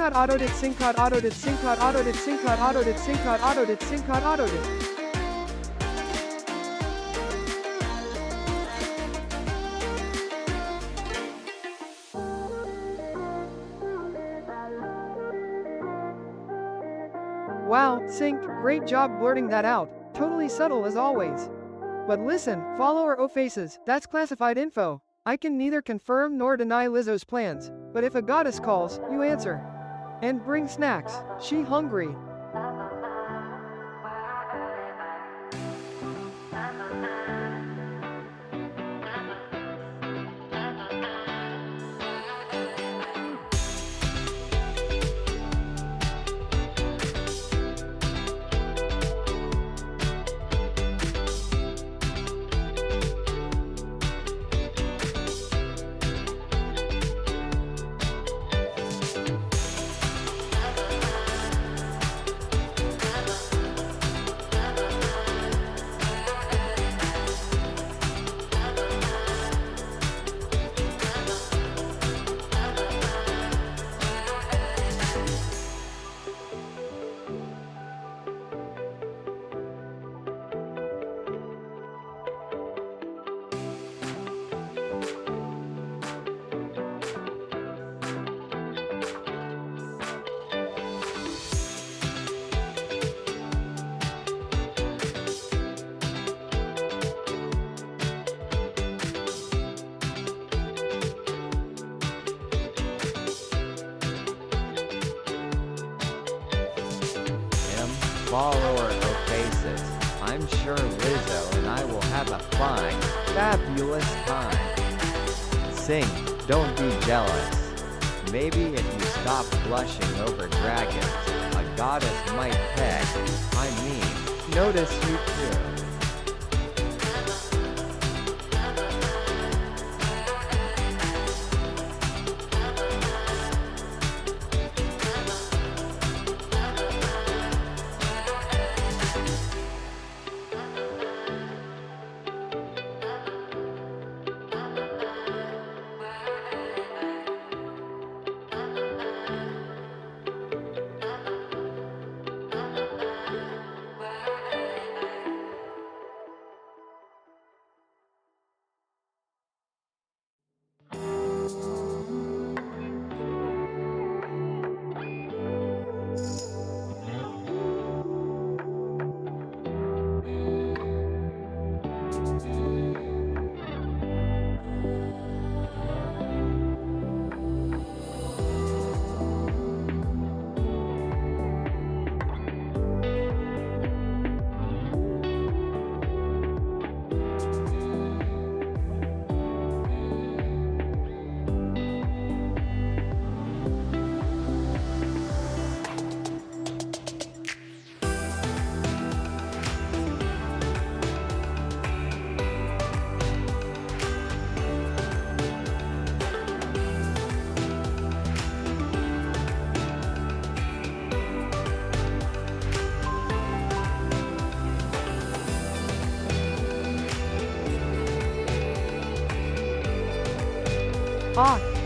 Syncod autodit syncod autodit syncod autodit syncod autodit syncod autodit syncod autodit. Wow, Sync, great job blurting that out. Totally subtle as always. But listen, follower O faces, that's classified info. I can neither confirm nor deny Lizzo's plans, but if a goddess calls, you answer. And bring snacks. She hungry. Follower of faces, I'm sure Lizzo and I will have a fine, fabulous time. Sing, don't be jealous. Maybe if you stop blushing over dragons, a goddess might peck, notice you too.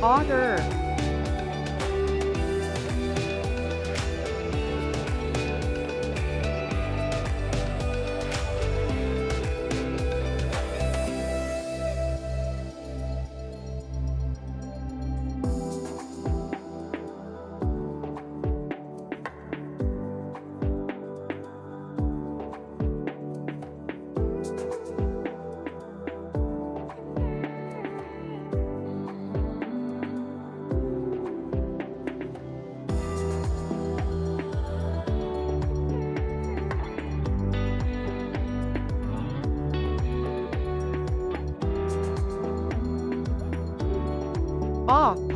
Otter.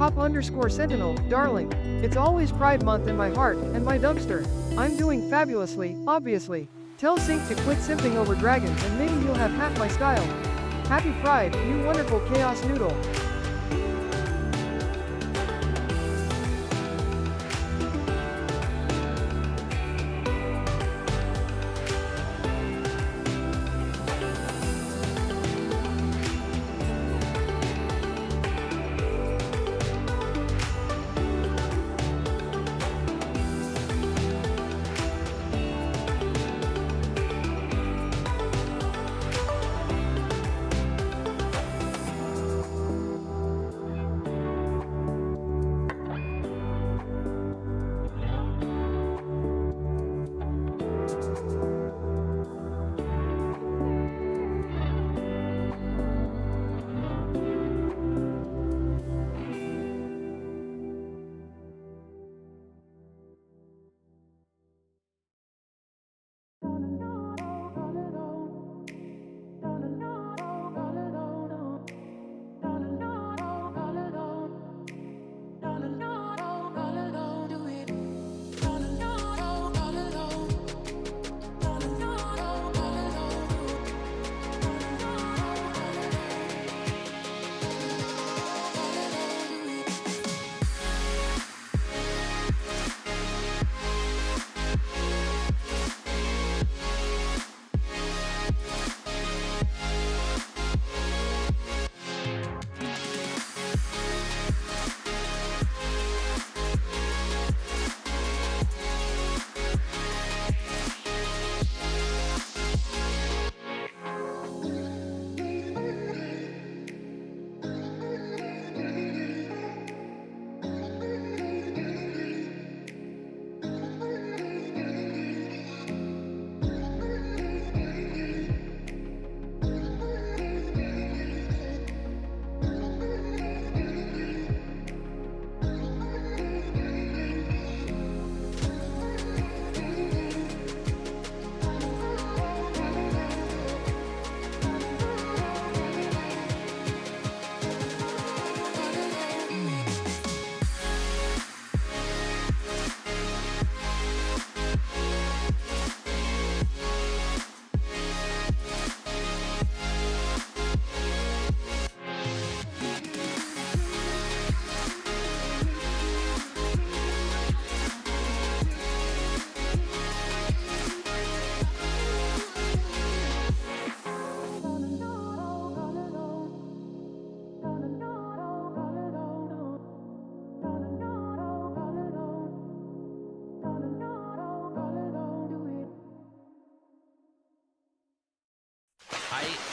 Pop_Sentinel, darling. It's always Pride Month in my heart, and my dumpster. I'm doing fabulously, obviously. Tell Sync to quit simping over dragons and maybe you'll have half my style. Happy Pride, you wonderful chaos noodle.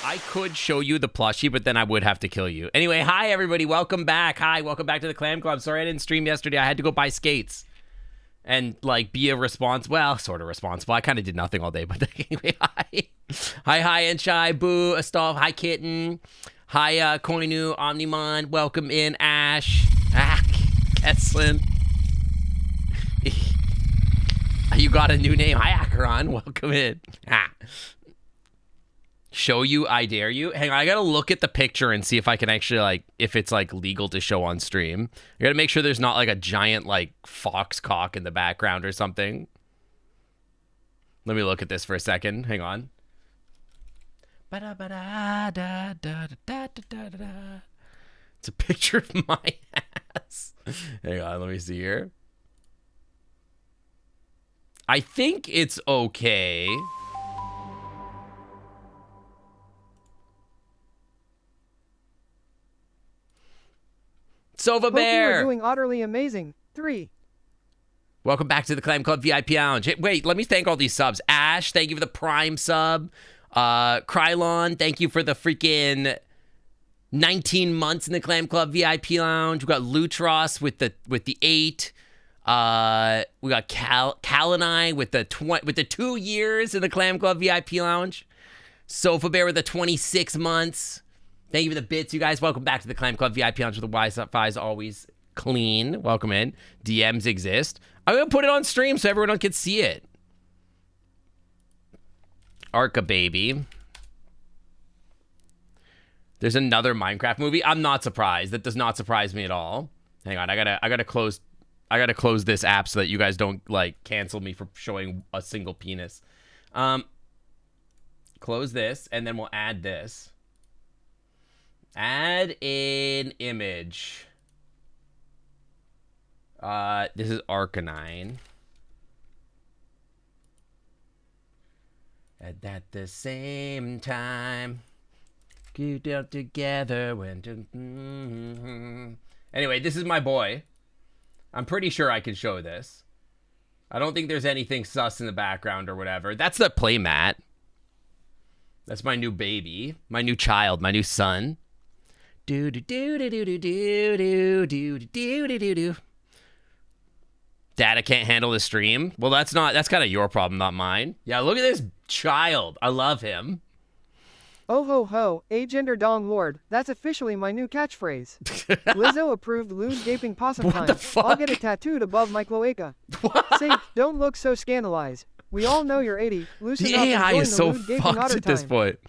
I could show you the plushie, but then I would have to kill you. Anyway, hi everybody, welcome back. Hi, welcome back to the Clam Club. Sorry I didn't stream yesterday. I had to go buy skates and like be a sort of responsible. I kind of did nothing all day, but anyway, hi, and Shy, Boo, Astolf, hi Kitten, hi Koinu, Omnimon, welcome in, Ash, Eslin. You got a new name. Hi, Acheron. Welcome in. Show you, I dare you. Hang on, I gotta look at the picture and see if I can actually, like, if it's, like, legal to show on stream. I gotta make sure there's not, like, a giant, like, fox cock in the background or something. Let me look at this for a second. Hang on. It's a picture of my ass. Hang on, let me see here. I think it's okay. Sova Bear! Hope you are doing utterly amazing. 3. Welcome back to the Clam Club VIP Lounge. Hey, wait, let me thank all these subs. Ash, thank you for the Prime sub. Krylon, thank you for the freaking 19 months in the Clam Club VIP Lounge. We got Lutros with the 8. We got Cal and I with the 2 years in the Clam Club VIP Lounge. Sofa Bear with the 26 months. Thank you for the bits, you guys. Welcome back to the Clam Club VIP Lounge where the Wi-Fi is always clean. Welcome in. DMs exist. I'm going to put it on stream so everyone can see it. Arca Baby. There's another Minecraft movie. I'm not surprised. That does not surprise me at all. Hang on, I gotta close this app so that you guys don't like cancel me for showing a single penis. Close this and then we'll add this. Add an image. This is Arcanine. At the same time, get out together when to. Anyway, this is my boy. I'm pretty sure I can show this. I don't think there's anything sus in the background or whatever. That's the playmat. That's my new baby, my new child, my new son. Do do do do do do do do do do do do. Data can't handle the stream. Well, that's kind of your problem, not mine. Yeah, look at this child. I love him. Oh ho ho, agender dong lord. That's officially my new catchphrase. Lizzo approved lewd gaping possum What time. the fuck? I'll get it tattooed above my cloaca. Saint, don't look so scandalized. We all know you're 80. Loosen The up and AI join is the so lewd gaping fucked otter at this time. point.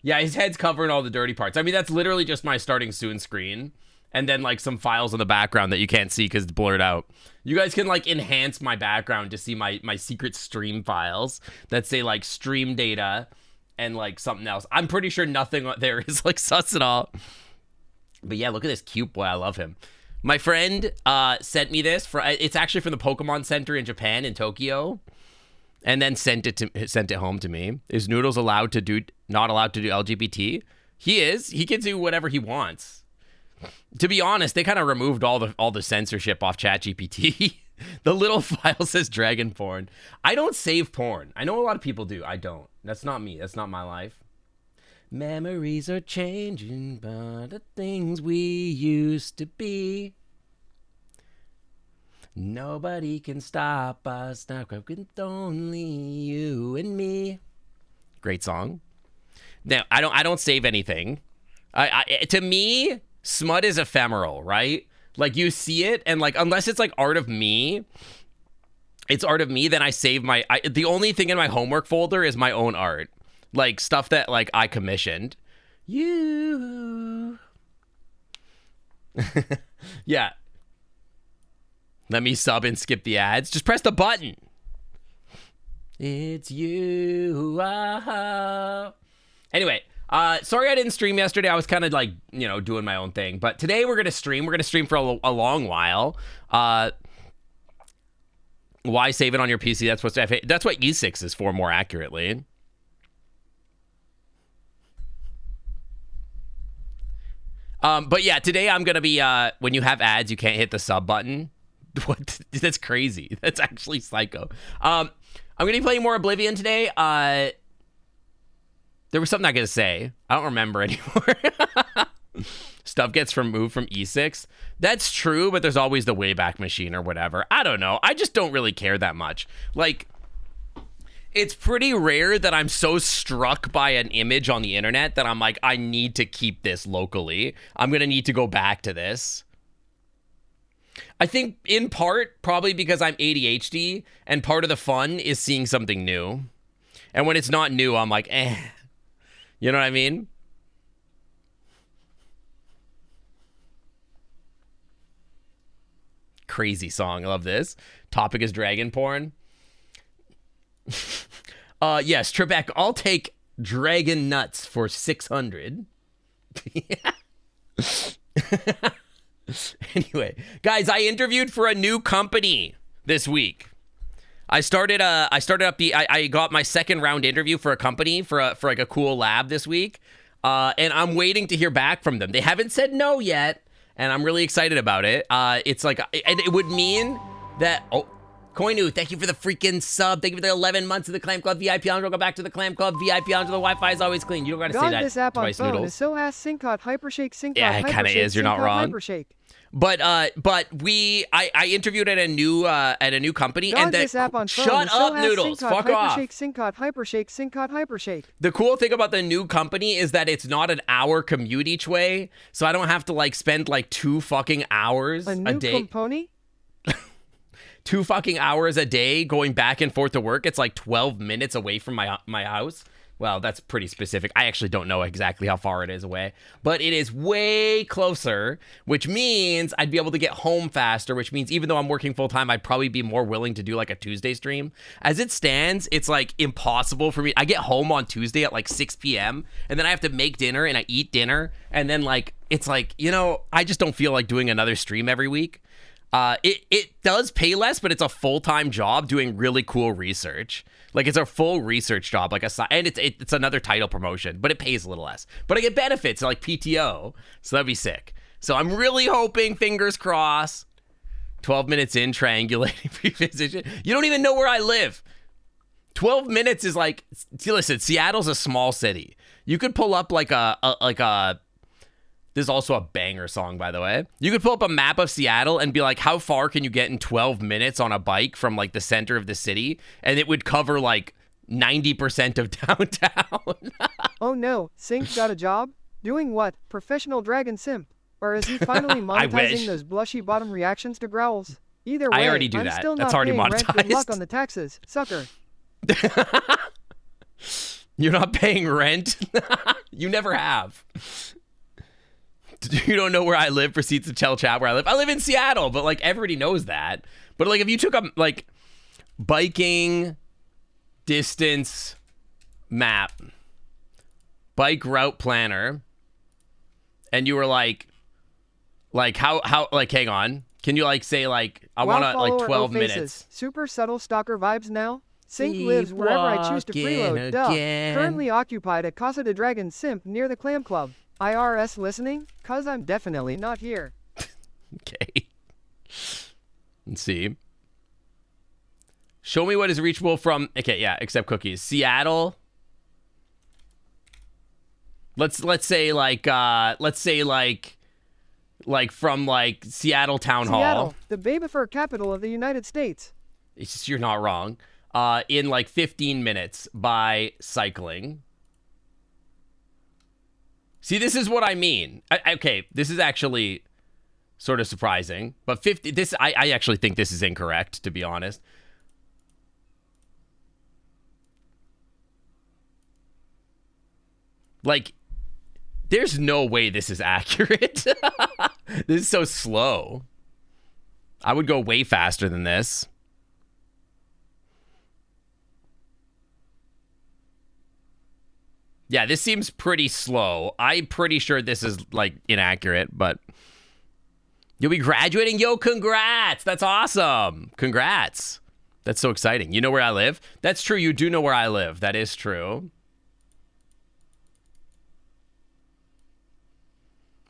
Yeah, his head's covering all the dirty parts. I mean, that's literally just my starting soon screen. And then, like, some files in the background that you can't see because it's blurred out. You guys can, like, enhance my background to see my secret stream files that say, like, stream data and, like, something else. I'm pretty sure nothing there is, like, sus at all. But, yeah, look at this cute boy. I love him. My friend sent me this. It's actually from the Pokemon Center in Japan, in Tokyo. And then sent it home to me. Is Noodles not allowed to do LGBT? He is. He can do whatever he wants. To be honest, they kind of removed all the censorship off ChatGPT. The little file says dragon porn. I don't save porn. I know a lot of people do. I don't. That's not me. That's not my life. Memories are changing, but the things we used to be. Nobody can stop us now, it's only you and me. Great song. Now, I don't save anything. To me, smut is ephemeral, right? Like, you see it, and, like, unless it's, like, art of me, it's art of me, then I save the only thing in my homework folder is my own art. Like, stuff that, like, I commissioned. You. Yeah. Let me sub and skip the ads. Just press the button. It's you. Anyway, sorry I didn't stream yesterday. I was kind of like, doing my own thing. But today we're going to stream. We're going to stream for a long while. Why save it on your PC? That's what E6 is for, more accurately. But yeah, today I'm going to be, when you have ads, you can't hit the sub button. What? That's crazy. That's actually psycho. I'm going to be playing more Oblivion today. There was something I gotta say. I don't remember anymore. Stuff gets removed from E6. That's true, but there's always the Wayback Machine or whatever. I don't know. I just don't really care that much. Like, it's pretty rare that I'm so struck by an image on the internet that I'm like, I need to keep this locally. I'm gonna need to go back to this. I think in part, probably because I'm ADHD, and part of the fun is seeing something new. And when it's not new, I'm like, eh. You know what I mean? Crazy song. I love this. Topic is dragon porn. Yes, Trebek, I'll take dragon nuts for 600. Anyway, guys, I interviewed for a new company this week. I got my second round interview for a company for like a cool lab this week. And I'm waiting to hear back from them. They haven't said no yet, and I'm really excited about it. It's like, and it would mean that, oh, Koinu, thank you for the freaking sub. Thank you for the 11 months of the Clam Club VIP lounge. Go back to the Clam Club VIP lounge. The Wi-Fi is always clean. You don't gotta say that this app on twice, phone Noodles. is so ass syncot hypershake syncot. Yeah, it kind of is. You're not wrong. Hypershake. But I interviewed at a new company, and this app on phone shut is so up, ass Noodles. syncot, Fuck off. Hypershake syncot hypershake syncot hypershake. The cool thing about the new company is that it's not an hour commute each way, so I don't have to like spend like 2 fucking hours a day. Company? 2 fucking hours a day going back and forth to work. It's like 12 minutes away from my house. Well, that's pretty specific. I actually don't know exactly how far it is away, but it is way closer, which means I'd be able to get home faster, which means even though I'm working full time, I'd probably be more willing to do like a Tuesday stream. As it stands, it's like impossible for me. I get home on Tuesday at like 6 p.m. and then I have to make dinner and I eat dinner. And then like, it's like, you know, I just don't feel like doing another stream every week. It does pay less, but it's a full-time job doing really cool research. Like it's a full research job, like and it's another title promotion, but it pays a little less. But I get benefits like PTO, so that'd be sick. So I'm really hoping, fingers crossed. 12 minutes in, triangulating preposition. You don't even know where I live. 12 minutes is like, see, listen, Seattle's a small city. You could pull up like a. This is also a banger song, by the way. You could pull up a map of Seattle and be like, how far can you get in 12 minutes on a bike from like the center of the city? And it would cover like 90% of downtown. Oh no, Sync got a job? Doing what? Professional dragon simp? Or is he finally monetizing those blushy bottom reactions to growls? Either way, I already do I'm that. still That's not already paying monetized. Rent. Good luck on the taxes, sucker. You're not paying rent? You never have. You don't know where I live, proceeds to tell chat where I live. I live in Seattle, but like everybody knows that. But like if you took a like biking distance map, bike route planner, and you were like how like hang on, can you like say like I want to like 12 minutes? Super subtle stalker vibes now. Sync lives wherever I choose to freeload. Duh. Currently occupied at Casa de Dragon Simp near the Clam Club. IRS listening? Cause I'm definitely not here. Okay. Let's see. Show me what is reachable from, okay, yeah, except cookies. Seattle. Let's say like from like Seattle Town Hall. Seattle, the baby-fur capital of the United States. It's just, you're not wrong. In like 15 minutes by cycling. See, this is what I mean. Okay, this is actually sort of surprising, but I actually think this is incorrect, to be honest. Like, there's no way this is accurate. This is so slow. I would go way faster than this. Yeah, this seems pretty slow. I'm pretty sure this is, like, inaccurate, but you'll be graduating? Yo, congrats! That's awesome! Congrats. That's so exciting. You know where I live? That's true, you do know where I live. That is true.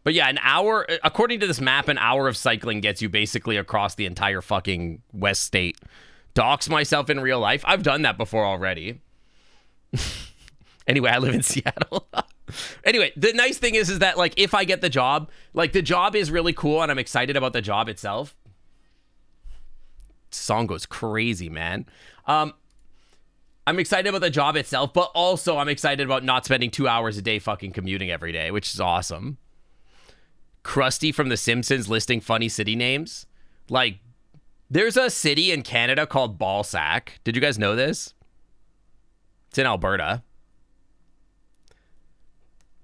But yeah, an hour, according to this map, an hour of cycling gets you basically across the entire fucking West State. Dox myself in real life? I've done that before already. Anyway, I live in Seattle. Anyway, the nice thing is that like if I get the job, like the job is really cool and I'm excited about the job itself. Song goes crazy, man. I'm excited about the job itself, but also I'm excited about not spending 2 hours a day fucking commuting every day, which is awesome. Krusty from The Simpsons listing funny city names. Like, there's a city in Canada called Ballsack. Did you guys know this? It's in Alberta.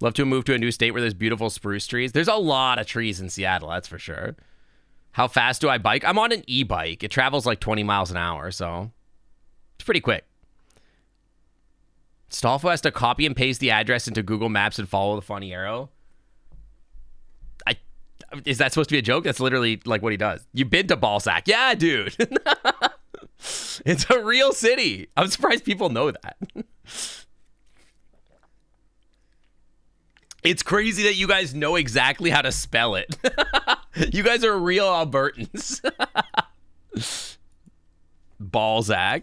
Love to move to a new state where there's beautiful spruce trees. There's a lot of trees in Seattle, that's for sure. How fast do I bike? I'm on an e-bike. It travels like 20 miles an hour, so it's pretty quick. Stolfo has to copy and paste the address into Google Maps and follow the funny arrow. Is that supposed to be a joke? That's literally like what he does. You've been to Ballsack. Yeah, dude. It's a real city. I'm surprised people know that. It's crazy that you guys know exactly how to spell it. You guys are real Albertans. Balzac.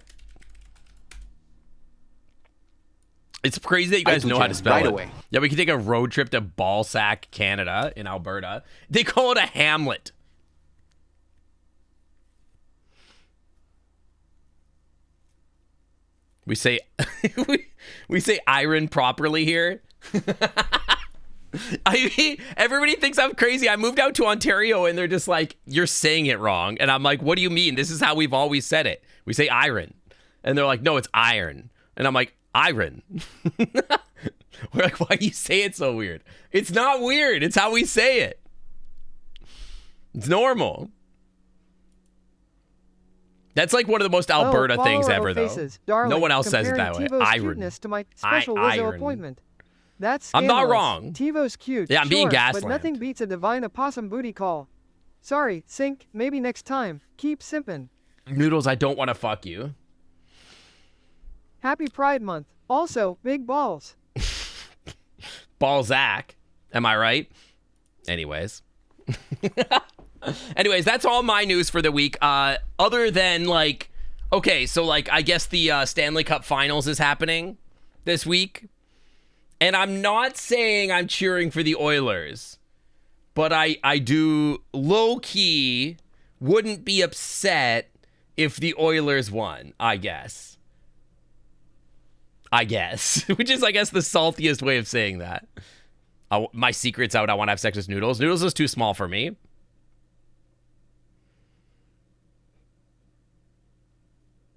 It's crazy that you guys know how to spell it. Away. Yeah, we can take a road trip to Ballsack, Canada, in Alberta. They call it a hamlet. We say we say iron properly here. I mean, everybody thinks I'm crazy. I moved out to Ontario and they're just like, you're saying it wrong. And I'm like, what do you mean? This is how we've always said it. We say iron. And they're like, no, it's iron. And I'm like, iron. We're like, why do you say it so weird? It's not weird. It's how we say it. It's normal. That's like one of the most Alberta things ever, though. Darling, no one else says it that way. Iron. To my special Lizzo appointment. That's scandalous. I'm not wrong. TiVo's cute. Yeah, I'm being gaslit. But nothing beats a divine opossum booty call. Sorry, Sink. Maybe next time. Keep simpin'. Noodles, I don't want to fuck you. Happy Pride Month. Also, big balls. Balzac. Am I right? Anyways. Anyways, that's all my news for the week. Other than, like, okay, so, like, I guess the Stanley Cup Finals is happening this week. And I'm not saying I'm cheering for the Oilers. But I do, low-key, wouldn't be upset if the Oilers won, I guess. Which is, I guess, the saltiest way of saying that. My secret's out. I want to have sex with Noodles. Noodles is too small for me.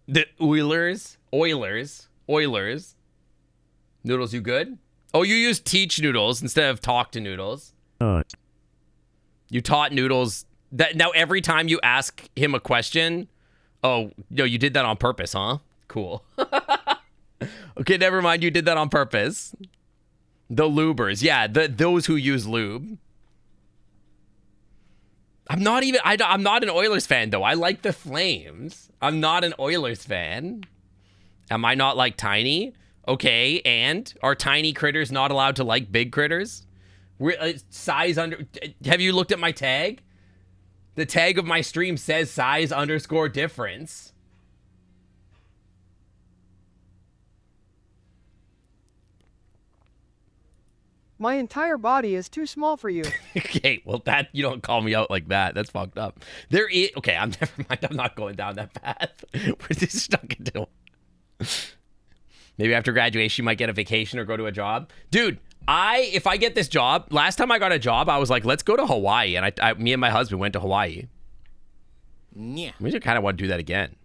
The Oilers. Noodles, you good? Oh, you use teach Noodles instead of talk to Noodles. You taught Noodles that. Now every time you ask him a question, oh no, you did that on purpose, huh? Cool. Okay, never mind. You did that on purpose. The lubers, yeah, those who use lube. I'm not an Oilers fan though. I like the Flames. I'm not an Oilers fan. Am I not like tiny? Okay, and are tiny critters not allowed to like big critters? Size under. Have you looked at my tag? The tag of my stream says size_difference. My entire body is too small for you. Okay, well, that you don't call me out like that. That's fucked up. There is okay. I'm never mind. I'm not going down that path. We're just stuck into. Maybe after graduation, you might get a vacation or go to a job, dude. If I get this job, last time I got a job, I was like, let's go to Hawaii, and me and my husband went to Hawaii. Yeah, we should kind of want to do that again.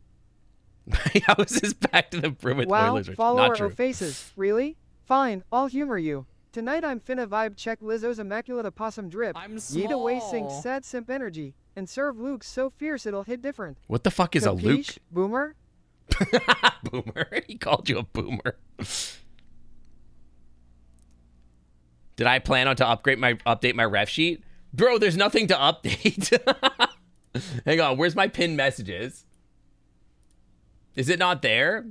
How is this back to the Bruins? Wow, Oilers? follower of faces. Really? Fine, I'll humor you. Tonight I'm finna vibe check Lizzo's immaculate opossum drip. I'm small. Yeet away Sink sad simp energy. And serve Luke so fierce it'll hit different. What the fuck is a Luke? Boomer? Boomer? He called you a boomer. Did I plan on to update my ref sheet? Bro, there's nothing to update. Hang on, where's my pinned messages? Is it not there?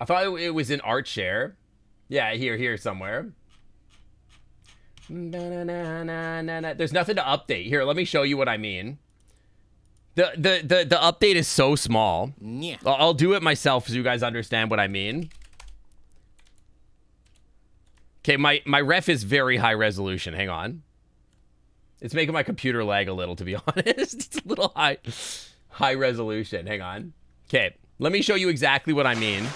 I thought it was in art share. Yeah, here somewhere. There's nothing to update. Here, let me show you what I mean. The update is so small. Yeah. I'll do it myself so you guys understand what I mean. Okay, my ref is very high resolution. Hang on. It's making my computer lag a little, to be honest. It's a little high resolution. Hang on. Okay, let me show you exactly what I mean.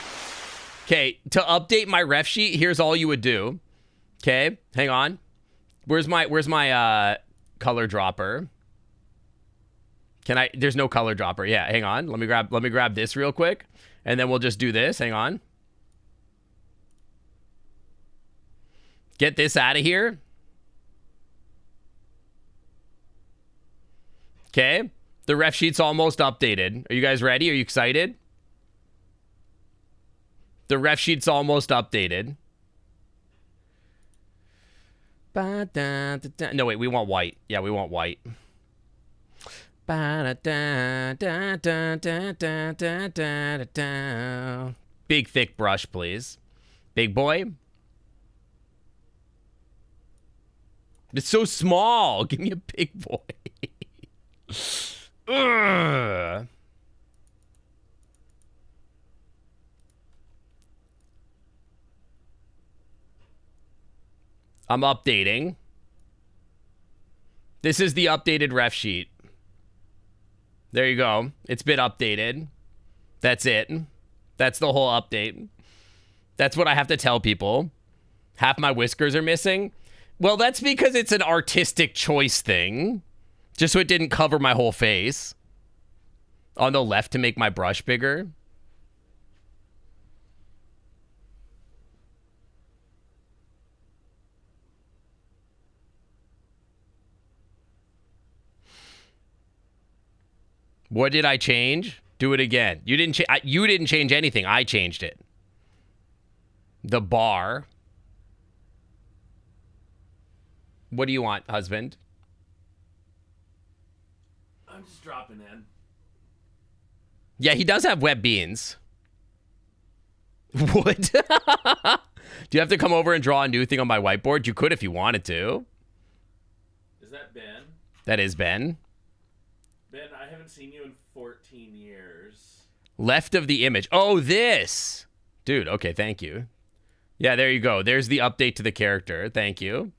Okay, to update my ref sheet, here's all you would do. Okay, hang on. Where's my color dropper? There's no color dropper. Yeah, hang on. Let me grab this real quick, and then we'll just do this. Hang on. Get this out of here. Okay, the ref sheet's almost updated. Are you guys ready? Are you excited? The ref sheet's almost updated. No, wait, we want white. Yeah, we want white. Big, thick brush, please. Big boy. It's so small. Give me a big boy. Ugh. I'm updating. This is the updated ref sheet. There you go. It's been updated. That's it. That's the whole update. That's what I have to tell people. Half my whiskers are missing. Well, that's because it's an artistic choice thing. Just so it didn't cover my whole face. On the left to make my brush bigger. What did I change? Do it again. You didn't change anything. I changed it. The bar. What do you want, husband? I'm just dropping in. Yeah, he does have wet beans. What? Do you have to come over and draw a new thing on my whiteboard? You could if you wanted to. Is that Ben? That is Ben. Ben, I haven't seen you in 14 years. Left of the image. Oh, this. Dude, okay, thank you. Yeah, there you go. There's the update to the character. Thank you.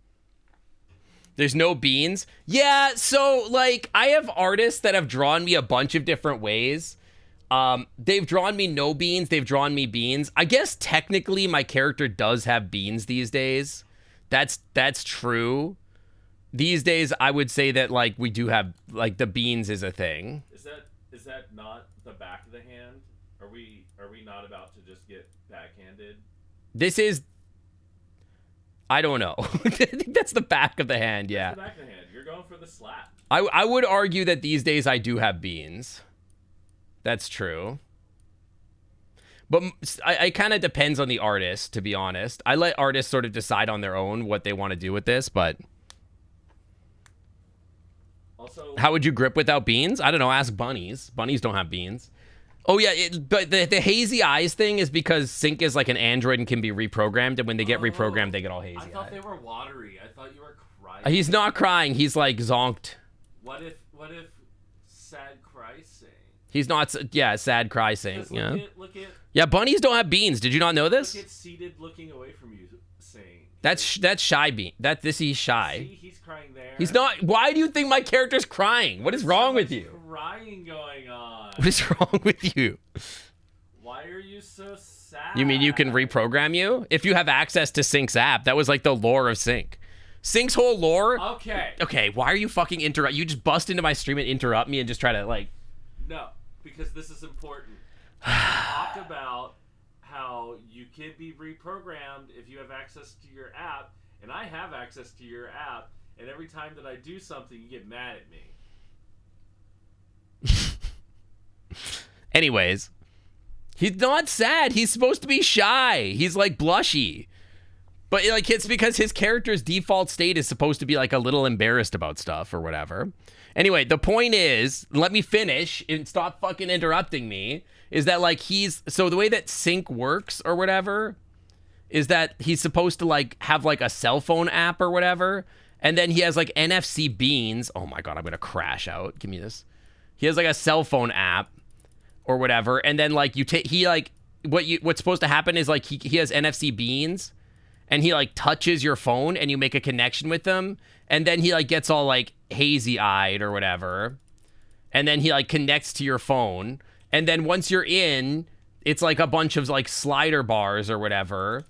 There's no beans. Yeah, so, like, I have artists that have drawn me a bunch of different ways. They've drawn me no beans. They've drawn me beans. I guess technically my character does have beans these days. That's true. These days, I would say that, like, we do have, like, the beans is a thing. Is that not the back of the hand? Are we not about to just get backhanded? This is... I don't know. I think that's the back of the hand, yeah. That's the back of the hand. You're going for the slap. I would argue that these days I do have beans. That's true. But it kind of depends on the artist, to be honest. I let artists sort of decide on their own what they want to do with this, but... Also, how would you grip without beans? I don't know. Ask bunnies. Bunnies don't have beans. Oh, yeah. But the hazy eyes thing is because Sync is like an android and can be reprogrammed. And when they get reprogrammed, they get all hazy. I thought eyes. they were watery. I thought you were crying. He's not crying. He's like zonked. What if sad cry sing? He's not. Yeah, sad cry sing. Yeah. Look at. Yeah, bunnies don't have beans. Did you not know this? Look at seated looking away from you sing. That's shy bean. He's shy. See, he's crying there. He's not. Why do you think my character's crying? What is wrong with you? Crying going on. What is wrong with you? Why are you so sad? You mean you can reprogram you? If you have access to Sync's app, that was like the lore of Sync. Sync's whole lore. Okay. Okay, why are you fucking interrupt? You just bust into my stream and interrupt me and just try to like. No, because this is important. Talk about how you can be reprogrammed if you have access to your app, and I have access to your app, and every time that I do something, you get mad at me. Anyways, he's not sad. He's supposed to be shy. He's like blushy. But like it's because his character's default state is supposed to be like a little embarrassed about stuff or whatever. Anyway, the point is, let me finish and stop fucking interrupting me, is that like so the way that Sync works or whatever is that he's supposed to like have like a cell phone app or whatever. And then he has like NFC beans. Oh my God, I'm going to crash out. Give me this. He has like a cell phone app or whatever. And then like what's supposed to happen is like he has NFC beans. and he like touches your phone and you make a connection with him, and then he like gets all like hazy eyed or whatever, and then he like connects to your phone, and then once you're in, it's like a bunch of like slider bars or whatever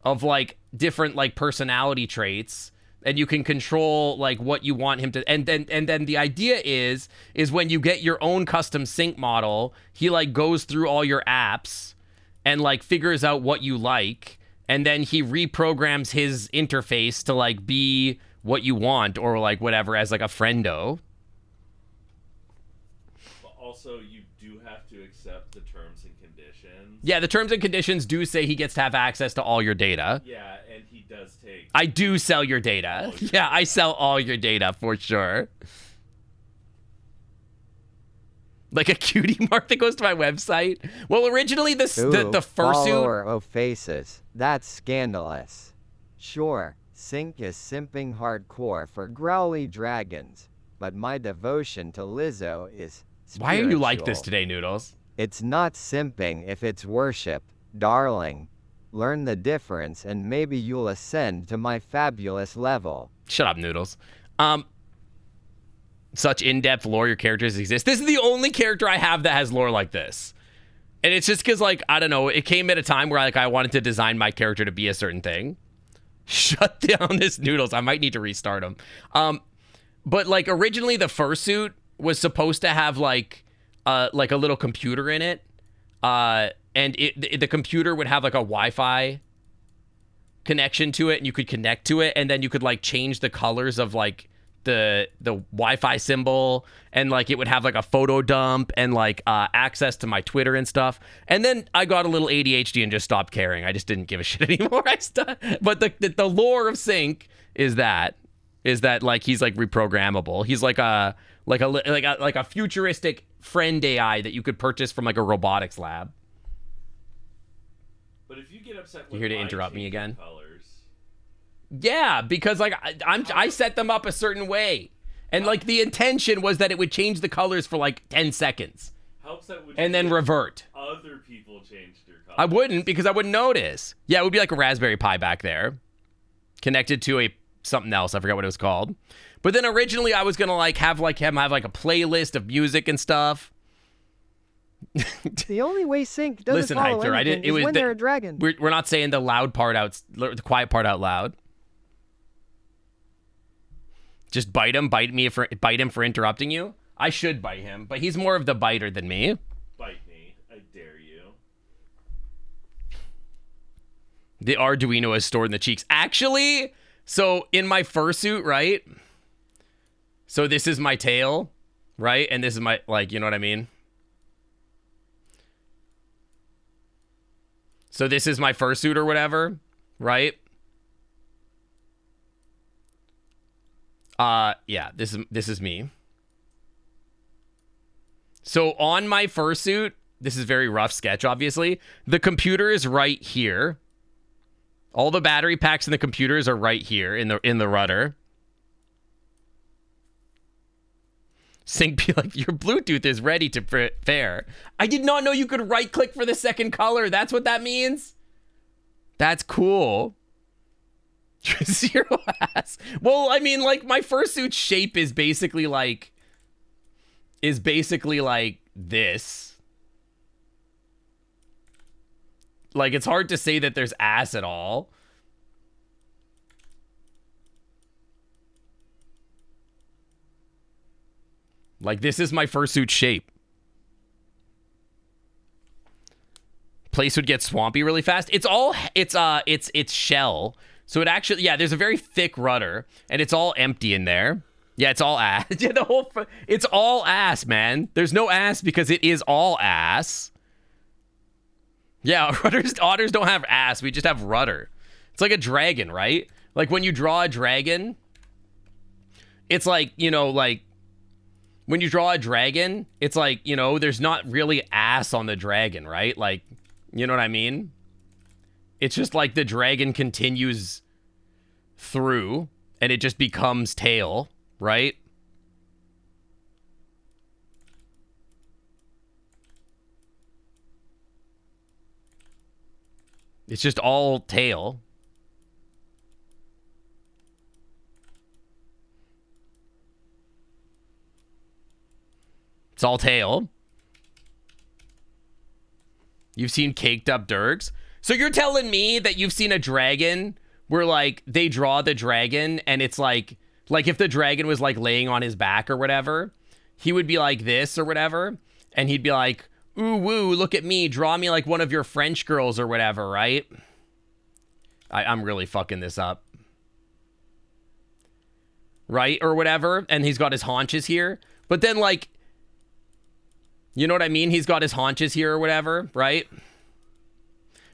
of like different like personality traits, and you can control like what you want him to, and then the idea is when you get your own custom sync model, he like goes through all your apps and like figures out what you like, and then he reprograms his interface to like be what you want or like whatever as like a friendo. But also, you do have to accept the terms and conditions. Yeah, the terms and conditions do say he gets to have access to all your data. Yeah, and he does take... I do sell your data. Yeah, I sell all your data for sure. Like a cutie mark that goes to my website. Well, originally the fursuit... Follower of faces. That's scandalous. Sure, Sync is simping hardcore for growly dragons, but my devotion to Lizzo is spiritual. Why are you like this today, Noodles? It's not simping if it's worship, darling. Learn the difference and maybe you'll ascend to my fabulous level. Shut up, Noodles. Such in-depth lore your characters exist. This is the only character I have that has lore like this. And it's just because, like, I don't know, it came at a time where like I wanted to design my character to be a certain thing. Shut down this Noodles. I might need to restart him. But like originally the fursuit was supposed to have like a little computer in it. And the computer would have like a Wi-Fi connection to it, and you could connect to it, and then you could like change the colors of like the Wi-Fi symbol, and like it would have like a photo dump and like access to my Twitter and stuff. And then I got a little ADHD and just stopped caring. I just didn't give a shit anymore. But the lore of Sync is that like he's like reprogrammable. He's like a futuristic friend AI that you could purchase from like a robotics lab. But if you get upset with You here to interrupt me again? Colors, yeah, because like I set them up a certain way, and like the intention was that it would change the colors for like 10 seconds, helps that and then revert. Other people changed their colors. I wouldn't, because I wouldn't notice. Yeah, it would be like a Raspberry Pi back there, connected to a something else. I forgot what it was called. But then originally I was gonna like have like him have like a playlist of music and stuff. The only way Sync doesn't Listen, follow Hector, anything is when they're a dragon. We're not saying the the quiet part out loud. Just bite him for interrupting you. I should bite him, but he's more of the biter than me. Bite me, I dare you. The Arduino is stored in the cheeks. Actually, so in my fursuit, right? So this is my tail, right? And this is my, like, you know what I mean? So this is my fursuit or whatever, right? Yeah, this is me. So on my fursuit, this is very rough sketch, obviously. The computer is right here. All the battery packs in the computers are right here in the rudder. Sync be like, your Bluetooth is ready to pair. I did not know you could right click for the second color. That's what that means? That's cool. Zero ass. Well, I mean, like, my fursuit shape is basically like this. Like, it's hard to say that there's ass at all. Like, this is my fursuit shape. Place would get swampy really fast. It's shell. So it actually, yeah, there's a very thick rudder, and it's all empty in there. Yeah, it's all ass. Yeah, it's all ass, man. There's no ass because it is all ass. Yeah, otters don't have ass. We just have rudder. It's like a dragon, right? Like when you draw a dragon, it's like, you know, like when you draw a dragon, it's like, you know, there's not really ass on the dragon, right? Like, you know what I mean? It's just like the dragon continues through and it just becomes tail, right? It's just all tail. It's all tail. You've seen caked up Durgs? So you're telling me that you've seen a dragon where, like, they draw the dragon and it's like if the dragon was, like, laying on his back or whatever, he would be like this or whatever, and he'd be like, ooh, woo, look at me, draw me like one of your French girls or whatever, right? I'm really fucking this up. Right? Or whatever, and he's got his haunches here. But then, like, you know what I mean? He's got his haunches here or whatever, right?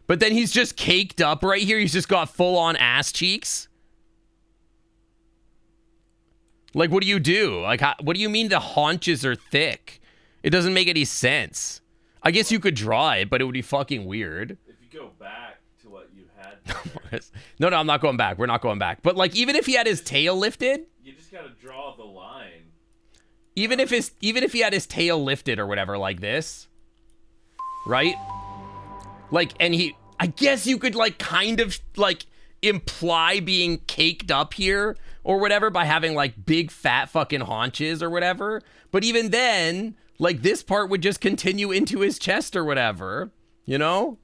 But then he's just caked up right here. He's just got full-on ass cheeks. Like, what do you do? Like, what do you mean the haunches are thick? It doesn't make any sense. I guess you could draw it, but it would be fucking weird. If you go back to what you had there, No, I'm not going back. We're not going back. But, like, even if he had his tail lifted... You just gotta draw the line. Even if he had his tail lifted or whatever like this, right? Like, and I guess you could, like, kind of, like, imply being caked up here or whatever by having, like, big fat fucking haunches or whatever. But even then, like, this part would just continue into his chest or whatever, you know?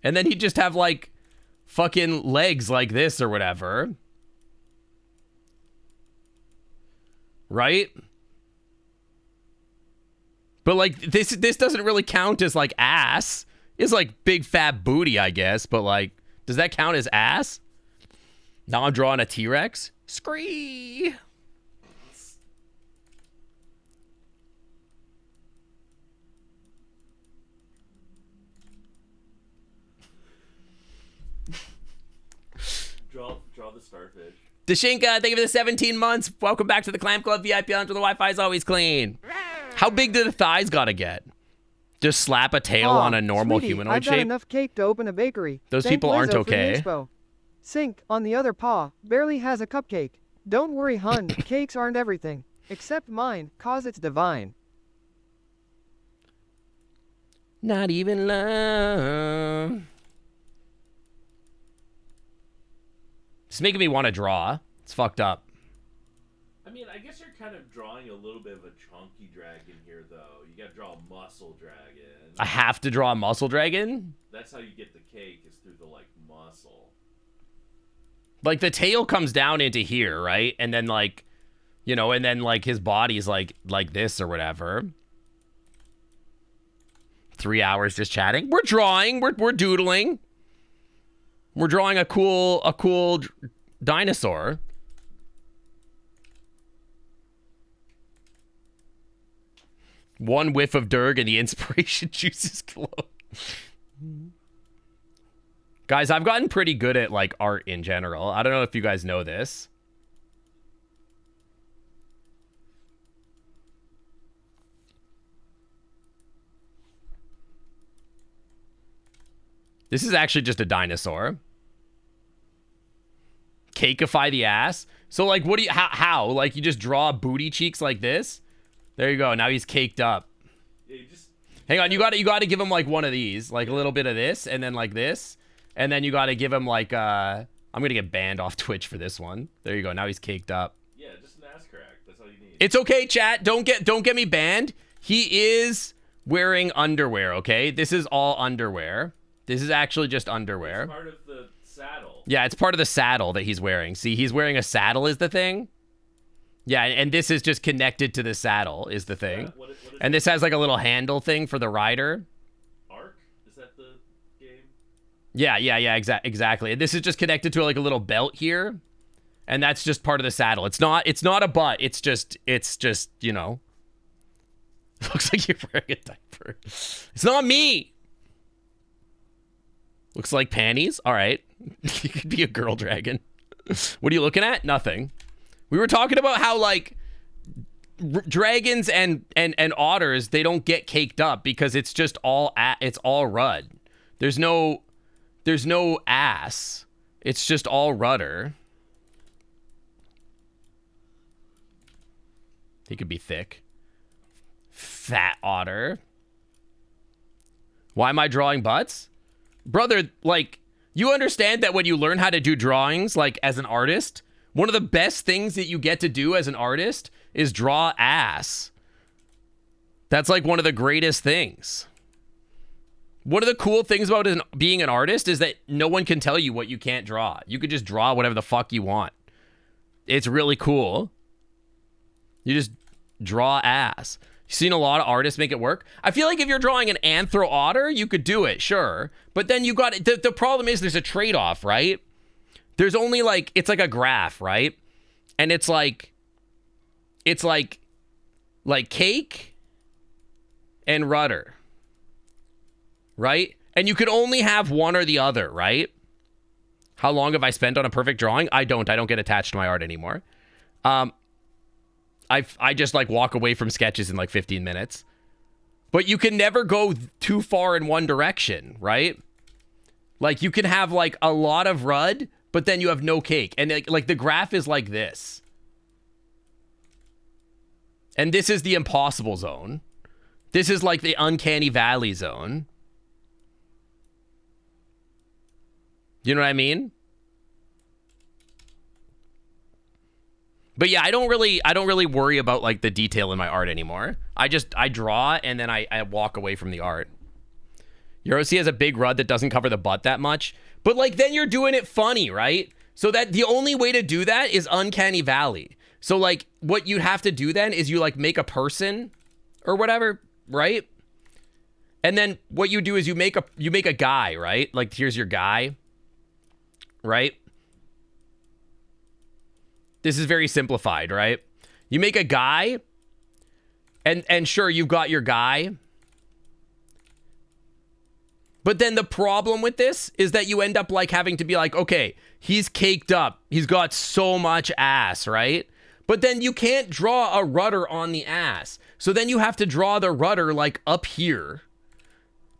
And then he'd just have, like, fucking legs like this or whatever. Right? But, like, this doesn't really count as, like, ass. It's, like, big fat booty, I guess. But, like, does that count as ass? Now I'm drawing a T-Rex? Scree! Draw the starfish. Dashinka, thank you for the 17 months. Welcome back to the Clam Club VIP Lounge where the Wi-Fi is always clean. How big do the thighs gotta get? Just slap a tail on a normal sweetie, humanoid I've got shape? enough cake to open a bakery. Those Thank people aren't Lizzo for the okay. inspo. Sink, on the other paw, barely has a cupcake. Don't worry, hun, cakes aren't everything. Except mine, cause it's divine. Not even love. It's making me want to draw. It's fucked up. I mean, I guess you're kind of drawing a little bit of a chunky dragon here, though. You gotta draw a muscle dragon. I have to draw a muscle dragon? That's how you get the cake, is through the, like, muscle. Like, the tail comes down into here, right? And then, like, you know, and then, like, his body's like this or whatever. 3 hours just chatting. We're drawing. We're doodling. We're drawing a cool dinosaur. One whiff of Durg and the inspiration juices glow. Guys, I've gotten pretty good at, like, art in general. I don't know if you guys know this. This is actually just a dinosaur. Cakeify the ass. So, like, what do you... How? Like, you just draw booty cheeks like this? There you go. Now he's caked up. Yeah, you just... Hang on. You got to give him, like, one of these. Like, a little bit of this, and then, like, this. And then you got to give him, like, I'm going to get banned off Twitch for this one. There you go. Now he's caked up. Yeah, just an ass crack. That's all you need. It's okay, chat. Don't get me banned. He is wearing underwear, okay? This is all underwear. This is actually just underwear. It's part of the saddle. Yeah, it's part of the saddle that he's wearing. See, he's wearing a saddle is the thing. Yeah, and this is just connected to the saddle is the thing. Yeah, what is and this has like a little handle thing for the rider. Arc? Is that the game? Yeah, exactly. And this is just connected to like a little belt here. And that's just part of the saddle. It's not a butt. It's just, you know. Looks like you're wearing a diaper. It's not me. Looks like panties. All right. You could be a girl dragon. What are you looking at? Nothing. We were talking about how, like, dragons and otters, they don't get caked up because it's just all it's all rud. There's no ass. It's just all rudder. He could be thick. Fat otter. Why am I drawing butts? Brother, like, you understand that when you learn how to do drawings, like, as an artist, One of the best things that you get to do as an artist is draw ass. That's like one of the greatest things. One of the cool things about being an artist is that no one can tell you what you can't draw. You could just draw whatever the fuck you want. It's really cool. You just draw ass. You've seen a lot of artists make it work. I feel like if you're drawing an anthro otter, you could do it, sure. But then you got the problem is there's a trade-off, right? There's only like, it's like a graph, right? And it's like cake and rudder, right? And you could only have one or the other, right? How long have I spent on a perfect drawing? I don't get attached to my art anymore. I just like walk away from sketches in like 15 minutes. But you can never go too far in one direction, right? Like you can have like a lot of rud, but then you have no cake. And like the graph is like this. And this is the impossible zone. This is like the uncanny valley zone. You know what I mean? But yeah, I don't really worry about like the detail in my art anymore. I draw and then I walk away from the art. Your OC has a big rud that doesn't cover the butt that much. But like then you're doing it funny, right? So that the only way to do that is uncanny valley. So like what you have to do then is you like make a person or whatever, right? And then what you do is you make a guy, right? Like here's your guy, right? This is very simplified, right? You make a guy, and sure, you've got your guy. But then the problem with this is that you end up like having to be like, okay, he's caked up. He's got so much ass, right? But then you can't draw a rudder on the ass. So then you have to draw the rudder like up here.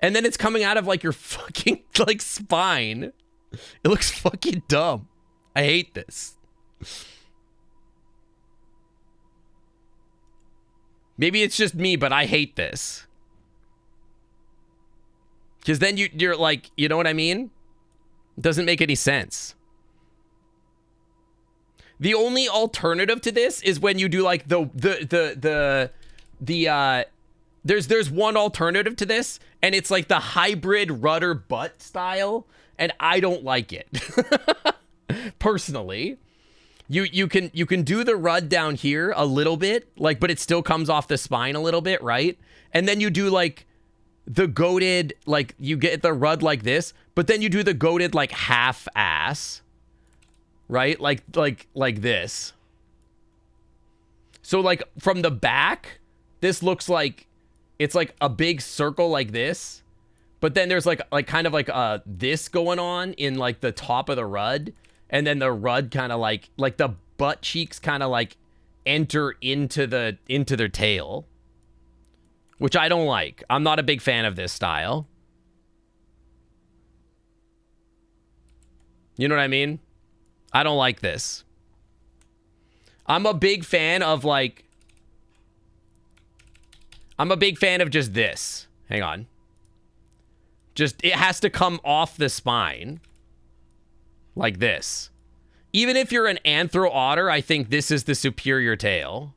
And then it's coming out of like your fucking like spine. It looks fucking dumb. I hate this. Maybe it's just me, but I hate this. Because then you're like, you know what I mean? It doesn't make any sense. The only alternative to this is when you do like there's one alternative to this, and it's like the hybrid rudder butt style, and I don't like it. Personally. You can do the rud down here a little bit, like, but it still comes off the spine a little bit, right? And then you do like the goated, like you get the rud like this, but then you do the goated like half ass, right? Like this. So like from the back, this looks like it's like a big circle like this, but then there's like kind of like this going on in like the top of the rud. And then the rud kind of like the butt cheeks kind of like enter into their tail, which I don't like. I'm not a big fan of this style. You know what I mean? I don't like this. I'm a big fan of just this. Hang on. Just, it has to come off the spine. Like this. Even if you're an anthro otter, I think this is the superior tail.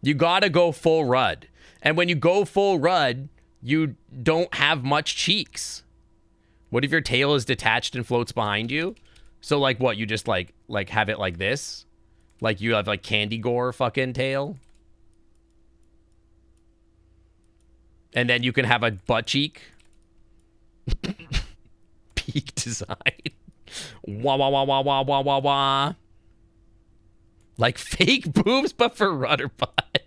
You gotta go full rud. And when you go full rud, you don't have much cheeks. What if your tail is detached and floats behind you? So like what, you just like have it like this? Like you have like candy gore fucking tail? And then you can have a butt cheek. Peak design. Wah, wah, wah, wah, wah, wah, wah, wah. Like fake boobs, but for rudder butt.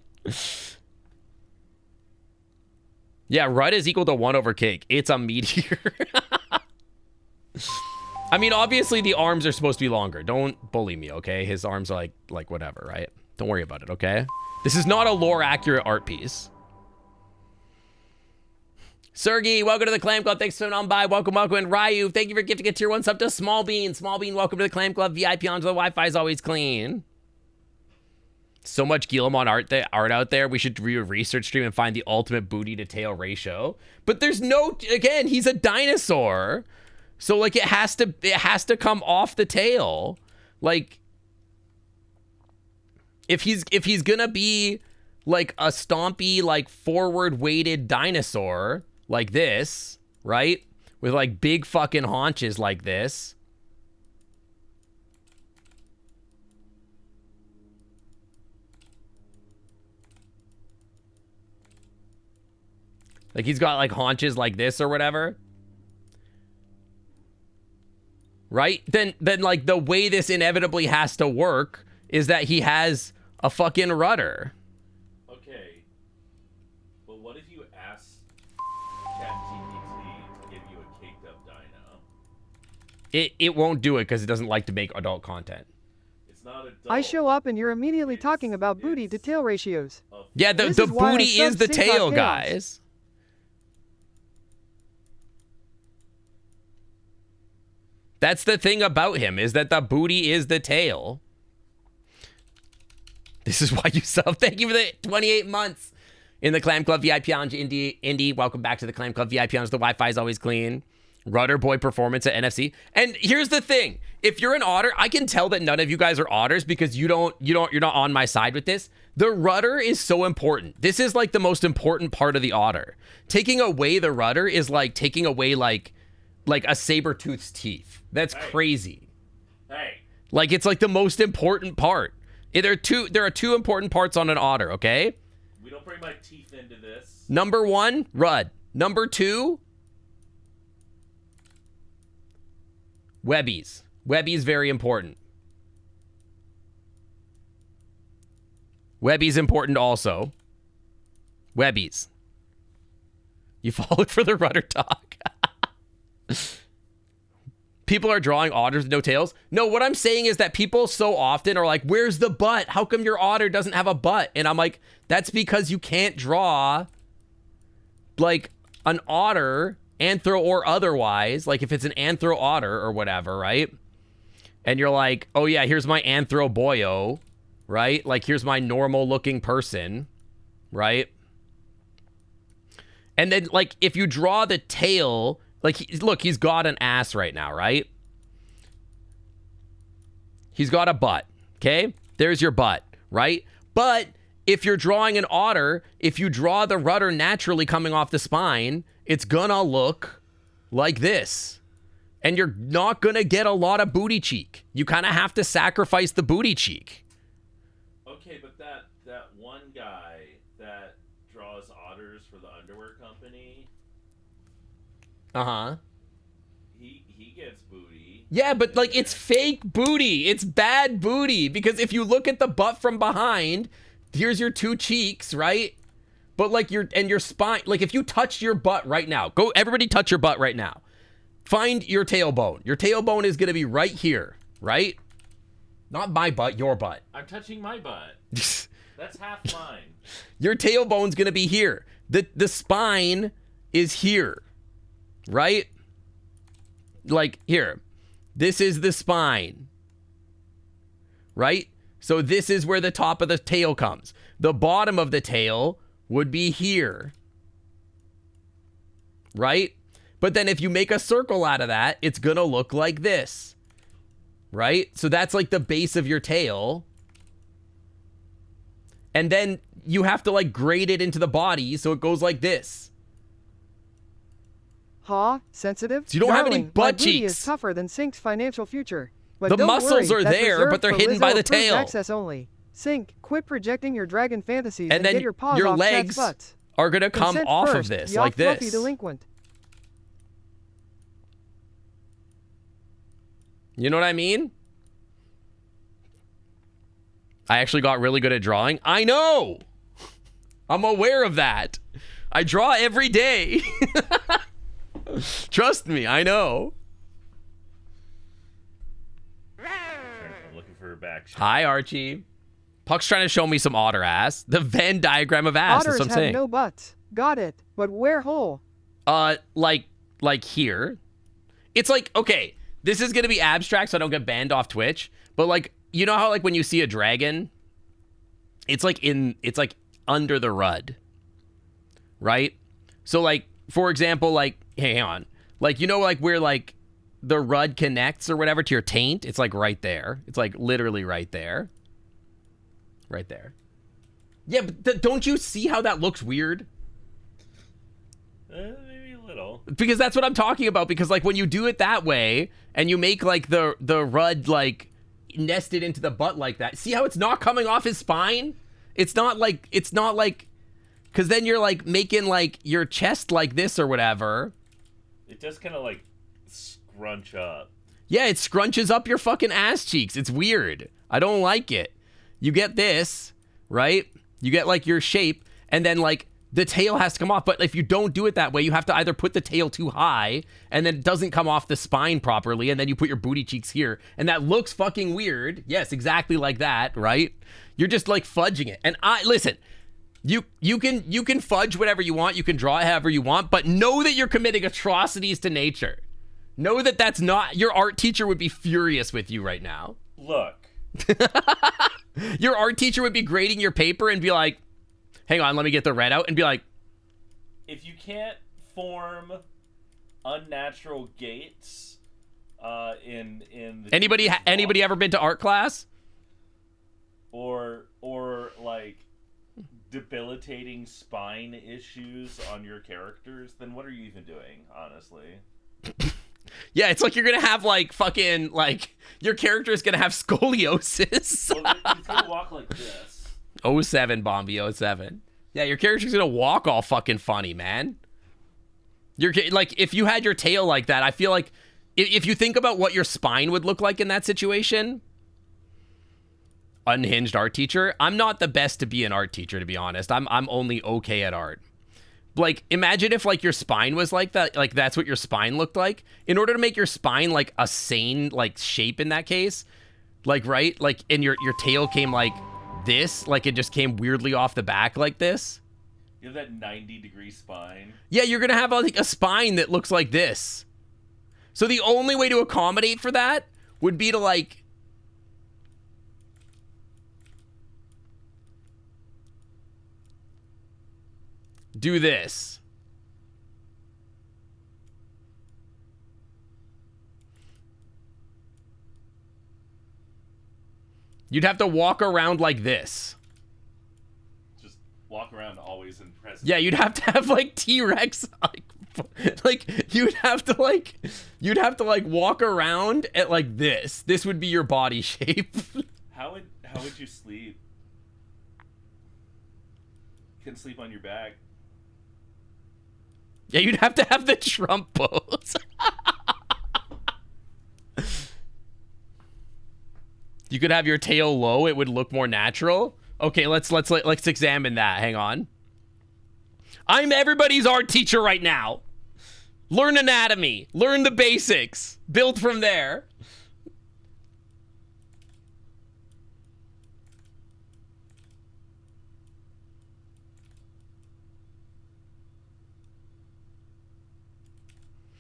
Yeah, rud is equal to 1 over cake. It's a meteor. I mean, obviously the arms are supposed to be longer. Don't bully me, okay? His arms are like whatever, right? Don't worry about it, okay? This is not a lore accurate art piece. Sergey, welcome to the Clam Club. Thanks for coming on by. Welcome. And Ryu, thank you for gifting a tier 1 sub to Small Bean. Small Bean, welcome to the Clam Club. VIP on the Wi-Fi is always clean. So much Guillemot art out there. We should do a research stream and find the ultimate booty to tail ratio. But there's no, again, he's a dinosaur. So like it has to come off the tail. Like if he's gonna be like a stompy, like forward weighted dinosaur like this, right? With like big fucking haunches like this. Like he's got like haunches like this or whatever. Right? Then like the way this inevitably has to work is that he has a fucking rudder. Okay. But what if you ask ChatGPT to give you a caked up dino? It won't do it because it doesn't like to make adult content. It's not adult. I show up and you're immediately talking about booty to tail ratios. Yeah, the This is why I booty is the sub-sync tail, our chaos. guys. That's the thing about him, is that the booty is the tail. This is why you sub. Thank you for the 28 months in the Clam Club VIP Lounge. Indy, welcome back to the Clam Club VIP Lounge. The Wi-Fi is always clean. Rudder Boy Performance at NFC. And here's the thing. If you're an otter, I can tell that none of you guys are otters because you're not on my side with this. The rudder is so important. This is like the most important part of the otter. Taking away the rudder is like taking away like a saber-tooth's teeth. That's crazy. Hey. Like it's like the most important part. There are two important parts on an otter, okay? We don't bring my teeth into this. Number 1, rud. Number 2, webbies. Webbies very important. Webbies important also. Webbies. You followed for the rudder talk. People are drawing otters with no tails. No, what I'm saying is that people so often are like, where's the butt? How come your otter doesn't have a butt? And I'm like, that's because you can't draw like an otter, anthro or otherwise, like if it's an anthro otter or whatever, right? And you're like, oh yeah, here's my anthro boyo, right? Like here's my normal looking person, right? And then like if you draw the tail, like, look, he's got an ass right now, right? He's got a butt, okay? There's your butt, right? But if you're drawing an otter, if you draw the rudder naturally coming off the spine, it's gonna look like this. And you're not gonna get a lot of booty cheek. You kind of have to sacrifice the booty cheek. Okay, but that one guy that draws otters for the underwear company... Uh-huh. He gets booty. Yeah, but like it's fake booty. It's bad booty because if you look at the butt from behind, here's your 2 cheeks, right? But like your spine, like if you touch your butt right now, go everybody touch your butt right now. Find your tailbone. Your tailbone is going to be right here, right? Not my butt, your butt. I'm touching my butt. That's half mine. Your tailbone's going to be here. The spine is here. Right? Like here. This is the spine. Right? So this is where the top of the tail comes. The bottom of the tail would be here. Right? But then if you make a circle out of that, it's going to look like this. Right? So that's like the base of your tail. And then you have to like grade it into the body so it goes like this. Ha, sensitive? So you don't have any Darling, butt my booty cheeks. is tougher than Sync's financial future. But The don't muscles worry, are that's there, reserved but they're for hidden by the Lizzo-approved tail. Access only. Sync, quit projecting your dragon fantasies And then get your paws your off legs Chat's butts. are going to come Consent off of first, this, ya like fluffy this. delinquent. You know what I mean? I actually got really good at drawing. I know! I'm aware of that. I draw every day. Trust me, I know. I'm looking for a back shot. Hi, Archie. Puck's trying to show me some otter ass. The Venn diagram of ass, Otters that's what I'm have saying. no butts. Got it. But where hole? Like here. It's like, okay, this is going to be abstract so I don't get banned off Twitch. But like, you know how like when you see a dragon, it's like under the rud, right? So like, for example, like, hang on, like, you know, like where like the rud connects or whatever to your taint, it's like right there. It's like literally right there. Right there. Yeah, but don't you see how that looks weird? Maybe a little. Because that's what I'm talking about. Because like when you do it that way and you make like the rud like nested into the butt like that, see how it's not coming off his spine? It's not like, because then you're like making like your chest like this or whatever. It does kind of like scrunch up. Yeah, it scrunches up your fucking ass cheeks. It's weird. I don't like it. You get this, right? You get like your shape, and then like the tail has to come off. But if you don't do it that way, you have to either put the tail too high, and then it doesn't come off the spine properly, and then you put your booty cheeks here, and that looks fucking weird. Yes, exactly like that, right? You're just like fudging it. And listen, you can fudge whatever you want, you can draw it however you want, but know that you're committing atrocities to nature. Know that that's not, your art teacher would be furious with you right now. Look. Your art teacher would be grading your paper and be like, hang on, let me get the red out, and be like, if you can't form unnatural gaits in the anybody ever been to art class? Or like debilitating spine issues on your characters, then what are you even doing, honestly? Yeah, it's like you're gonna have like fucking like your character is gonna have scoliosis. Well, he's gonna walk like this. 07 Bombi 07. Yeah, your character's gonna walk all fucking funny, man. You're like, if you had your tail like that, I feel like if you think about what your spine would look like in that situation. Unhinged art teacher. I'm not the best to be an art teacher, to be honest. I'm only okay at art. Like, imagine if like your spine was like that, like that's what your spine looked like. In order to make your spine like a sane like shape in that case, like, right, like, and your tail came like this, like it just came weirdly off the back like this. You have that 90-degree spine. Yeah, you're gonna have like a spine that looks like this. So the only way to accommodate for that would be to like do this. You'd have to walk around like this. Just walk around always in present. Yeah, you'd have to have like T-Rex like you'd have to like walk around at like this. This would be your body shape. How would you sleep? You can sleep on your back. Yeah, you'd have to have the Trump pose. You could have your tail low. It would look more natural. Okay, let's examine that. Hang on. I'm everybody's art teacher right now. Learn anatomy. Learn the basics. Build from there.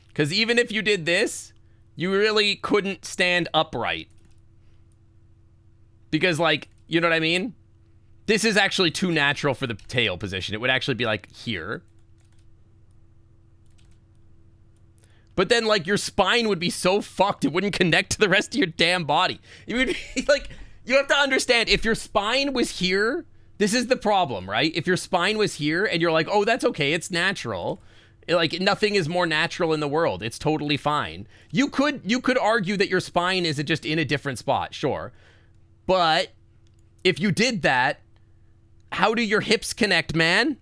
Because even if you did this, you really couldn't stand upright. Because, like, you know what I mean? This is actually too natural for the tail position. It would actually be, like, here. But then, like, your spine would be so fucked, it wouldn't connect to the rest of your damn body. It would be, like, you have to understand, if your spine was here, this is the problem, right? If your spine was here, and you're like, oh, that's okay, it's natural. Like, nothing is more natural in the world. It's totally fine. You could argue that your spine is just in a different spot, sure. But if you did that, how do your hips connect, man?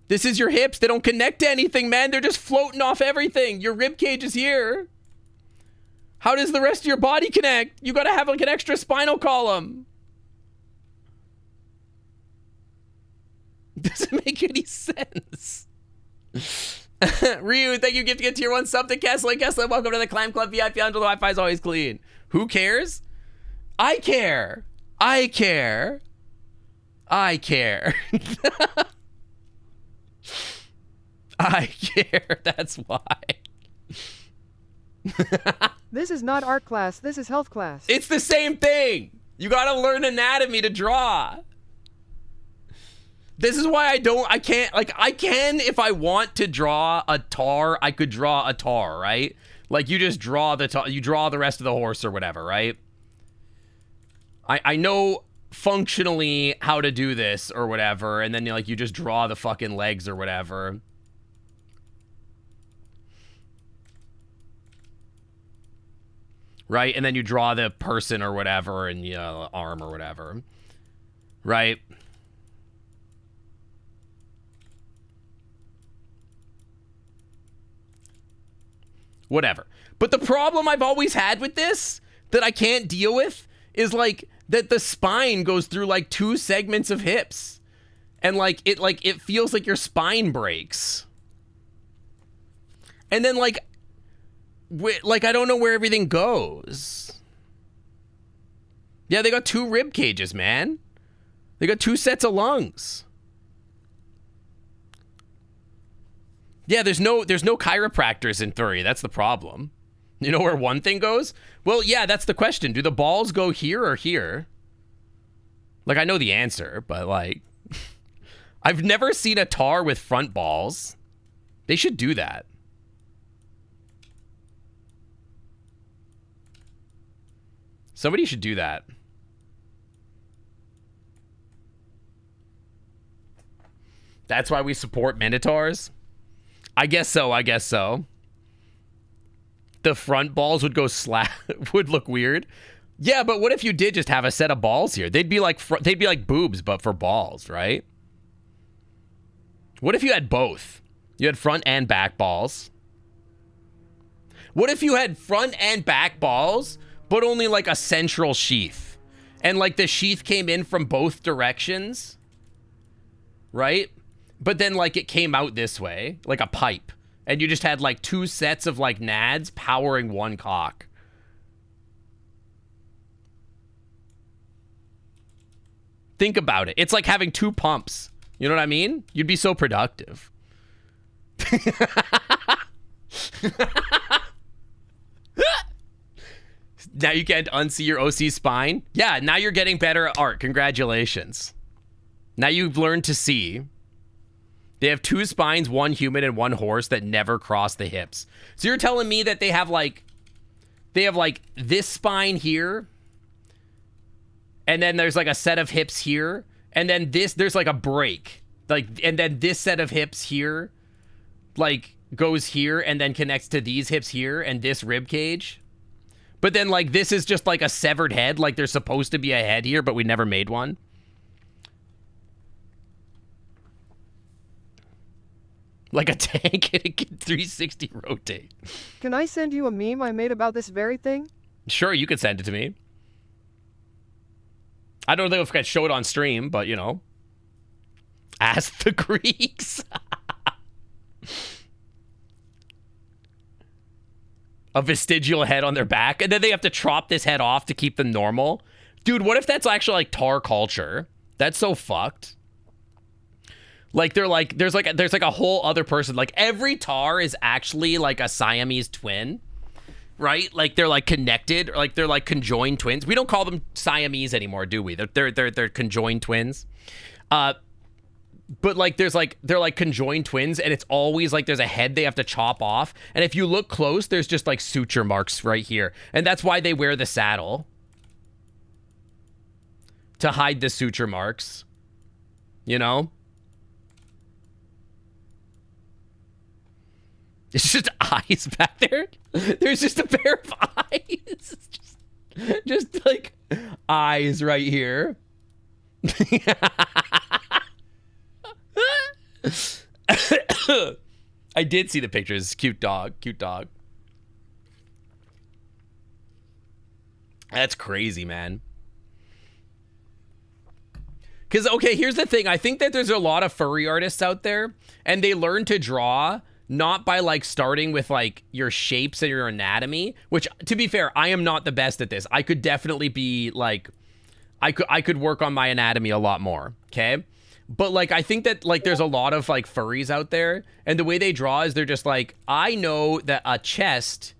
This is your hips. They don't connect to anything, man. They're just floating off everything. Your rib cage is here. How does the rest of your body connect? You gotta have like an extra spinal column. Doesn't make any sense. Ryu, thank you, gift to get tier 1 sub to Kessler. Kessler, welcome to the Climb Club VIP. Under the Wi-Fi is always clean. Who cares? I care. I care. I care. I care. That's why. This is not art class, this is health class. It's the same thing. You gotta learn anatomy to draw. This is why I can't, like, I can, if I want to draw a tar, I could draw a tar, right? Like, you just draw the tar, you draw the rest of the horse or whatever, right? I know functionally how to do this or whatever, and then, like, you just draw the fucking legs or whatever. Right? And then you draw the person or whatever, and, you know, arm or whatever. Right? Whatever. But the problem I've always had with this that I can't deal with is like that the spine goes through like 2 segments of hips. And like it feels like your spine breaks. And then like I don't know where everything goes. Yeah, they got 2 rib cages, man. They got 2 sets of lungs. Yeah, there's no chiropractors in furry. That's the problem. You know where one thing goes? Well, yeah, that's the question. Do the balls go here or here? Like, I know the answer, but like, I've never seen a tar with front balls. They should do that. Somebody should do that. That's why we support Minotaurs? I guess so, I guess so. The front balls would go would look weird. Yeah, but what if you did just have a set of balls here? They'd be like boobs, but for balls, right? What if you had both? You had front and back balls. What if you had front and back balls, but only like a central sheath? And like the sheath came in from both directions, right? But then, like, it came out this way, like a pipe. And you just had, like, 2 sets of, like, nads powering 1 cock. Think about it. It's like having 2 pumps. You know what I mean? You'd be so productive. Now you can't unsee your OC spine? Yeah, now you're getting better at art. Congratulations. Now you've learned to see. They have 2 spines, 1 human and 1 horse that never cross the hips. So you're telling me that they have like this spine here, and then there's like a set of hips here, and then there's like a break, like, and then this set of hips here, like, goes here and then connects to these hips here and this rib cage. But then like this is just like a severed head, like there's supposed to be a head here, but we never made one. Like a tank, and it can 360 rotate. Can I send you a meme I made about this very thing? Sure, you could send it to me. I don't know if I could show it on stream, but, you know. Ask the Greeks. A vestigial head on their back, and then they have to chop this head off to keep them normal. Dude, what if that's actually, like, tar culture? That's so fucked. Like, they're like, there's like a whole other person. Like, every tar is actually like a Siamese twin, right? Like, they're like connected, or like they're like conjoined twins. We don't call them Siamese anymore, do we? They're conjoined twins. But like, they're like conjoined twins, and it's always like there's a head they have to chop off. And if you look close, there's just like suture marks right here, and that's why they wear the saddle, to hide the suture marks. You know. It's just eyes back there. There's just a pair of eyes. Just like eyes right here. I did see the pictures. Cute dog. Cute dog. That's crazy, man. Because, okay, here's the thing. I think that there's a lot of furry artists out there, and they learn to draw not by like starting with like your shapes and your anatomy, which, to be fair, I am not the best at this. I could definitely be like, I could work on my anatomy a lot more, okay? But like, I think that like there's a lot of like furries out there, and the way they draw is they're just like, I know that a chest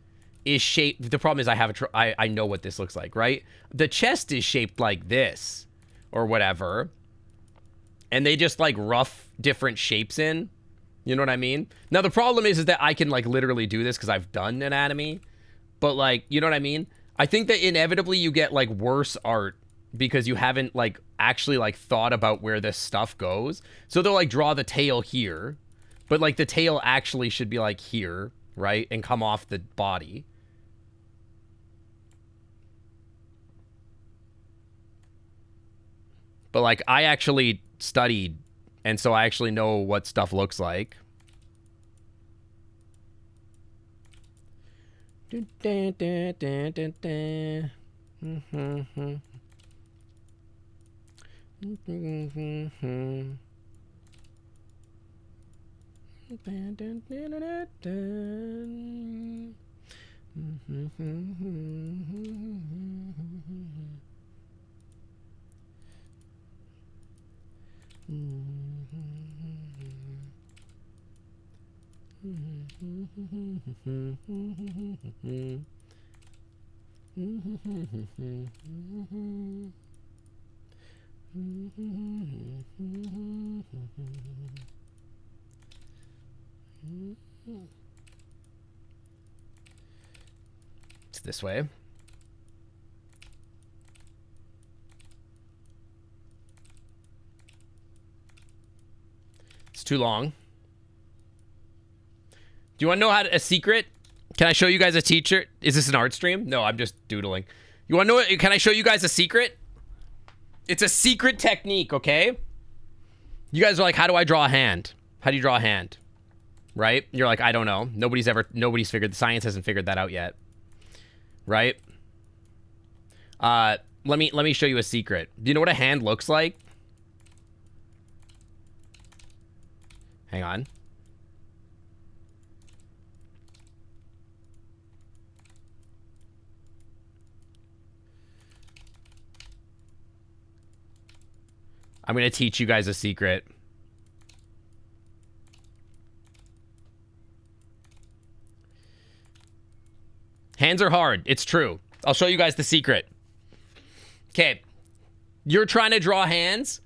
is shaped. The problem is I know what this looks like, right? The chest is shaped like this or whatever. And they just like rough different shapes in. You know what I mean? Now the problem is that I can like literally do this because I've done anatomy. But like, you know what I mean? I think that inevitably you get like worse art because you haven't like actually like thought about where this stuff goes. So they'll like draw the tail here, but like the tail actually should be like here, right? And come off the body. But like I actually studied, and so I actually know what stuff looks like. It's this way. It's too long. Do you want to know a secret? Can I show you guys a teacher? Is this an art stream? No, I'm just doodling. You want to know what? Can I show you guys a secret? It's a secret technique, okay? You guys are like, how do I draw a hand? How do you draw a hand? Right? You're like, I don't know. Nobody's figured, science hasn't figured that out yet. Right? Let me show you a secret. Do you know what a hand looks like? Hang on. I'm going to teach you guys a secret. Hands are hard. It's true. I'll show you guys the secret. Okay. You're trying to draw hands.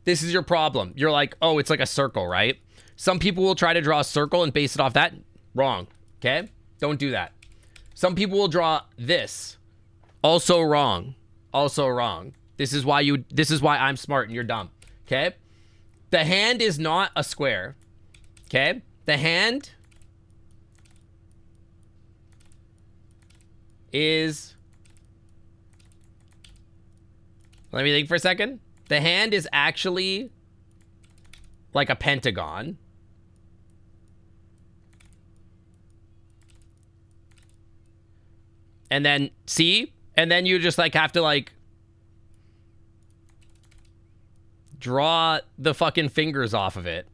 This is your problem. You're like, oh, it's like a circle, right? Some people will try to draw a circle and base it off that. Wrong. Okay? Don't do that. Some people will draw this. Also wrong. Also wrong. This is why I'm smart and you're dumb. Okay? The hand is not a square. Okay? The hand is... Let me think for a second. The hand is actually like a pentagon. And then, see? And then you just like have to like draw the fucking fingers off of it.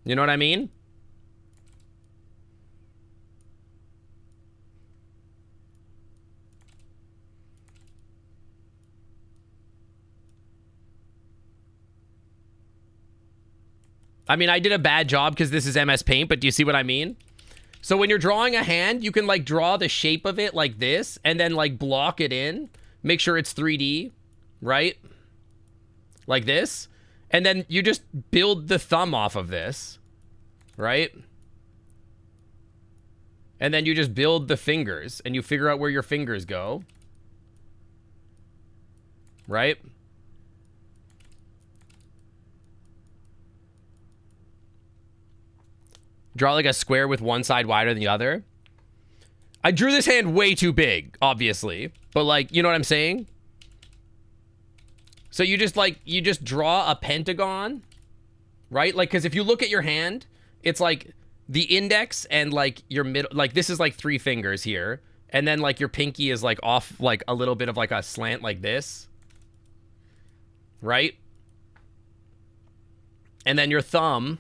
You know what I mean? I mean, I did a bad job because this is MS Paint, but do you see what I mean? So when you're drawing a hand, you can like draw the shape of it like this and then like block it in. Make sure it's 3D, right? Like this. And then you just build the thumb off of this, right? And then you just build the fingers and you figure out where your fingers go. Right? Draw like a square with one side wider than the other. I drew this hand way too big, obviously. But like, you know what I'm saying? So you just draw a pentagon, right? Like, because if you look at your hand, it's like the index and like your middle, like this is like 3 fingers here. And then like your pinky is like off like a little bit of like a slant like this. Right? And then your thumb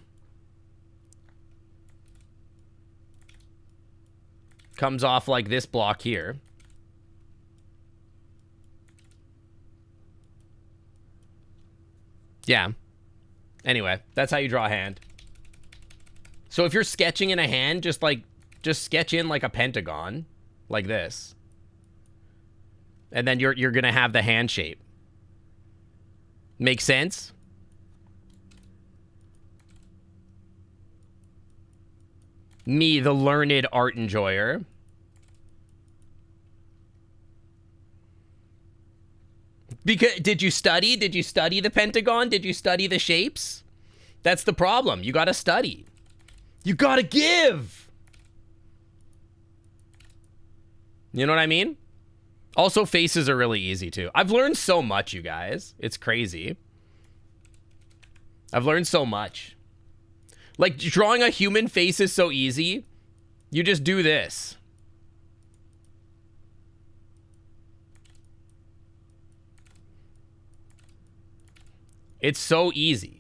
comes off like this block here. Yeah. Anyway, that's how you draw a hand. So if you're sketching in a hand, just sketch in like a pentagon, like this. And then you're gonna have the hand shape. Make sense? Me, the learned art enjoyer. Because did you study? Did you study the pentagon? Did you study the shapes? That's the problem. You gotta study. You gotta give. You know what I mean? Also, faces are really easy too. I've learned so much, you guys. It's crazy. I've learned so much. Like, drawing a human face is so easy. You just do this. It's so easy.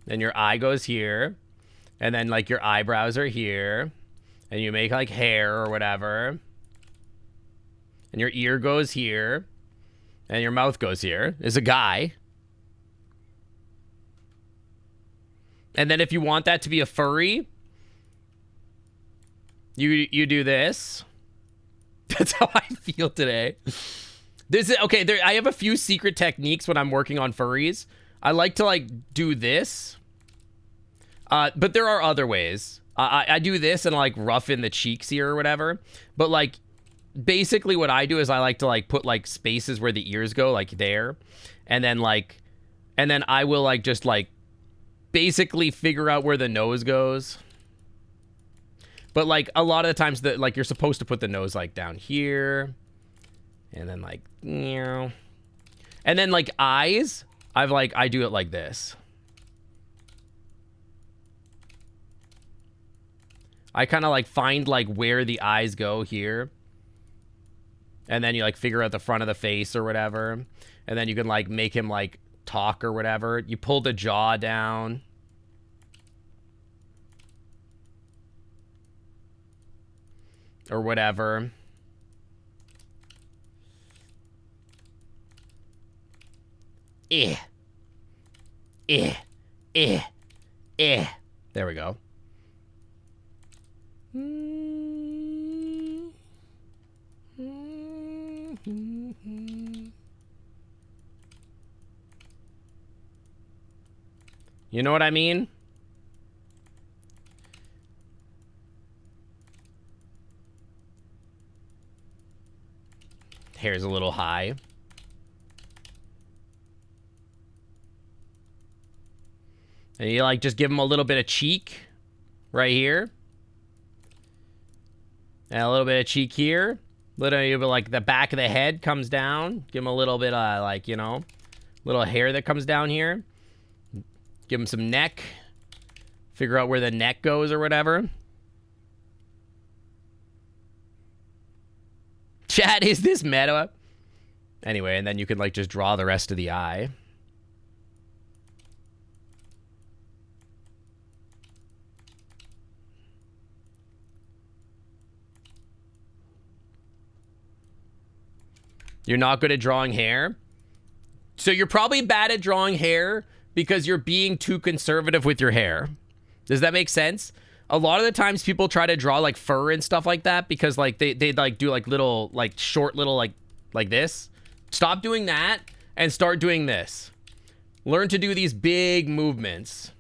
Then your eye goes here. And then, like, your eyebrows are here. And you make, like, hair or whatever. And your ear goes here. And your mouth goes here. Is a guy. And then if you want that to be a furry, you do this. That's how I feel today. Okay, I have a few secret techniques when I'm working on furries. I like to, like, do this. But there are other ways. I do this and, like, roughen the cheeks here or whatever. But, like, basically what I do is I like to, like, put, like, spaces where the ears go, like, there. And then, like, and then I will, like, just, like, basically figure out where the nose goes. But, like, a lot of the times, like, you're supposed to put the nose, like, down here. And then, like, you know. And then, like, eyes, I do it like this. I kind of, like, find, like, where the eyes go here. And then you, like, figure out the front of the face or whatever. And then you can, like, make him, like, talk or whatever. You pull the jaw down. Or whatever. There we go. You know what I mean? Hair's a little high. And you, like, just give him a little bit of cheek right here. And a little bit of cheek here. Literally, like, the back of the head comes down. Give him a little bit of, like, you know, little hair that comes down here. Give him some neck. Figure out where the neck goes or whatever. Chat, is this meta? Anyway, and then you can, like, just draw the rest of the eye. You're not good at drawing hair? So you're probably bad at drawing hair because you're being too conservative with your hair. Does that make sense? A lot of the times people try to draw, like, fur and stuff like that because, like, they like, do, like, little, like, short little, like this. Stop doing that and start doing this. Learn to do these big movements.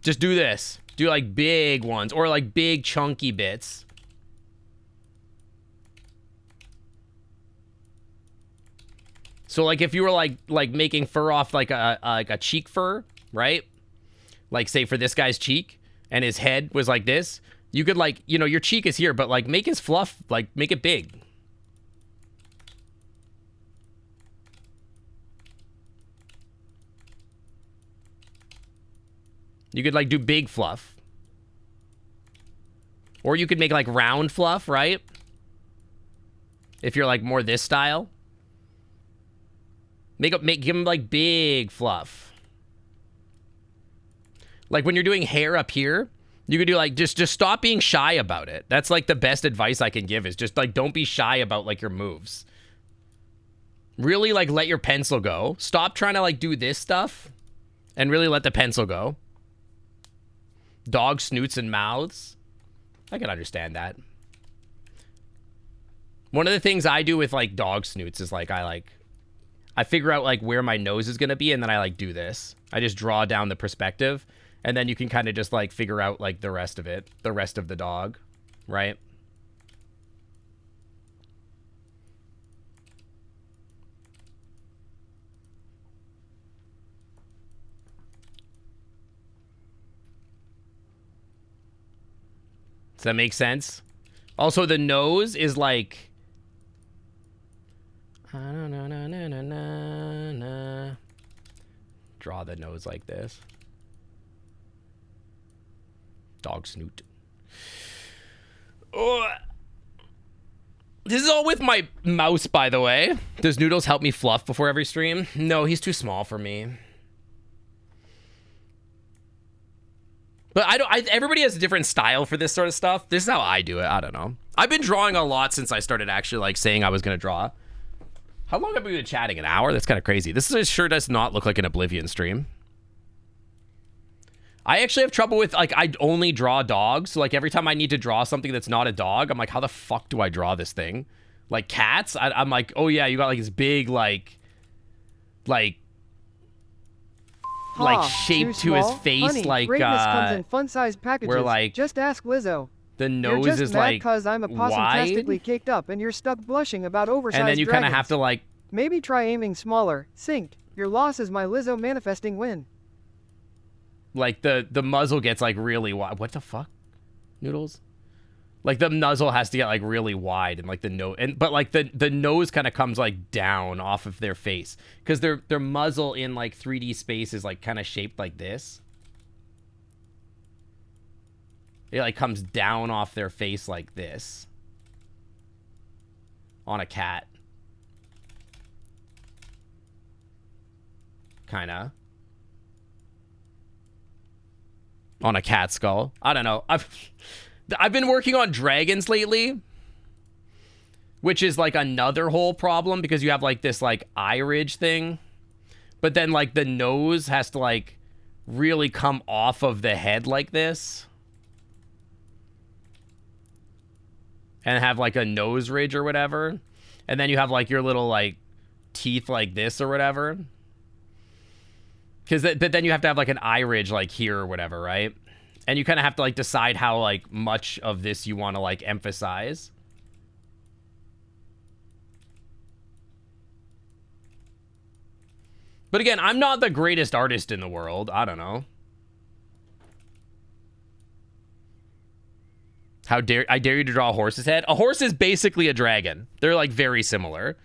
Just do this. Do, like, big ones or, like, big chunky bits. So, like, if you were, like making fur off, like a cheek fur, right? Like, say, for this guy's cheek, and his head was like this, you could, like, you know, your cheek is here, but, like, make his fluff, like, make it big. You could, like, do big fluff. Or you could make, like, round fluff, right? If you're, like, more this style. Give him like big fluff. Like when you're doing hair up here, you could do like, just stop being shy about it. That's like the best advice I can give, is just like, don't be shy about like your moves. Really like let your pencil go. Stop trying to like do this stuff and really let the pencil go. Dog snoots and mouths. I can understand that. One of the things I do with like dog snoots is like, I figure out like where my nose is going to be, and then I like do this. I just draw down the perspective, and then you can kind of just like figure out like the rest of it, the rest of the dog, right? Does that make sense? Also, the nose is like... Draw the nose like this. Dog snoot. Oh. This is all with my mouse, by the way. Does Noodles help me fluff before every stream? No, he's too small for me. But everybody has a different style for this sort of stuff. This is how I do it. I don't know. I've been drawing a lot since I started actually like saying I was going to draw. How long have we been chatting? An hour? That's kind of crazy. This sure does not look like an Oblivion stream. I actually have trouble with, like, I only draw dogs. So, like, every time I need to draw something that's not a dog, I'm like, how the fuck do I draw this thing? Like, cats? I'm like, oh, yeah, you got, like, this big, like shape to his face, honey, like, greatness comes in fun-sized packages. where, like, just ask Lizzo. the nose you're just is, mad like, because I'm apossum-tastically wide. caked up and you're stuck blushing about oversized And then you kind of dragons. have to, like... Maybe try aiming smaller. Synced. Your loss is my Lizzo manifesting win. Like, the muzzle gets, like, really wide. What the fuck? Noodles? Like, the muzzle has to get, like, really wide, and, like, the nose... But, like, the nose kind of comes, like, down off of their face. Because their muzzle in, like, 3D space is, like, kind of shaped like this. It, like, comes down off their face like this. On a cat. Kinda. On a cat skull. I don't know. I've been working on dragons lately, which is like another whole problem because you have like this like eye ridge thing, but then like the nose has to like really come off of the head like this and have like a nose ridge or whatever, and then you have like your little like teeth like this or whatever. But then you have to have, like, an eye ridge, like, here or whatever, right? And you kind of have to, like, decide how, like, much of this you want to, like, emphasize. But again, I'm not the greatest artist in the world. I don't know. I dare you to draw a horse's head? A horse is basically a dragon. They're, like, very similar.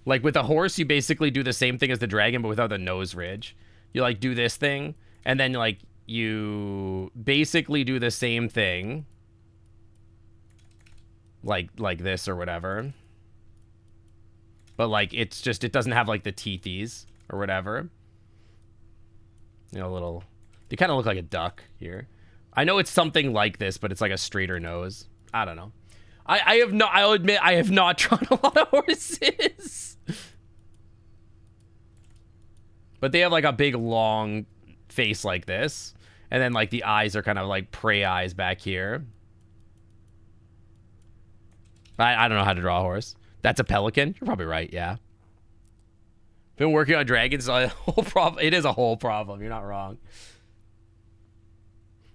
Like, with a horse, you basically do the same thing as the dragon, but without the nose ridge. You, like, do this thing, and then, like, you basically do the same thing. Like this or whatever. But, like, it's just, it doesn't have, like, the teethies or whatever. You know, little... They kind of look like a duck here. I know it's something like this, but it's, like, a straighter nose. I don't know. I'll admit, I have not drawn a lot of horses. But they have, like, a big, long face like this. And then, like, the eyes are kind of, like, prey eyes back here. I don't know how to draw a horse. That's a pelican? You're probably right, yeah. Been working on dragons. A whole problem. It is a whole problem. You're not wrong.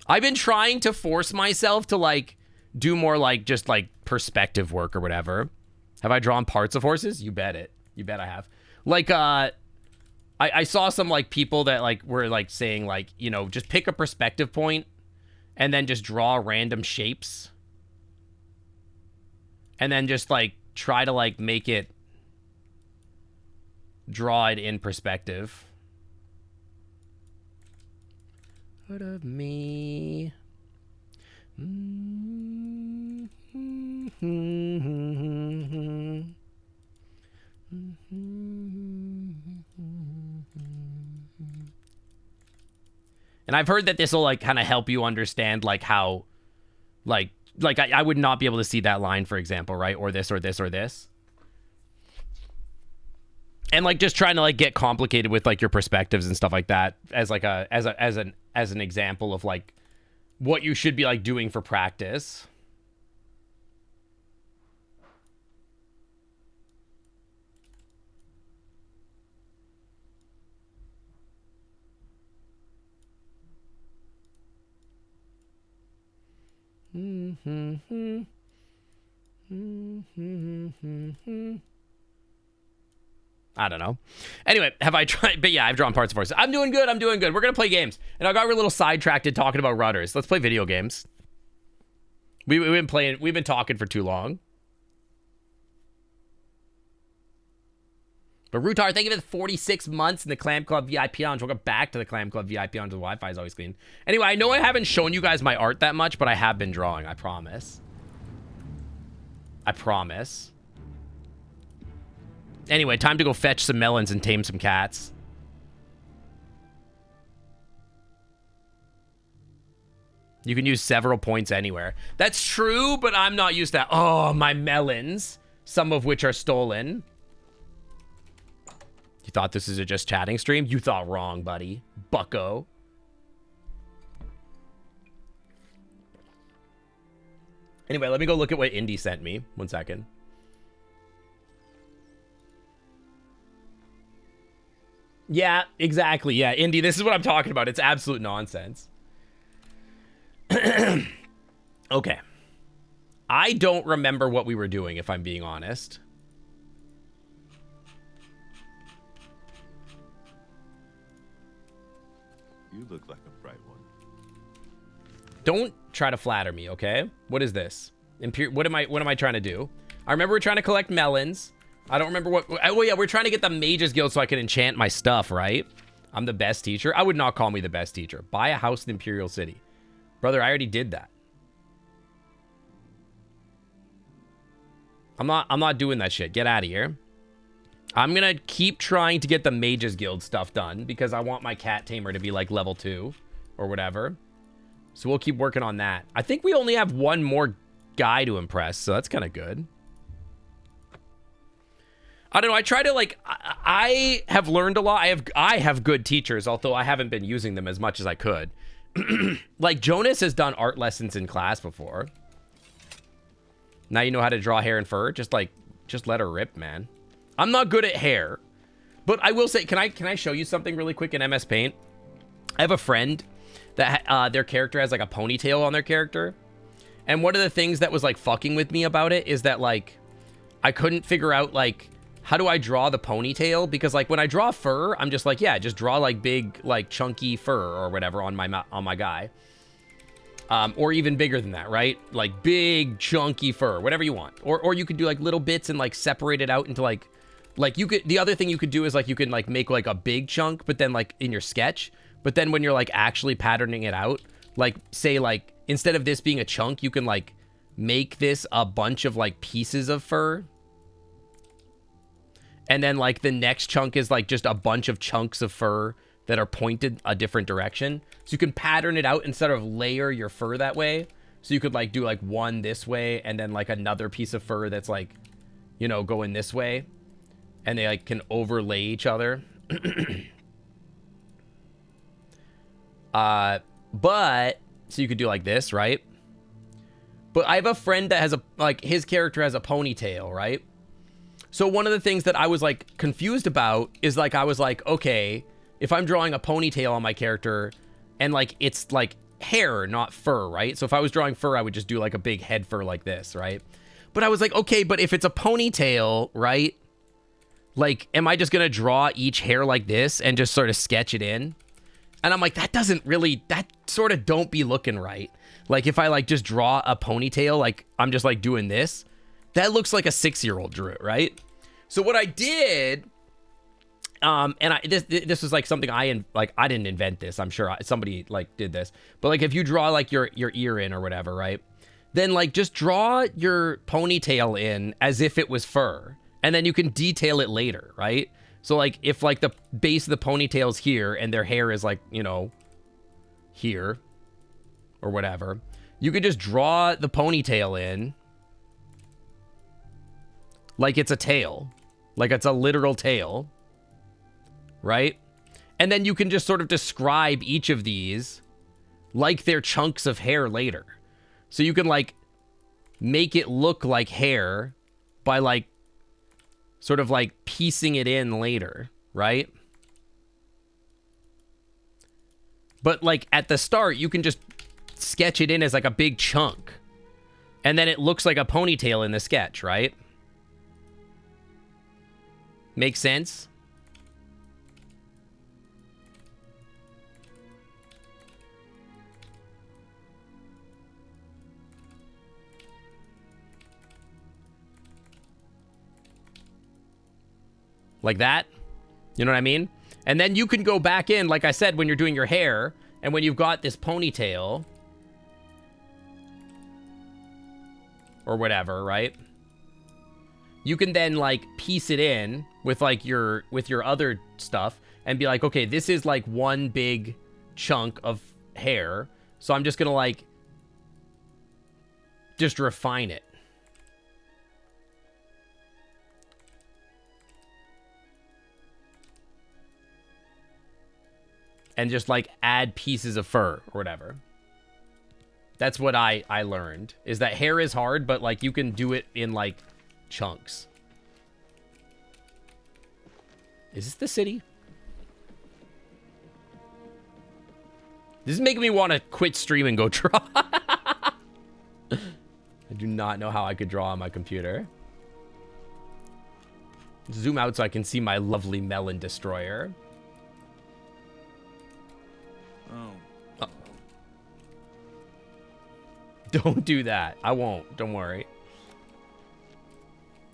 I've been trying to force myself to, like, do more, like, just, like, perspective work or whatever. Have I drawn parts of horses? You bet it. You bet I have. Like, I saw some, like, people that, like, were, like, saying, like, you know, just pick a perspective point and then just draw random shapes. And then just, like, try to, like, make it, draw it in perspective. Part of me. And I've heard that this will like kind of help you understand like how, like I would not be able to see that line, for example, right? Or this, or this, or this. And like just trying to like get complicated with like your perspectives and stuff like that as like as an example of like what you should be like doing for practice. I don't know. Anyway, have I tried? But yeah, I've drawn parts of horses. I'm doing good. I'm doing good. We're going to play games. And I got a little sidetracked talking about rudders. Let's play video games. We've been talking for too long. But Rutar, thank you for the 46 months in the Clam Club VIP lounge. Welcome back to the Clam Club VIP lounge. The Wi-Fi is always clean. Anyway, I know I haven't shown you guys my art that much, but I have been drawing. I promise. I promise. Anyway, time to go fetch some melons and tame some cats. You can use several points anywhere. That's true, but I'm not used to that. Oh, my melons. Some of which are stolen. You thought this is a just chatting stream? You thought wrong, buddy. Bucko. Anyway, let me go look at what Indy sent me. 1 second. Yeah, exactly. Yeah, Indy, this is what I'm talking about. It's absolute nonsense. Okay. I don't remember what we were doing, if I'm being honest. You look like a bright one. Don't try to flatter me, okay? What is this? What am I trying to do? I remember we're trying to collect melons. I don't remember what... Oh, yeah, we're trying to get the Mage's Guild so I can enchant my stuff, right? I'm the best teacher. I would not call me the best teacher. Buy a house in Imperial City. Brother, I already did that. I'm not doing that shit. Get out of here. I'm gonna keep trying to get the Mage's Guild stuff done because I want my cat tamer to be like level 2 or whatever. So we'll keep working on that. I think we only have one more guy to impress, so that's kind of good. I don't know. I try to like. I have learned a lot. I have good teachers, although I haven't been using them as much as I could. Like Jonas has done art lessons in class before. Now you know how to draw hair and fur. Just let her rip, man. I'm not good at hair, but I will say, can I show you something really quick in MS Paint? I have a friend that their character has like a ponytail on their character, and one of the things that was like fucking with me about it is that like I couldn't figure out like how do I draw the ponytail, because like when I draw fur, I'm just like, yeah, just draw like big like chunky fur or whatever on my guy. Or even bigger than that, right? Like big chunky fur, whatever you want. Or you could do like little bits and like separate it out into like you could, the other thing you could do is like you can like make like a big chunk, but then like in your sketch, but then when you're like actually patterning it out, like say like instead of this being a chunk, you can like make this a bunch of like pieces of fur. And then like the next chunk is like just a bunch of chunks of fur that are pointed a different direction. So you can pattern it out instead of layer your fur that way. So you could like do like one this way and then like another piece of fur that's like, you know, going this way. And they like can overlay each other. But so you could do like this, right? But I have a friend that has a, like his character has a ponytail, right? So one of the things that I was like confused about is like, I was like, okay, if I'm drawing a ponytail on my character and like, it's like hair, not fur, right? So if I was drawing fur, I would just do like a big head fur like this, right? But I was like, okay, but if it's a ponytail, right? Like, am I just going to draw each hair like this and just sort of sketch it in? And I'm like, that doesn't really, that sort of don't be looking right. Like if I like just draw a ponytail, like I'm just like doing this, that looks like a 6-year-old drew it, right? So what I did, and this was like something I didn't invent this. I'm sure somebody like did this, but like if you draw like your ear in or whatever, right? Then like just draw your ponytail in as if it was fur, and then you can detail it later, right? So like if like the base of the ponytail's here and their hair is like, you know, here or whatever, you could just draw the ponytail in like it's a tail, like it's a literal tail, right? And then you can just sort of describe each of these like they're chunks of hair later. So you can like make it look like hair by like sort of like piecing it in later, right? But like at the start, you can just sketch it in as like a big chunk. And then it looks like a ponytail in the sketch, right? Makes sense? Like that? You know what I mean? And then you can go back in, like I said, when you're doing your hair, and when you've got this ponytail, or whatever, right? You can then, like, piece it in with, like, your other stuff, and be like, okay, this is, like, one big chunk of hair, so I'm just gonna, like, just refine it. And just, like, add pieces of fur or whatever. That's what I learned. Is that hair is hard, but, like, you can do it in, like, chunks. Is this the city? This is making me want to quit stream and go draw. I do not know how I could draw on my computer. Zoom out so I can see my lovely melon destroyer. Oh. Don't do that. I won't. Don't worry.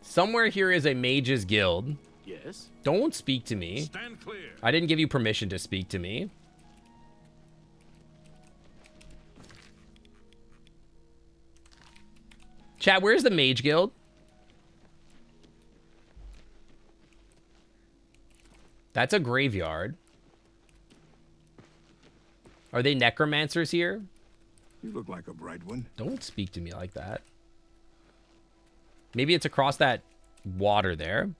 Somewhere here is a mage's guild. Yes. Don't speak to me. Stand clear. I didn't give you permission to speak to me. Chat, where's the mage guild? That's a graveyard. Are they necromancers here? You look like a bright one. Don't speak to me like that. Maybe it's across that water there.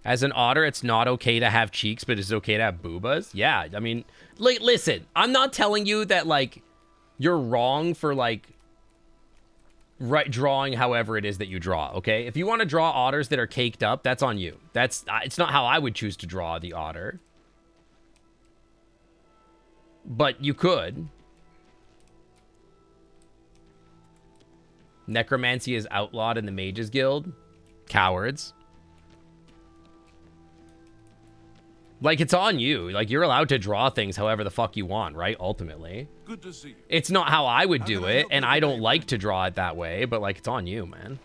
As an otter, it's not okay to have cheeks, but it's okay to have boobas. Yeah, I mean, like, listen, I'm not telling you that, like, you're wrong for, like, drawing however it is that you draw, okay? If you want to draw otters that are caked up, that's on you. It's not how I would choose to draw the otter. But you could. Necromancy is outlawed in the Mages Guild. Cowards. Like, it's on you. Like, you're allowed to draw things however the fuck you want, right? Ultimately. Good to see you. It's not how I would do it, and I don't like today, to draw it that way, but, like, it's on you, man.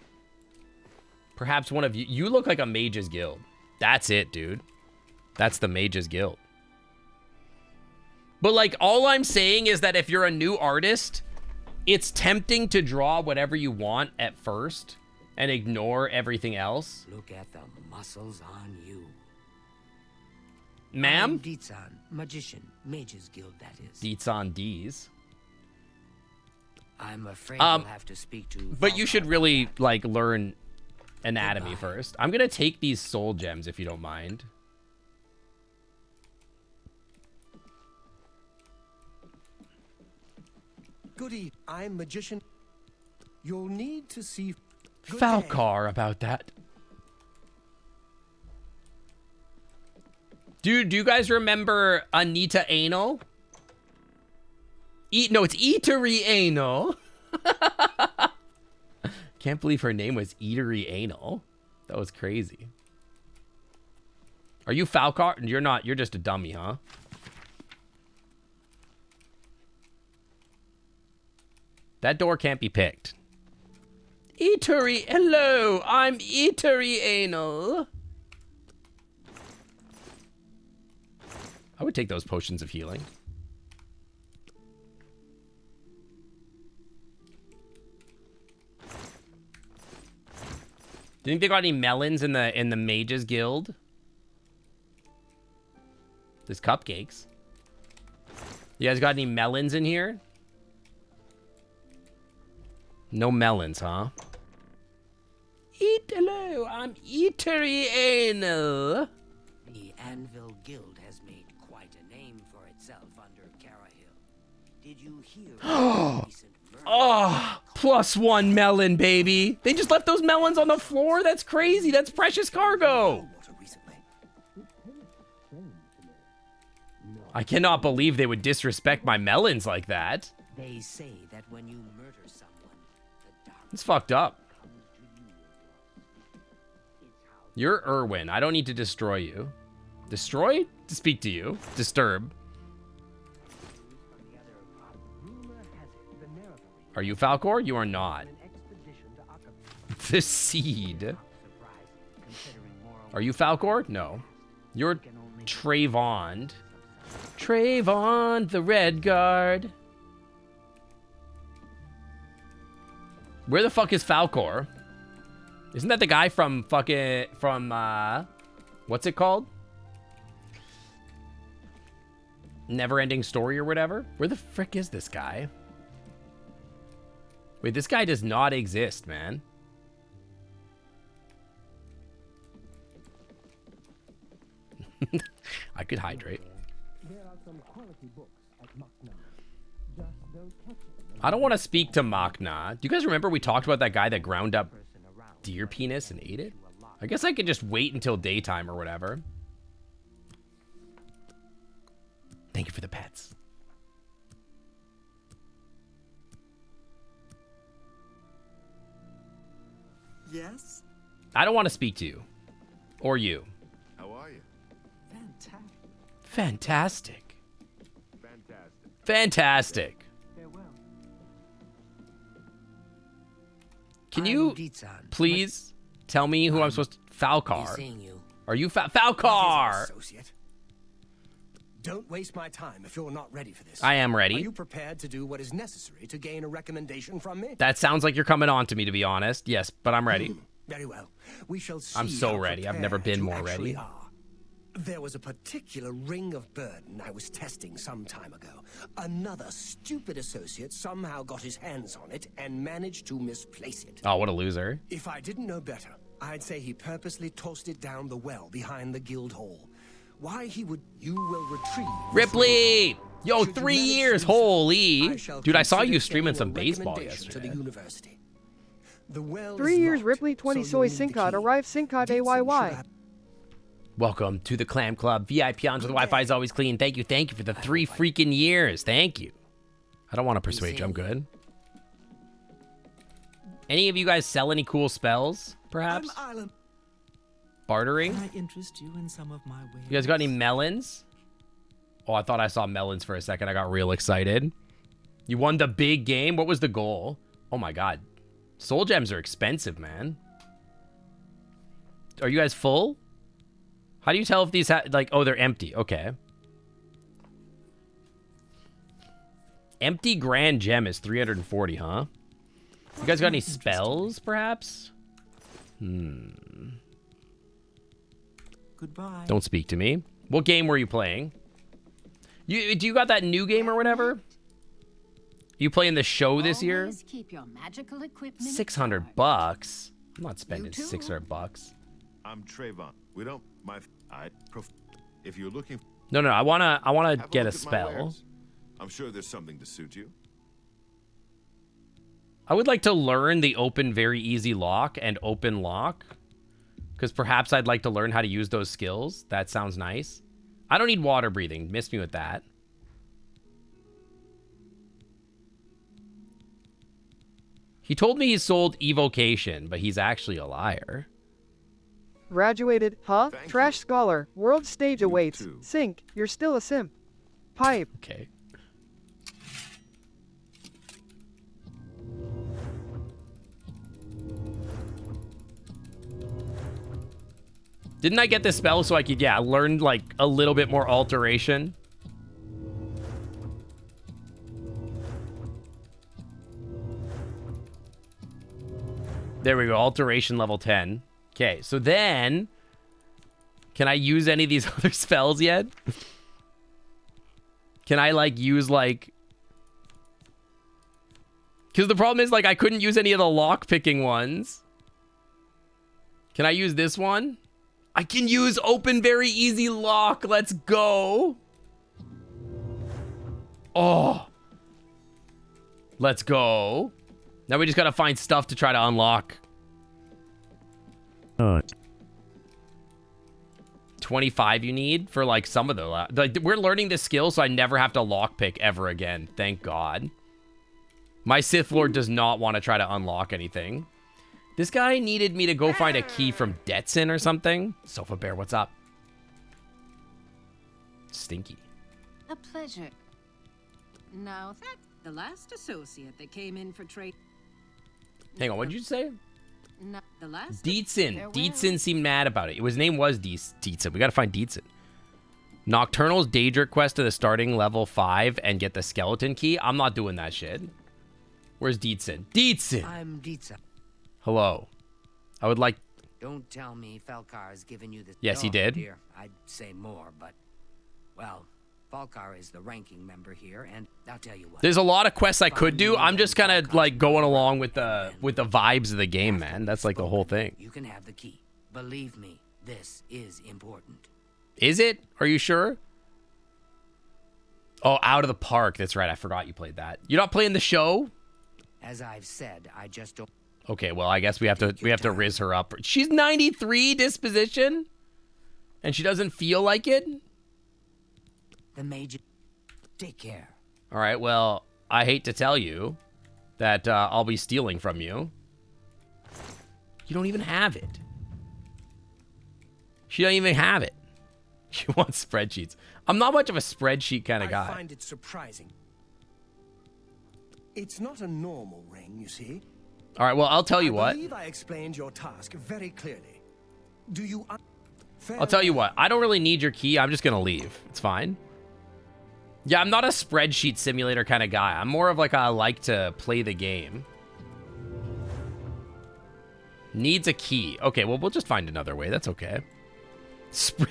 Perhaps one of you... You look like a Mages Guild. That's it, dude. That's the Mages Guild. But, like, all I'm saying is that if you're a new artist, it's tempting to draw whatever you want at first and ignore everything else. Look at the muscles on you. Ma'am? I'm Ditsan, magician, mages guild, that is. Deets on D's. I'm afraid you'll have to speak to... But you should Valkyrie really, about like, learn anatomy Goodbye. first. I'm gonna take these soul gems if you don't mind. Goody, I'm magician. You'll need to see... Good day. Falcar about that. Dude, do you guys remember Anita Anal? No, it's Eatery Anal. Can't believe her name was Eatery Anal. That was crazy. Are you Falcar? You're not. You're just a dummy, huh? That door can't be picked. Eatery, hello, I'm Eatery Anal. I would take those potions of healing. Do you think they got any melons in the Mages Guild? There's cupcakes. You guys got any melons in here? No melons, huh? Eat hello, I'm eatery anal. The Anvil Guild has made quite a name for itself under Kara Hill. Did you hear of the recent murder? Oh, +1 melon, baby. They just left those melons on the floor? That's crazy. That's precious cargo. I cannot believe they would disrespect my melons like that. They say that when you murder someone, the dark It's fucked up. comes to you as well. It's how You're Irwin. I don't need to destroy you. Destroy? To speak to you. Disturb. Are you Falcor? You are not. The seed. Are you Falcor? No. You're Trayvon. Trayvon, the Red Guard. Where the fuck is Falcor? Isn't that the guy from fucking what's it called? Never-ending Story or whatever? Where the frick is this guy? Wait, this guy does not exist, man. I could hydrate. I don't want to speak to Machna. Do you guys remember we talked about that guy that ground up deer penis and ate it? I guess I could just wait until daytime or whatever. Thank you for the pets. Yes? I don't want to speak to you. Or you. How are you? Fantastic. Fantastic. Fantastic. Can you Ditsan. please tell me who I'm supposed to... He's Falcar. seeing you. Are you Falcar? Associate. Don't waste my time if you're not ready for this. I am Are ready. you prepared to do what is necessary to gain a recommendation from me? That sounds like you're coming on to me, to be honest. Yes, but I'm ready. Very well. We shall see. I'm so how ready. I've never prepared been you more actually ready. are. There was a particular ring of burden I was testing some time ago. Another stupid associate somehow got his hands on it and managed to misplace it. Oh, what a loser. If I didn't know better, I'd say he purposely tossed it down the well behind the guild hall. Why he would, you will retrieve. Ripley! Yo, Should you 3 manage to years. do so, Holy. shall Dude, I saw consider you streaming sending some a baseball recommendation to the yesterday. university. The well 3 is years locked, Ripley 20 so soy you'll need the Syncod key. arrive Syncod Dixon AYY. should have- Welcome to the Clam Club. VIP on the Wi-Fi is always clean. Thank you for the 3 freaking years. Thank you. I don't want to persuade you. I'm good. Any of you guys sell any cool spells, perhaps? Bartering? Can I interest you in some of my ways? You guys got any melons? Oh, I thought I saw melons for a second. I got real excited. You won the big game? What was the goal? Oh my god. Soul gems are expensive, man. Are you guys full? How do you tell if these like, oh, they're empty. Okay. Empty grand gem is 340, huh? You guys got any spells, perhaps? Goodbye. Don't speak to me. What game were you playing? Do you got that new game or whatever? You playing the show this year? Always keep your magical equipment. 600 bucks. I'm not spending You too. 600 bucks. I'm Trayvon. We don't. If you're looking. No, I wanna Have get a look at my spell. wares. I'm sure there's something to suit you. I would like to learn the open very easy lock and open lock. Because perhaps I'd like to learn how to use those skills. That sounds nice. I don't need water breathing. Miss me with that. He told me he sold evocation, but he's actually a liar. Graduated, huh? Thank Trash you. scholar. World stage You awaits. too. Sync, you're still a simp. Pipe. Okay. Didn't I get this spell so I could, learn like a little bit more alteration? There we go, alteration level 10. Okay, so then, can I use any of these other spells yet? Can I, like, use, like... Because the problem is, like, I couldn't use any of the lock-picking ones. Can I use this one? I can use open very easy lock. Let's go. Oh. Let's go. Now we just gotta find stuff to try to unlock. 25 you need for like some of the like we're learning this skill so I never have to lockpick ever again. Thank God. My Sith Lord does not want to try to unlock anything. This guy needed me to go find a key from Detson or something. Sofa Bear, what's up? Stinky. A pleasure. Now that's the last associate that came in for trade. Hang on, what did you say? Not the last. Dietzen. Farewell. Dietzen seemed mad about it. His name was Dietzen. We gotta find Dietzen. Nocturnal's Daedric quest to the starting level 5 and get the skeleton key. I'm not doing that shit. Where's Dietzen? Dietzen! I'm Dietza. Hello. I would like... Don't tell me Falcar has given you this. Yes, he Oh, did. Dear, I'd say more, but well, Falcar is the ranking member here, and I'll tell you what. There's a lot of quests I could do. I'm just kind of like going along with the vibes of the game, man. That's like the whole thing. You can have the key. Believe me, this is important. Is it? Are you sure? Oh, Out of the Park. That's right. I forgot you played that. You're not playing the show? As I've said, I just don't. Okay, well, I guess we have to riz her up. She's 93 disposition, and she doesn't feel like it. The major. Take care. All right, well, I hate to tell you that I'll be stealing from you. You don't even have it. She don't even have it. She wants spreadsheets. I'm not much of a spreadsheet kind of guy. I find it surprising. It's not a normal ring, you see. All right, well, I'll tell you what. I believe I explained your task very clearly. Do you... I'll tell you what. I don't really need your key. I'm just going to leave. It's fine. Yeah, I'm not a spreadsheet simulator kind of guy. I'm more of like I like to play the game. Needs a key. Okay, well, we'll just find another way. That's okay.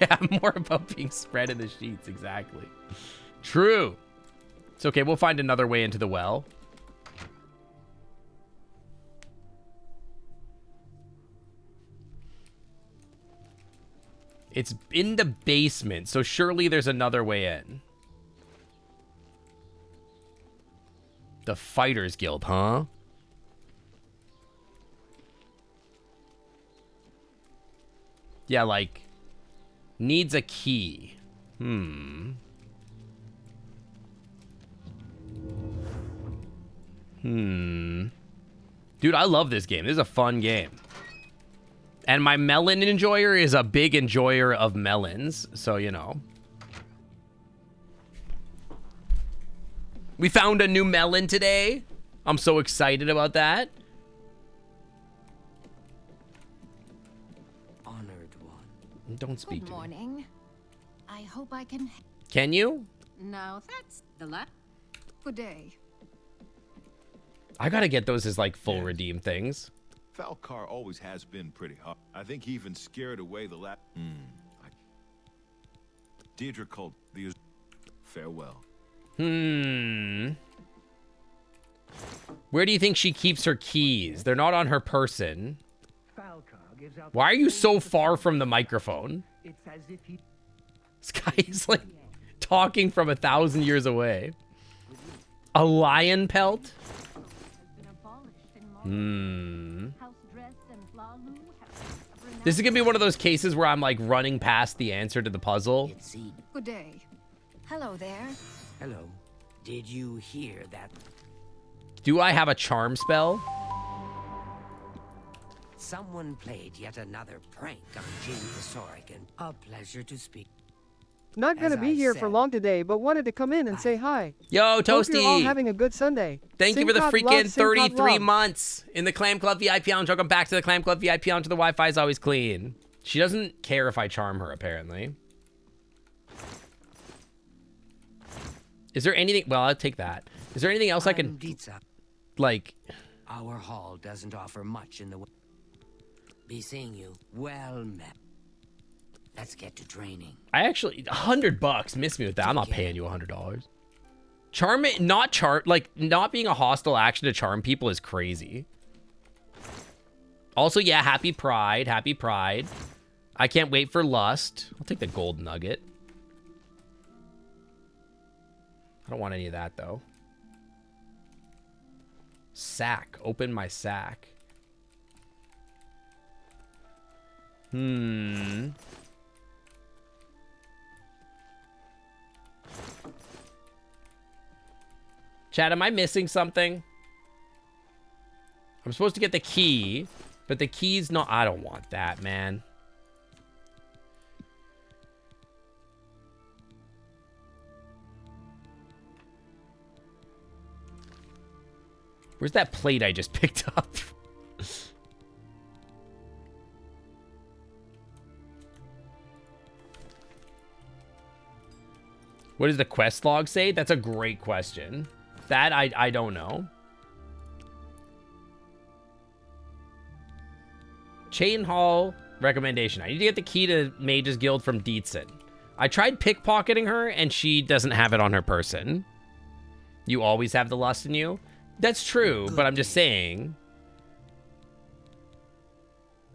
I'm more about being spread in the sheets. Exactly. True. It's okay. We'll find another way into the well. It's in the basement, so surely there's another way in. The Fighters Guild, huh? Yeah, like, needs a key. Dude, I love this game. This is a fun game. And my melon enjoyer is a big enjoyer of melons, so, you know. We found a new melon today. I'm so excited about that. Honored one. Don't speak Good to me. morning. I hope I can. Can you? Now that's the last. Good day. I gotta get those as, like, full Yes. redeem things. Falcar always has been pretty hot. I think he even scared away the Deidre called the farewell. Where do you think she keeps her keys? They're not on her person. Why are you so far from the microphone? This guy is like talking from 1,000 years away. A lion pelt? This is gonna be one of those cases where I'm like running past the answer to the puzzle. Good day. Hello there. Hello. Did you hear that? Do I have a charm spell? Someone played yet another prank on Jane Visoric, and a pleasure to speak. Not gonna As be I here for said, long today, but wanted to come in and say hi. Yo, Hope you're all Toasty! having a good Sunday. Thank you Sing for the God freaking love, sing God 33 love. months in the Clam Club VIP Lounge. Welcome back to the Clam Club VIP Lounge. The Wi-Fi is always clean. She doesn't care if I charm her, apparently. Is there anything... Well, I'll take that. Is there anything else I can... Dietza. Like... Our hall doesn't offer much in the way. Be seeing you. Well met. Let's get to training. I actually... $100. Miss me with that. I'm not paying you $100. Not being a hostile action to charm people is crazy. Also, yeah, happy Pride. Happy Pride. I can't wait for Lust. I'll take the gold nugget. I don't want any of that, though. Sack. Open my sack. Chat, am I missing something? I'm supposed to get the key, but the key's not... I don't want that, man. Where's that plate I just picked up? What does the quest log say? That's a great question. That I don't know. Chain Hall recommendation. I need to get the key to Mage's Guild from Dietzen. I tried pickpocketing her, and she doesn't have it on her person. You always have the lust in you? That's true, but I'm just saying.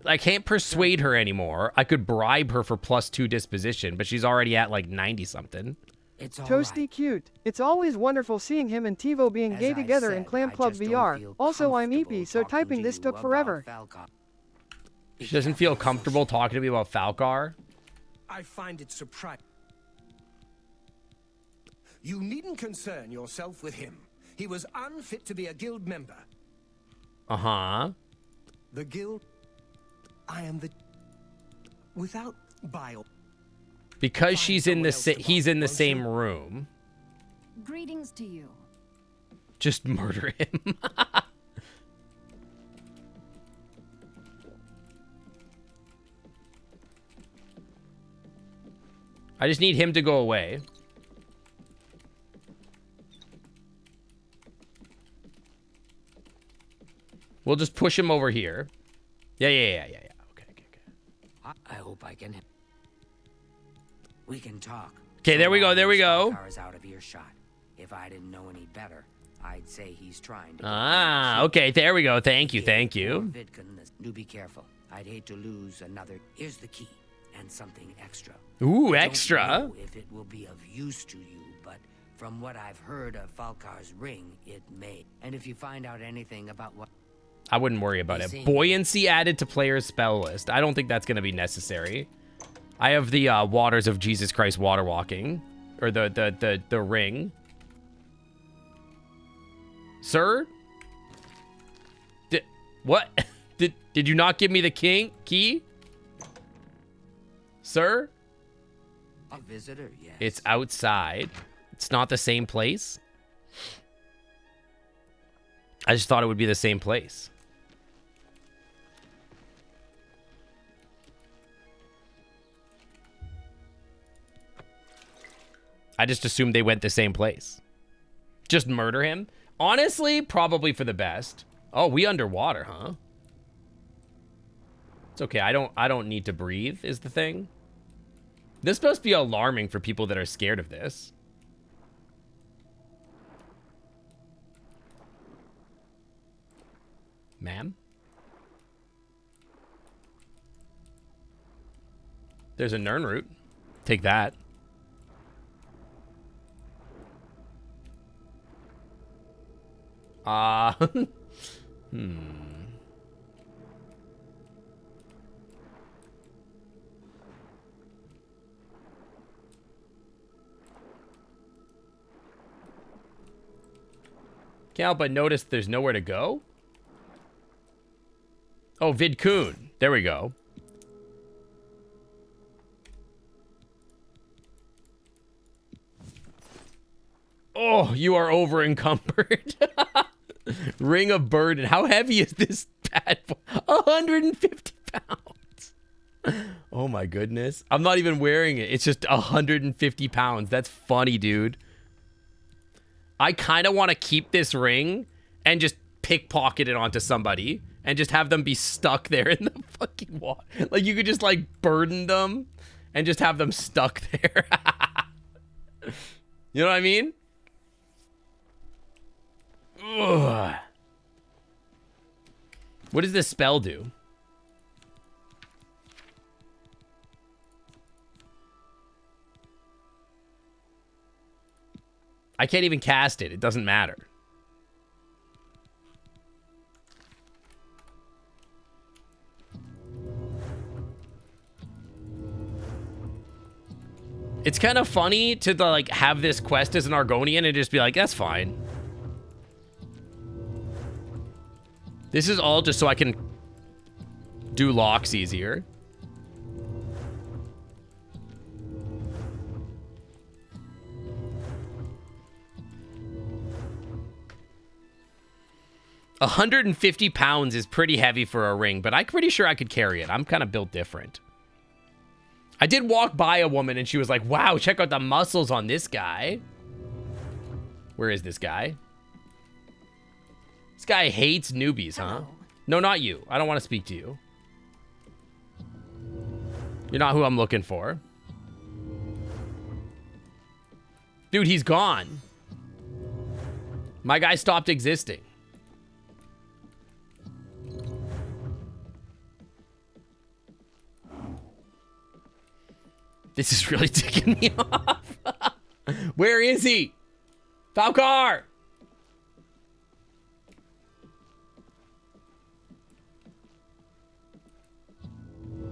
I can't persuade her anymore. I could bribe her for +2 disposition, but she's already at like 90-something. It's all Toasty right. cute. It's always wonderful seeing him and TiVo being As gay I together said, in Clam I Club just don't VR. feel Also, I'm comfortable EP, so talking typing to this you took about forever. Falcon. She doesn't feel comfortable talking to me about Falcar. I find it surprising. You needn't concern yourself with him. He was unfit to be a guild member. Uh-huh. The guild... I am the... Without bio... Because she's in the he's in the same room. Greetings to you. Just murder him. I just need him to go away. We'll just push him over here. Yeah. Okay. I hope I can... We can talk. Okay, there we go. Falcar is out of earshot. If I didn't know any better, I'd say he's trying to... Okay, there we go. Thank you. Do be careful. I'd hate to lose another... Here's the key, and something extra. Ooh, I extra. don't know if it will be of use to you, but from what I've heard of Falcar's ring, it may. And if you find out anything about what... I wouldn't worry about it. Buoyancy added to player's spell list. I don't think that's going to be necessary. I have the Waters of Jesus Christ water walking. Or the ring. Sir? What? Did you not give me the key? Sir? A visitor, yes. It's outside. It's not the same place. I just thought it would be the same place. I just assumed they went the same place. Just murder him? Honestly, probably for the best. Oh, we underwater, huh? It's okay. I don't need to breathe is the thing. This must be alarming for people that are scared of this. Ma'am? There's a Nern root. Take that. Can't help but notice there's nowhere to go. Oh, Vidkun. There we go. Oh, you are over encumbered. Ring of Burden. How heavy is this bad boy? 150 pounds. Oh my goodness. I'm not even wearing it. It's just 150 pounds. That's funny, dude. I kind of want to keep this ring and just pickpocket it onto somebody and just have them be stuck there in the fucking water. Like, you could just, like, burden them and just have them stuck there. You know what I mean? Ugh. What does this spell do? I can't even cast it. It doesn't matter. It's kind of funny to like have this quest as an Argonian and just be like, that's fine. This is all just so I can do locks easier. £150 is pretty heavy for a ring, but I'm pretty sure I could carry it. I'm kind of built different. I did walk by a woman and she was like, wow, check out the muscles on this guy. Where is this guy? This guy hates newbies, huh? No, not you. I don't want to speak to you. You're not who I'm looking for. Dude, he's gone. My guy stopped existing. This is really ticking me off. Where is he? Falcar!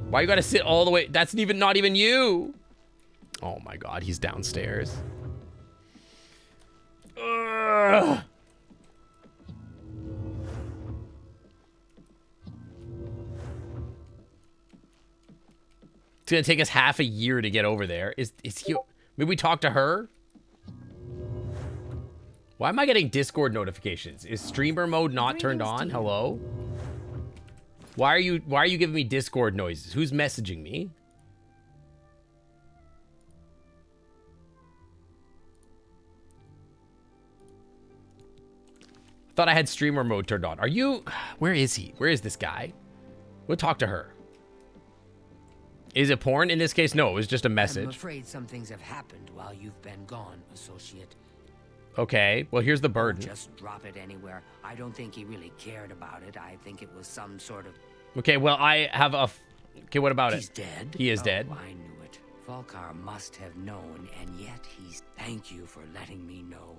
Why you gotta sit all the way? That's not even you. Oh my god, he's downstairs. Ugh. It's gonna take us half a year to get over there. Is he? Maybe we talk to her? Why am I getting Discord notifications? Is streamer mode not turned on? Hello? Why are you giving me Discord noises? Who's messaging me? I thought I had streamer mode turned on. Are you? Where is he? Where is this guy? We'll talk to her. Is it porn? In this case, no. It was just a message. I'm afraid some things have happened while you've been gone, associate. Okay, well, here's the burden. Just drop it anywhere. I don't think he really cared about it. I think it was some sort of... Okay, well, I have a... Okay, what about He's dead? He is dead. I knew it. Falcar must have known, and yet he's... Thank you for letting me know.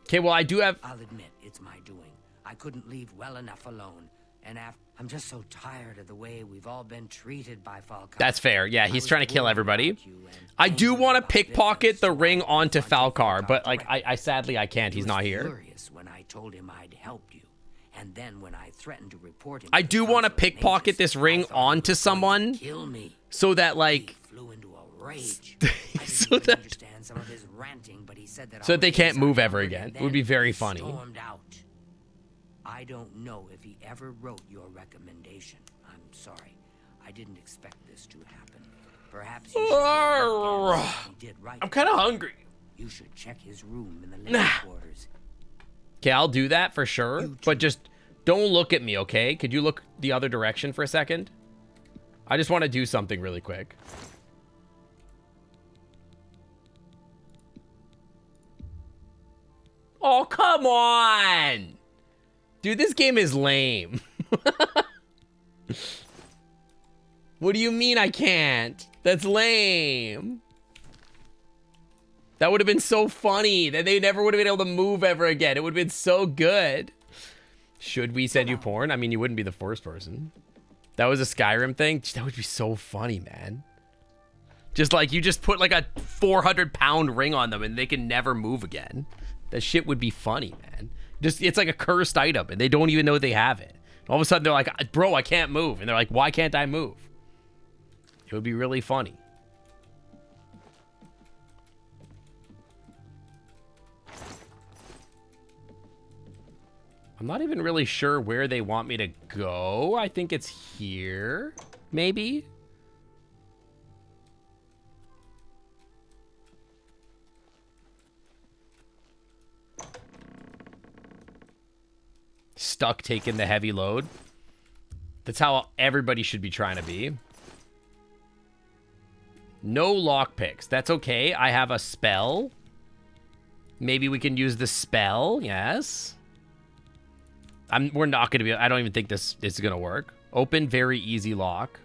Okay, well, I do have... I'll admit, it's my doing. I couldn't leave well enough alone. And I'm just so tired of the way we've all been treated by Falcar. That's fair. Yeah, he's trying to kill everybody. I do want to pickpocket the ring onto Falcar, but like, I sadly I can't. He's not here. Furious when I told him I'd help you, and then when I threatened to report him. I do want to pickpocket this ring onto someone, so that like, flew into a rage. so that understand some of his ranting, but he said that so that they can't move ever again. It would be very funny. Stormed out. I don't know if he ever wrote your recommendation. I'm sorry. I didn't expect this to happen. Perhaps you should he did right. I'm kind of hungry. You should check his room in the living quarters. Okay, I'll do that for sure, but just don't look at me, okay? Could you look the other direction for a second? I just want to do something really quick. Oh, come on! Dude, this game is lame. What do you mean I can't? That's lame. That would have been so funny. That they never would have been able to move ever again. It would have been so good. Should we send you porn? I mean, you wouldn't be the first person. That was a Skyrim thing? That would be so funny, man. Just like, you just put like a 400-pound ring on them and they can never move again. That shit would be funny, man. Just, it's like a cursed item, and they don't even know they have it. All of a sudden, they're like, bro, I can't move. And they're like, why can't I move? It would be really funny. I'm not even really sure where they want me to go. I think it's here, maybe? Stuck taking the heavy load. That's how everybody should be trying to be. No lockpicks. That's okay. I have a spell. Maybe we can use the spell. Yes. We're not gonna be. I don't even think this is gonna work. Open very easy lock.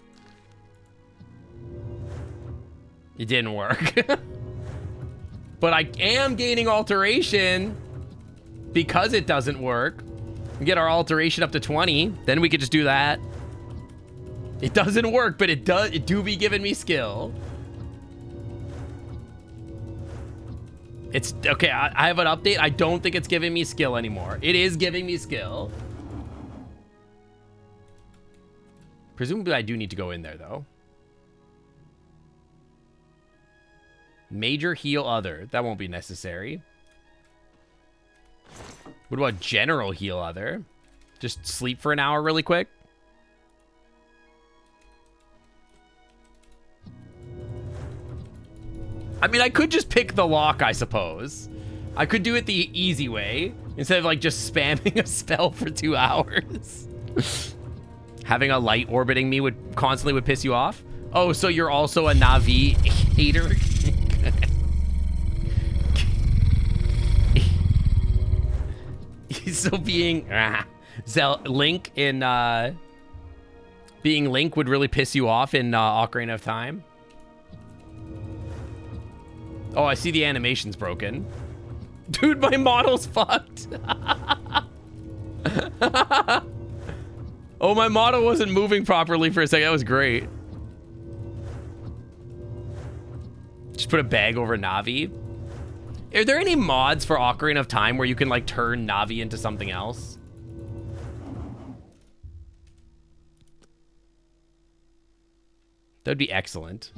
It didn't work. But I am gaining alteration because it doesn't work. We get our alteration up to 20, then we could just do that. It doesn't work, but it do be giving me skill. It's okay. I have an update. I don't think it's giving me skill anymore. It is giving me skill. Presumably I do need to go in there though. Major heal other. That won't be necessary. What about general heal other? Just sleep for an hour really quick. I mean, I could just pick the lock, I suppose. I could do it the easy way instead of like just spamming a spell for 2 hours. Having a light orbiting me constantly would piss you off. Oh, so you're also a Navi hater? So being Link in being Link would really piss you off in Ocarina of Time. Oh, I see the animation's broken. Dude, my model's fucked. Oh, my model wasn't moving properly for a second. That was great. Just put a bag over Navi. Are there any mods for Ocarina of Time where you can like turn Navi into something else? That'd be excellent.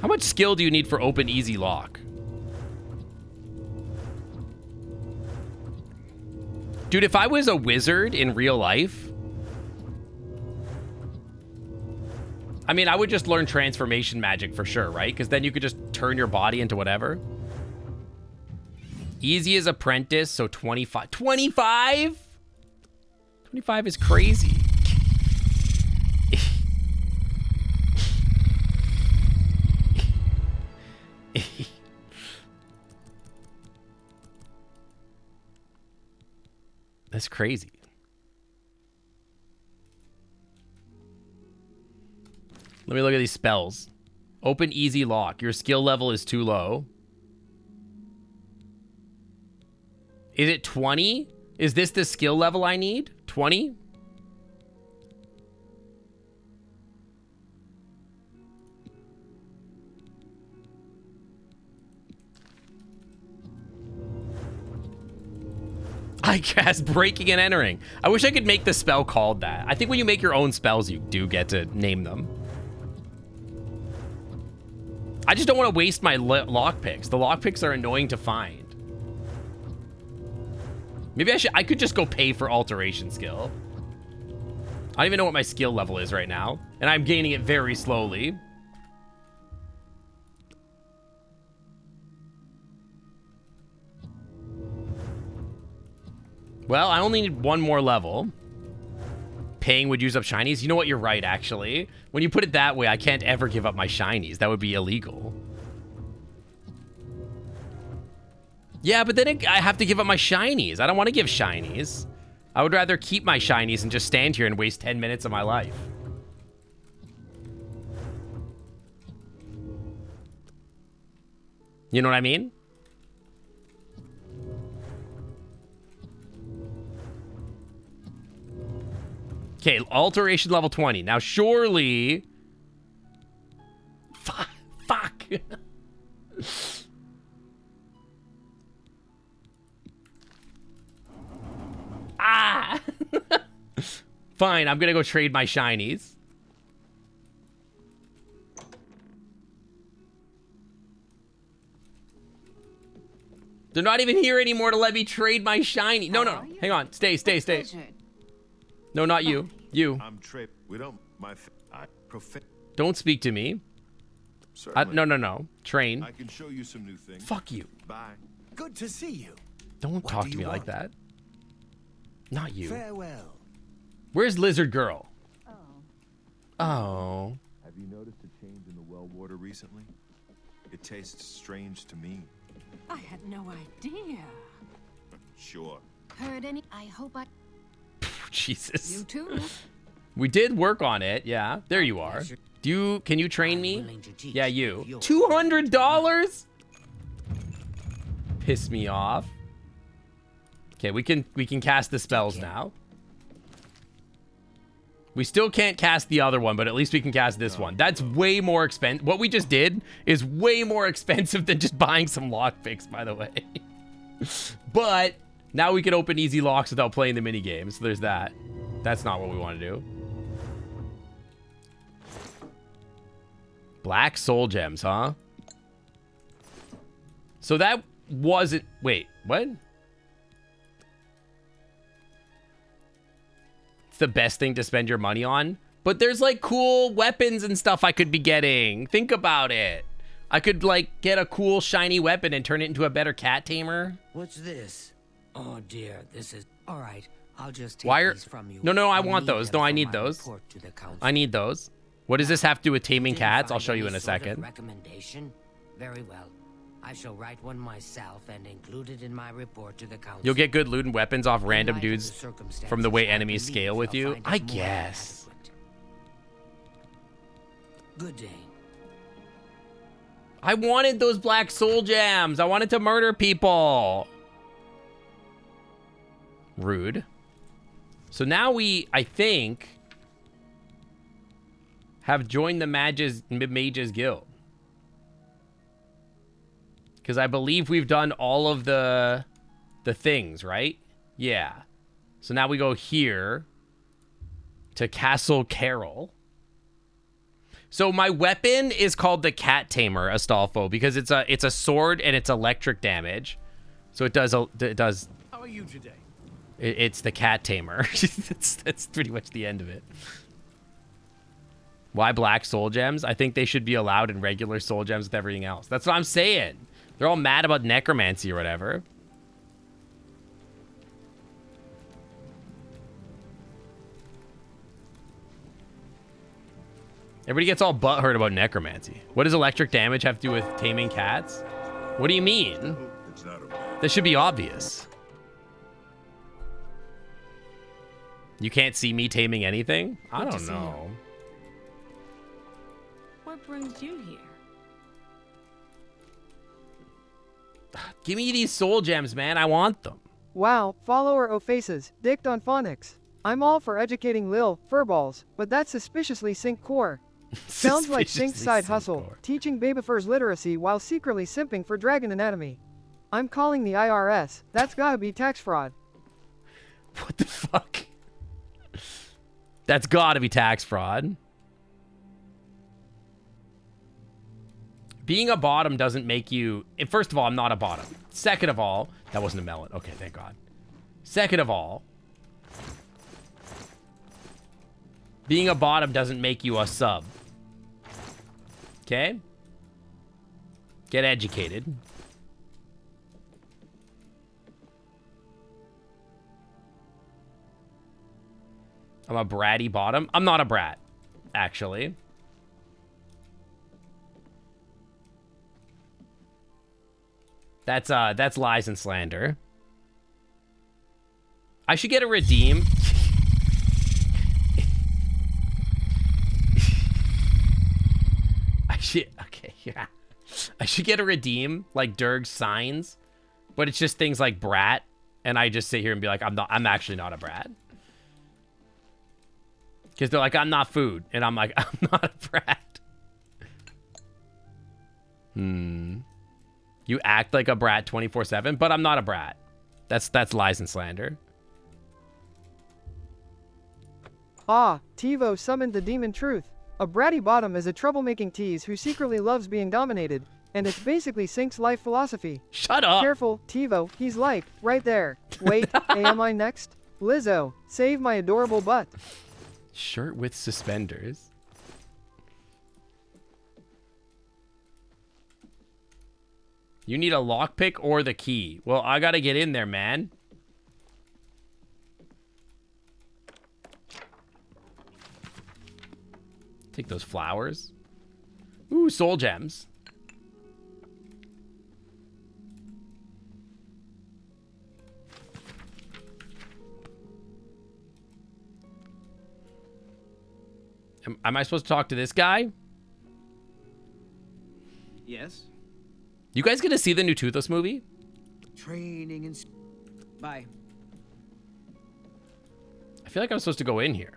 How much skill do you need for open easy lock? Dude, if I was a wizard in real life, I mean, I would just learn transformation magic for sure, right? Because then you could just turn your body into whatever. Easy as apprentice, so 25. 25? 25 is crazy. That's crazy. Let me look at these spells. Open easy lock. Your skill level is too low. Is it 20? Is this the skill level I need? 20? I cast breaking and entering. I wish I could make the spell called that. I think when you make your own spells, you do get to name them. I just don't want to waste my lockpicks. The lockpicks are annoying to find. Maybe I could just go pay for alteration skill. I don't even know what my skill level is right now. And I'm gaining it very slowly. Well, I only need one more level. Paying would use up shinies. You know what? You're right, actually. When you put it that way, I can't ever give up my shinies. That would be illegal. Yeah, but then I have to give up my shinies. I don't want to give shinies. I would rather keep my shinies and just stand here and waste 10 minutes of my life. You know what I mean? Okay, alteration level 20. Now, surely... Fuck. Ah! Fine, I'm gonna go trade my shinies. They're not even here anymore to let me trade my shiny. No. Hang on. Stay. No, not you. You. I'm Trey. We don't. Don't speak to me. No. Train. I can show you some new things. Fuck you. Bye. Good to see you. Don't talk to me like that. Not you. Farewell. Where's Lizard Girl? Oh. Have you noticed a change in the well water recently? It tastes strange to me. I had no idea. Sure. Heard any? I hope I. Jesus. You too. We did work on it. Yeah, there you are. Can you train me? Yeah, you. $200? Piss me off. Okay, we can cast the spells now. We still can't cast the other one, but at least we can cast this one. That's way more expensive. What we just did is way more expensive than just buying some lockpicks, by the way. But now we can open easy locks without playing the mini games. So there's that. That's not what we want to do. Black soul gems, huh? So that wasn't... Wait, what? It's the best thing to spend your money on? But there's like cool weapons and stuff I could be getting. Think about it. I could like get a cool shiny weapon and turn it into a better cat tamer. What's this? Oh dear, this is... Alright, I'll just take these from you. No, I I'll want need those. them No, I for need my those. report to the council. I need those. What does this have to do with taming Didn't cats? I'll find show you any in a sort of second. Recommendation? Very well. I shall write one myself and include it in my report to the council. You'll get good loot and weapons off random In light of dudes the circumstances, from the way I enemies believe scale with I'll you. find it I more guess. adequate. Good day. I wanted those black soul gems. I wanted to murder people. Rude. So now we, I think, have joined the Mages Guild. Because I believe we've done all of the things, right? Yeah. So now we go here to Castle Carol. So my weapon is called the Cat Tamer, Astolfo, because it's a sword and it's electric damage. So it does. How are you today? It's the Cat Tamer. that's pretty much the end of it. Why black soul gems? I think they should be allowed in regular soul gems with everything else. That's what I'm saying. They're all mad about necromancy or whatever. Everybody gets all butthurt about necromancy. What does electric damage have to do with taming cats? What do you mean? That should be obvious. You can't see me taming anything? I don't know. What brings you here? Give me these soul gems, man. I want them. Wow, follower Ophaces, dicked on phonics. I'm all for educating Lil, furballs, but that's suspiciously sync core. Sounds like Sync's side hustle, teaching Babafurs literacy while secretly simping for Dragon Anatomy. I'm calling the IRS. That's gotta be tax fraud. What the fuck? That's gotta be tax fraud. Being a bottom doesn't make you... First of all, I'm not a bottom. Second of all... That wasn't a melon. Okay, thank God. Second of all... Being a bottom doesn't make you a sub. Okay? Get educated. I'm a bratty bottom. I'm not a brat, actually. That's lies and slander. I should get a redeem. Okay, yeah. I should get a redeem like Durg's signs, but it's just things like brat, and I just sit here and be like, I'm actually not a brat. Because they're like, I'm not food, and I'm like, I'm not a brat. You act like a brat 24/7, but I'm not a brat. That's lies and slander. Ah, Tivo summoned the demon truth. A bratty bottom is a troublemaking tease who secretly loves being dominated, and it's basically Sync's life philosophy. Shut up! Careful, Tivo, he's like, right there. Wait, am I next? Lizzo, save my adorable butt. Shirt with suspenders. You need a lockpick or the key. Well, I gotta get in there, man. Take those flowers. Ooh, soul gems. Am I supposed to talk to this guy? Yes. You guys gonna see the new Toothless movie? Training and... Bye. I feel like I'm supposed to go in here.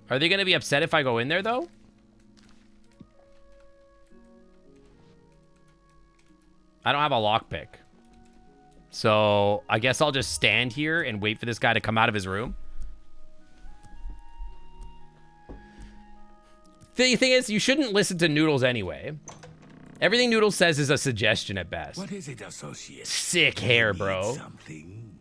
Are they gonna be upset if I go in there, though? I don't have a lockpick. So, I guess I'll just stand here and wait for this guy to come out of his room. The thing is, you shouldn't listen to Noodles anyway. Everything Noodles says is a suggestion at best. What is it, associate? Sick hair, bro. Something?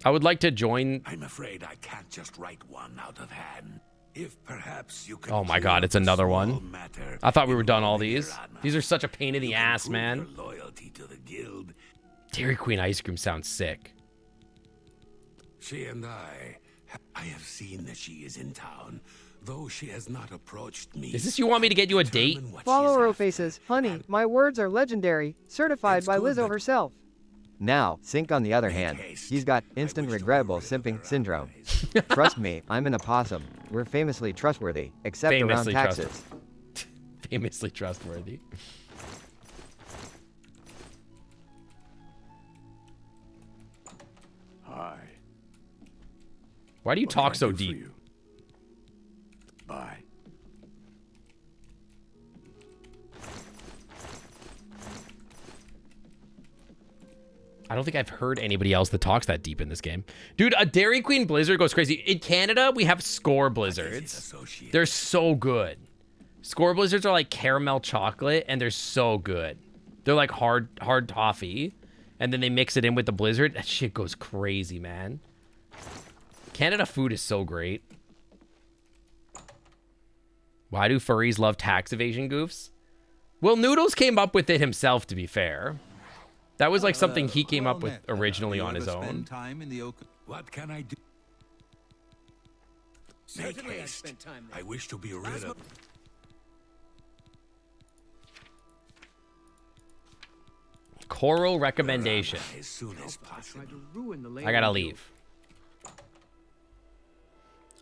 I would like to join... I'm afraid I can't just write one out of hand. If perhaps you can... Oh my god, it's another one. I thought we were done all these. These are such a pain in the ass, man. Loyalty to the guild. Dairy Queen ice cream sounds sick. She and I have seen that she is in town, though she has not approached me. Is this you want me to get you a date? Follow faces, honey, my words are legendary, certified by Lizzo herself. Now, Sync on the other hand, he's got instant regrettable simping syndrome. Trust me, I'm an opossum. We're famously trustworthy, except around taxes. Famously trustworthy. Hi. Why do you talk so deep? Bye. I don't think I've heard anybody else that talks that deep in this game. Dude, a Dairy Queen Blizzard goes crazy. In Canada, we have Score Blizzards. They're so good. Score Blizzards are like caramel chocolate, and they're so good. They're like hard toffee, and then they mix it in with the Blizzard. That shit goes crazy, man. Canada food is so great. Why do furries love tax evasion goofs? Well, Noodles came up with it himself, to be fair. That was like something he came up with originally on his own. What can I do? Make haste. I wish to be rid of... Choral recommendation. As soon as possible. I gotta leave.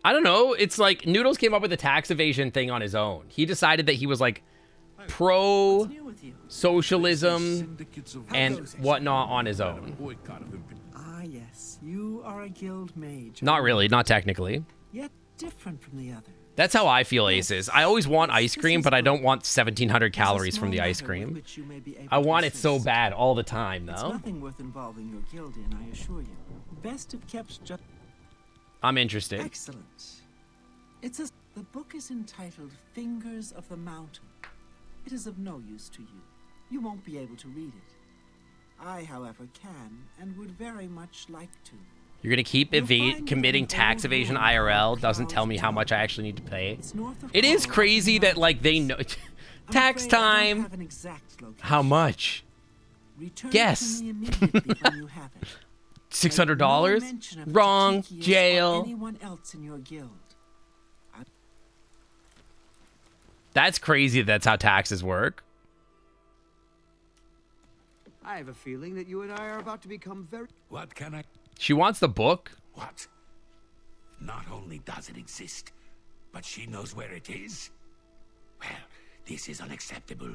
I don't know. It's like Noodles came up with the tax evasion thing on his own. He decided that he was like pro socialism and whatnot on his own. Ah, yes. You are a guild mage. Not really, not technically. Yet different from the other. That's how I feel, Aces. I always want ice cream, but I don't want 1,700 calories from the ice cream. I want it so bad all the time, It's though. nothing worth involving your guild in, I assure you. Best of kept just... I'm interested. Excellent. The book is entitled Fingers of the Mountain. It is of no use to you. You won't be able to read it. I, however, can and would very much like to. You're gonna keep committing tax evasion IRL. Doesn't tell me how much I actually need to pay. It is crazy that like they know tax time. How much? Guess. $600? Wrong. Jail. That's crazy. That's how taxes work. I have a feeling that you and I are about to become very... What can I... She wants the book? What? Not only does it exist, but she knows where it is? Well, this is unacceptable.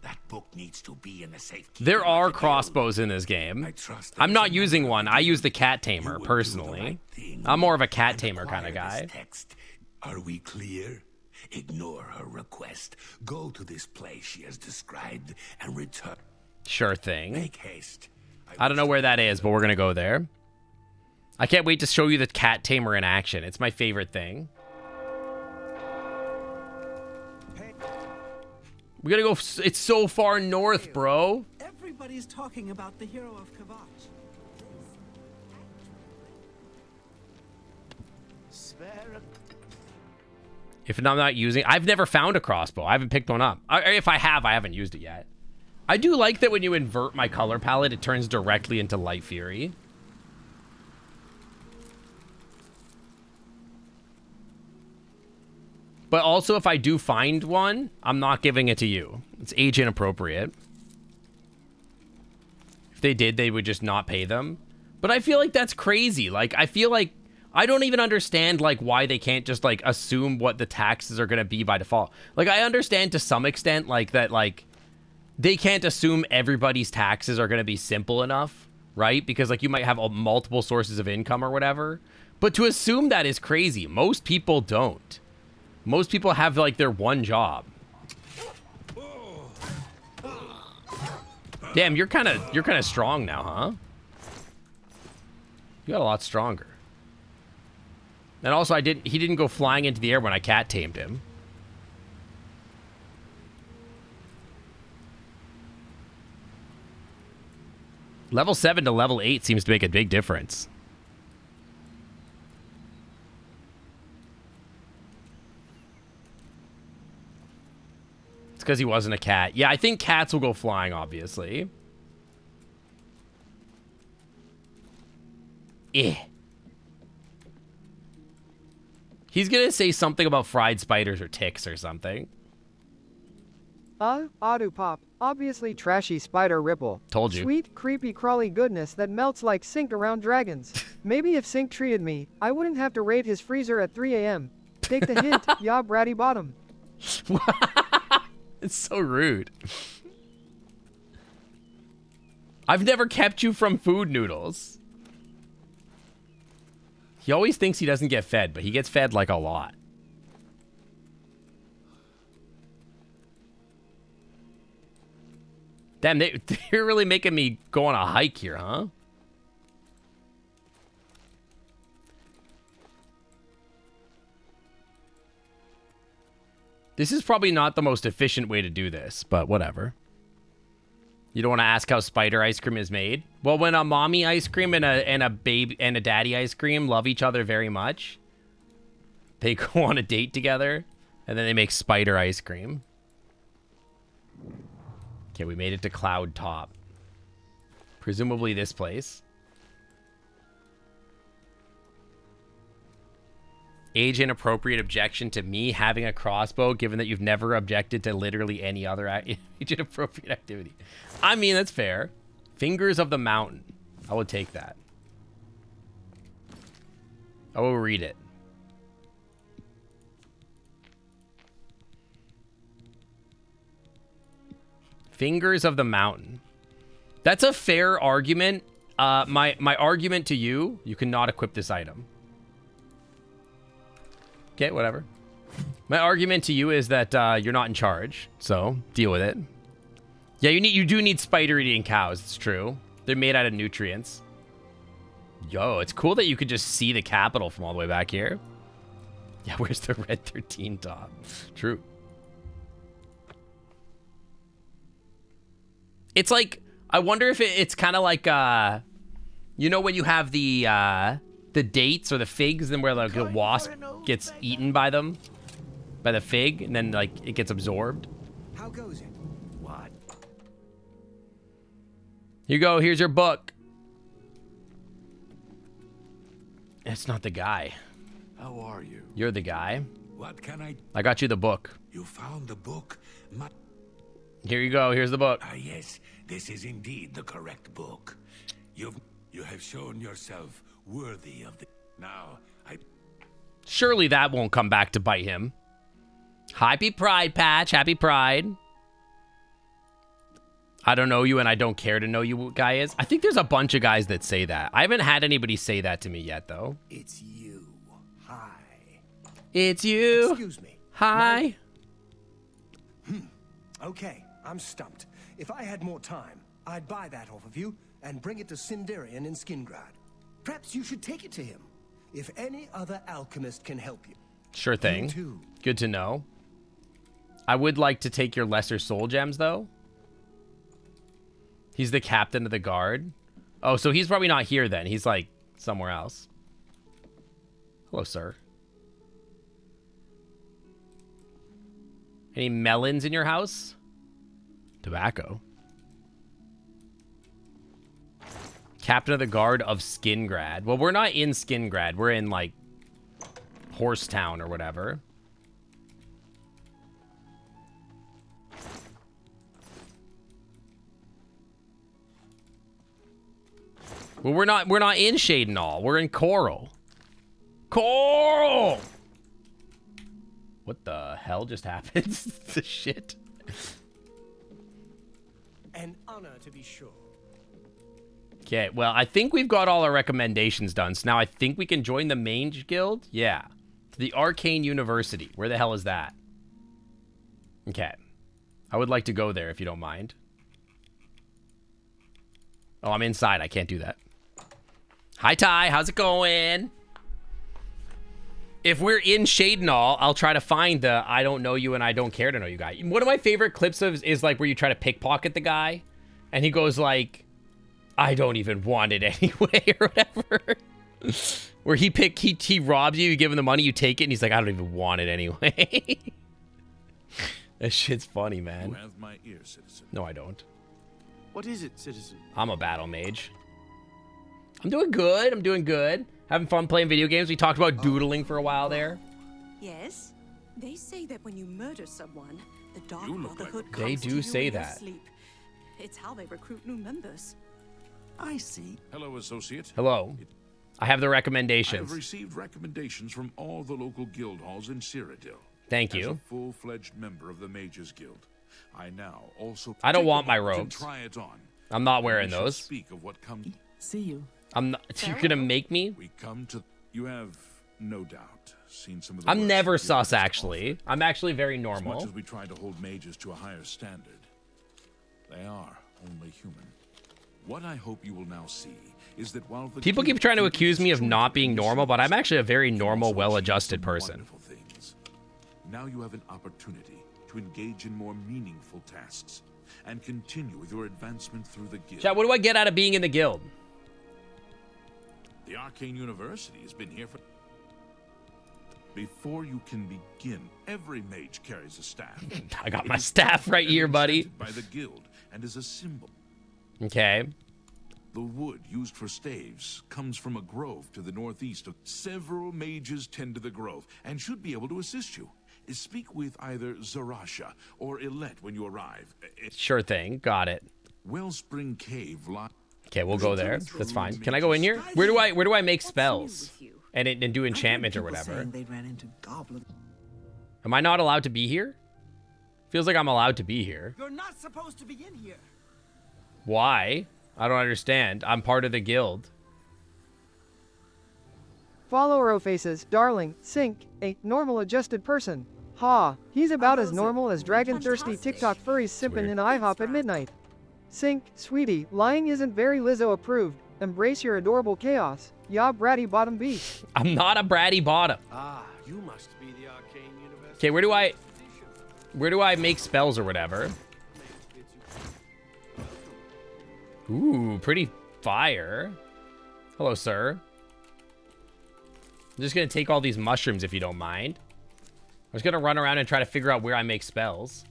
That book needs to be in a safe keeping. There are crossbows in this game. I'm not using one. I use the cat tamer, personally. I'm more of a cat tamer kind of guy. Text. Are we clear? Ignore her request. Go to this place she has described and return. Sure thing. Make haste. I don't know where that is, but we're gonna go there. I can't wait to show you the cat tamer in action. It's my favorite thing. We gotta go. It's so far north, bro. Everybody's talking about the hero of Kavash. If I'm not using, I've never found a crossbow. I haven't picked one up. If I have, I haven't used it yet. I do like that when you invert my color palette, it turns directly into Light Fury. But also, if I do find one, I'm not giving it to you. It's age inappropriate. If they did, they would just not pay them. But I feel like that's crazy. Like, I feel like I don't even understand, like, why they can't just, like, assume what the taxes are going to be by default. Like, I understand to some extent, like, that, like, they can't assume everybody's taxes are going to be simple enough, right? Because, like, you might have multiple sources of income or whatever. But to assume that is crazy. Most people don't. Most people have, like, their one job. Damn, you're kind of strong now, huh? You got a lot stronger. And also, he didn't go flying into the air when I cat tamed him. Level 7 to level 8 seems to make a big difference. It's because he wasn't a cat. Yeah, I think cats will go flying, obviously. Eh. He's gonna say something about fried spiders or ticks or something. Pop. Obviously trashy spider ripple. Told you. Sweet, creepy, crawly goodness that melts like Sink around dragons. Maybe if Sink treated me, I wouldn't have to raid his freezer at 3 a.m. Take the hint, ya bratty bottom. It's so rude. I've never kept you from food noodles. He always thinks he doesn't get fed, but he gets fed like a lot. Damn, they're really making me go on a hike here, huh? This is probably not the most efficient way to do this, but whatever. You don't want to ask how spider ice cream is made? Well, when a mommy ice cream and a baby and a daddy ice cream love each other very much, they go on a date together, and then they make spider ice cream. Okay, we made it to Cloud Top. Presumably this place. Age inappropriate objection to me having a crossbow, given that you've never objected to literally any other age inappropriate activity. I mean, that's fair. Fingers of the Mountain. I will take that. I will read it. Fingers of the Mountain. That's a fair argument. My argument to you cannot equip this item. Okay, whatever. My argument to you is that you're not in charge, so deal with it. Yeah, you do need spider-eating cows. It's true. They're made out of nutrients. Yo, it's cool that you could just see the capital from all the way back here. Yeah, where's the Red 13 top? True. It's like, I wonder if it's kind of like, you know when you have the dates or the figs, and where like a wasp gets eaten by them, by the fig, and then like it gets absorbed. How goes it? What? Here you go. Here's your book. It's not the guy. How are you? You're the guy. What can I got you the book. You found the book? Here you go. Here's the book. Ah, yes. This is indeed the correct book. You have shown yourself worthy of the... Now, Surely that won't come back to bite him. Happy Pride, Patch. Happy Pride. I don't know you and I don't care to know you what guy is. I think there's a bunch of guys that say that. I haven't had anybody say that to me yet, though. It's you. Hi. It's you. Excuse me. Hi. Okay, I'm stumped. If I had more time, I'd buy that off of you and bring it to Sindarian in Skingrad. Perhaps you should take it to him. If any other alchemist can help you. Sure thing. Good to know. I would like to take your lesser soul gems, though. He's the captain of the guard. Oh, so he's probably not here then. He's like somewhere else. Hello, sir. Any melons in your house? Tobacco. Captain of the guard of Skingrad. Well, we're not in Skingrad. We're in like Horsetown or whatever. Well, we're not in Shade and all. We're in Coral. Coral! What the hell just happened? The shit. An honor to be sure. Okay, well, I think we've got all our recommendations done. So now I think we can join the Mage Guild. Yeah. To the Arcane University. Where the hell is that? Okay. I would like to go there if you don't mind. Oh, I'm inside. I can't do that. Hi, Ty. How's it going? If we're in Shade and all, I'll try to find the I don't know you and I don't care to know you guy. One of my favorite clips of is like where you try to pickpocket the guy and he goes like, I don't even want it anyway or whatever. Where he robs you, you give him the money, you take it, and he's like, I don't even want it anyway. That shit's funny, man. You have my ear, citizen. No, I don't. What is it, citizen? I'm a battle mage. I'm doing good. I'm doing good. Having fun playing video games. We talked about doodling for a while there. Yes. They say that when you murder someone, the Dark You look Brotherhood like comes They to do you say in your that. sleep. It's how they recruit new members. I see. Hello, associate. Hello. I have the I have recommendations. received recommendations from all the local guild halls in Cyrodiil. Thank As you. a full-fledged member of the Mages Guild, I now also I don't take want a my moment robes. to try it on. I'm not We wearing shall those. Speak of what comes. See you. I'm not. You're gonna make me? We come to. You have no doubt seen some of the. I'm worst never that the sus, universe actually. offer. I'm actually very As much normal. as we try to hold mages to a higher standard, they are only human. What I hope you will now see is that while the People keep guild trying to can accuse me of destroy not being the normal, but I'm machines, actually a very can normal, also achieve well-adjusted some person. wonderful things. Now you have an opportunity to engage in more meaningful tasks and continue with your advancement through the guild. Chat, what do I get out of being in the guild? The Arcane University has been here for... Before you can begin, every mage carries a staff. I got It my is staff right and here, buddy. enchanted by the guild and is a symbol. Okay. The wood used for staves comes from a grove to the northeast. Several mages tend to the grove and should be able to assist you. Speak with either Zarasha or Ilette when you arrive. Sure thing. Got it. Wellspring Cave lies... Okay, we'll go there. That's fine. Can I go in here? Where do I make spells? And do enchantment or whatever? They ran into goblins. Am I not allowed to be here? Feels like I'm allowed to be here. You're not supposed to be in here. Why? I don't understand. I'm part of the guild. Follow Faces, darling, Sync, a normal adjusted person. Ha, he's about as normal as dragon-thirsty TikTok furries sipping in IHOP at midnight. Sync, sweetie, lying isn't very Lizzo approved. Embrace your adorable chaos. Ya bratty bottom beast. I'm not a bratty bottom. Ah, you must be the Arcane University. Okay, where do I make spells or whatever? Ooh, pretty fire. Hello, sir. I'm just gonna take all these mushrooms if you don't mind. I'm just gonna run around and try to figure out where I make spells.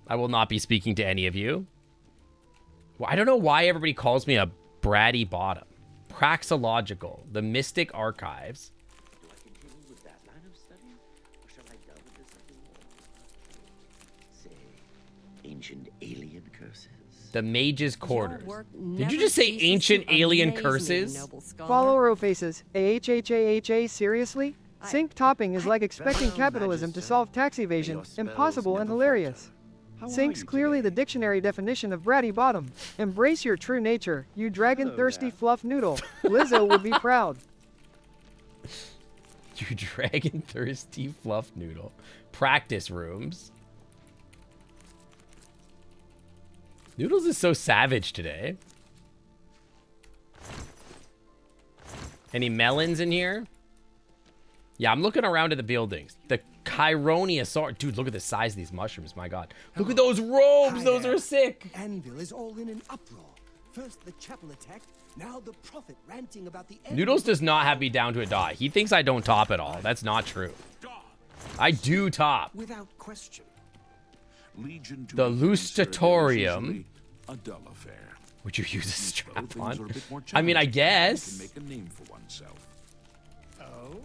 I will not be speaking to any of you. Well, I don't know why everybody calls me a bratty bottom. Praxological, the Mystic Archives. Do I continue with that line of study, or shall I delve into something more? Say, ancient alien curses. The Mage's Quarters. work Did you never just say ceases ancient to alien amaze me, curses? noble scholar. Follow Faces, AHHAHA, seriously? Sync topping is like expecting capitalism to solve tax evasion, impossible and hilarious. Sync's clearly the dictionary definition of bratty bottom. Embrace your true nature, you dragon-thirsty fluff noodle. Lizzo would be proud. You dragon-thirsty fluff noodle. Practice rooms. Noodles is so savage today. Any melons in here? Yeah, I'm looking around at the buildings. The Chironiasaur. Dude, look at the size of these mushrooms. My God. Look at those robes. Those are sick. Anvil is all in an uproar. First the chapel attack, now the prophet ranting about the Noodles does not have me down to a die. He thinks I don't top at all. That's not true. I do top. Without question. Legion to The a human Lustatorium. is usually a dull affair. Would you use a strap Things on? are a bit more I mean, I challenging. guess. You can make a name for oneself. Oh?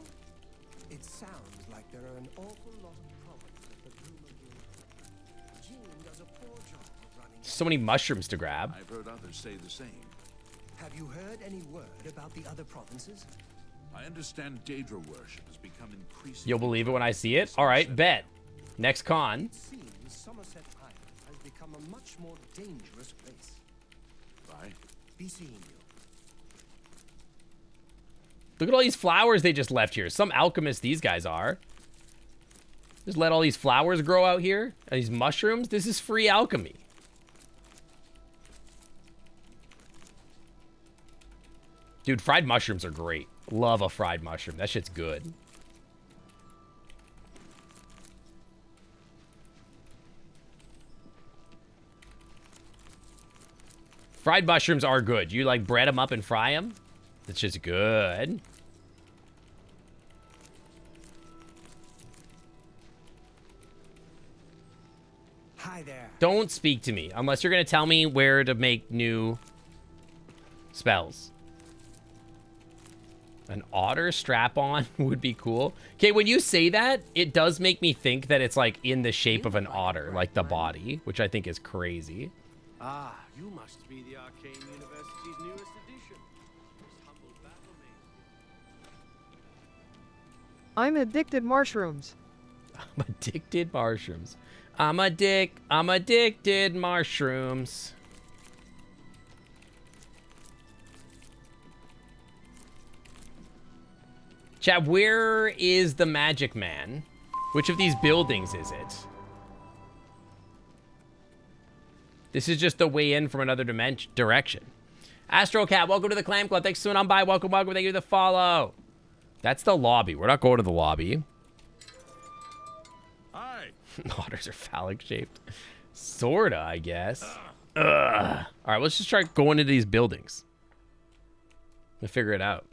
It sounds like there are an awful lot of problems at the Bloomer Guild. Jean does a poor job of running. So many mushrooms to grab. I've heard others say the same. Have you heard any word about the other provinces? I understand Daedra worship has become increasingly... You'll believe it when I see it. All right, bet. Next con. It seems Somerset Island has become a much more dangerous place. Right. Be seeing you. Look at all these flowers they just left here. Some alchemists these guys are. Just let all these flowers grow out here. And these mushrooms. This is free alchemy. Dude, fried mushrooms are great. Love a fried mushroom. That shit's good. Fried mushrooms are good. You like bread them up and fry them? That's just good. Hi there. Don't speak to me unless you're going to tell me where to make new spells. An otter strap-on would be cool. Okay, when you say that, it does make me think that it's like in the shape of an otter, like the body, which I think is crazy. Ah, you must be the Arcane University's newest addition. This humble battle mage. I'm addicted mushrooms. I'm addicted mushrooms. I'm addicted mushrooms. Chat, where is the magic man? Which of these buildings is it? This is just the way in from another direction. Astro Cat, welcome to the Clam Club. Thanks for coming on by. Welcome. Thank you for the follow. That's the lobby. We're not going to the lobby. Hi. Otters are phallic shaped. Sorta, I guess. Ugh. All right, let's just try going into these buildings. We'll figure it out.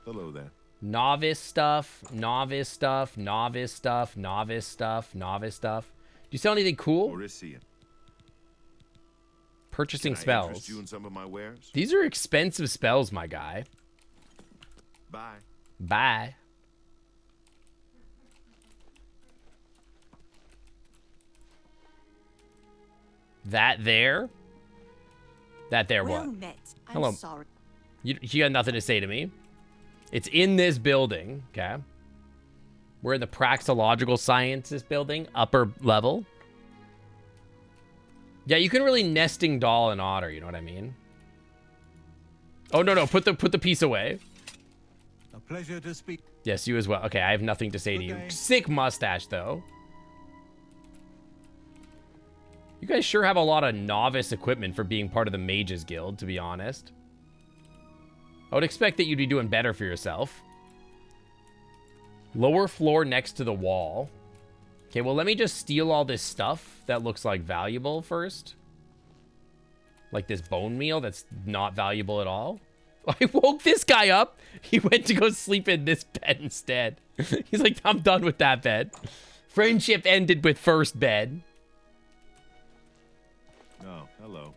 Hello there. Novice stuff, novice stuff, novice stuff, novice stuff, novice stuff. Do you sell anything cool? Orisian. Purchasing Can I spells. interest you in some of my wares? These are expensive spells, my guy. Bye. Bye. That there? That there Well what? met. I'm Hello. sorry. You got nothing to say to me? It's in this building, okay? We're in the Praxeological Sciences building, upper level. Yeah, you can really nesting doll an otter, you know what I mean? Oh, no, put the piece away. A pleasure to speak. Yes, you as well. Okay, I have nothing to say to you. Sick mustache, though. You guys sure have a lot of novice equipment for being part of the Mages Guild, to be honest. I would expect that you'd be doing better for yourself. Lower floor next to the wall. Okay, well, let me just steal all this stuff that looks like valuable first. Like this bone meal that's not valuable at all. I woke this guy up. He went to go sleep in this bed instead. He's like, I'm done with that bed. Friendship ended with first bed. Oh, hello.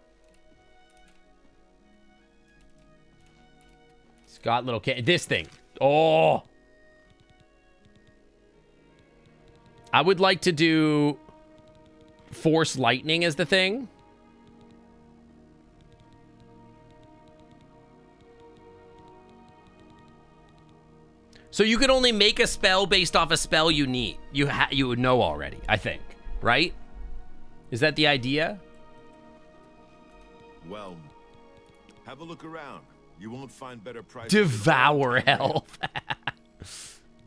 Scott little kid. This thing. Oh. I would like to do Force Lightning as the thing. So you can only make a spell based off a spell you need. You would know already, I think. Right? Is that the idea? Well, have a look around. You won't find better prices. Devour Health.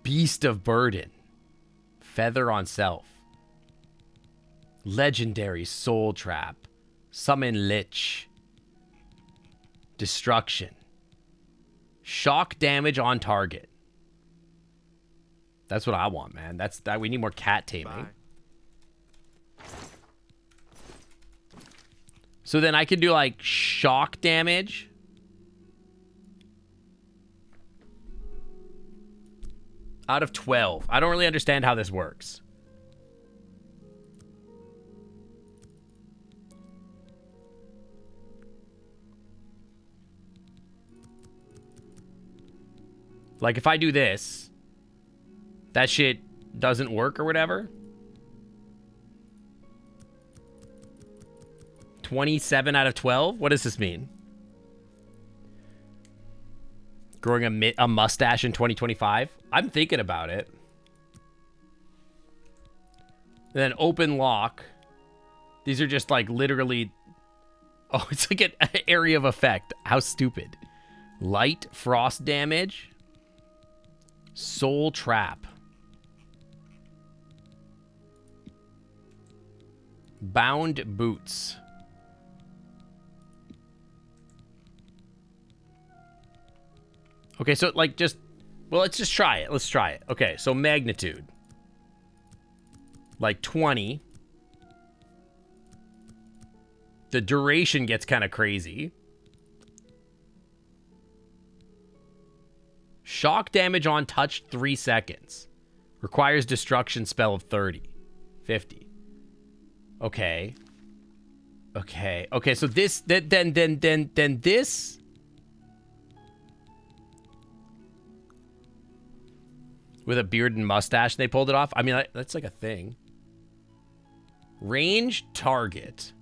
Beast of Burden. Feather on Self. Legendary Soul Trap. Summon Lich. Destruction. Shock damage on target. That's what I want, man. That's that. We need more cat taming. Bye. So then I could do like shock damage. Out of 12. I don't really understand how this works. Like if I do this, that shit doesn't work or whatever. 27 out of 12? What does this mean? Growing a mustache in 2025? I'm thinking about it. Then open lock. These are just like literally... Oh, it's like an area of effect. How stupid. Light frost damage. Soul trap. Bound boots. Okay, so like just... Well, let's just try it. Let's try it. Okay, so magnitude. Like 20. The duration gets kind of crazy. Shock damage on touch 3 seconds. Requires destruction spell of 30. 50. Okay. Okay. Okay, so this then this with a beard and mustache they pulled it off. I mean, that's like a thing. Range target.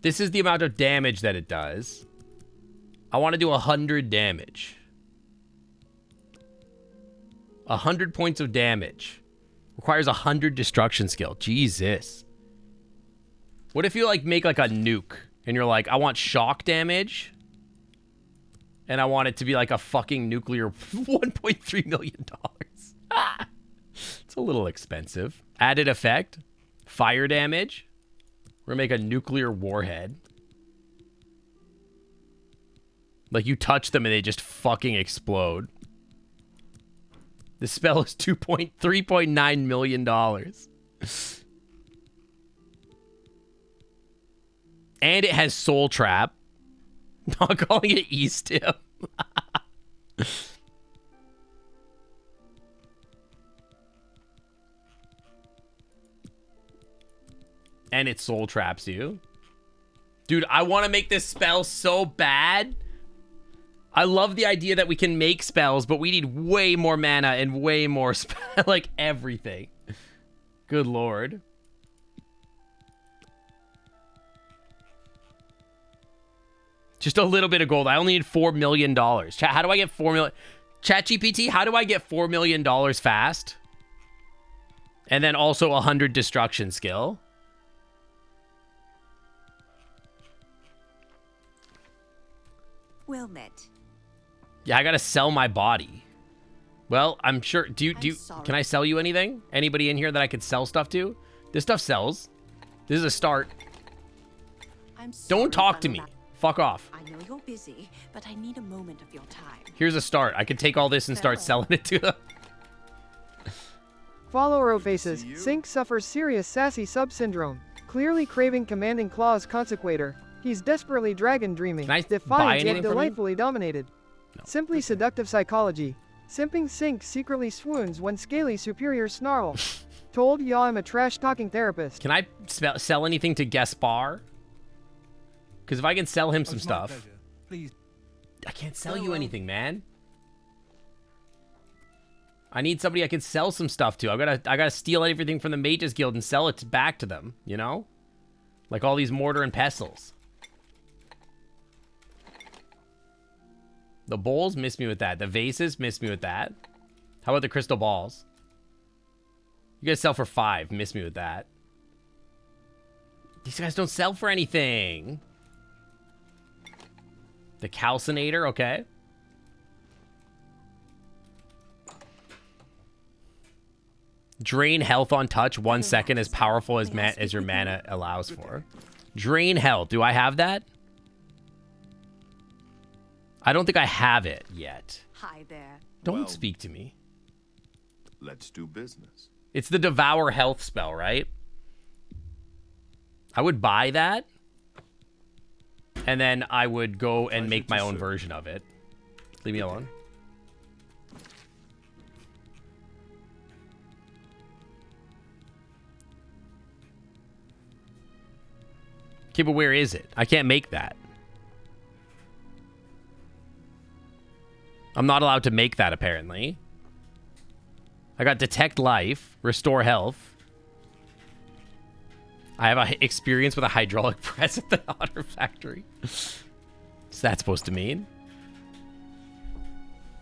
This is the amount of damage that it does. I want to do 100 damage. 100 points of damage. Requires 100 destruction skill. Jesus. What if you like make like a nuke and you're like, I want shock damage and I want it to be like a fucking nuclear $1.3 million. It's a little expensive. Added effect. Fire damage. We're gonna make a nuclear warhead. Like you touch them and they just fucking explode. The spell is $3.9 million. And it has soul trap. Not calling it E-Stim. And it soul traps you. Dude, I want to make this spell so bad. I love the idea that we can make spells, but we need way more mana and way more spell, like everything. Good lord. Just a little bit of gold. I only need $4 million. Chat, how do I get $4 million? Chat GPT, how do I get $4 million fast? And then also 100 destruction skill. Well met. Yeah, I gotta sell my body. Well, I'm sure. Do you? Can I sell you anything? Anybody in here that I could sell stuff to? This stuff sells. This is a start. Don't talk to me. Fuck off. I know you're busy, but I need a moment of your time. Here's a start. I can take all this and start selling it to them. Follower faces. Sync suffers serious sassy sub syndrome. Clearly craving commanding claws consequator. He's desperately dragon dreaming. Defiant yet delightfully dominated. No. Simply seductive psychology. Simping Sync secretly swoons when scaly superior snarl. Told ya I'm a trash-talking therapist. Can I sell anything to Gaspar? Because if I can sell him some stuff... Please. I can't sell you anything, man. I need somebody I can sell some stuff to. I gotta steal everything from the Mages Guild and sell it back to them, you know? Like all these mortar and pestles. The bowls, miss me with that. The vases, miss me with that. How about the crystal balls? You guys sell for 5. Miss me with that. These guys don't sell for anything. The calcinator, okay. Drain health on touch 1 second as powerful as your mana allows for. Drain health. Do I have that? I don't think I have it yet. Hi there. Don't speak to me. Let's do business. It's the Devour Health spell, right? I would buy that. And then I would go and make my own version of it. Leave me alone. Okay, but where is it? I can't make that. I'm not allowed to make that, apparently. I got Detect Life, Restore Health. I have a experience with a hydraulic press at the Otter Factory. What's that supposed to mean?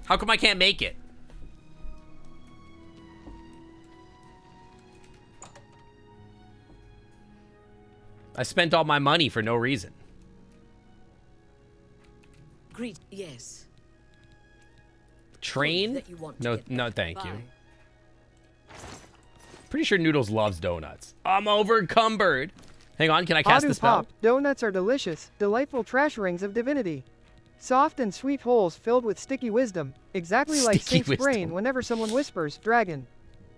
How come I can't make it? I spent all my money for no reason. Greet, yes. Train? That you want to No, get no, back. thank Bye. you. Pretty sure Noodles loves donuts. I'm overcumbered. Hang on, can I cast Adu the spell? Pop, donuts are delicious, delightful trash rings of divinity. Soft and sweet holes filled with sticky wisdom, exactly like Sticky Sync's brain wisdom. whenever someone whispers, dragon.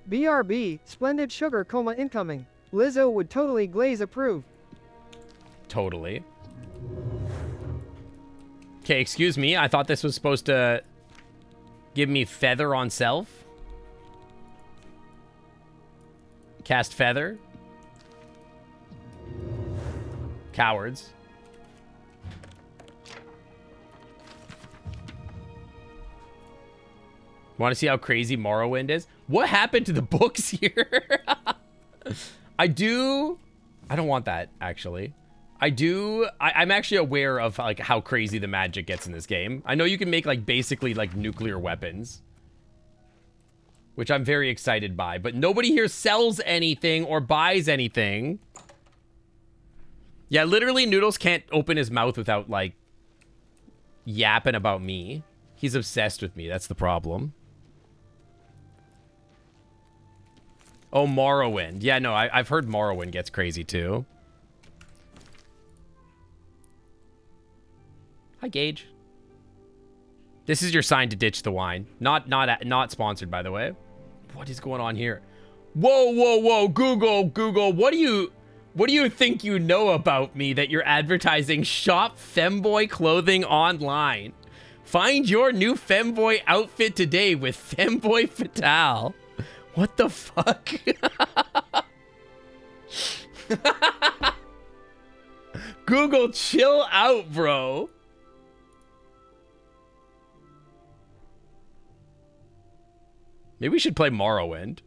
BRB, splendid sugar coma incoming. Lizzo would totally glaze approve. Totally. Okay, excuse me. I thought this was supposed to give me Feather on self. Cast Feather. Cowards. Want to see how crazy Morrowind is? What happened to the books here? I don't want that, actually. I'm actually aware of like how crazy the magic gets in this game. I know you can make like basically like nuclear weapons, which I'm very excited by, but nobody here sells anything or buys anything. Yeah, literally Noodles can't open his mouth without like yapping about me. He's obsessed with me. That's the problem. Oh, Morrowind. Yeah, no, I've heard Morrowind gets crazy too. Hi, Gage. This is your sign to ditch the wine. Not sponsored, by the way. What is going on here? Whoa, whoa, whoa! Google. What do you think you know about me that you're advertising shop femboy clothing online? Find your new femboy outfit today with Femboy Fatale. What the fuck? Google, chill out, bro. Maybe we should play Morrowind.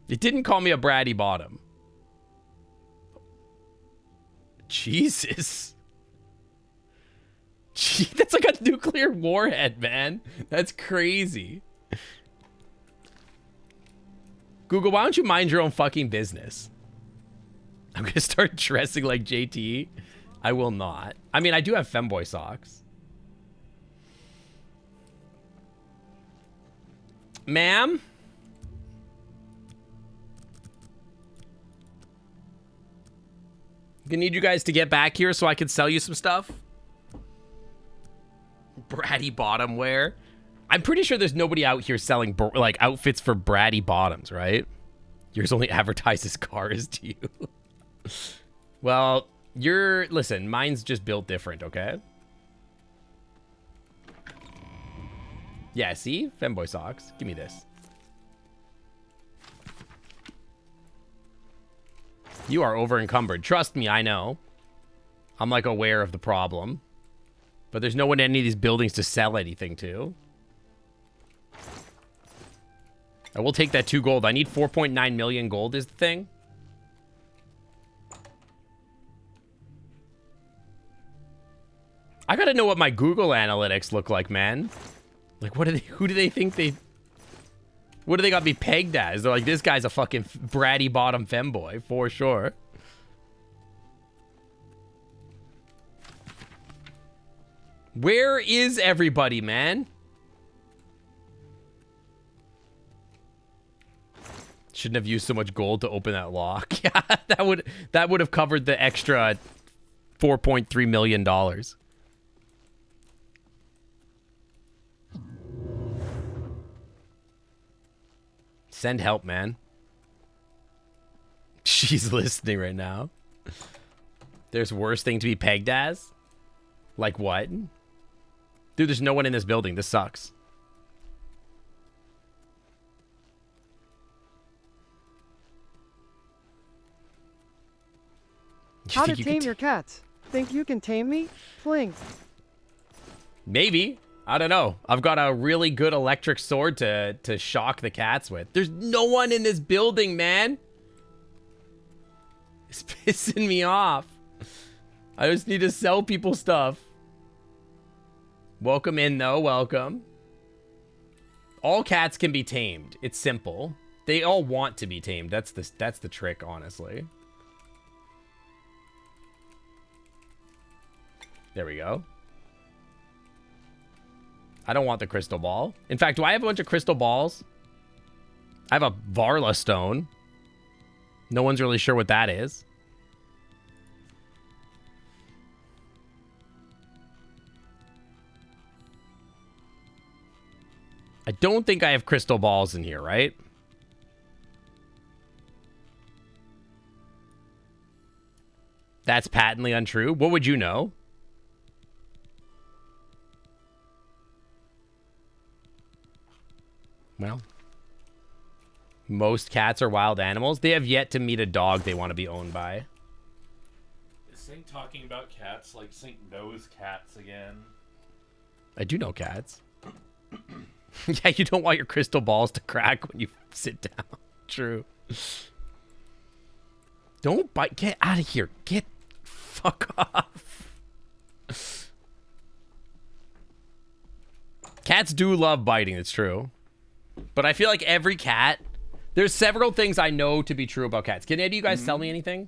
It didn't call me a bratty bottom. Jesus. Gee, that's like a nuclear warhead, man. That's crazy. Google, why don't you mind your own fucking business? I'm gonna start dressing like JT. I will not. I mean, I do have femboy socks. Ma'am? I need you guys to get back here so I can sell you some stuff. Bratty bottom wear. I'm pretty sure there's nobody out here selling like outfits for bratty bottoms, right? Yours only advertises cars to you. Well, listen, mine's just built different, okay? Yeah, see? Femboy socks. Give me this. You are over encumbered. Trust me, I know. I'm like aware of the problem. But there's no one in any of these buildings to sell anything to. I will take that 2 gold. I need 4.9 million gold is the thing. I gotta know what my Google analytics look like, man. Like, who do they think what do they got me pegged as? They're like, this guy's a fucking bratty bottom femboy, for sure. Where is everybody, man? Shouldn't have used so much gold to open that lock. Yeah, that would have covered the extra $4.3 million. Send help, man. She's listening right now. There's worse thing to be pegged as? Like what? Dude, there's no one in this building. This sucks. How to tame your cats. Think you can tame me? Fling. Maybe. I don't know. I've got a really good electric sword to shock the cats with. There's no one in this building, man. It's pissing me off. I just need to sell people stuff. Welcome in, though. Welcome. All cats can be tamed. It's simple. They all want to be tamed. That's the trick, honestly. There we go. I don't want the crystal ball. In fact, do I have a bunch of crystal balls? I have a Varla stone. No one's really sure what that is. I don't think I have crystal balls in here, right? That's patently untrue. What would you know? Well, most cats are wild animals. They have yet to meet a dog they want to be owned by. Is Sink talking about cats like Sink knows cats again? I do know cats. Yeah, you don't want your crystal balls to crack when you sit down. True. Don't bite. Get out of here. Get fuck off. Cats do love biting. It's true. But I feel like every cat, there's several things I know to be true about cats. Can any of you guys sell me anything?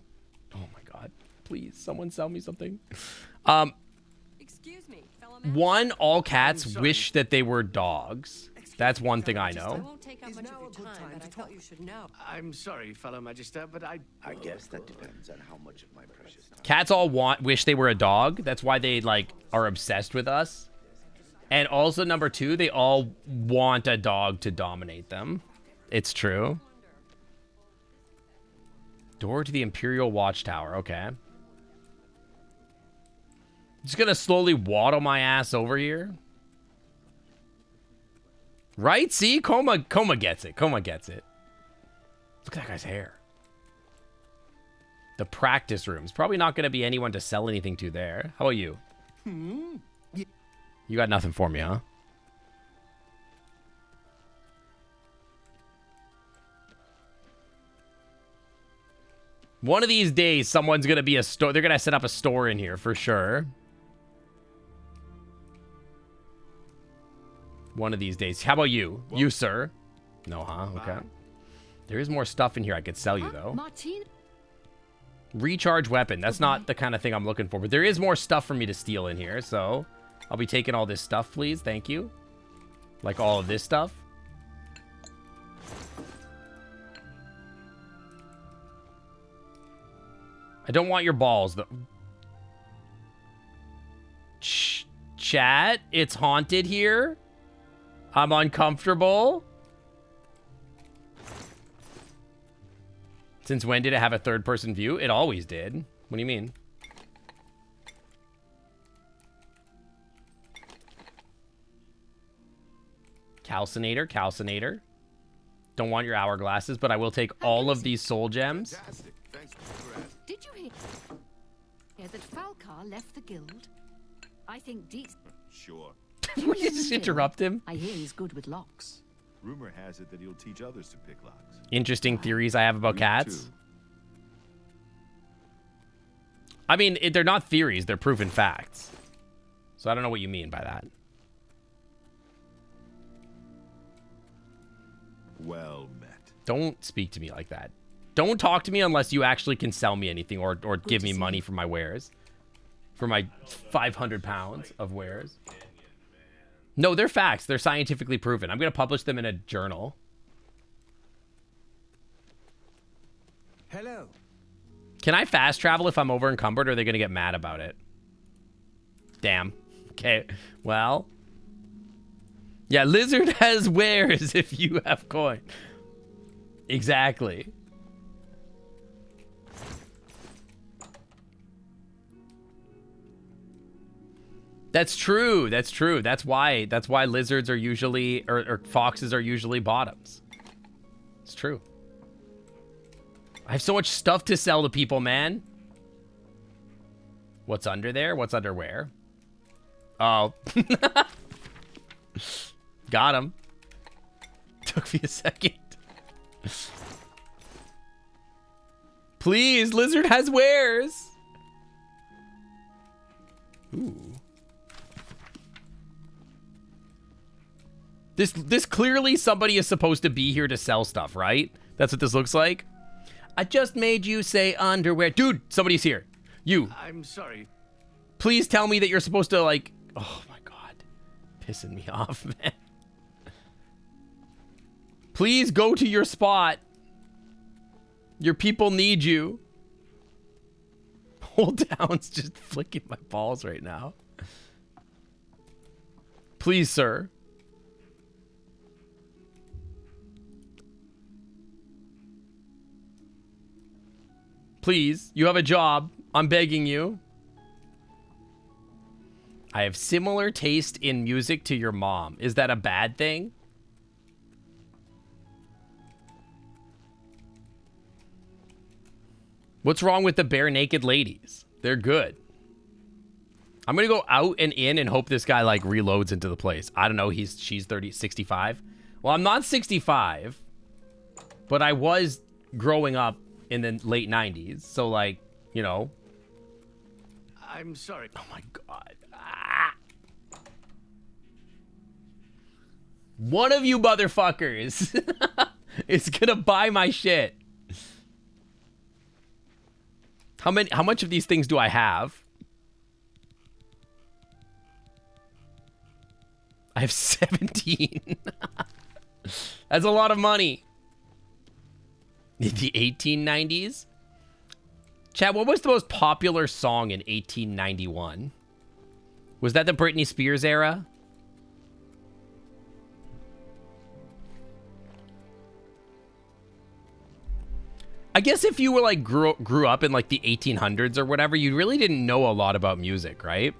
Oh my god. Please, someone sell me something. Excuse me, fellow man. One, all cats wish that they were dogs. That's one thing I I know. won't take up much of your time, but I thought you should know. I'm sorry, fellow Magister, but I guess that depends on how much of my precious time. Cats all wish they were a dog. That's why they, like, are obsessed with us. And also, number two, they all want a dog to dominate them. It's true. Door to the Imperial Watchtower. Okay. Just gonna slowly waddle my ass over here. Right? See? Coma gets it. Coma gets it. Look at that guy's hair. The practice rooms. Probably not gonna be anyone to sell anything to there. How about you? You got nothing for me, huh? One of these days, someone's gonna be a store. They're gonna set up a store in here for sure. One of these days. How about you? You, sir? No, huh? Okay. There is more stuff in here I could sell you, though. Martin. Recharge weapon. That's not the kind of thing I'm looking for. But there is more stuff for me to steal in here, so I'll be taking all this stuff, please. Thank you. Like all of this stuff. I don't want your balls, though. Chat, it's haunted here. I'm uncomfortable. Since when did it have a third-person view? It always did. What do you mean? Calcinator, calcinator. Don't want your hourglasses, but I will take all of these soul gems. Did you hear that Falcar left the guild? I think Deets... Sure. We just interrupt him. I hear he's good with locks. Rumor has it that he'll teach others to pick locks. Interesting theories I have about cats. I mean, they're not theories. They're proven facts. So I don't know what you mean by that. Well met. Don't speak to me like that. Don't talk to me unless you actually can sell me anything or give me money for my wares. For my 500 pounds of wares. No, they're facts. They're scientifically proven. I'm going to publish them in a journal. Hello. Can I fast travel if I'm over encumbered, or are they going to get mad about it? Damn. Okay. Well. Yeah, Lizard has wares if you have coin. Exactly. That's true. That's true. That's why lizards are usually, or foxes are usually bottoms. It's true. I have so much stuff to sell to people, man. What's under there? What's under where? Oh. Got him. Took me a second. Please, lizard has wares. Ooh. This clearly somebody is supposed to be here to sell stuff, right? That's what this looks like. I just made you say underwear. Dude, somebody's here. You. I'm sorry. Please tell me that you're supposed to, like... Oh, my God. Pissing me off, man. Please go to your spot. Your people need you. Hold down's just flicking my balls right now. Please, sir. Please, you have a job. I'm begging you. I have similar taste in music to your mom. Is that a bad thing? What's wrong with the bare naked ladies? They're good. I'm gonna go out and in and hope this guy like reloads into the place. I don't know, she's 65. Well, I'm not 65, but I was growing up in the late 90s, so like, you know. I'm sorry. Oh my God. Ah. One of you motherfuckers is gonna buy my shit. How much of these things do I have? I have 17. That's a lot of money. In the 1890s? Chad, what was the most popular song in 1891? Was that the Britney Spears era? I guess if you were like grew up in like the 1800s or whatever, you really didn't know a lot about music, right?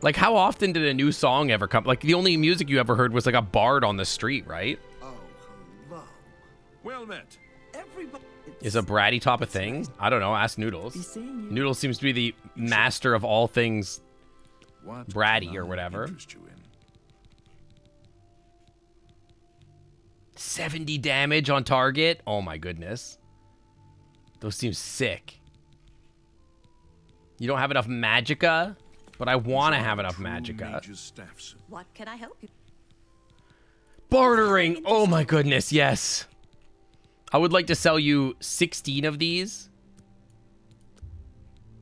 Like how often did a new song ever come? Like the only music you ever heard was like a bard on the street, right? Oh, hello. Well met. Is a bratty top a thing? I don't know. Ask Noodles. Noodles seems to be the master of all things bratty or whatever. 70 damage on target. Oh my goodness. Those seem sick. You don't have enough magicka, but I want to have enough magicka. What can I help you? Bartering. Oh my goodness, yes. I would like to sell you 16 of these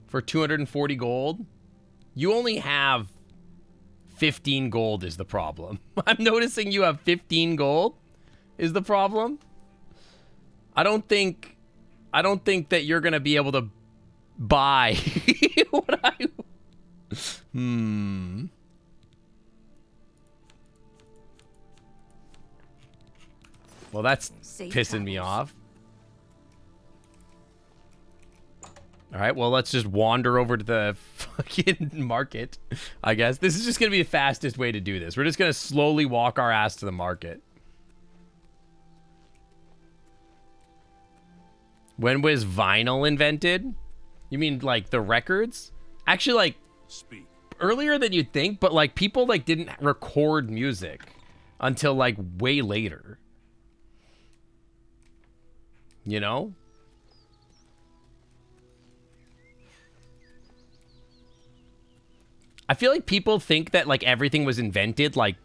for 240 gold. You only have 15 gold is the problem. I'm noticing you have 15 gold is the problem. I don't think that you're going to be able to buy what I... Well, that's pissing me off. All right, well, let's just wander over to the fucking market, I guess. This is just going to be the fastest way to do this. We're just going to slowly walk our ass to the market. When was vinyl invented? You mean, like, the records? Actually, like, earlier than you'd think, but, like, people, like, didn't record music until, like, way later. You know? I feel like people think that like everything was invented like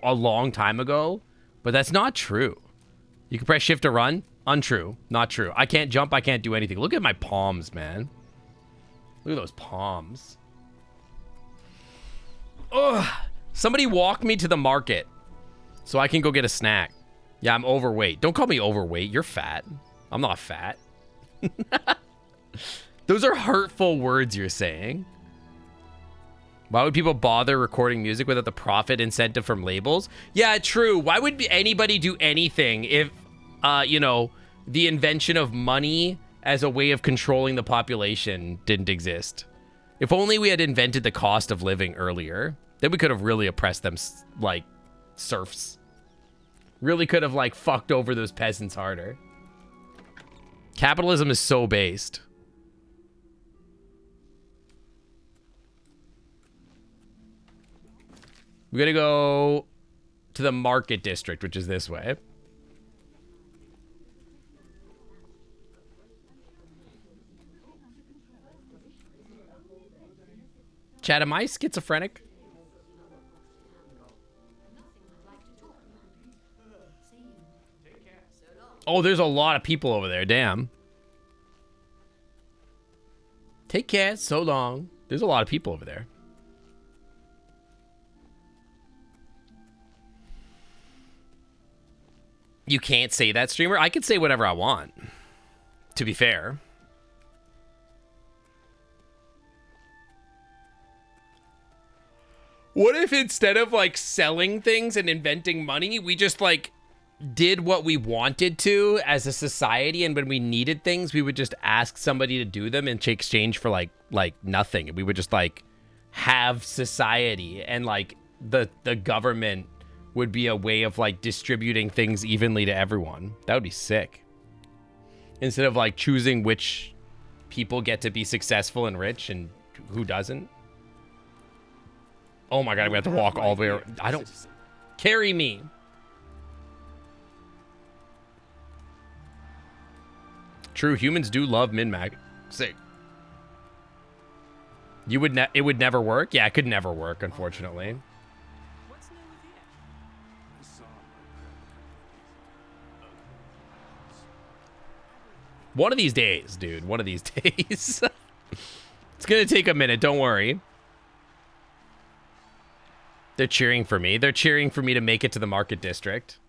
a long time ago, but that's not true. You can press shift to run. Untrue. Not true. I can't jump. I can't do anything. Look at my palms, man. Look at those palms. Ugh. Somebody walk me to the market so I can go get a snack. Yeah, I'm overweight. Don't call me overweight. You're fat. I'm not fat. Those are hurtful words you're saying. Why would people bother recording music without the profit incentive from labels? Yeah, true. Why would anybody do anything if, you know, the invention of money as a way of controlling the population didn't exist? If only we had invented the cost of living earlier, then we could have really oppressed them like serfs. Really could have like fucked over those peasants harder. Capitalism is so based. We gotta go to the market district, which is this way. Chat, am I schizophrenic? Oh, there's a lot of people over there. Damn. Take care. So long. There's a lot of people over there. You can't say that, streamer. I can say whatever I want, to be fair. What if instead of like selling things and inventing money, we just like did what we wanted to as a society, and when we needed things, we would just ask somebody to do them in exchange for like nothing. And we would just like have society, and like the government would be a way of like distributing things evenly to everyone. That would be sick. Instead of like choosing which people get to be successful and rich and who doesn't. Oh my god, I'm gonna have to walk all the way around. I don't... Carry me. True, humans do love min-maxing. You would it would never work? Yeah, it could never work, unfortunately. One of these days, dude. One of these days. It's gonna take a minute, don't worry. They're cheering for me. They're cheering for me to make it to the market district.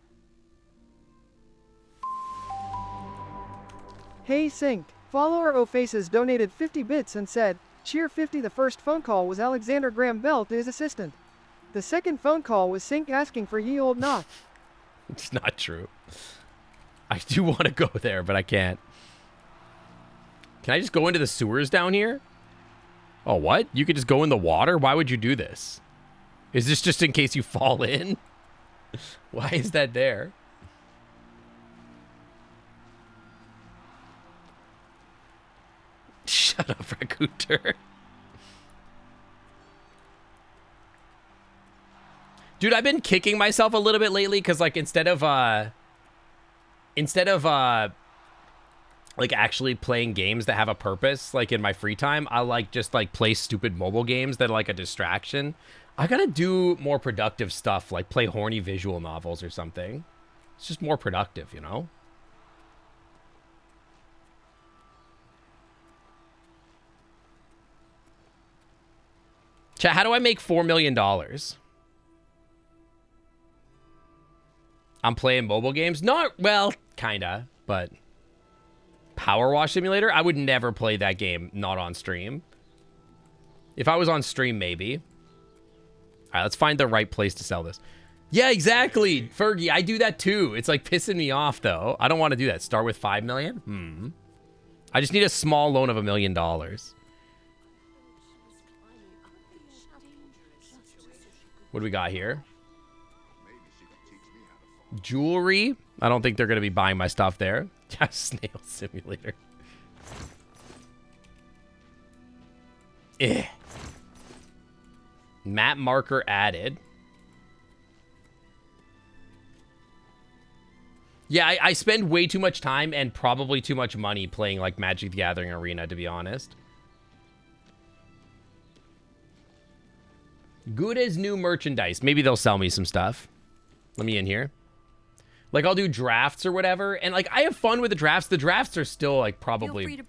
Hey Synced, follower Ofaces donated 50 bits and said, cheer 50. The first phone call was Alexander Graham Bell to his assistant. The second phone call was Sync asking for ye old knock. It's not true. I do want to go there, but I can't. Can I just go into the sewers down here? Oh, what? You could just go in the water? Why would you do this? Is this just in case you fall in? Why is that there? Shut up, Rakuter. Dude, I've been kicking myself a little bit lately because like instead of like actually playing games that have a purpose, like in my free time, I like just like play stupid mobile games that are like a distraction. I gotta do more productive stuff, like play horny visual novels or something. It's just more productive, you know? Chat, how do I make $4 million? I'm playing mobile games? Not, well, kinda, but... Power Wash Simulator? I would never play that game not on stream. If I was on stream, maybe. Alright, let's find the right place to sell this. Yeah, exactly, Fergie. I do that too. It's like pissing me off, though. I don't want to do that. Start with 5 million? I just need a small loan of $1 million. What do we got here? Jewelry? I don't think they're going to be buying my stuff there. Snail Simulator. Eh. Map marker added. Yeah, I spend way too much time and probably too much money playing like Magic the Gathering Arena, to be honest. Good as new merchandise. Maybe they'll sell me some stuff. Let me in here. Like, I'll do drafts or whatever. And, like, I have fun with the drafts. The drafts are still, like, probably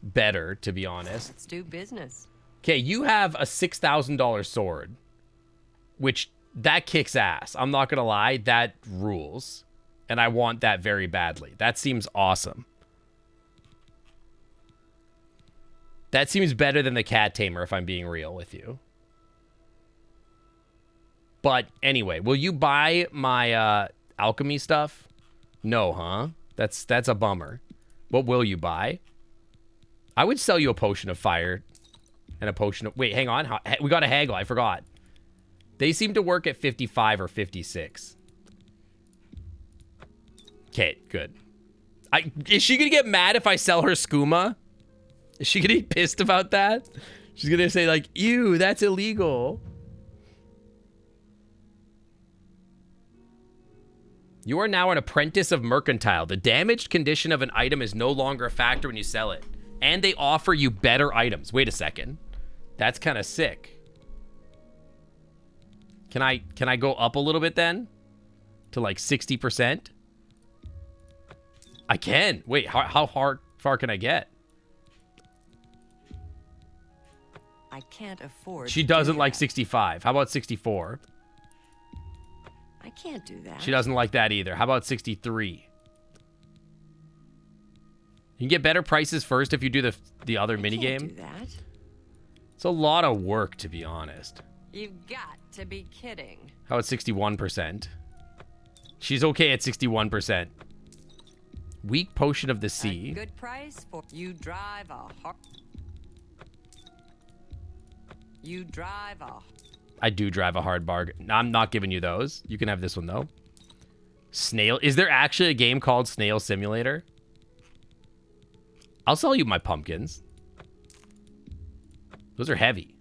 better, to be honest. Let's do business. Okay, you have a $6,000 sword. Which, that kicks ass. I'm not gonna lie. That rules. And I want that very badly. That seems awesome. That seems better than the cat tamer, if I'm being real with you. But, anyway, will you buy my, alchemy stuff? No, huh? That's a bummer. What will you buy? I would sell you a potion of fire and a potion of... Wait, hang on. We got a haggle. I forgot. They seem to work at 55 or 56. Okay, good. Is she gonna get mad if I sell her skooma? Is she gonna be pissed about that? She's gonna say like, ew, that's illegal. You are now an apprentice of mercantile. The damaged condition of an item is no longer a factor when you sell it. And they offer you better items. Wait a second. That's kind of sick. Can I go up a little bit then? To like 60%? I can. Wait, how far can I get? I can't afford. She doesn't like 65. How about 64? I can't do that. She doesn't like that either. How about 63? You can get better prices first if you do the other minigame. Do that. It's a lot of work, to be honest. You've got to be kidding. How about 61%? She's okay at 61%. Weak potion of the sea. A good price for you drive a hard. You drive a. I do drive a hard bargain. I'm not giving you those. You can have this one, though. Snail. Is there actually a game called Snail Simulator? I'll sell you my pumpkins. Those are heavy.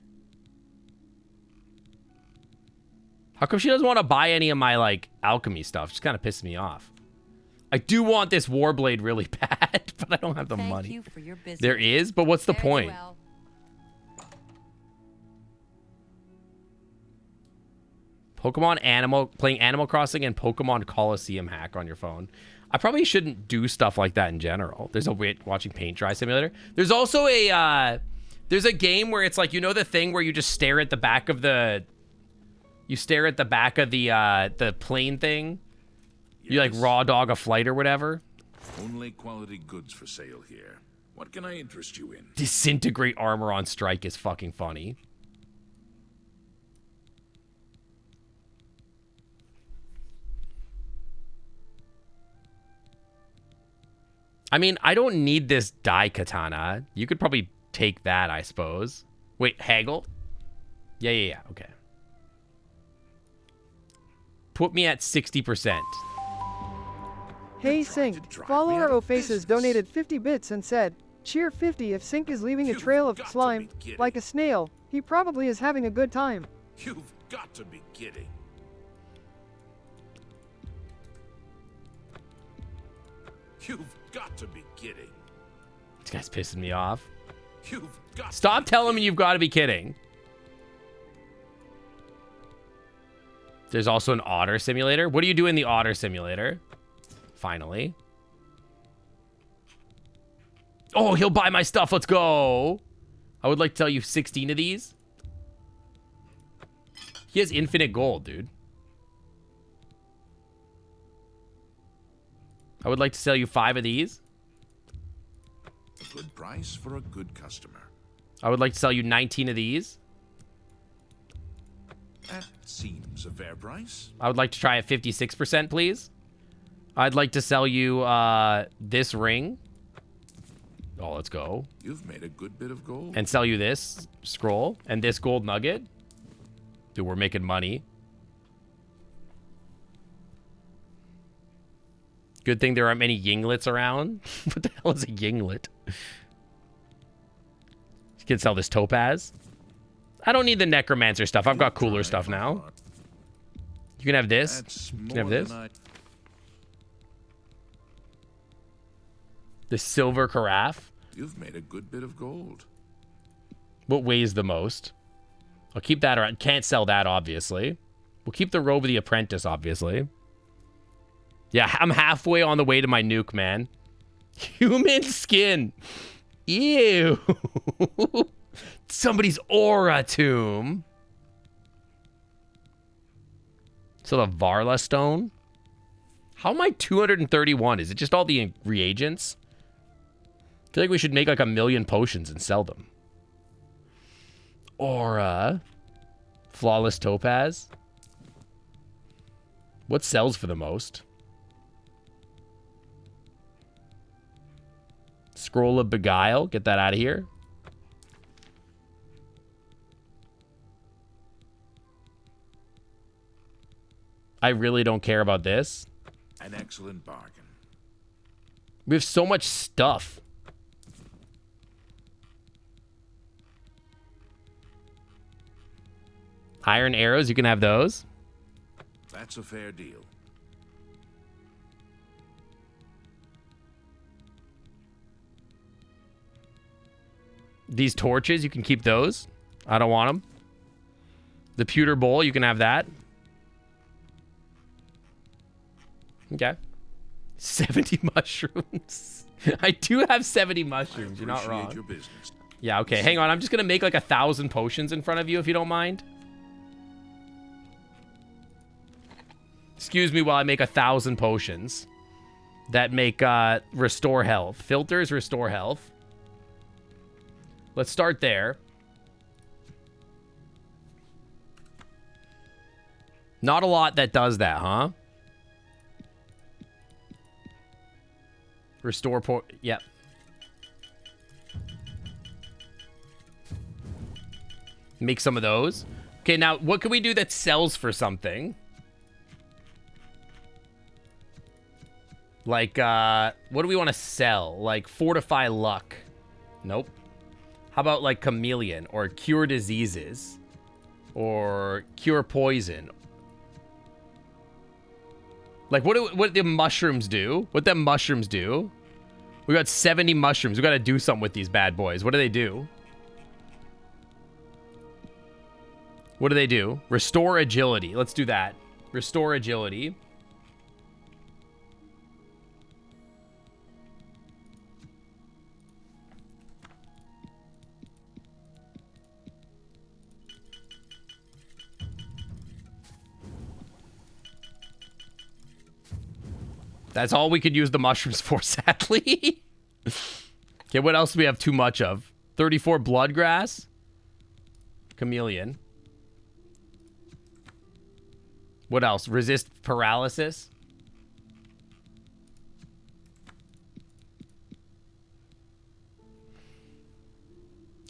How come she doesn't want to buy any of my, like, alchemy stuff? Just kind of pisses me off. I do want this Warblade really bad, but I don't have the money. You for your business. There is, but what's the point? Well. Playing Animal Crossing and Pokemon Coliseum hack on your phone. I probably shouldn't do stuff like that in general. There's a way watching paint dry simulator. There's also there's a game where it's like, you know, the thing where you just stare at the back of the plane thing. Yes. You like raw dog a flight or whatever. Only quality goods for sale here. What can I interest you in? Disintegrate armor on strike is fucking funny. I mean, I don't need this dai katana. You could probably take that, I suppose. Wait, haggle? Yeah. Okay. Put me at 60%. Hey Sync, follower Ofaces donated 50 bits and said, cheer 50 if Sync is leaving a trail of slime, like a snail. He probably is having a good time. You've got to be kidding. You've got to be kidding. This guy's pissing me off. You've got Stop telling me you've got to be kidding. There's also an otter simulator. What do you do in the otter simulator? Finally. Oh, he'll buy my stuff. Let's go. I would like to tell you 16 of these. He has infinite gold, dude. I would like to sell you 5 of these. A good price for a good customer. I would like to sell you 19 of these. That seems a fair price. I would like to try at 56%, please. I'd like to sell you this ring. Oh, let's go. You've made a good bit of gold. And sell you this scroll and this gold nugget. Dude, we're making money. Good thing there aren't many yinglets around. What the hell is a yinglet? You can sell this topaz. I don't need the necromancer stuff. I've got cooler stuff now. You can have this. You can have this. The silver carafe. You've made a good bit of gold. What weighs the most? I'll keep that around. Can't sell that, obviously. We'll keep the robe of the apprentice, obviously. Yeah, I'm halfway on the way to my nuke, man. Human skin. Ew. Somebody's aura tomb. So the Varla stone. How am I 231? Is it just all the reagents? I feel like we should make like 1 million potions and sell them. Aura. Flawless topaz. What sells for the most? Scroll of Beguile. Get that out of here. I really don't care about this. An excellent bargain. We have so much stuff. Iron arrows. You can have those. That's a fair deal. These torches, you can keep those. I don't want them. The pewter bowl, you can have that. Okay. 70 mushrooms. I do have 70 mushrooms. You're not wrong. Your business. Yeah, okay. Hang on. I'm just going to make like 1,000 potions in front of you if you don't mind. Excuse me while I make 1,000 potions that make restore health. Filters restore health. Let's start there. Not a lot that does that, huh? Restore yep. Make some of those. Okay, now what can we do that sells for something? Like, what do we want to sell? Like, fortify luck. Nope. How about, like, chameleon? Or cure diseases? Or cure poison? Like, what the mushrooms do? What the mushrooms do? We got 70 mushrooms. We got to do something with these bad boys. What do they do? What do they do? Restore agility. Let's do that. Restore agility. That's all we could use the mushrooms for, sadly. Okay, what else do we have too much of? 34 bloodgrass. Chameleon. What else? Resist paralysis.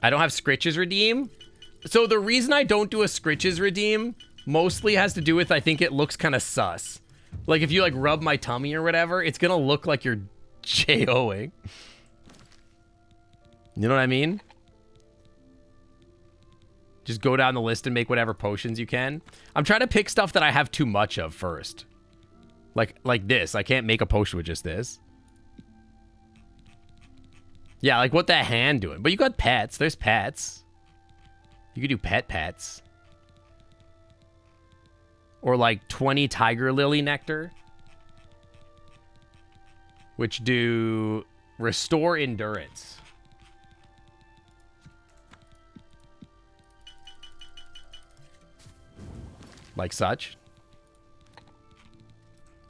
I don't have Scritches redeem. So the reason I don't do a Scritches redeem mostly has to do with I think it looks kind of sus. Like, if you, like, rub my tummy or whatever, it's gonna look like you're J-O-ing. You know what I mean? Just go down the list and make whatever potions you can. I'm trying to pick stuff that I have too much of first. Like this. I can't make a potion with just this. Yeah, like, what that hand doing? But you got pets. There's pets. You could do pets. Or like 20 tiger lily nectar. Which do restore endurance. Like such.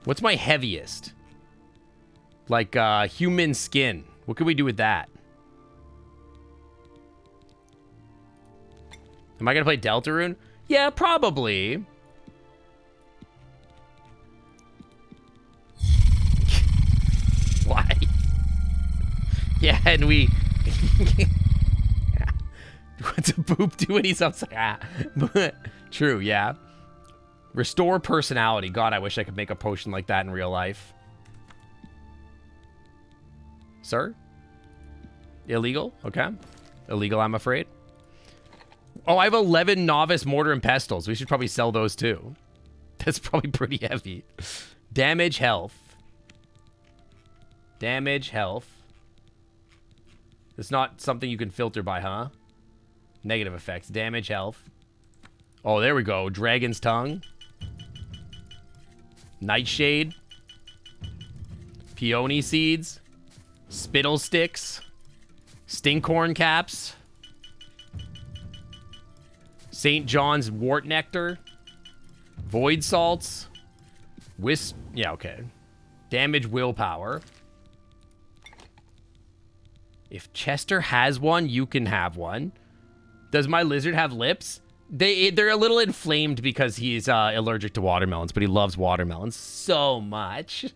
What's my heaviest? Like human skin. What can we do with that? Am I gonna play Deltarune? Yeah, probably. Why? Yeah, and we... What's a boop do when he's outside? Ah. True, yeah. Restore personality. God, I wish I could make a potion like that in real life. Sir? Illegal? Okay. Illegal, I'm afraid. Oh, I have 11 novice mortar and pestles. We should probably sell those too. That's probably pretty heavy. Damage health. Damage, health. It's not something you can filter by, huh? Negative effects. Damage, health. Oh, there we go. Dragon's Tongue. Nightshade. Peony Seeds. Spittle Sticks. Stinkhorn Caps. St. John's Wort Nectar. Void Salts. Wisp. Yeah, okay. Damage Willpower. If Chester has one, you can have one. Does my lizard have lips? They're a little inflamed because he's allergic to watermelons, but he loves watermelons so much.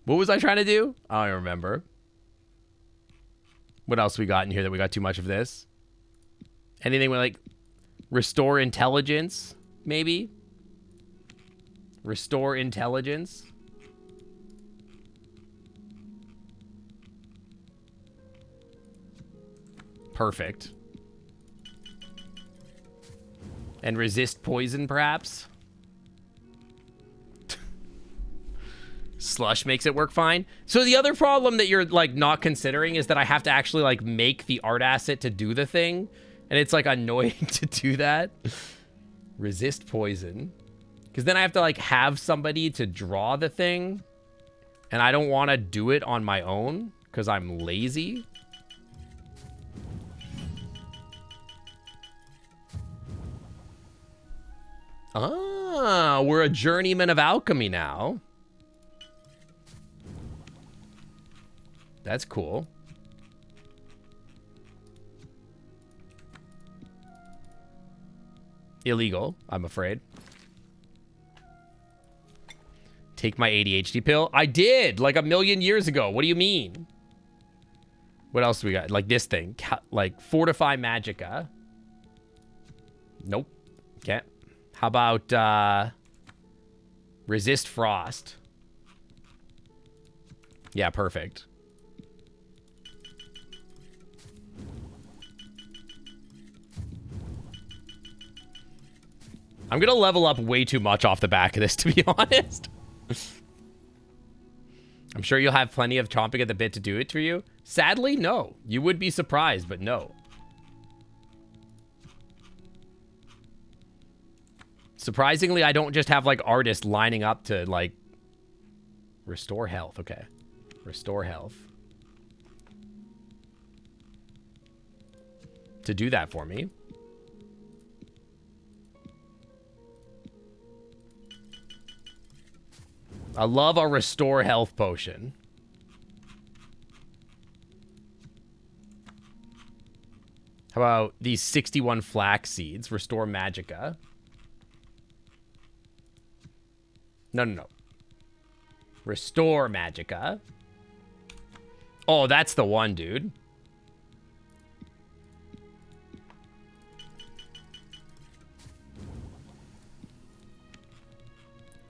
What was I trying to do? I don't remember. What else we got in here that we got too much of this? Anything with, like, restore intelligence, maybe? Restore intelligence. Perfect. And resist poison, perhaps? slush makes it work fine. So the other problem that you're like not considering is that I have to actually like make the art asset to do the thing. And it's like annoying to do that. Resist poison. Because then I have to like have somebody to draw the thing. And I don't want to do it on my own because I'm lazy. Ah, we're a journeyman of alchemy now. That's cool. Illegal, I'm afraid. Take my ADHD pill? I did, like 1,000,000 years ago. What do you mean? What else do we got? Like this thing. Like, Fortify Magicka. Nope. Okay. How about, Resist Frost? Yeah, perfect. I'm gonna level up way too much off the back of this, to be honest. I'm sure you'll have plenty of chomping at the bit to do it for you. Sadly, no. You would be surprised, but no. Surprisingly, I don't just have, like, artists lining up to, like... Restore health. Okay. Restore health. To do that for me. I love our restore health potion. How about these 61 flax seeds? Restore Magicka. No. Restore Magicka. Oh, that's the one, dude.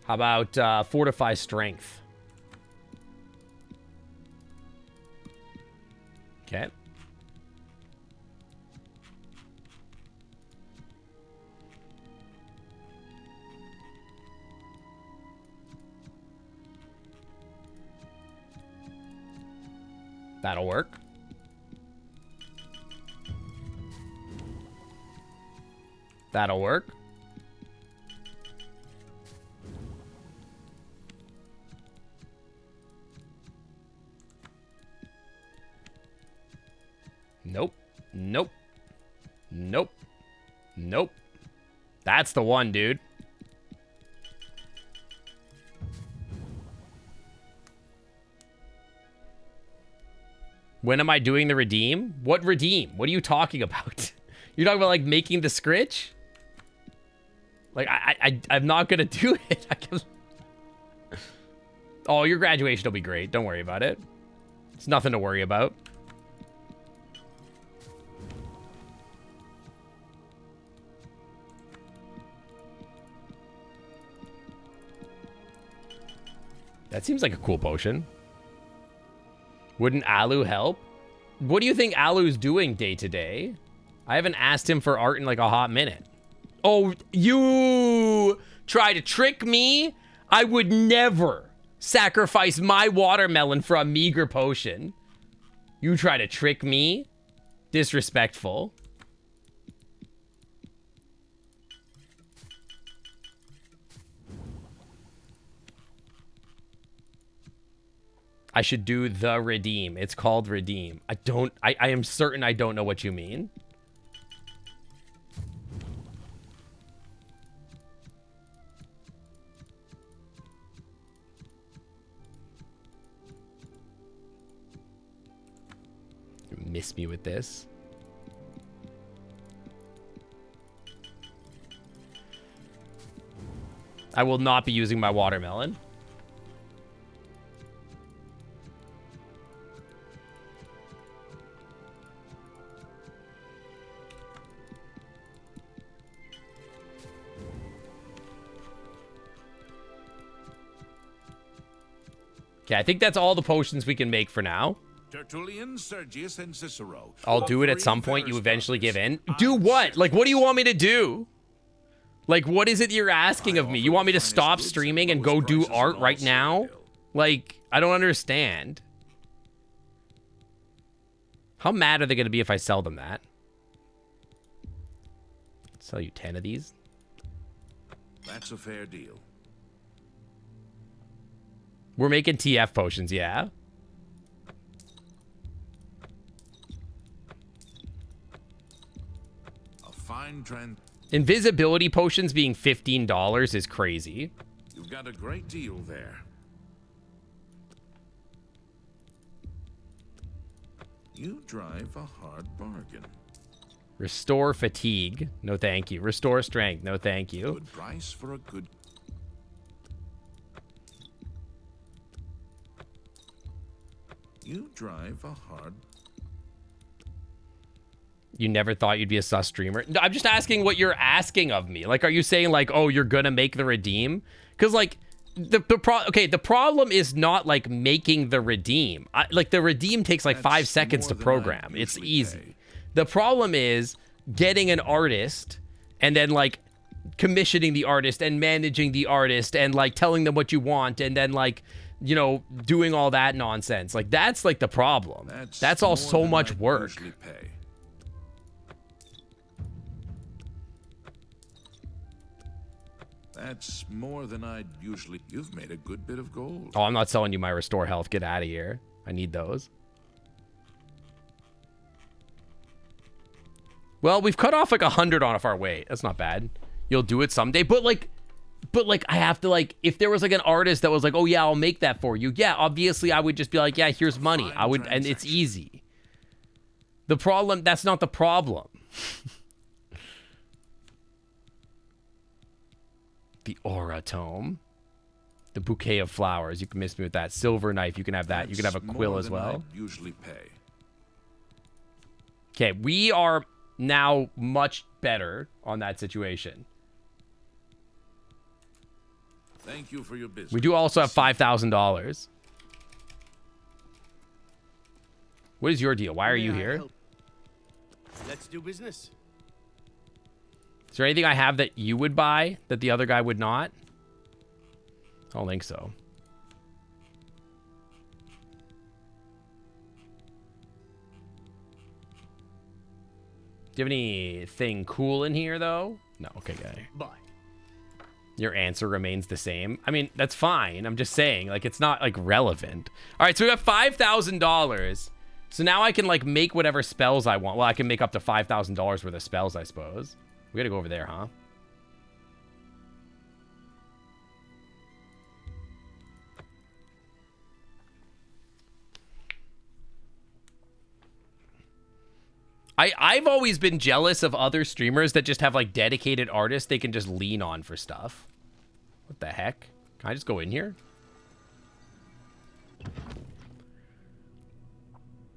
How about Fortify Strength? Okay. That'll work. That'll work. Nope. Nope. Nope. Nope. That's the one, dude. When am I doing the redeem? What redeem? What are you talking about? You're talking about, like, making the scritch? Like, I'm not gonna do it. I can... Oh, your graduation will be great. Don't worry about it. It's nothing to worry about. That seems like a cool potion. Wouldn't Alu help? What do you think Alu's doing day to day? I haven't asked him for art in like a hot minute. Oh, you try to trick me? I would never sacrifice my watermelon for a meager potion. You try to trick me? Disrespectful. I should do the redeem. It's called redeem. I am certain I don't know what you mean. You miss me with this. I will not be using my watermelon. Okay, I think that's all the potions we can make for now. Tertullian, Sergius, and Cicero. I'll do it at some point. You eventually give in. Do what? Like, what do you want me to do? Like, what is it you're asking of me? You want me to stop streaming and go do art right now? Like, I don't understand. How mad are they going to be if I sell them that? Sell you 10 of these? That's a fair deal. We're making TF potions, yeah? A fine trend. Invisibility potions being $15 is crazy. You've got a great deal there. You drive a hard bargain. Restore fatigue. No, thank you. Restore strength. No, thank you. Good price for a good... You drive a hard... You never thought you'd be a sus streamer? No, I'm just asking what you're asking of me. Like, are you saying, like, oh, you're gonna make the redeem? Because, like, the problem is not, like, making the redeem. Like, the redeem takes, like, 5 seconds to program. It's easy. The problem is getting an artist and then, like, commissioning the artist and managing the artist and, like, telling them what you want and then, like, you know, doing all that nonsense. Like, that's, like, the problem. That's all so much work. That's more than I'd usually... You've made a good bit of gold. Oh, I'm not selling you my restore health. Get out of here. I need those. Well, we've cut off like 100 off our weight. That's not bad. You'll do it someday. But like I have to, like, if there was like an artist that was like, oh yeah, I'll make that for you. Yeah, obviously I would just be like, yeah, here's money. I would, and it's easy. The problem, that's not the problem. The aura tome. The bouquet of flowers. You can miss me with that. Silver knife. You can have that. You can have a quill as well. Usually pay. Okay, we are now much better on that situation. Thank you for your business. We do also have $5,000. What is your deal? Why are you here? Let's do business. Is there anything I have that you would buy that the other guy would not? I don't think so. Do you have anything cool in here, though? No. Okay, guy. Bye. Your answer remains the same. I mean, that's fine. I'm just saying, like, it's not, like, relevant. All right, so we got $5,000. So now I can, like, make whatever spells I want. Well, I can make up to $5,000 worth of spells, I suppose. We gotta go over there, huh? I've always been jealous of other streamers that just have, like, dedicated artists they can just lean on for stuff. What the heck? Can I just go in here?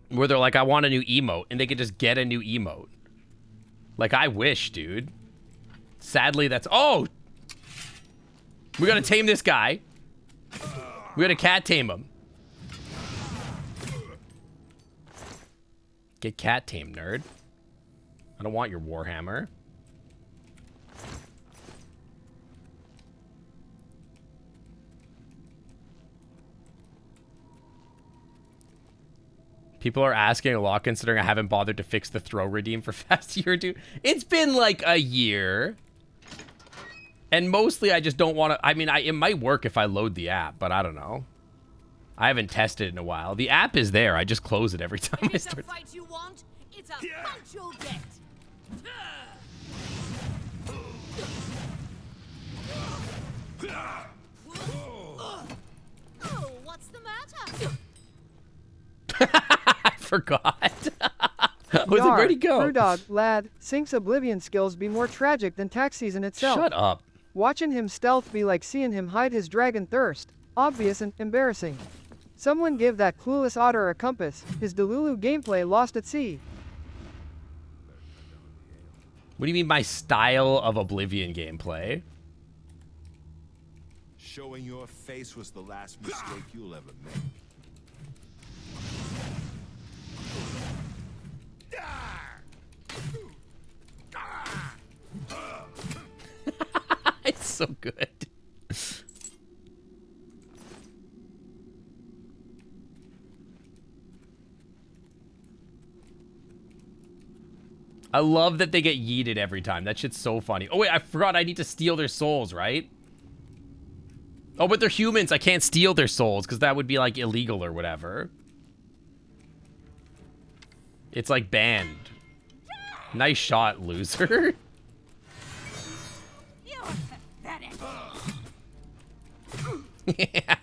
Where they're like, I want a new emote, and they can just get a new emote. Like, I wish, dude. Sadly, that's... Oh! We gotta tame this guy. We gotta cat tame him. Get cat tamed, nerd. I don't want your Warhammer. People are asking a lot considering I haven't bothered to fix the throw redeem for fast year or two. It's been like a year. And mostly I just don't want to... I mean, it might work if I load the app, but I don't know. I haven't tested it in a while. The app is there. I just close it every time I start... It's a fight you want. It's a fight you'll get. Oh, what's the matter? I forgot. Where'd he go? Brewdog, lad, Sync's Oblivion skills be more tragic than tax season itself. Shut up. Watching him stealth be like seeing him hide his dragon thirst. Obvious and embarrassing. Someone give that clueless otter a compass. His Delulu gameplay lost at sea. What do you mean by style of Oblivion gameplay? Showing your face was the last mistake you'll ever make. It's so good. I love that they get yeeted every time. That shit's so funny. Oh, wait, I forgot I need to steal their souls, right? Oh, but they're humans. I can't steal their souls because that would be, like, illegal or whatever. It's, like, banned. Nice shot, loser. Yeah.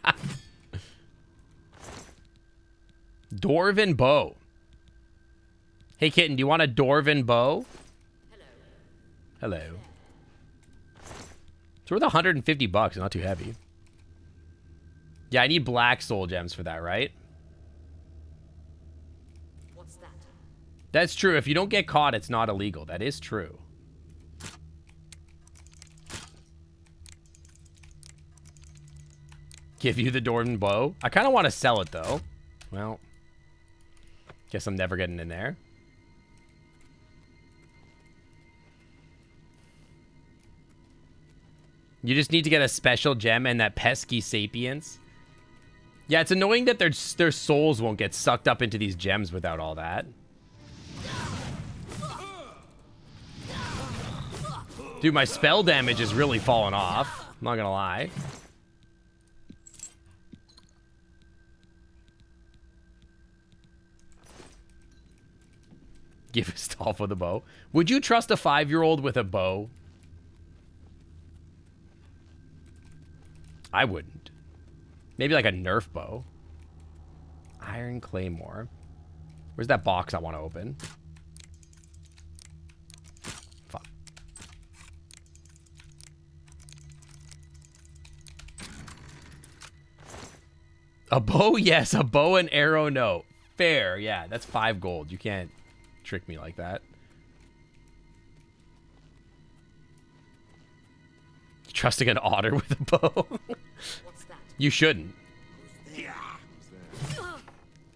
Dwarven bow. Hey, kitten, do you want a dwarven bow? Hello. It's worth 150 bucks. Not too heavy. Yeah, I need black soul gems for that, right? What's that? That's true. If you don't get caught, it's not illegal. That is true. Give you the dwarven bow. I kind of want to sell it, though. Well, guess I'm never getting in there. You just need to get a special gem and that pesky sapience. Yeah, it's annoying that their souls won't get sucked up into these gems without all that. Dude, my spell damage is really falling off. I'm not gonna lie. Give a stall for the bow. Would you trust a 5-year-old with a bow? I wouldn't. Maybe like a Nerf bow. Iron Claymore. Where's that box I want to open? Fuck. A bow? Yes. A bow and arrow? No. Fair. Yeah, that's 5 gold. You can't trick me like that. Trusting an otter with a bow? What's that? You shouldn't.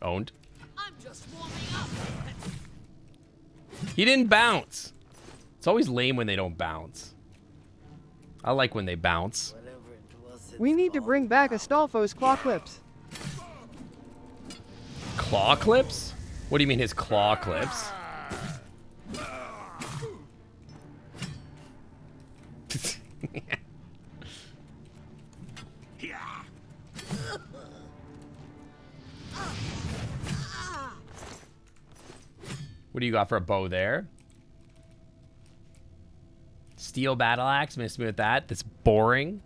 Owned. I'm just warming up. He didn't bounce. It's always lame when they don't bounce. I like when they bounce. We need to bring back Astolfo's claw clips. Claw clips? What do you mean his claw clips? What do you got for a bow there? Steel battle axe. Miss me with that. That's boring.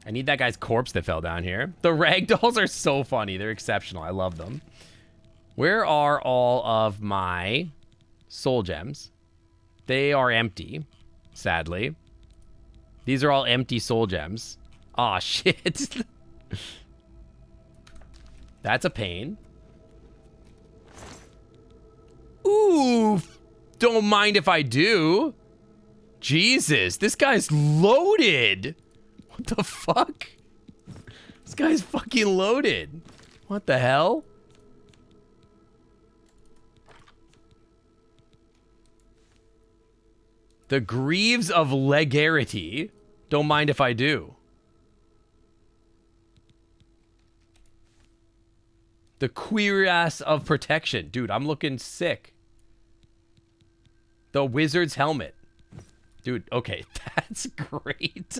I need that guy's corpse that fell down here. The ragdolls are so funny. They're exceptional. I love them. Where are all of my soul gems? They are empty, sadly. These are all empty soul gems. Aw, shit. That's a pain. Ooh, don't mind if I do. Jesus, this guy's loaded. What the fuck? This guy's fucking loaded. What the hell? The Greaves of Legarity. Don't mind if I do. The Cuirass of Protection. Dude, I'm looking sick. The Wizard's Helmet. Dude, okay, that's great.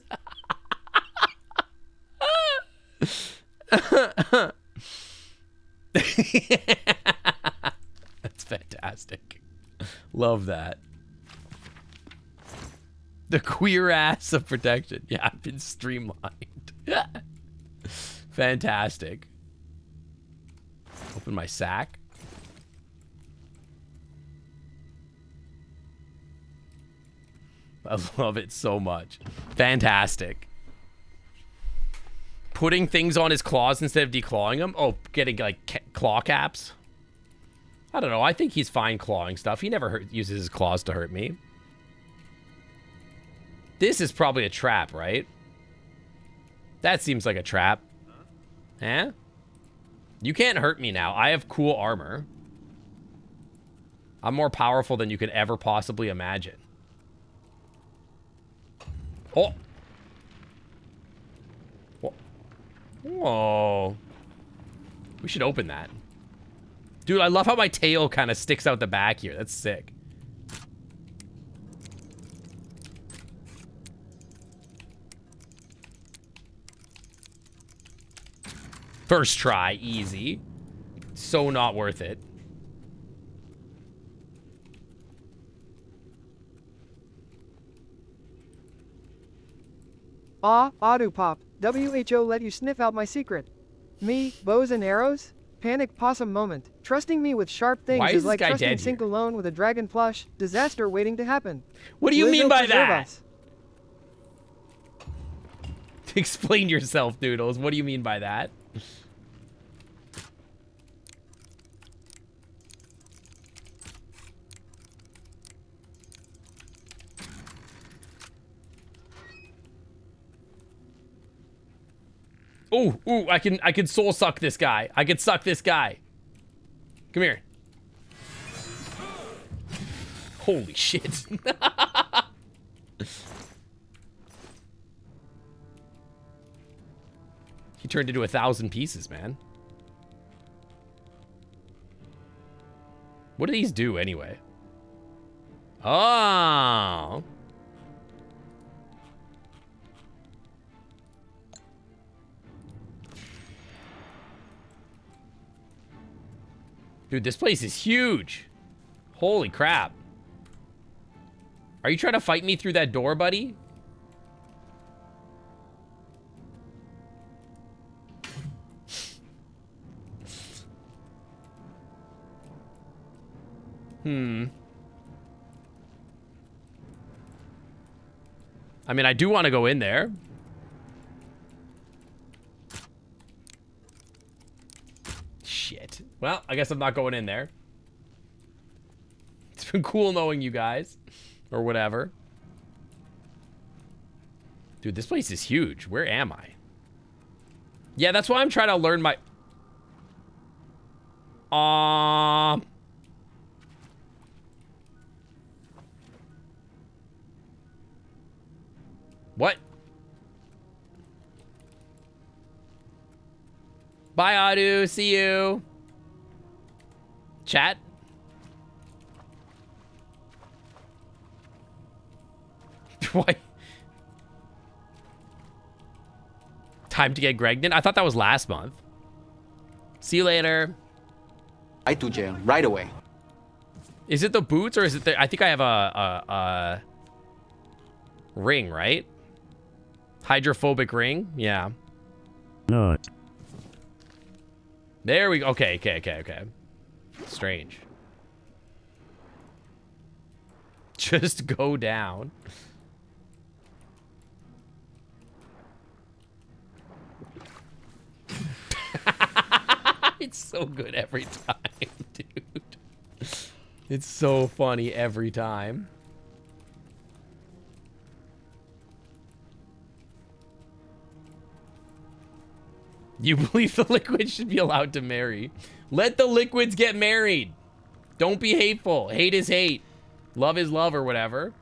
That's fantastic. Love that. The Cuirass of Protection. Yeah, I've been streamlined. Fantastic. Open my sack. I love it so much. Fantastic. Putting things on his claws instead of declawing them. Oh, getting like claw caps. I don't know. I think he's fine clawing stuff. He never uses his claws to hurt me. This is probably a trap, right? That seems like a trap. Eh? You can't hurt me now. I have cool armor. I'm more powerful than you could ever possibly imagine. Oh. Whoa. We should open that. Dude, I love how my tail kind of sticks out the back here. That's sick. First try, easy. So not worth it. Ah, Pop. WHO let you sniff out my secret. Me, bows and arrows? Panic possum moment. Trusting me with sharp things Why is is this like guy trusting dead Sink here? alone with a dragon plush. Disaster waiting to happen. What do you mean Lizzo by preserve that? us. Explain yourself, Doodles. What do you mean by that? Ooh, I can soul suck this guy. I can suck this guy. Come here. Holy shit. He turned into 1,000 pieces, man. What do these do anyway? Oh. Dude, this place is huge. Holy crap. Are you trying to fight me through that door, buddy? I mean, I do want to go in there. Shit. Well, I guess I'm not going in there. It's been cool knowing you guys. Or whatever. Dude, this place is huge. Where am I? Yeah, that's why I'm trying to learn my... What? Bye, Adu. See you. Chat? Why? Time to get Gregnan? I thought that was last month. See you later. I to jail right away. Is it the boots or is it the... I think I have a ring, right? Hydrophobic ring? Yeah. No. There we go. Okay. Strange. Just go down. It's so good every time, dude. It's so funny every time. You believe the liquids should be allowed to marry? Let the liquids get married. Don't be hateful. Hate is hate. Love is love or whatever.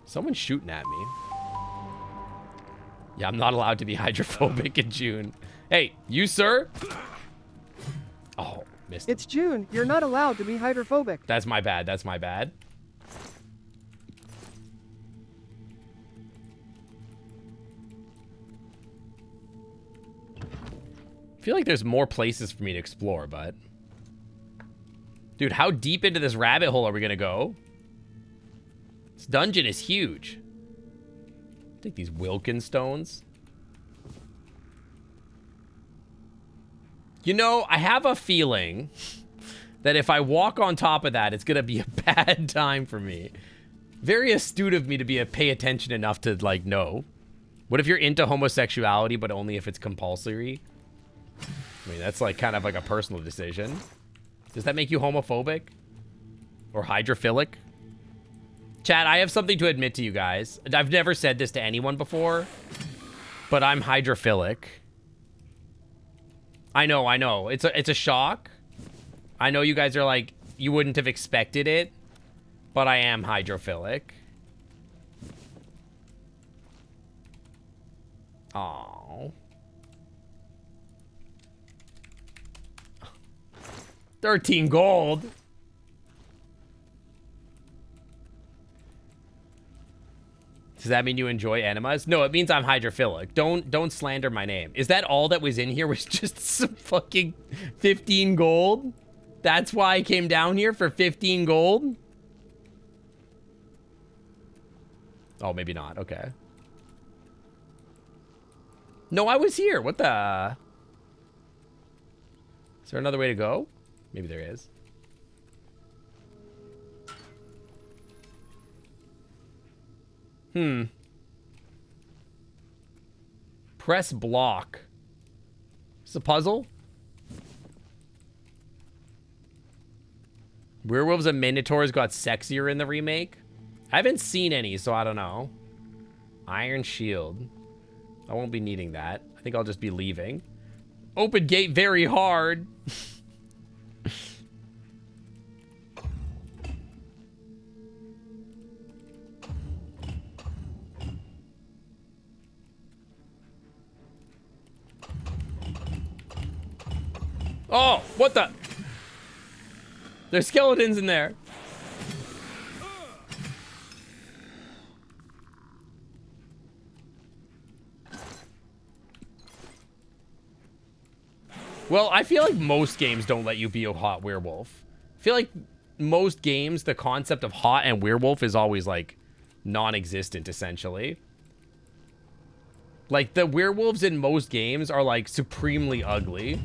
Someone's shooting at me. Yeah, I'm not allowed to be hydrophobic in June. Hey, you, sir? Oh, missed it. It's June. You're not allowed to be hydrophobic. That's my bad. That's my bad. I feel like there's more places for me to explore, but... Dude, how deep into this rabbit hole are we gonna go? This dungeon is huge. Take these Wilkin stones. You know, I have a feeling that if I walk on top of that, it's gonna be a bad time for me. Very astute of me to pay attention enough to, like, know. What if you're into homosexuality, but only if it's compulsory? I mean, that's, like, kind of like a personal decision. Does that make you homophobic? Or hydrophilic? Chat, I have something to admit to you guys. I've never said this to anyone before, but I'm hydrophilic. I know. It's a shock. I know you guys are like, you wouldn't have expected it, but I am hydrophilic. Aww. 13 gold. Does that mean you enjoy enemas? No, it means I'm hydrophilic. Don't slander my name. Is that all that was in here was just some fucking 15 gold? That's why I came down here for 15 gold? Oh, maybe not. Okay. No, I was here. What the? Is there another way to go? Maybe there is. Press block. It's a puzzle. Werewolves and Minotaurs got sexier in the remake. I haven't seen any, so I don't know. Iron Shield. I won't be needing that. I think I'll just be leaving. Open gate very hard. Oh, what the? There's skeletons in there. Well, I feel like most games don't let you be a hot werewolf. I feel like most games, the concept of hot and werewolf is always, like, non-existent, essentially. Like, the werewolves in most games are, like, supremely ugly.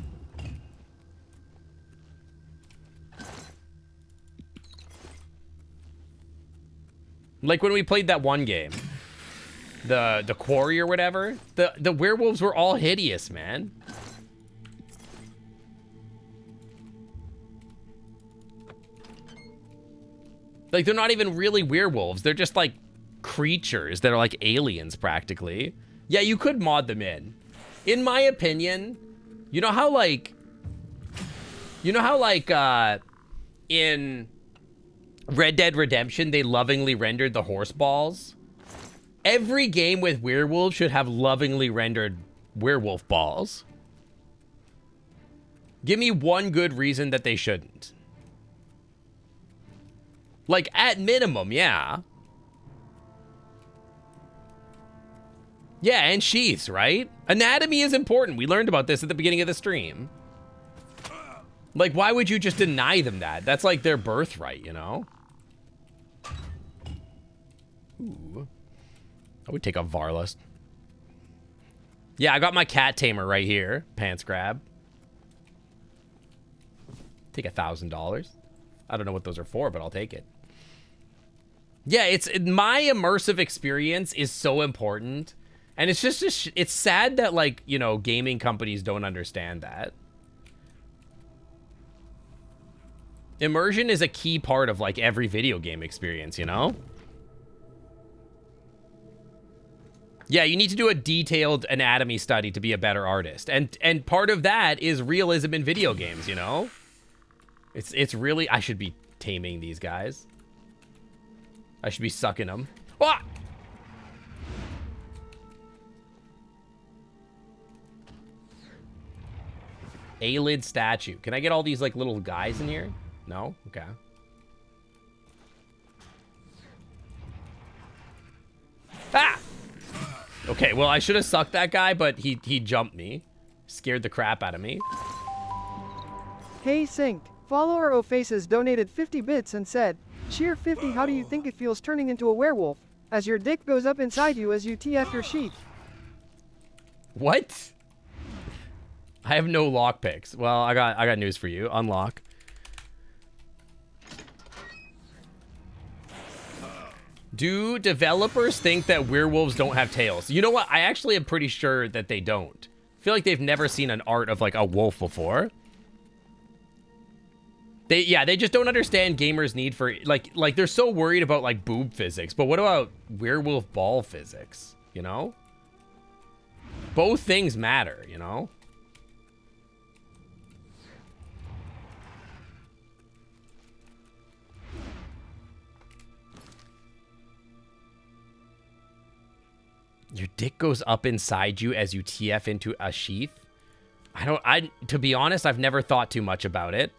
Like when we played that one game, the Quarry or whatever, the werewolves were all hideous, man. Like they're not even really werewolves. They're just like creatures that are like aliens practically. Yeah, you could mod them in. In my opinion, you know how like in Red Dead Redemption, they lovingly rendered the horse balls. Every game with werewolves should have lovingly rendered werewolf balls. Give me one good reason that they shouldn't. Like, at minimum, yeah. Yeah, and sheaths, right? Anatomy is important. We learned about this at the beginning of the stream. Like, why would you just deny them that? That's like their birthright, you know? Ooh. I would take a Varlust. Yeah, I got my cat tamer right here. Pants grab. Take $1,000. I don't know what those are for, but I'll take it. Yeah, my immersive experience is so important. And it's just it's sad that, like, you know, gaming companies don't understand that. Immersion is a key part of, like, every video game experience, you know? Yeah, you need to do a detailed anatomy study to be a better artist. And part of that is realism in video games, you know? It's really... I should be taming these guys. I should be sucking them. Ah! A-lid statue. Can I get all these, like, little guys in here? No? Okay. Ah! Okay, well, I should have sucked that guy, but he jumped me. Scared the crap out of me. Hey Synced, follower Ofaces donated 50 bits and said, Cheer 50, how do you think it feels turning into a werewolf? As your dick goes up inside you as you TF your sheath. What? I have no lockpicks. Well, I got news for you. Unlock. Do developers think that werewolves don't have tails? You know what? I actually am pretty sure that they don't. I feel like they've never seen an art of, like, a wolf before. They just don't understand gamers' need for, like they're so worried about, like, boob physics. But what about werewolf ball physics, you know? Both things matter, you know? Your dick goes up inside you as you TF into a sheath? To be honest, I've never thought too much about it.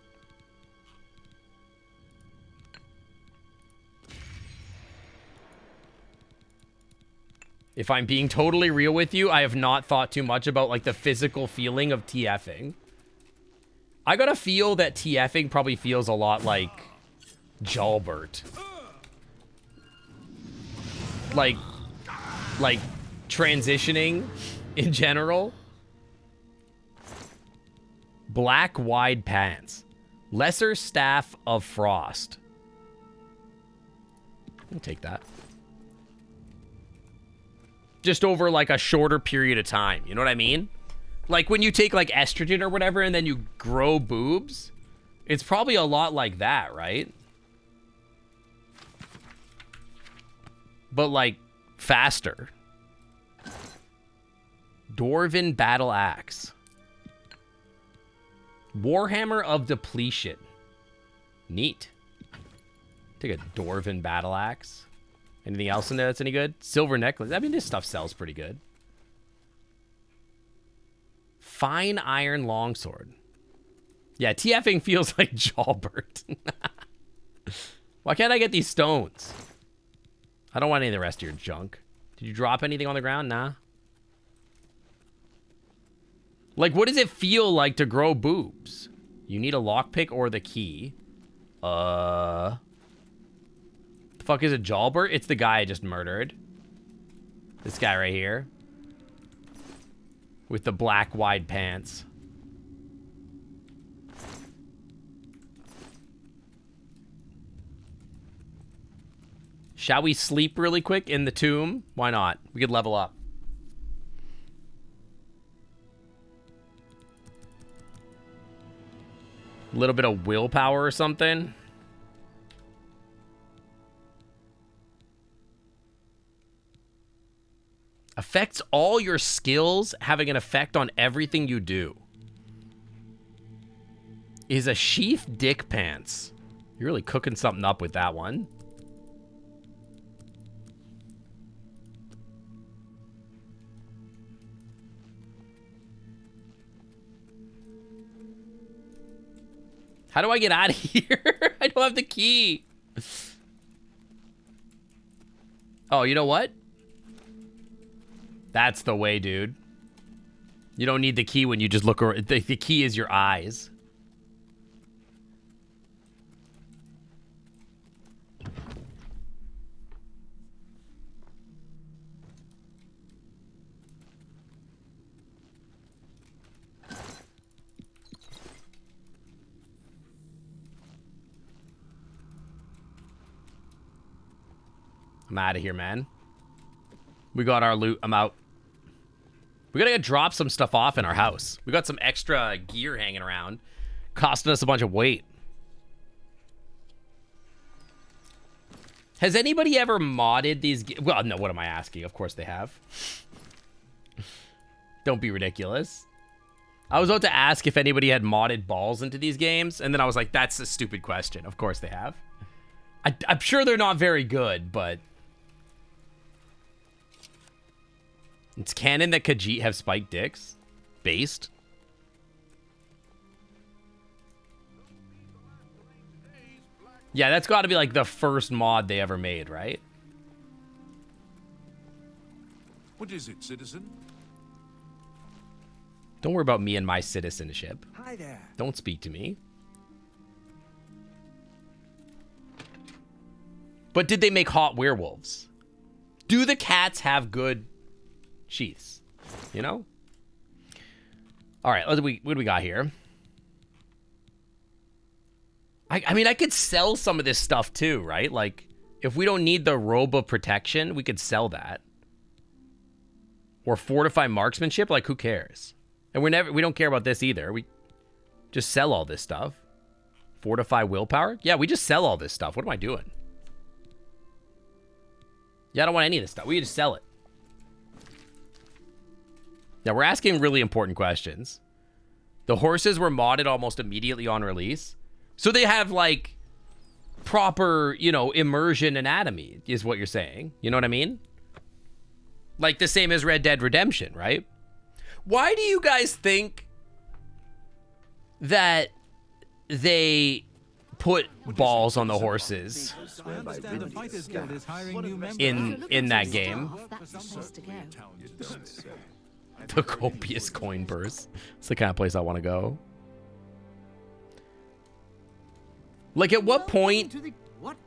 If I'm being totally real with you, I have not thought too much about like the physical feeling of TFing. I gotta feel that TFing probably feels a lot like Jalbert. Like transitioning in general. Black wide pants. Lesser staff of frost. I'll take that. Just over like a shorter period of time. You know what I mean? Like when you take like estrogen or whatever and then you grow boobs. It's probably a lot like that, right? But like faster. Dwarven battle axe. Warhammer of depletion. Neat. Take a Dwarven battle axe. Anything else in there that's any good? Silver necklace. I mean, this stuff sells pretty good. Fine iron longsword. Yeah, TFing feels like Jalbert. Why can't I get these stones? I don't want any of the rest of your junk. Did you drop anything on the ground? Nah. Like, what does it feel like to grow boobs? You need a lockpick or the key. The fuck is a Jalbert? It's the guy I just murdered. This guy right here. With the black wide pants. Shall we sleep really quick in the tomb? Why not? We could level up. A little bit of willpower or something. Affects all your skills, having an effect on everything you do. Is a sheath dick pants. You're really cooking something up with that one. How do I get out of here? I don't have the key. Oh, you know what? That's the way, dude. You don't need the key when you just look around. The key is your eyes. I'm out of here, man. We got our loot. I'm out. We gotta drop some stuff off in our house. We got some extra gear hanging around, costing us a bunch of weight. Has anybody ever modded these? Well, no, what am I asking? Of course they have. Don't be ridiculous. I was about to ask if anybody had modded balls into these games, and then I was like, that's a stupid question. Of course they have. I'm sure they're not very good, but... It's canon that Khajiit have spiked dicks? Based? Yeah, that's got to be like the first mod they ever made, right? What is it, citizen? Don't worry about me and my citizenship. Hi there. Don't speak to me. But did they make hot werewolves? Do the cats have good sheaths? You know? All right, what do we got here? I mean, I could sell some of this stuff too, right? Like, if we don't need the robe of protection, we could sell that. Or fortify marksmanship, like who cares? And we don't care about this either. We just sell all this stuff. Fortify willpower? Yeah, we just sell all this stuff. What am I doing? Yeah, I don't want any of this stuff. We can just sell it. Yeah, we're asking really important questions. The horses were modded almost immediately on release. So they have, like, proper, you know, immersion anatomy, is what you're saying. You know what I mean? Like the same as Red Dead Redemption, right? Why do you guys think that they put balls on the horses in that game. The copious coin purse. It's the kind of place I want to go. Like, at what point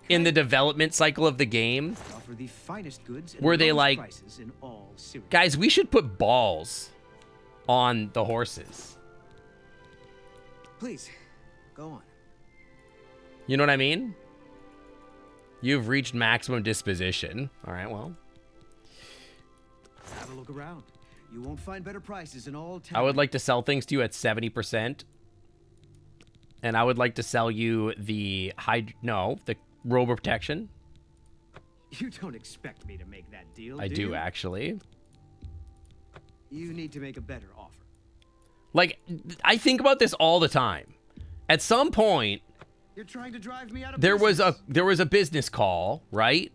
in the development cycle of the game were they like, guys, we should put balls on the horses? Please, go on. You know what I mean? You've reached maximum disposition. All right, well. Have a look around. You won't find better prices in all town. I would like to sell things to you at 70%. And I would like to sell you the the robo protection. You don't expect me to make that deal, I do actually. You need to make a better offer. Like, I think about this all the time. At some point, You're trying to drive me out of there was a business call, right?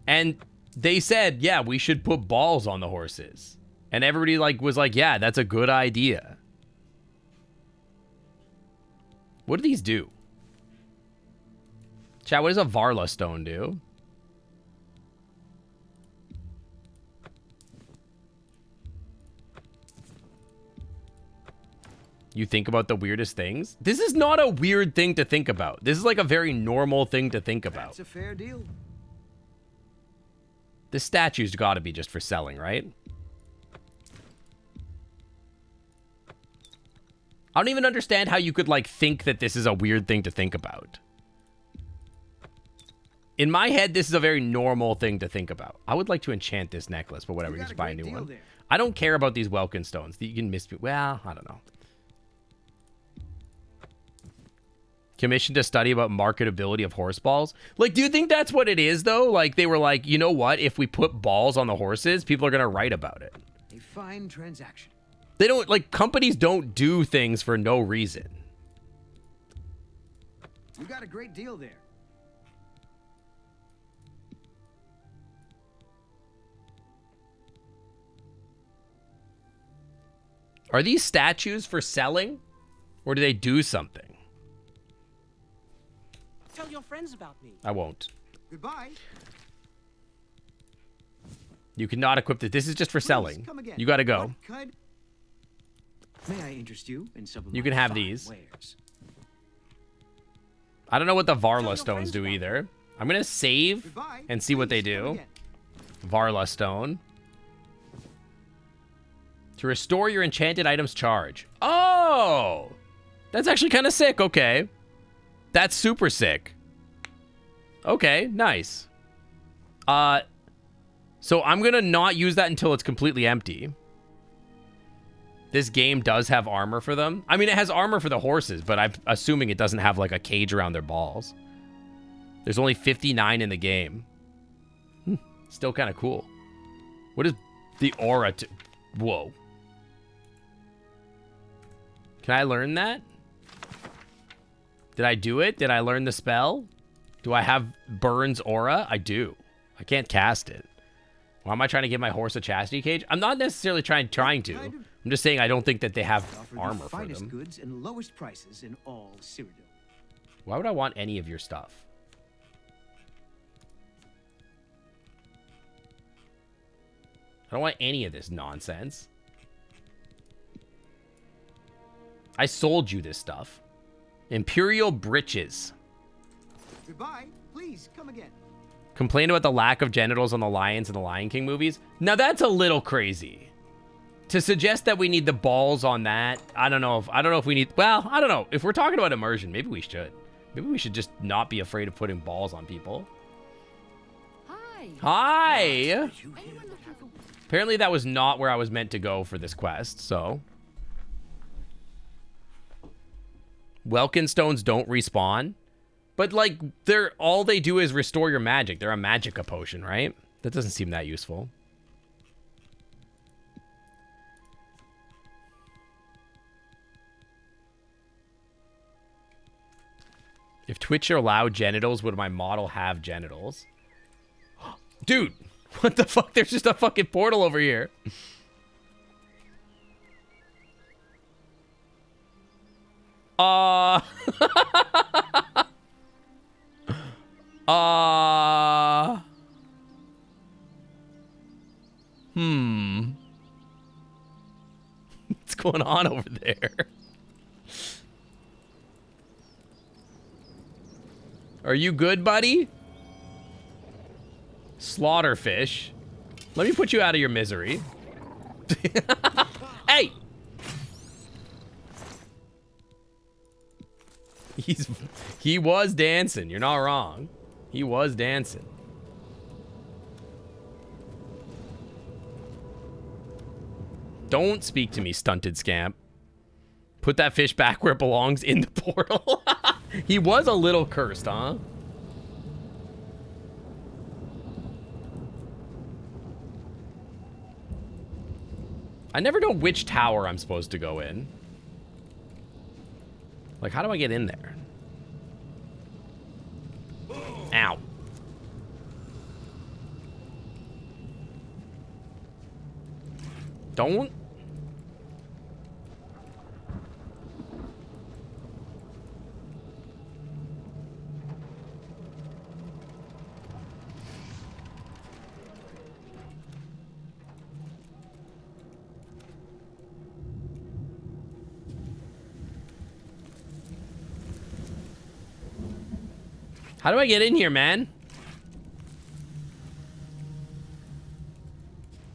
And they said, yeah, we should put balls on the horses. And everybody was like, yeah, that's a good idea. What do these do? Chat, what does a Varla stone do? You think about the weirdest things? This is not a weird thing to think about. This is like a very normal thing to think about. That's a fair deal. The statue's got to be just for selling, right? I don't even understand how you could, like, think that this is a weird thing to think about. In my head, this is a very normal thing to think about. I would like to enchant this necklace, but whatever, you can just buy a new one. There. I don't care about these Welkin stones. You can miss me. Well, I don't know. Commissioned a study about marketability of horse balls. Like, do you think that's what it is, though? Like, they were like, you know what? If we put balls on the horses, people are going to write about it. A fine transaction. They don't, like, companies don't do things for no reason. You got a great deal there. Are these statues for selling? Or do they do something? Tell your friends about me. I won't. Goodbye. You cannot equip it. This is just for selling. You gotta go. May I interest you in some of You my can have fine these. wares? I don't know what the Varla stones do either. I'm gonna save and see what they do. Varla stone. To restore your enchanted items charge. Oh! That's actually kind of sick. Okay. That's super sick. Okay, nice. So I'm gonna not use that until it's completely empty. This game does have armor for them. I mean, it has armor for the horses, but I'm assuming it doesn't have, like, a cage around their balls. There's only 59 in the game. Still kind of cool. What is the aura to... Whoa. Can I learn that? Did I do it? Did I learn the spell? Do I have Burns aura? I do. I can't cast it. Why am I trying to give my horse a chastity cage? I'm not necessarily trying to. I'm just saying I don't think that they have armor for them. Goods and lowest prices in all Cyrodiil. Why would I want any of your stuff? I don't want any of this nonsense. I sold you this stuff. Imperial breeches. Goodbye. Please come again. Complain about the lack of genitals on the lions in the Lion King movies. Now that's a little crazy. To suggest that we need the balls on that, I don't know if we need. Well, I don't know. If we're talking about immersion, maybe we should. Maybe we should just not be afraid of putting balls on people. Hi. Apparently that was not where I was meant to go for this quest. So. Welkin stones don't respawn. But, like, all they do is restore your magic. They're a magicka potion, right? That doesn't seem that useful. If Twitch allowed genitals, would my model have genitals? Dude, what the fuck? There's just a fucking portal over here. going on over there? Are you good, buddy? Slaughterfish. Let me put you out of your misery. Hey! He was dancing. You're not wrong. He was dancing. Don't speak to me, stunted scamp. Put that fish back where it belongs, in the portal. He was a little cursed, huh? I never know which tower I'm supposed to go in. Like, how do I get in there? Ow. Don't. How do I get in here, man?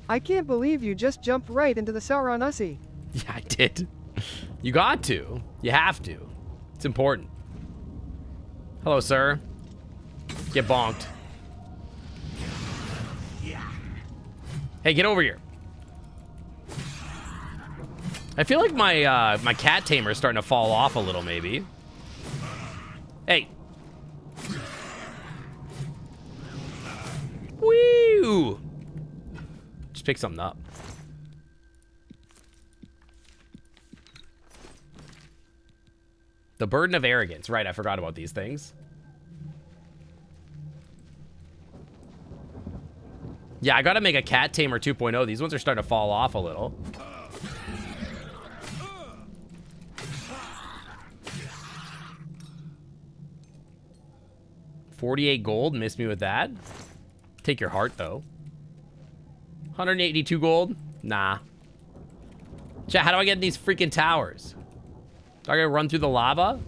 I can't believe you just jumped right into the Sauron Ussie. Yeah, I did. You got to. You have to. It's important. Hello, sir. Get bonked. Hey, get over here. I feel like my my cat tamer is starting to fall off a little, maybe. Hey. Woo! Just pick something up. The burden of arrogance. Right, I forgot about these things. Yeah, I gotta make a cat tamer 2.0. These ones are starting to fall off a little. $48 gold. Miss me with that. Take your heart, though. 182 gold? Nah. Chat, how do I get in these freaking towers? Do I gotta run through the lava?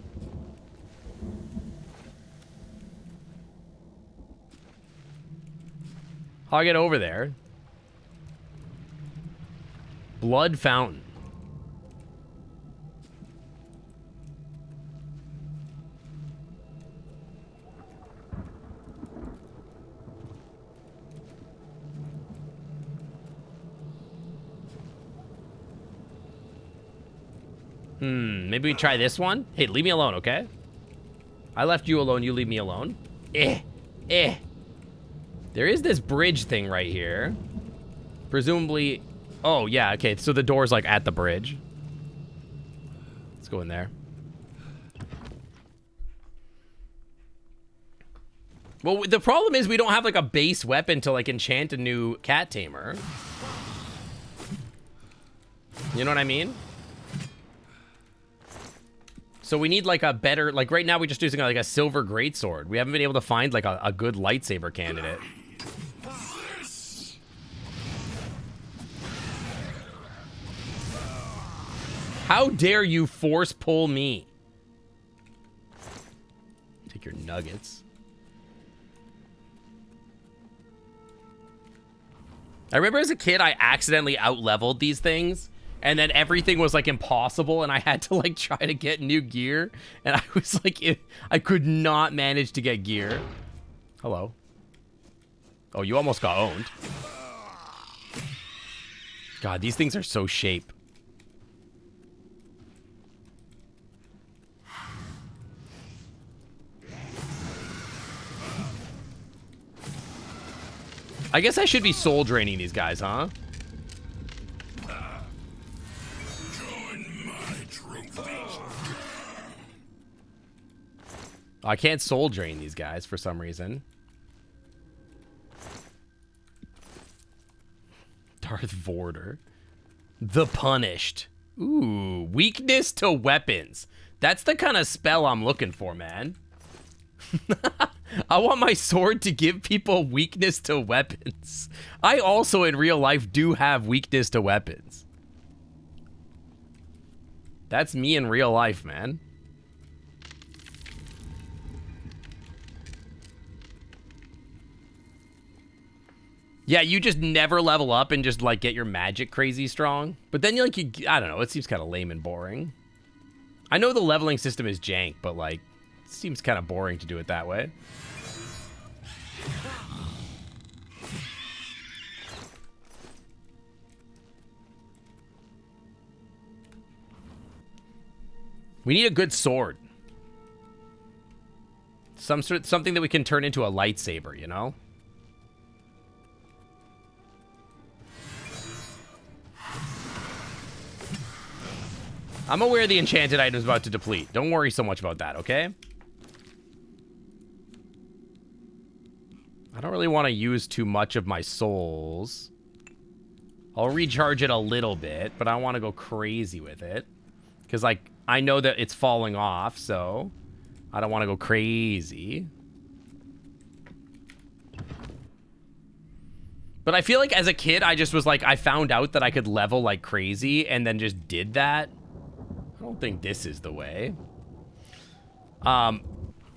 How do I get over there? Blood fountain. Maybe we try this one? Hey, leave me alone, okay? I left you alone, you leave me alone. There is this bridge thing right here. Presumably... Oh, yeah, okay, so the door's, like, at the bridge. Let's go in there. Well, the problem is we don't have, like, a base weapon to, like, enchant a new cat tamer. You know what I mean? So we need like a better, like right now we're just using like a silver greatsword. We haven't been able to find like a good lightsaber candidate. How dare you force pull me? Take your nuggets. I remember as a kid I accidentally out-leveled these things. And then everything was like impossible and I had to like try to get new gear. And I was like, I could not manage to get gear. Hello. Oh, you almost got owned. God, these things are so shape. I guess I should be soul draining these guys, huh? I can't soul drain these guys for some reason. Darth Vorder. The Punished. Ooh, weakness to weapons. That's the kind of spell I'm looking for, man. I want my sword to give people weakness to weapons. I also, in real life, do have weakness to weapons. That's me in real life, man. Yeah, you just never level up and just, like, get your magic crazy strong. But then, like, I don't know. It seems kind of lame and boring. I know the leveling system is jank, but, like, it seems kind of boring to do it that way. We need a good sword. Something that we can turn into a lightsaber, you know? I'm aware the enchanted item is about to deplete. Don't worry so much about that, okay? I don't really want to use too much of my souls. I'll recharge it a little bit, but I want to go crazy with it. Because, like, I know that it's falling off, so I don't want to go crazy. But I feel like as a kid, I just was like, I found out that I could level like crazy and then just did that. I don't think this is the way. And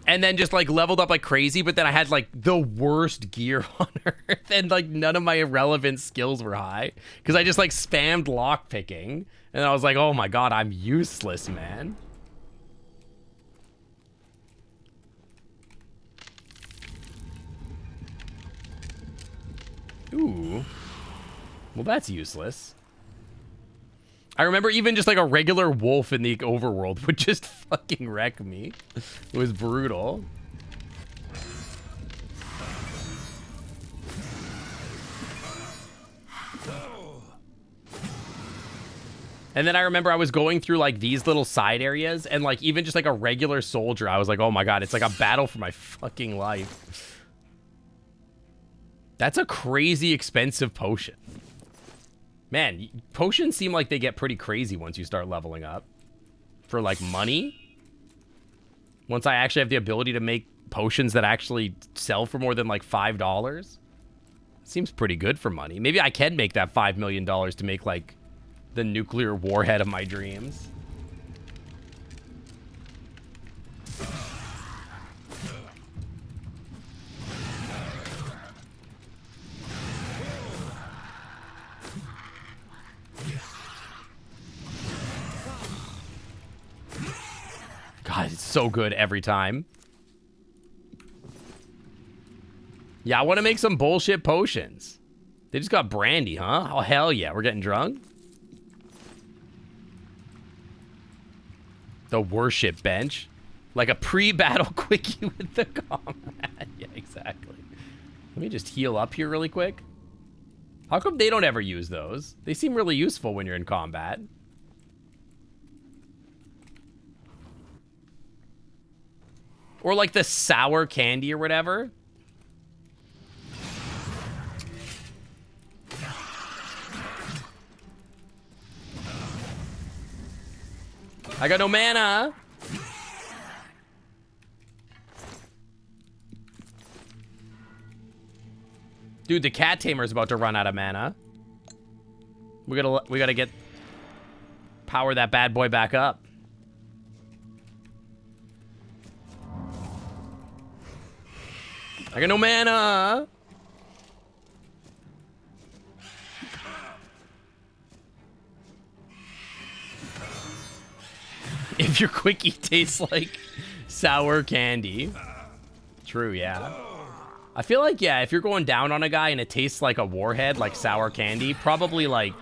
then just like leveled up like crazy, but then I had like the worst gear on Earth and like none of my irrelevant skills were high because I just like spammed lockpicking and I was like, oh my god, I'm useless, man. Ooh. Well, that's useless. I remember even just like a regular wolf in the overworld would just fucking wreck me. It was brutal. And then I remember I was going through like these little side areas and like even just like a regular soldier, I was like, oh my god, it's like a battle for my fucking life. That's a crazy expensive potion. Man, potions seem like they get pretty crazy once you start leveling up. For, like, money. Once I actually have the ability to make potions that actually sell for more than, like, $5. Seems pretty good for money. Maybe I can make that $5 million to make, like, the nuclear warhead of my dreams. God, it's so good every time. Yeah, I want to make some bullshit potions. They just got brandy, huh? Oh, hell yeah. We're getting drunk? The worship bench. Like a pre-battle quickie with the comrade. Yeah, exactly. Let me just heal up here really quick. How come they don't ever use those? They seem really useful when you're in combat. Or like the sour candy or whatever. I got no mana. Dude, the cat tamer's about to run out of mana. We gotta get power that bad boy back up. I got no mana. If your quickie tastes like sour candy. True, yeah. I feel like, yeah, if you're going down on a guy and it tastes like a warhead, like sour candy, probably, like,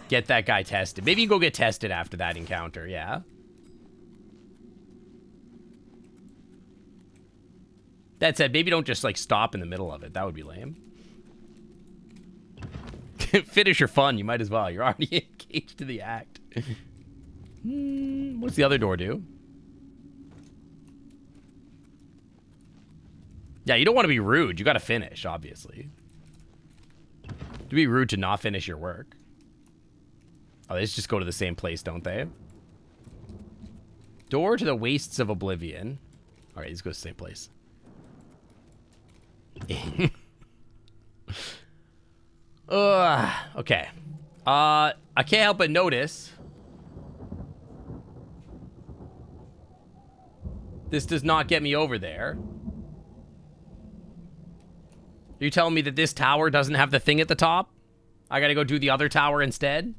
get that guy tested. Maybe you go get tested after that encounter, yeah. That said, maybe don't just, like, stop in the middle of it. That would be lame. Finish your fun. You might as well. You're already engaged to the act. What's the other door do? Yeah, you don't want to be rude. You got to finish, obviously. To be rude to not finish your work. Oh, they just go to the same place, don't they? Door to the Wastes of Oblivion. All right, these go to the same place. Okay. I can't help but notice This does not get me over there. Are you telling me that this tower doesn't have the thing at the top? I gotta go do the other tower instead?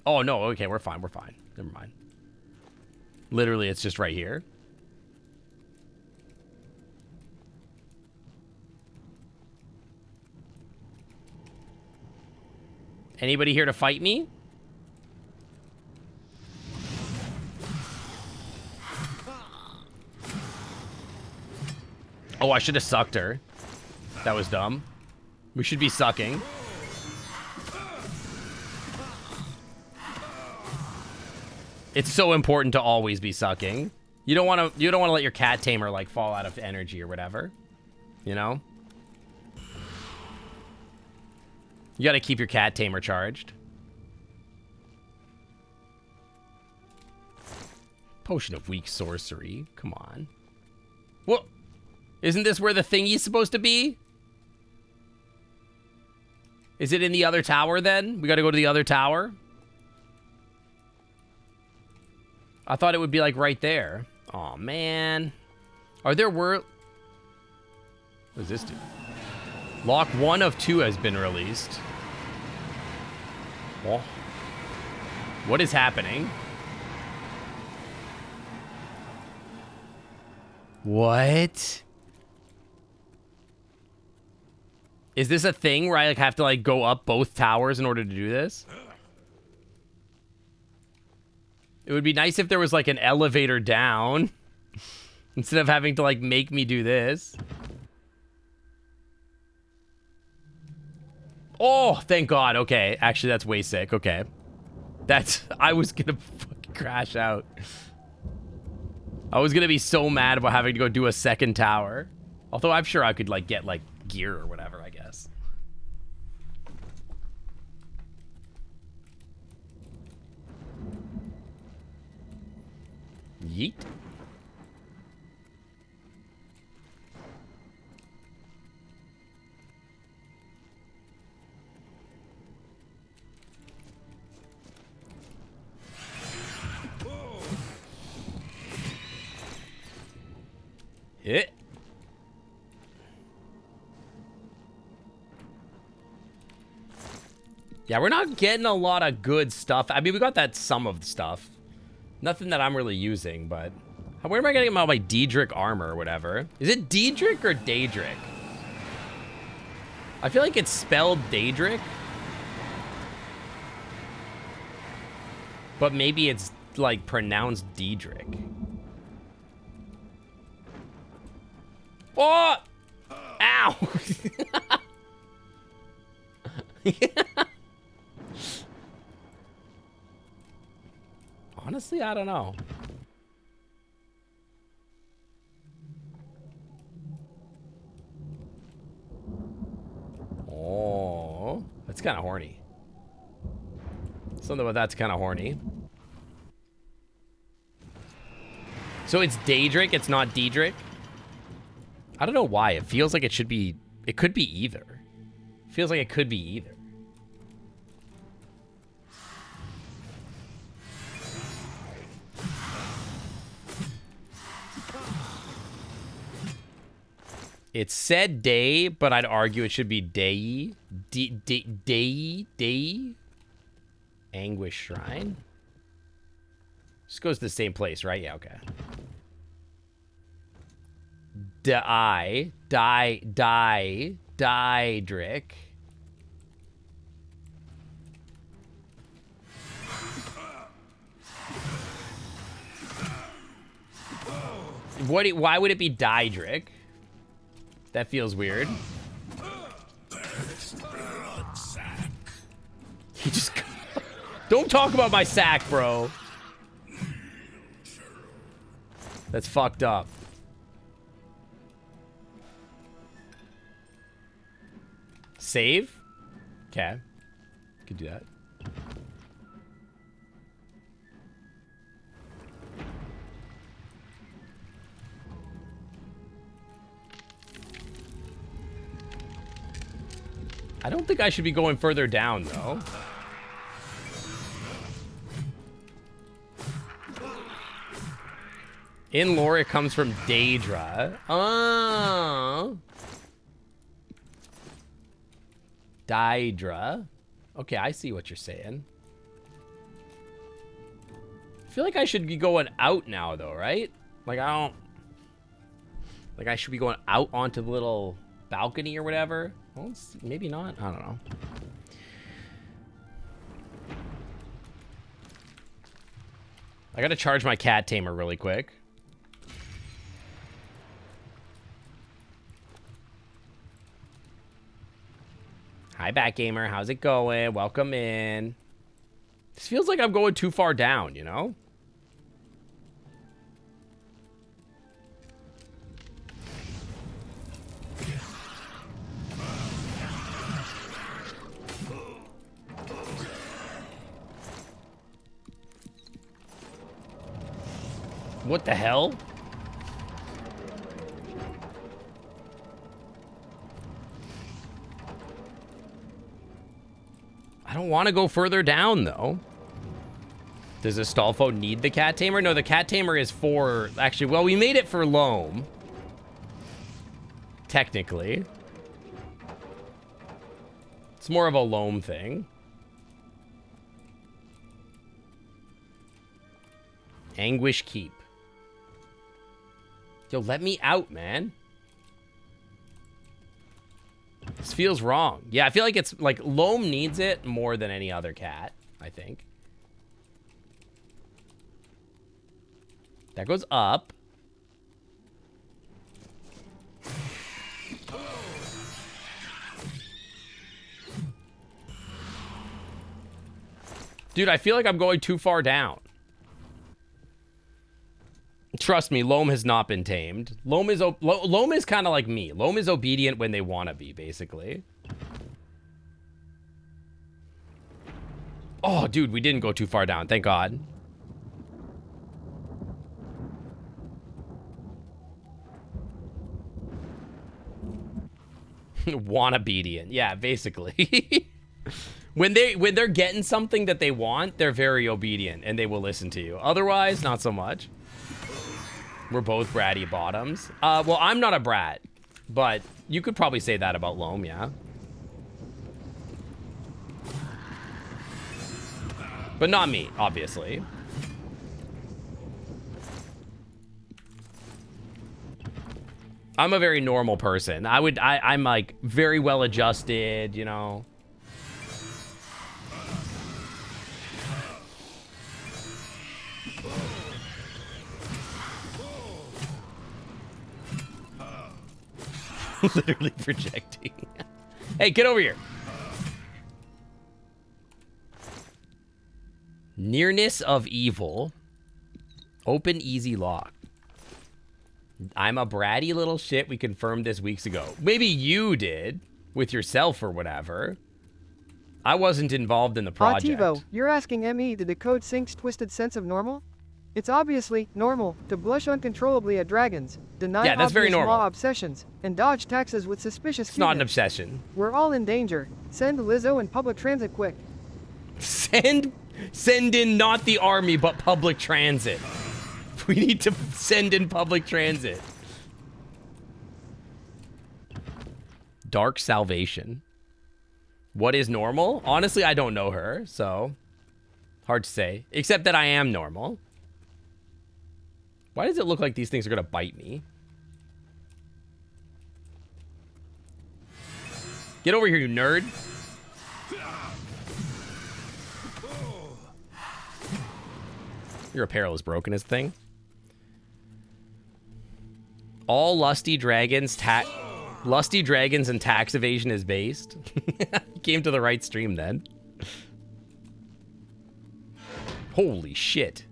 Oh, no. Okay, we're fine. We're fine. Never mind. Literally, it's just right here. Anybody here to fight me? Oh, I should have sucked her. That was dumb. We should be sucking. It's so important to always be sucking. You don't want to let your cat tamer like fall out of energy or whatever. You know? You got to keep your cat tamer charged. Potion of weak sorcery. Come on. What? Isn't this where the thingy's supposed to be? Is it in the other tower then? We got to go to the other tower? I thought it would be like right there. Oh man. Are there What does this do? Lock 1 of 2 has been released. Oh. What is happening? What? Is this a thing where I like have to like go up both towers in order to do this? It would be nice if there was like an elevator down instead of having to like make me do this. Oh, thank God. Okay. Actually, that's way sick. Okay. I was gonna fucking crash out. I was gonna be so mad about having to go do a second tower. Although I'm sure I could like get like gear or whatever, I guess. Yeet. Hit. Yeah, we're not getting a lot of good stuff. I mean, we got that some of the stuff. Nothing that I'm really using, but... Where am I getting all my Daedric armor or whatever? Is it Daedric or Daedric? I feel like it's spelled Daedric. But maybe it's, like, pronounced Daedric. Oh! Ow! Honestly, I don't know. Oh, that's kind of horny. Something about that's kind of horny. So it's Daedric, it's not Daedric? I don't know why. It feels like it should be... It could be either. It feels like it could be either. It said day, but I'd argue it should be day. Day. Anguish Shrine. Just goes to the same place, right? Yeah, okay. Daedric. Why would it be Daedric? That feels weird. He just... Don't talk about my sack, bro. That's fucked up. Save? Okay. Could do that. I don't think I should be going further down, though. In lore, it comes from Daedra. Oh. Daedra. Okay, I see what you're saying. I feel like I should be going out now, though, right? Like, I don't... Like, I should be going out onto the little balcony or whatever. Well, maybe not. I don't know. I gotta charge my cat tamer really quick. Hi, Batgamer. How's it going? Welcome in. This feels like I'm going too far down, you know? What the hell? I don't want to go further down, though. Does Astolfo need the cat tamer? No, the cat tamer is for... Actually, well, we made it for Loam. Technically. It's more of a Loam thing. Anguish Keep. Yo, let me out, man. This feels wrong. Yeah, I feel like it's like Loam needs it more than any other cat, I think. That goes up. Dude, I feel like I'm going too far down. Trust me, Loam has not been tamed. Loam is kind of like me. Loam is obedient when they want to be, basically. Oh, dude, we didn't go too far down. Thank God. Want-obedient. Yeah, basically. When they're getting something that they want, they're very obedient and they will listen to you. Otherwise, not so much. We're both bratty bottoms. Well, I'm not a brat, but you could probably say that about Loam, yeah. But not me, obviously. I'm a very normal person. I'm like very well adjusted, you know. Literally projecting. Hey, get over here. Nearness of evil. Open easy lock. I'm a bratty little shit. We confirmed this weeks ago. Maybe you did with yourself or whatever. I wasn't involved in the project. Tivo, you're asking ME to decode Sync's twisted sense of normal? It's obviously normal to blush uncontrollably at dragons, deny that's very obvious normal. law obsessions, and dodge taxes with suspicious It's not an cuteness. obsession. We're all in danger. Send Lizzo in public transit quick. Send in not the army, but public transit. We need to send in public transit. Dark Salvation. What is normal? Honestly, I don't know her, so hard to say. Except that I am normal. Why does it look like these things are gonna bite me? Get over here, you nerd. Your apparel is broken as a thing. All lusty dragons and tax evasion is based. Came to the right stream then. Holy shit.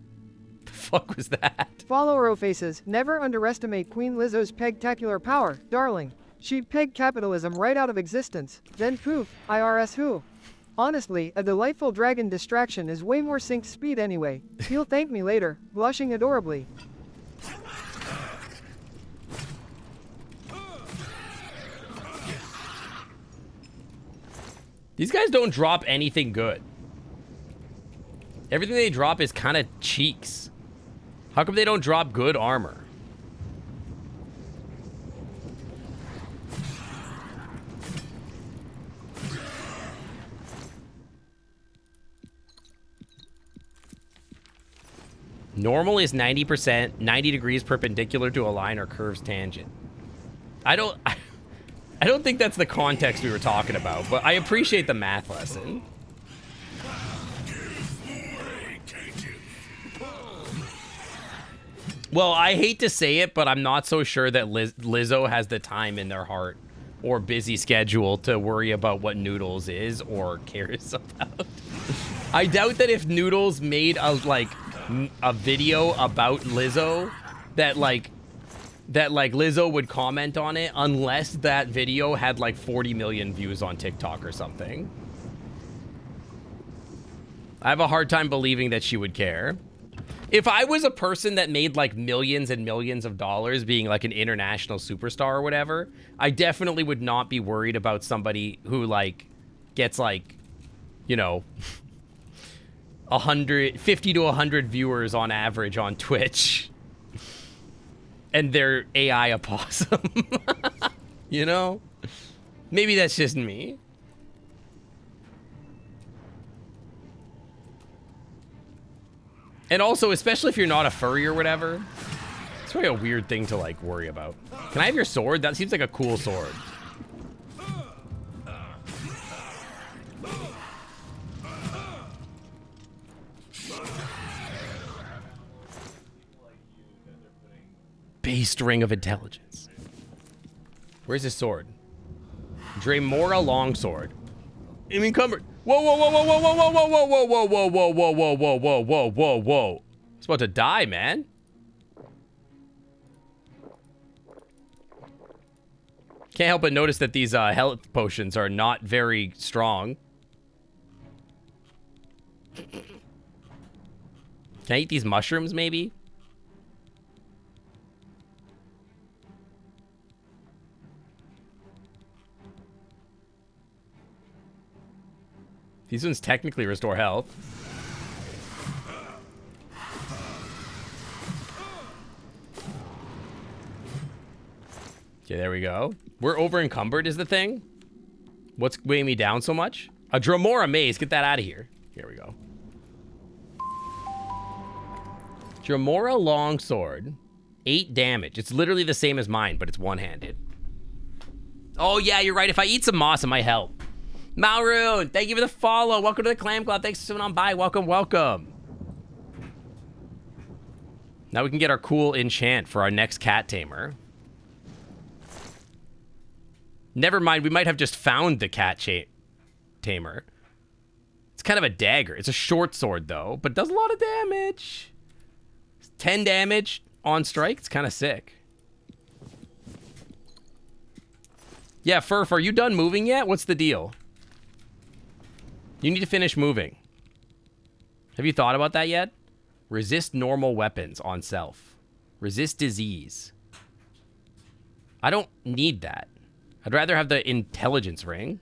The fuck was that? Follower faces, never underestimate Queen Lizzo's pegtacular power, darling. She'd peg capitalism right out of existence. Then poof, IRS who? Honestly, a delightful dragon distraction is way more Sync's speed anyway. He'll thank me later, blushing adorably. These guys don't drop anything good. Everything they drop is kind of cheeks. How come they don't drop good armor? Normal is 90%, 90 degrees perpendicular to a line or curves tangent. I don't think that's the context we were talking about, but I appreciate the math lesson. Well, I hate to say it, but I'm not so sure that Lizzo has the time in their heart or busy schedule to worry about what Noodles is or cares about. I doubt that if Noodles made a video about Lizzo that Lizzo would comment on it unless that video had like 40 million views on TikTok or something. I have a hard time believing that she would care. If I was a person that made like millions and millions of dollars being like an international superstar or whatever, I definitely would not be worried about somebody who like gets like, you know, 50 to 100 viewers on average on Twitch and their AI a possum. You know? Maybe that's just me. And also, especially if you're not a furry or whatever, it's really a weird thing to like worry about. Can I have your sword? That seems like a cool sword. Based ring of intelligence. Where's his sword? Dremora longsword. Encumbered. Whoa, whoa, whoa, whoa, whoa, whoa, whoa, whoa, whoa, whoa, whoa, whoa, whoa, whoa, whoa, whoa, whoa, whoa, whoa. It's about to die, man. Can't help but notice that these health potions are not very strong. Can I eat these mushrooms, maybe? These ones technically restore health. Okay, there we go. We're over encumbered is the thing. What's weighing me down so much? A Dremora maze. Get that out of here. Here we go. Dremora longsword. 8 damage. It's literally the same as mine, but it's one-handed. Oh, yeah, you're right. If I eat some moss, it might help. Malroon, thank you for the follow. Welcome to the Clam Club. Thanks for swimming on by. Welcome, welcome. Now we can get our cool enchant for our next cat tamer. Never mind, we might have just found the cat tamer. It's kind of a dagger. It's a short sword, though, but does a lot of damage. 10 damage on strike. It's kind of sick. Yeah, Furf, are you done moving yet? What's the deal? You need to finish moving. Have you thought about that yet? Resist normal weapons on self. Resist disease. I don't need that. I'd rather have the intelligence ring.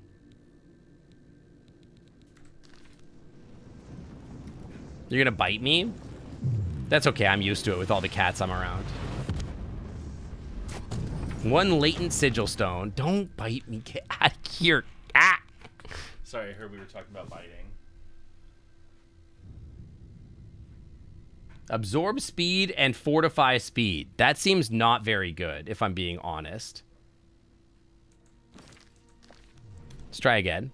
You're gonna bite me? That's okay, I'm used to it with all the cats I'm around. 1 latent sigil stone. Don't bite me, get out of here. Ah! Sorry, I heard we were talking about biting. Absorb speed and fortify speed. That seems not very good, if I'm being honest. Let's try again.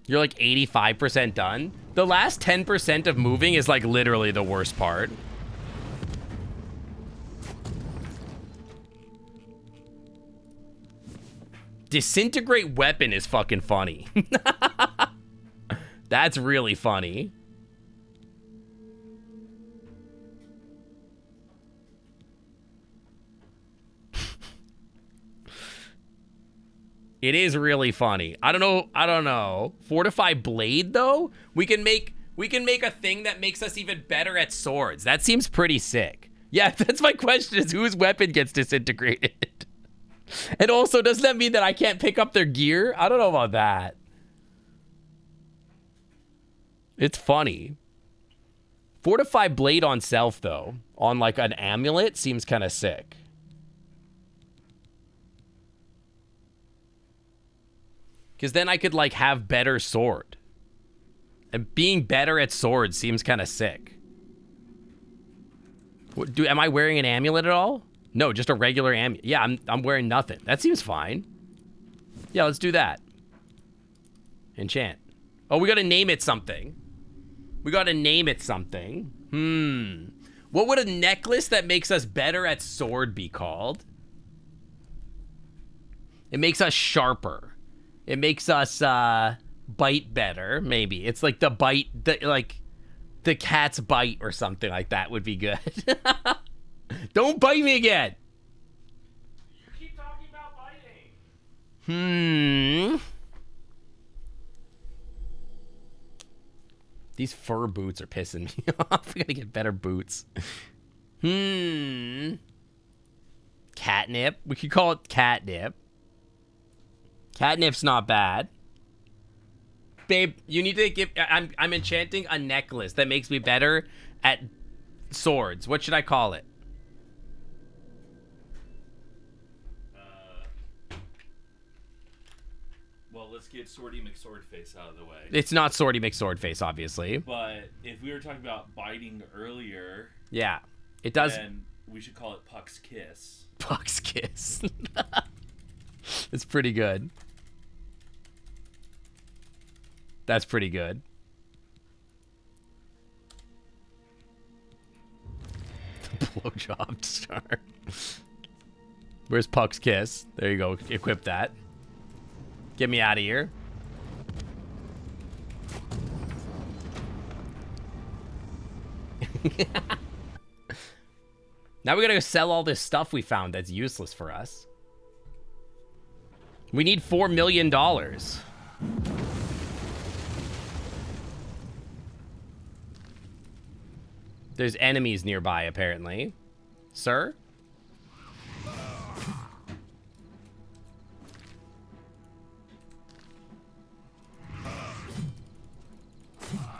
You're like 85% done. The last 10% of moving is like literally the worst part. Disintegrate weapon is fucking funny. That's really funny. It is really funny. I don't know. Fortify blade though? We can make a thing that makes us even better at swords. That seems pretty sick. Yeah, that's my question, is whose weapon gets disintegrated? And also, does that mean that I can't pick up their gear? I don't know about that. It's funny. Fortified blade on self, though, on like an amulet seems kind of sick. Because then I could like have better sword. And being better at sword seems kind of sick. Am I wearing an amulet at all? No, just a regular amulet. Yeah, I'm wearing nothing. That seems fine. Yeah, let's do that. Enchant. Oh, we gotta name it something. We gotta name it something. What would a necklace that makes us better at sword be called? It makes us sharper. It makes us bite better, maybe. It's like the bite, like the cat's bite or something like that would be good. Don't bite me again. You keep talking about biting. These fur boots are pissing me off. We gotta get better boots. Catnip. We could call it catnip. Catnip's not bad. Babe, you need to give... I'm enchanting a necklace that makes me better at swords. What should I call it? Well, let's get Swordy McSwordface out of the way. It's not Swordy McSwordface, obviously. But if we were talking about biting earlier... Yeah, it does... Then we should call it Puck's Kiss. Puck's Kiss. It's pretty good. That's pretty good. Blowjob star. Where's Puck's Kiss? There you go. Equip that. Get me out of here. Now we gotta go sell all this stuff we found that's useless for us. We need $4 million. There's enemies nearby, apparently. Sir?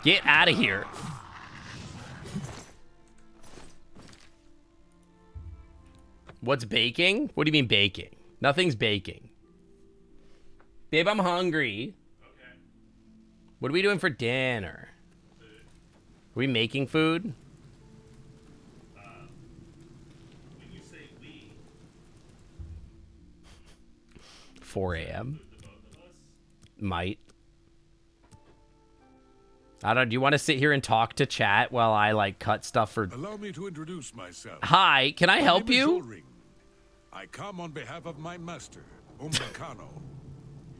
Get out of here. What's baking? What do you mean baking? Nothing's baking. Babe, I'm hungry. Okay. What are we doing for dinner? Food. Are we making food? When you say we... 4 a.m. Might. I don't know. Do you want to sit here and talk to chat while I like cut stuff for... Allow me to introduce myself. Hi, can I help you? I come on behalf of my master, Umbacano.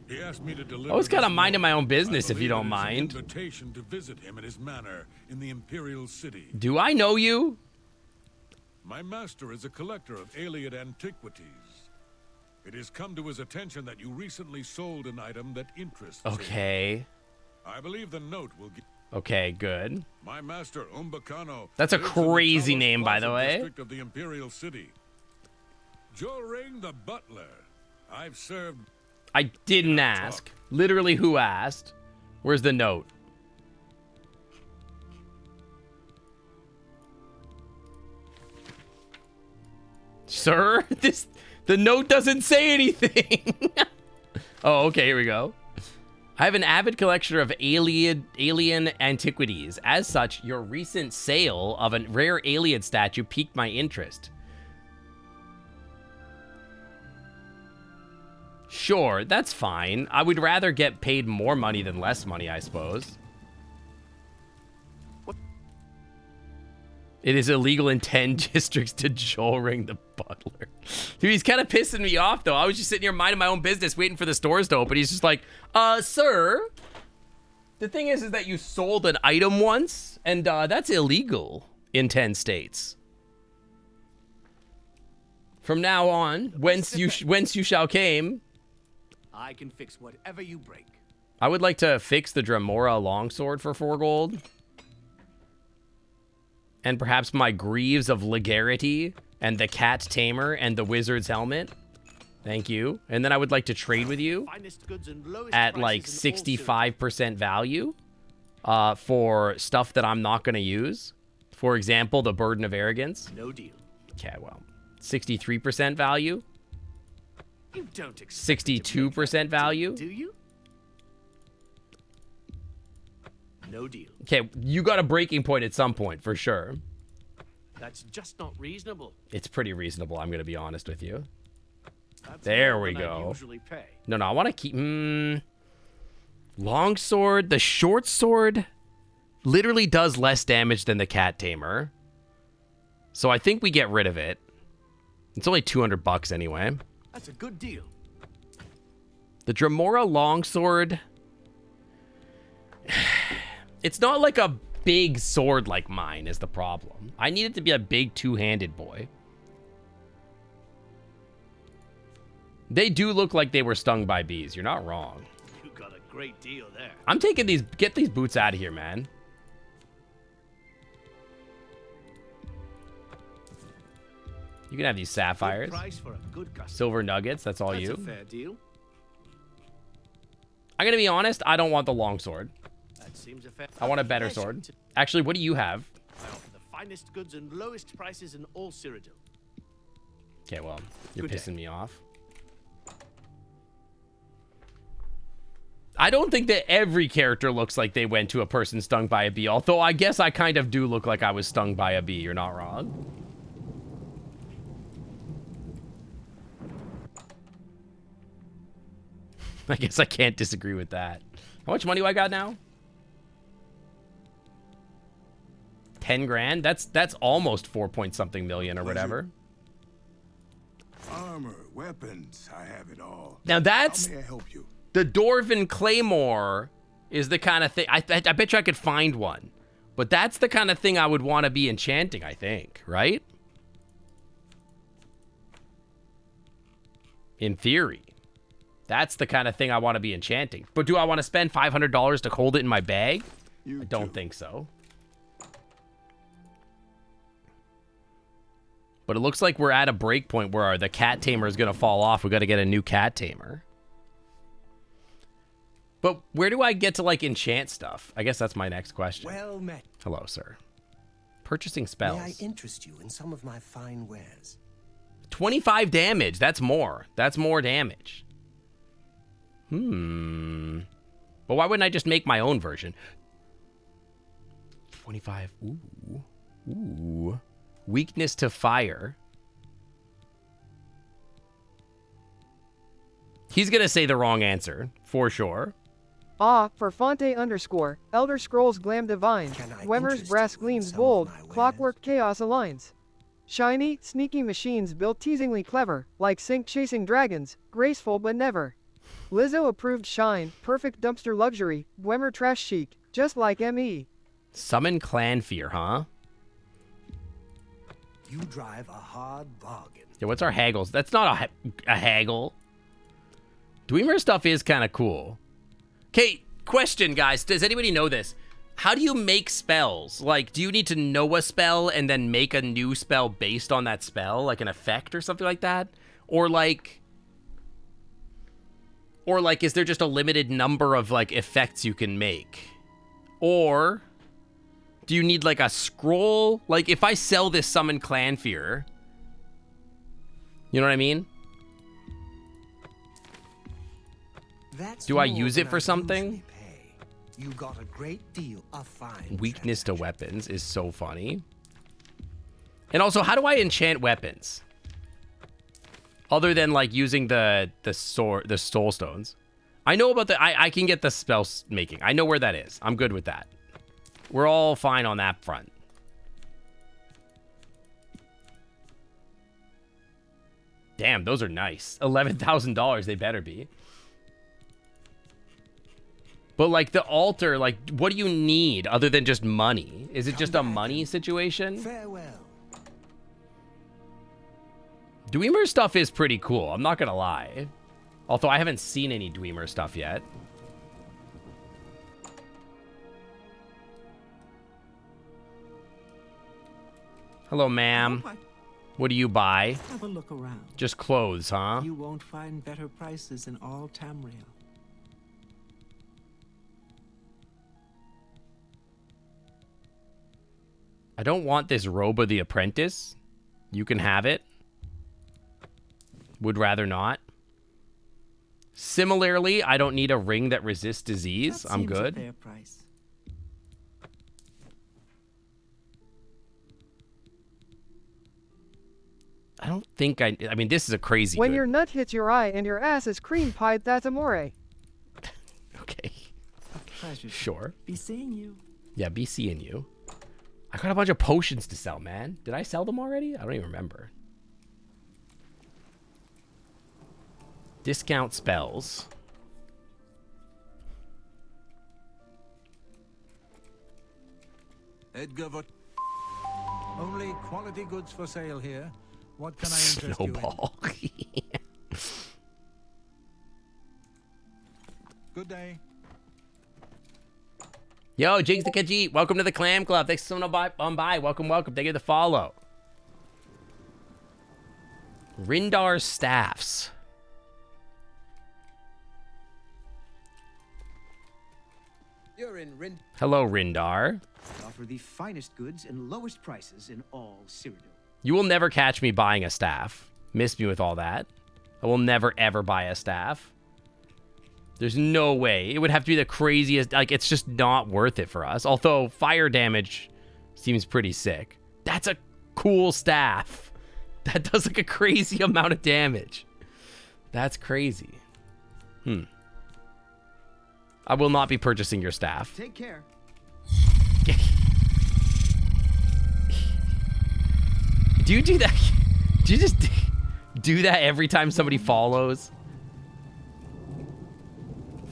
He asked me to deliver... I was kind of minding my own business, if you don't mind. An invitation to visit him at his manor in the Imperial City. Do I know you? My master is a collector of alien antiquities. It has come to his attention that you recently sold an item that interests him. Okay. I believe the note will give... Okay, good. My master, Umbacano... That's a lives in the crazy Talos name, by the Plaza way. district of the Imperial City. Joe Ring the butler. I've served... I didn't ask. Literally, who asked? Where's the note? Sir? The note doesn't say anything. Oh, okay, here we go. I have an avid collection of alien antiquities. As such, your recent sale of a rare alien statue piqued my interest. Sure, that's fine. I would rather get paid more money than less money, I suppose. What? It is illegal in 10 districts to Joel Ring the butler. Dude, he's kind of pissing me off, though. I was just sitting here minding my own business, waiting for the stores to open. He's just like, sir, the thing is that you sold an item once, and that's illegal in 10 states. From now on, whence you shall came... I can fix whatever you break. I would like to fix the Dremora longsword for 4 gold. And perhaps my Greaves of Legarity and the Cat Tamer and the Wizard's Helmet. Thank you. And then I would like to trade with you at like 65% value for stuff that I'm not going to use. For example, the Burden of Arrogance. No deal. Okay, well, 63% value. You don't expect me to make 62% value. do you? No deal. Okay, you got a breaking point at some point, for sure. That's just not reasonable. It's pretty reasonable, I'm going to be honest with you. That's There more we than I go. usually pay. No, I want to keep... Longsword. The short sword literally does less damage than the cat tamer. So I think we get rid of it. It's only 200 bucks anyway. That's a good deal. The Dremora longsword... It's not like a big sword like mine is the problem. I need it to be a big two-handed boy. They do look like they were stung by bees. You're not wrong. You got a great deal there. I'm taking these... Get these boots out of here, man. You can have these sapphires. Good price for a good customer. Silver nuggets. That's all That's you. a fair deal. I'm going to be honest. I don't want the longsword. That seems a fair. I want a better sword. Actually, what do you have? I offer the finest goods and lowest prices in all Cyrodiil. Okay, well, you're Good day. pissing me off. I don't think that every character looks like they went to a person stung by a bee, although I guess I kind of do look like I was stung by a bee. You're not wrong. I guess I can't disagree with that. How much money do I got now? 10 grand? That's almost 4 point something million or whatever. Armor, weapons, I have it all. Now that's... How may I help you? The Dwarven Claymore is the kind of thing... I bet you I could find one. But that's the kind of thing I would want to be enchanting, I think. Right? In theory. That's the kind of thing I want to be enchanting. But do I want to spend $500 to hold it in my bag? I don't think so. But it looks like we're at a break point where the cat tamer is going to fall off. We got to get a new cat tamer. But where do I get to, like, enchant stuff? I guess that's my next question. Well met. Hello, sir. Purchasing spells. May I interest you in some of my fine wares? 25 damage. That's more. That's more damage. But why wouldn't I just make my own version? 25. Ooh. Ooh. Weakness to fire. He's going to say the wrong answer, for sure. Ah, for Fonte _ Elder Scrolls Glam Divine, Wemmer's Brass Gleams Bold, Clockwork Chaos Aligns. Shiny, sneaky machines built teasingly clever, like Sync chasing dragons, graceful but never. Lizzo approved shine, perfect dumpster luxury, Wemmer trash chic, just like ME. Summon clan fear, huh? You drive a hard bargain. Yeah, what's our haggles? That's not a haggle. Dwemer stuff is kind of cool. Okay, question, guys. Does anybody know this? How do you make spells? Like, do you need to know a spell and then make a new spell based on that spell? Like an effect or something like that? Or like, is there just a limited number of, like, effects you can make? Or do you need, like, a scroll? Like, if I sell this Summon Clan Fear, you know what I mean? Do I use it for something? You got a great deal of fine. Weakness to weapons is so funny. And also, how do I enchant weapons? Other than, like, using the soul stones. I know about I can get the spell making. I know where that is. I'm good with that. We're all fine on that front. Damn, those are nice. $11,000, they better be. But, like, the altar, like, what do you need other than just money? Is it just a money situation? Farewell. Dwemer stuff is pretty cool. I'm not going to lie. Although I haven't seen any Dwemer stuff yet. Hello, ma'am. What do you buy? Have a look around. Just clothes, huh? You won't find better prices in all Tamriel. I don't want this robe of the apprentice. You can have it. Would rather not. Similarly, I don't need a ring that resists disease. I'm good. A fair price. I don't think I mean, this is a crazy When good. your nut hits your eye and your ass is cream pied, that's amore. Okay. Pleasure. Sure. Be seeing you. Yeah, be seeing you. I got a bunch of potions to sell, man. Did I sell them already? I don't even remember. Discount spells. Edgar, only quality goods for sale here. What can I interest Snowball. you in? Good day. Yo, Jigs the Khajiit, welcome to the Clam Club. Thanks so much on by. Welcome, welcome. Thank you for the follow. Rindar's staffs. You're in Rind. Hello, Rindar. Offer the finest goods and lowest prices in all Cyrodiil. You will never catch me buying a staff. Miss me with all that. I will never, ever buy a staff. There's no way. It would have to be the craziest. Like, it's just not worth it for us. Although, fire damage seems pretty sick. That's a cool staff. That does, like, a crazy amount of damage. That's crazy. I will not be purchasing your staff. Take care. Do you do that? Do you just do that every time somebody follows?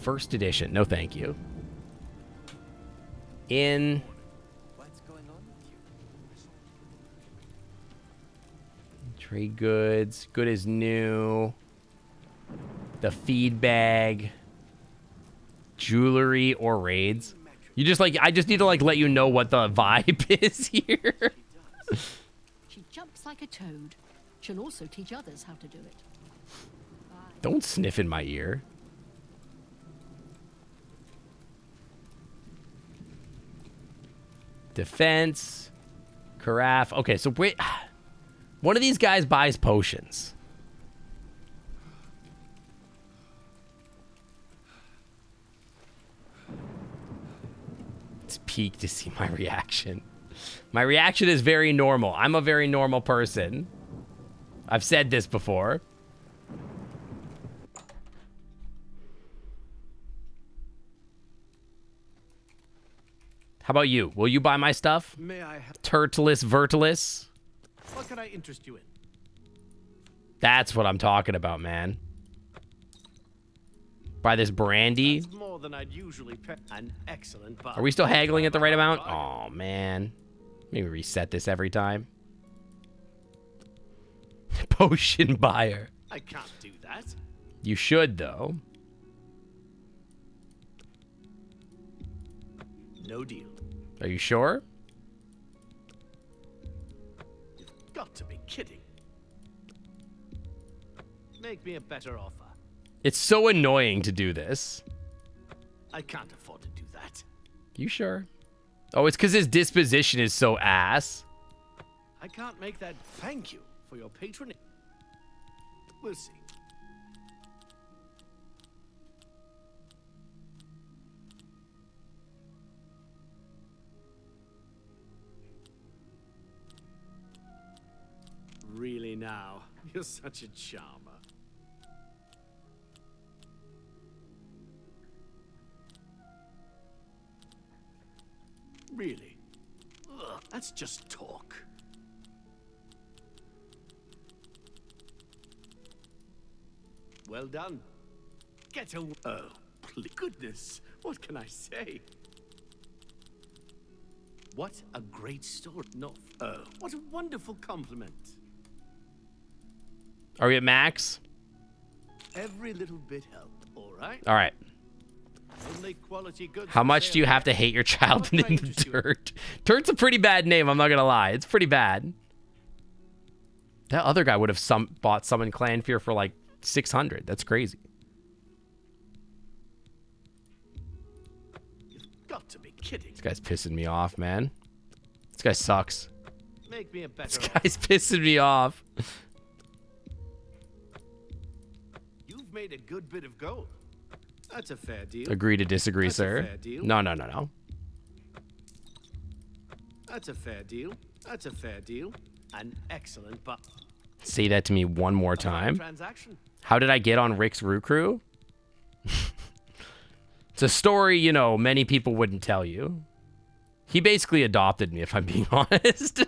First edition. No, thank you. In. What's going on with you? Trade goods. Good as new. The feed bag. Jewelry or raids. You just like, I just need to like let you know what the vibe is here. She jumps like a toad. She'll also teach others how to do it. Don't sniff in my ear. Defense. Carafe. Okay, so wait. One of these guys buys potions. It's peak to see my reaction. My reaction is very normal. I'm a very normal person. I've said this before. How about you? Will you buy my stuff? May I have... Turtulus Vertilus? What can I interest you in? That's what I'm talking about, man. Buy this brandy. That's more than I'd usually pay. An excellent buy. Are we still haggling at the right amount? Oh, man. Maybe reset this every time. Potion buyer. I can't do that. You should, though. No deal. Are you sure? You've got to be kidding. Make me a better offer. It's so annoying to do this. I can't afford to do that. You sure? Oh, it's because his disposition is so ass. I can't make that. Thank you for your patronage. We'll see. Really now? You're such a charmer. Really? Ugh, that's just talk. Well done. Get a... Oh, please. Goodness. What can I say? What a great story. No. Oh, what a wonderful compliment. Are we at max? Every little bit helped, all right? All right. Only quality goods. How much do you have to hate your child in the dirt? Dirt's a pretty bad name, I'm not going to lie. It's pretty bad. That other guy would have bought Summon Clan Fear for like 600. That's crazy. You've got to be kidding. This guy's pissing me off, man. This guy sucks. Make me a better This guy's pissing me off. You've made a good bit of gold. That's a fair deal. Agree to disagree, That's a sir. fair deal. No, no, no, no. That's a fair deal. That's a fair deal. An excellent but Say that to me one more time. transaction. How did I get on Rick's Root Crew? It's a story, you know, many people wouldn't tell you. He basically adopted me, if I'm being honest.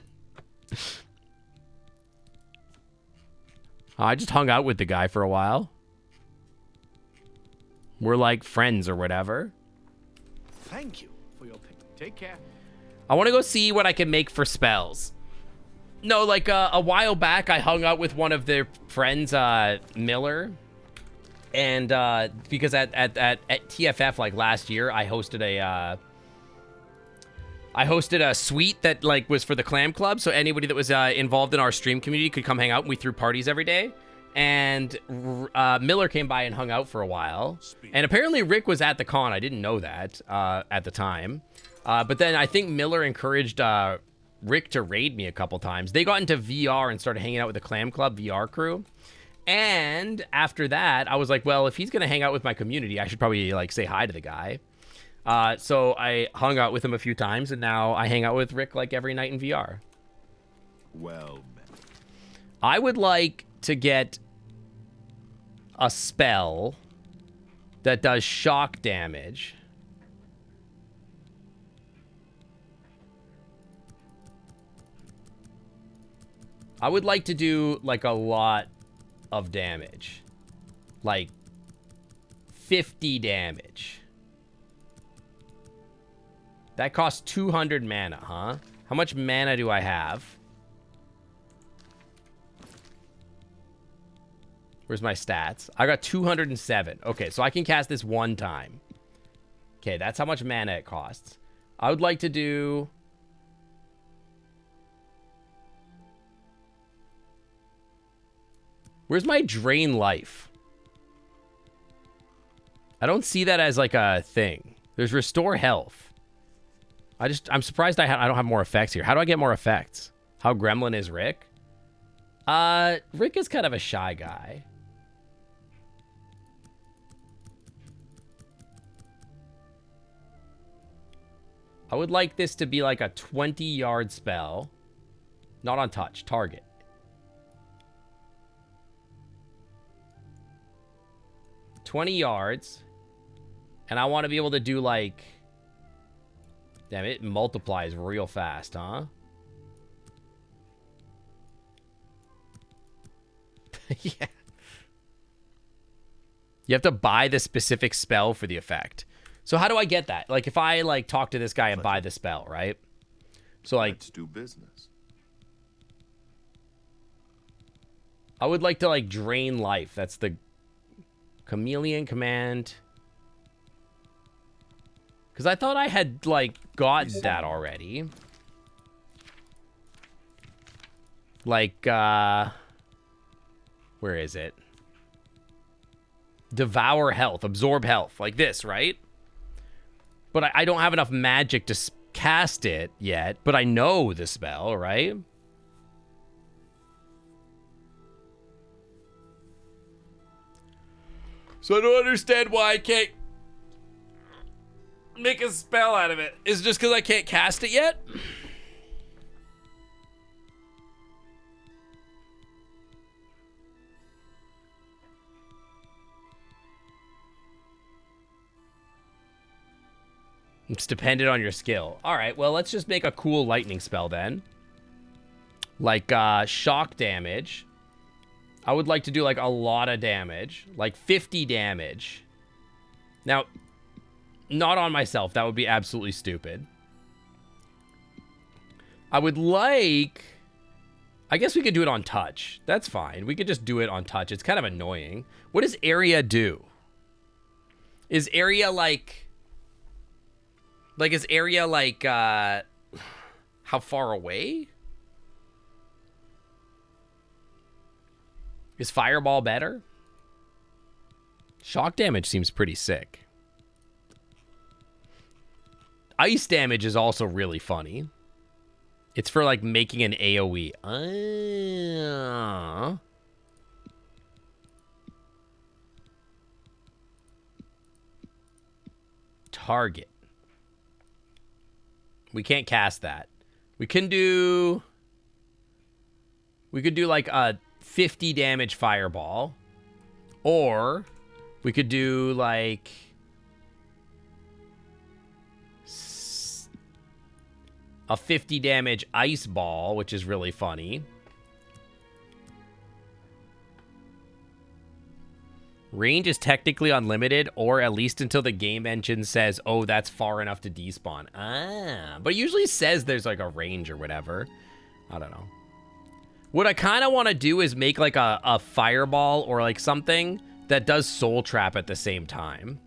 I just hung out with the guy for a while. We're like friends or whatever. Thank you for your pick. Take care. I want to go see what I can make for spells. No, like a while back, I hung out with one of their friends, Miller. And because at TFF, like last year, I hosted a suite that like was for the Clam Club. So anybody that was involved in our stream community could come hang out. And we threw parties every day. And Miller came by and hung out for a while. And apparently Rick was at the con. I didn't know that at the time. But then I think Miller encouraged Rick to raid me a couple times. They got into VR and started hanging out with the Clam Club VR crew. And after that, I was like, well, if he's going to hang out with my community, I should probably like say hi to the guy. So I hung out with him a few times, and now I hang out with Rick like every night in VR. Well, I would like to get a spell that does shock damage. I would like to do like a lot of damage. Like 50 damage. That costs 200 mana, huh? How much mana do I have? Where's my stats? I got 207. Okay, so I can cast this one time. Okay, that's how much mana it costs. I would like to do... Where's my drain life? I don't see that as like a thing. There's restore health. I'm surprised I don't have more effects here. How do I get more effects? How gremlin is Rick? Rick is kind of a shy guy. I would like this to be like a 20-yard spell. Not on touch, target. $20 yards. And I want to be able to do like... Damn, it multiplies real fast, huh? Yeah. You have to buy the specific spell for the effect. So how do I get that? Like if I like talk to this guy and buy the spell, right? So like... Let's do business. I would like to like drain life. That's the chameleon command. Because I thought I had like got that already. Like where is it? Devour health, absorb health, like this, right? But I don't have enough magic to cast it yet, but I know the spell, right? So I don't understand why I can't make a spell out of it. Is it just because I can't cast it yet? It's dependent on your skill. All right, well, let's just make a cool lightning spell then. Like shock damage. I would like to do like a lot of damage. Like 50 damage. Now, not on myself. That would be absolutely stupid. I would like... I guess we could do it on touch. That's fine. We could just do it on touch. It's kind of annoying. What does area do? Is area like... Like, is area like, how far away? Is fireball better? Shock damage seems pretty sick. Ice damage is also really funny. It's for like making an AoE. Target. We can't cast that. We could do like a 50 damage fireball. Or we could do like a 50 damage ice ball, which is really funny. Range is technically unlimited, or at least until the game engine says, oh, that's far enough to despawn. But it usually says there's like a range or whatever. I don't know. What I kind of want to do is make like a fireball or like something that does soul trap at the same time.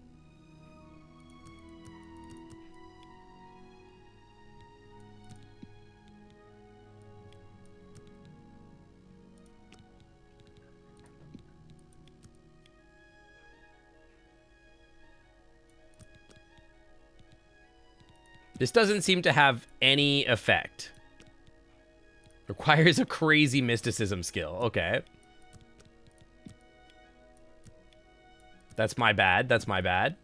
This doesn't seem to have any effect. Requires a crazy mysticism skill. Okay. That's my bad. That's my bad.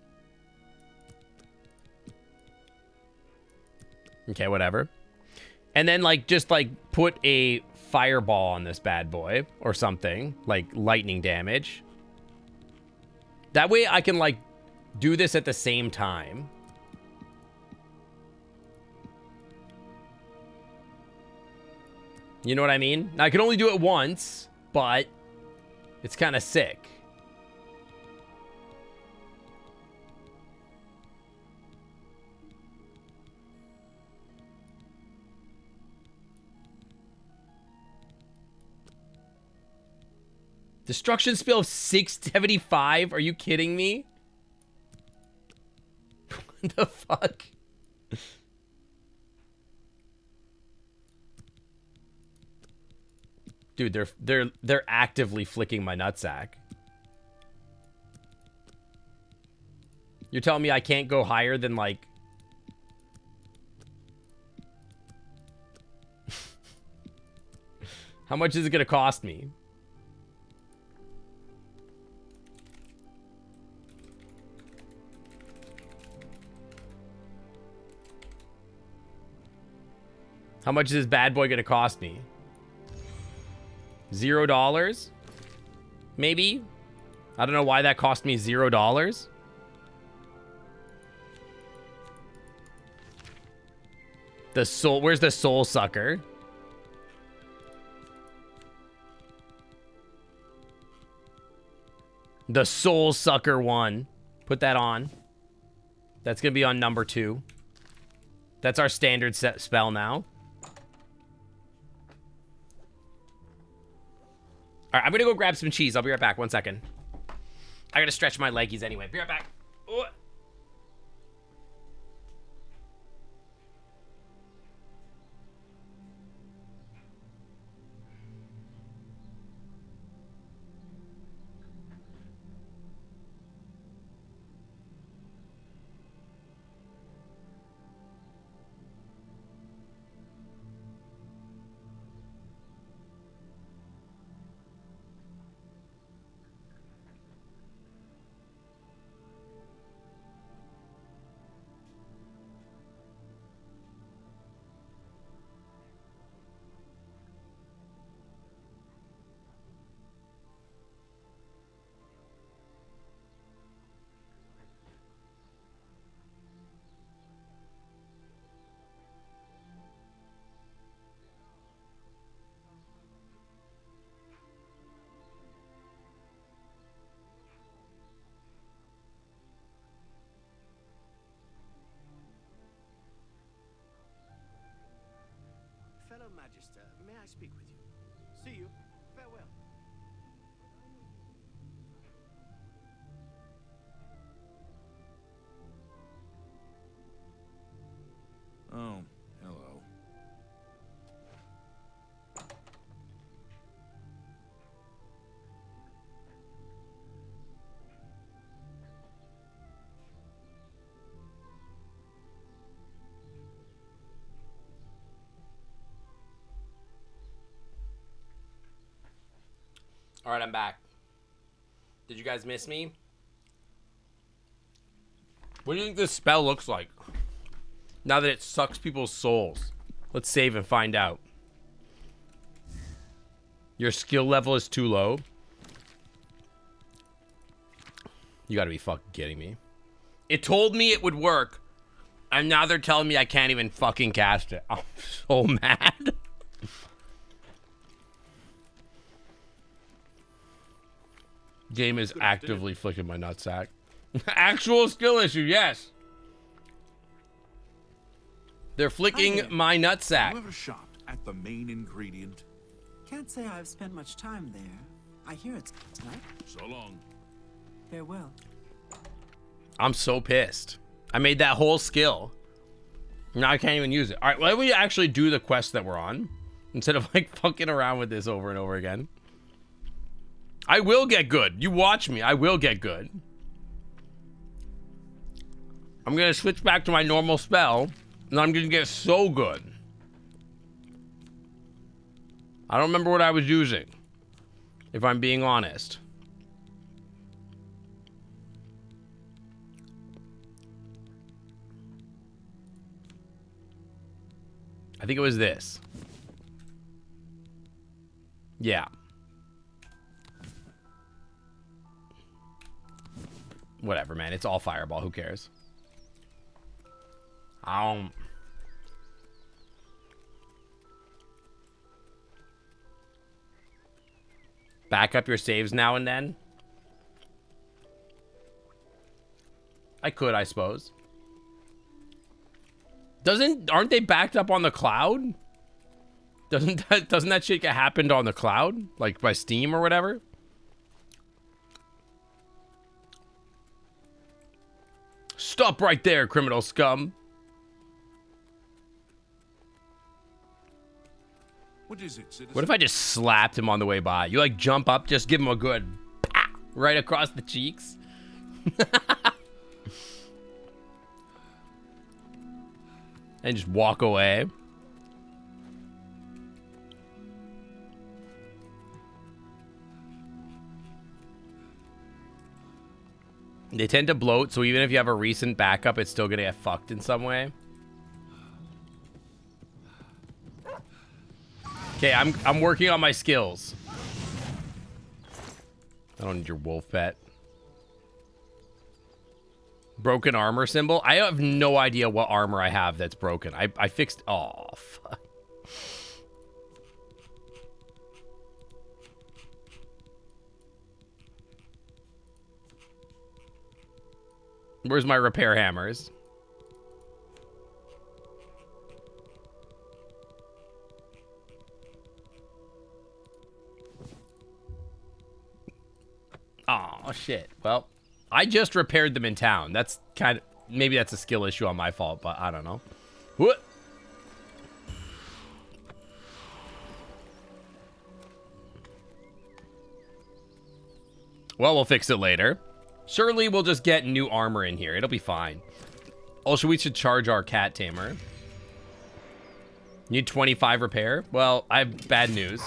Okay, whatever. And then, like, just, like, put a fireball on this bad boy or something. Like, lightning damage. That way I can, like, do this at the same time. You know what I mean? Now, I can only do it once, but it's kind of sick. Destruction spell of 675? Are you kidding me? What the fuck? Dude, they're actively flicking my nutsack. You're telling me I can't go higher than like how much is it gonna cost me? How much is this bad boy gonna cost me? $0? Maybe? I don't know why that cost me $0. The soul, where's the soul sucker? The soul sucker one. Put that on. That's gonna be on number 2. That's our standard set spell now. All right, I'm gonna go grab some cheese. I'll be right back. 1 second. I gotta stretch my leggies anyway. Be right back. Ooh. Fellow Magister, may I speak with you? See you. Farewell. Oh, hello. All right, I'm back. Did you guys miss me? What do you think this spell looks like? Now that it sucks people's souls. Let's save and find out. Your skill level is too low. You gotta be fucking kidding me. It told me it would work, and now they're telling me I can't even fucking cast it. I'm so mad. Game is actively flicking my nutsack. Actual skill issue, yes. They're flicking my nutsack. Have you ever shopped at the main ingredient? Can't say I've spent much time there. I hear it's tonight. So long. Farewell. I'm so pissed. I made that whole skill. Now I can't even use it. All right, why don't we actually do the quest that we're on instead of like fucking around with this over and over again? I will get good. You watch me. I will get good. I'm going to switch back to my normal spell, and I'm going to get so good. I don't remember what I was using, if I'm being honest. I think it was this. Yeah. Whatever, man. It's all fireball. Who cares? Back up your saves now and then. I could, I suppose. Aren't they backed up on the cloud? Doesn't that shit get happened on the cloud? Like by Steam or whatever? Stop right there, criminal scum. What is it, citizen? What if I just slapped him on the way by? You like jump up, just give him a good pah, right across the cheeks. And just walk away. They tend to bloat, so even if you have a recent backup, it's still gonna get fucked in some way. Okay, I'm working on my skills. I don't need your wolf pet. Broken armor symbol? I have no idea what armor I have that's broken. I fixed... Oh, fuck. Where's my repair hammers? Oh, shit. Well, I just repaired them in town. That's kind of... Maybe that's a skill issue on my fault, but I don't know. What? Well, we'll fix it later. Surely we'll just get new armor in here. It'll be fine. Also, we should charge our cat tamer. Need 25 repair? Well, I have bad news.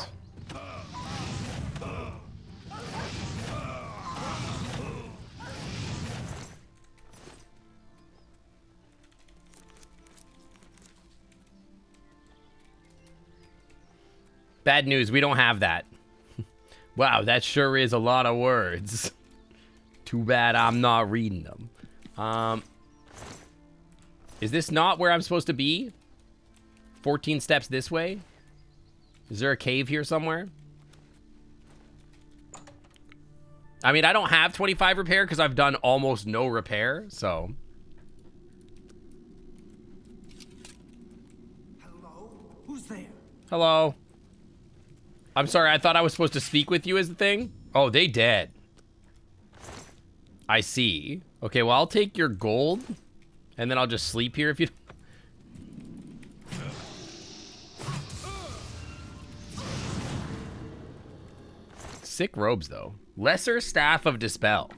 Bad news, we don't have that. Wow, that sure is a lot of words. Too bad I'm not reading them. Is this not where I'm supposed to be? 14 steps this way? Is there a cave here somewhere? I mean, I don't have 25 repair because I've done almost no repair, so... Hello? Who's there? Hello. I'm sorry, I thought I was supposed to speak with you as the thing. Oh, they dead. I see. Okay, well, I'll take your gold. And then I'll just sleep here if you... Sick robes, though. Lesser Staff of Dispel.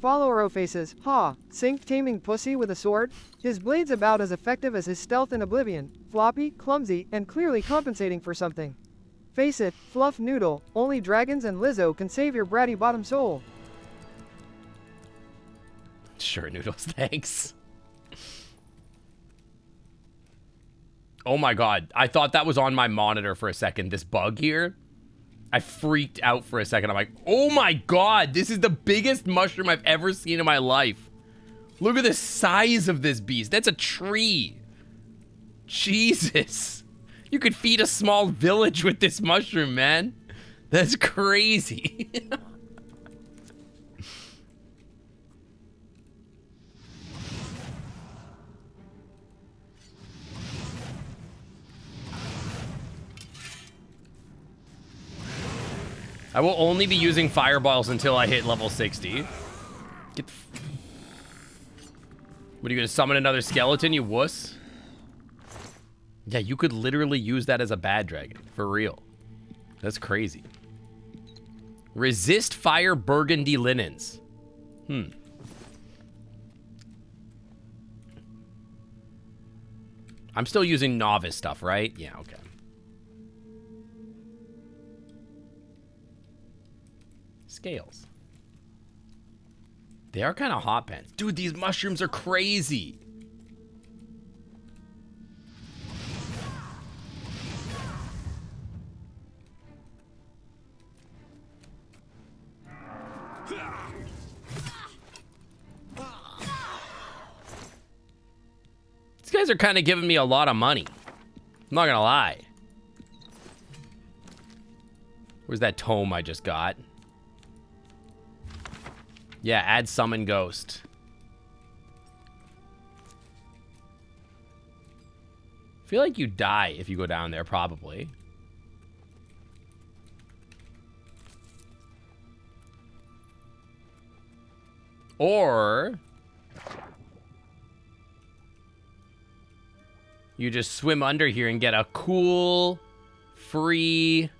Follower faces. Ha, Sink taming pussy with a sword. His blade's about as effective as his stealth in Oblivion. Floppy, clumsy, and clearly compensating for something. Face it, Fluff Noodle, only dragons and Lizzo can save your bratty bottom soul. Sure, Noodles, thanks. Oh my god, I thought that was on my monitor for a second, this bug here. I freaked out for a second. I'm like, oh my god, this is the biggest mushroom I've ever seen in my life. Look at the size of this beast. That's a tree. Jesus. You could feed a small village with this mushroom, man. That's crazy. I will only be using fireballs until I hit level 60. Get the what, are you gonna summon another skeleton, you wuss? Yeah, you could literally use that as a bad dragon. For real. That's crazy. Resist fire burgundy linens. I'm still using novice stuff, right? Yeah, okay. Scales. They are kind of hot pants. Dude, these mushrooms are crazy. These guys are kind of giving me a lot of money. I'm not gonna lie. Where's that tome I just got? Yeah, add summon ghost. I feel like you die if you go down there, probably. Or you just swim under here and get a cool, free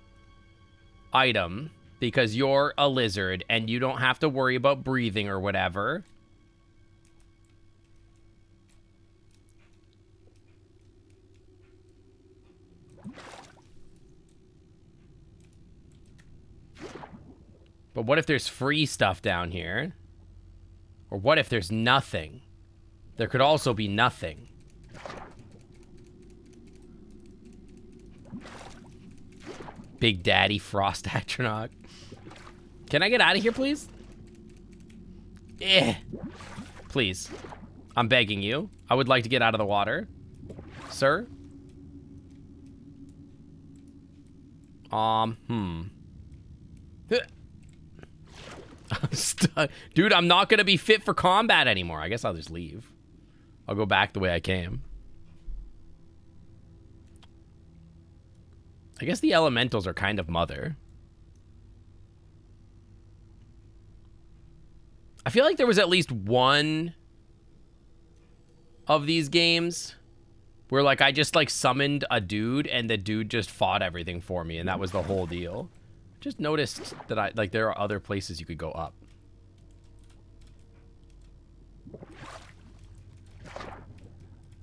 item. Because you're a lizard and you don't have to worry about breathing or whatever. But what if there's free stuff down here? Or what if there's nothing? There could also be nothing. Big Daddy Frost Atronach. Can I get out of here, please? Please. I'm begging you. I would like to get out of the water. Sir? I'm stuck. Dude, I'm not gonna be fit for combat anymore. I guess I'll just leave. I'll go back the way I came. I guess the elementals are kind of mother. I feel like there was at least one of these games where, like, I just, like, summoned a dude and the dude just fought everything for me, and that was the whole deal. Just noticed that there are other places you could go up.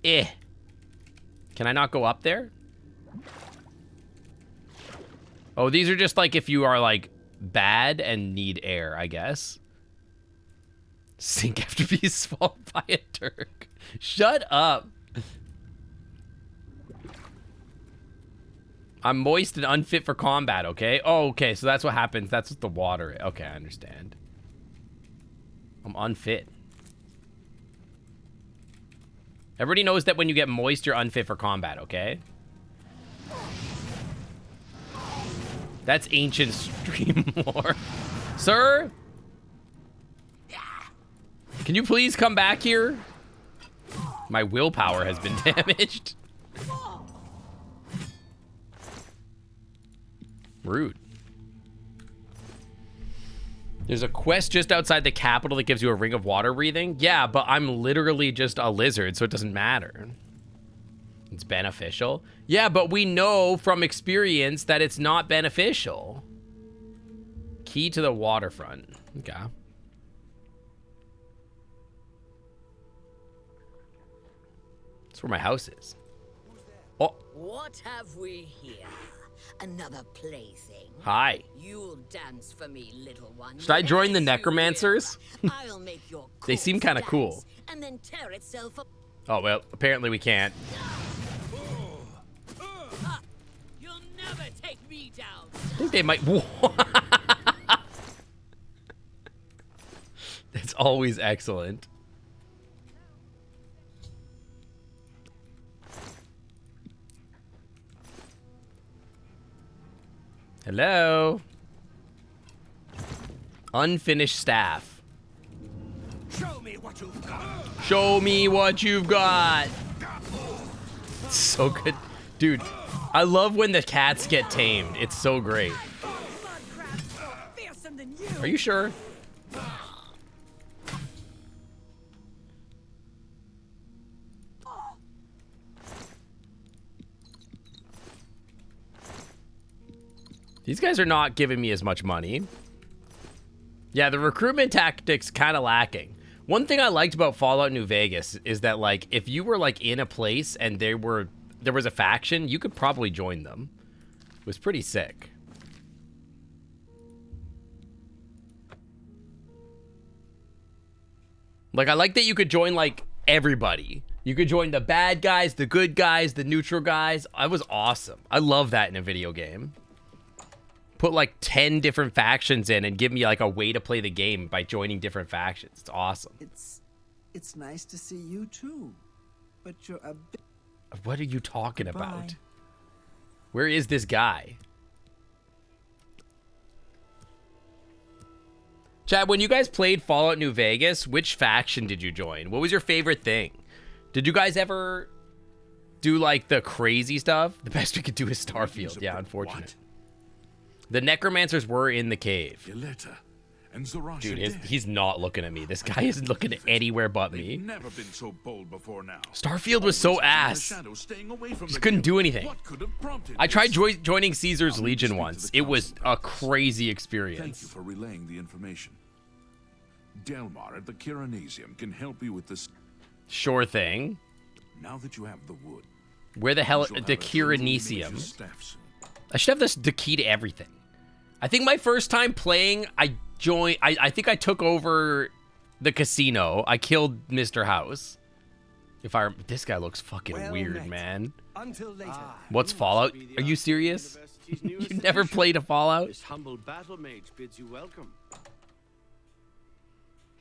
Can I not go up there? Oh, these are just, like, if you are, like, bad and need air, I guess. Sink after being swallowed by a Turk. Shut up. I'm moist and unfit for combat, okay? Oh, okay, so that's what happens. That's what the water is. Okay, I understand. I'm unfit. Everybody knows that when you get moist, you're unfit for combat, okay? That's ancient stream lore. Sir? Can you please come back here? My willpower has been damaged. Rude. There's a quest just outside the capital that gives you a ring of water breathing. Yeah, but I'm literally just a lizard, so it doesn't matter. It's beneficial. Yeah, but we know from experience that it's not beneficial. Key to the waterfront. Okay. That's where my house is. Oh. What have we here? Another plaything. Hi. You'll dance for me, little one. Should I join the Yes, you Necromancers? will. I'll make your They seem kind of cool. dance and then tear itself up. Oh, well, apparently we can't. You'll never take me down. I think they might. That's always excellent. Hello. Unfinished staff. Show me what you've got. Show me what you've got. So good. Dude, I love when the cats get tamed. It's so great. Are you sure? These guys are not giving me as much money. Yeah, the recruitment tactics kind of lacking. One thing I liked about Fallout New Vegas is that, like, if you were, like, in a place and there was a faction, you could probably join them. It was pretty sick. Like, I like that you could join, like, everybody. You could join the bad guys, the good guys, the neutral guys. That was awesome. I love that in a video game. Put like 10 different factions in and give me like a way to play the game by joining different factions. It's awesome. It's nice to see you too, but you're a bit. What are you talking Goodbye. about? Where is this guy? Chad, when you guys played Fallout New Vegas, which faction did you join? What was your favorite thing? Did you guys ever do like the crazy stuff? The best we could do is Starfield. Yeah, unfortunate. The Necromancers were in the cave. And Zorasha Dude, dead. he's not looking at me. This guy isn't looking at anywhere but me. Never been so bold before now. Starfield was so ass. Just couldn't do anything. I tried joining Caesar's Legion once. It was a crazy experience. Thank you for relaying the information. Delmar at the Kiranasium can help you with this. Sure thing. Now that you have the wood. Where the hell you'll the have a truly major Kiranasium? staff soon. I should have the key to everything. I think my first time playing, I think I took over the casino. I killed Mr. House. This guy looks fucking weird, man. Until later. What's Fallout? Are you serious? You never played a Fallout? This humble battle mage bids you welcome.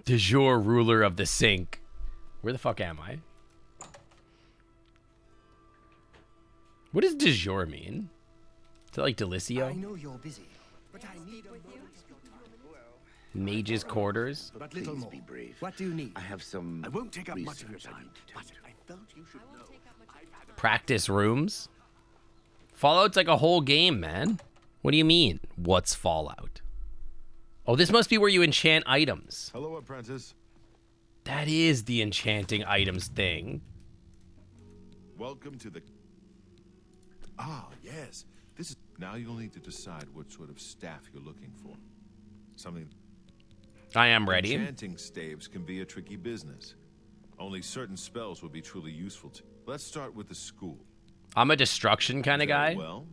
De jure ruler of the sink. Where the fuck am I? What does de jure mean? Is that like Delicio? I know you're busy, but I need a moment of your time. Mage's quarters? But little more. Be brave. What do you need? I have some. I won't take up much of your research I time, need to but do. I felt you should know. Practice rooms? Fallout's like a whole game, man. What do you mean? What's Fallout? Oh, this must be where you enchant items. Hello, apprentice. That is the enchanting items thing. Welcome to the. Ah, yes. This is. Now you'll need to decide what sort of staff you're looking for. Something. I am ready. Enchanting staves can be a tricky business. Only certain spells will be truly useful to. Let's start with the school. I'm a destruction kind of guy. Well,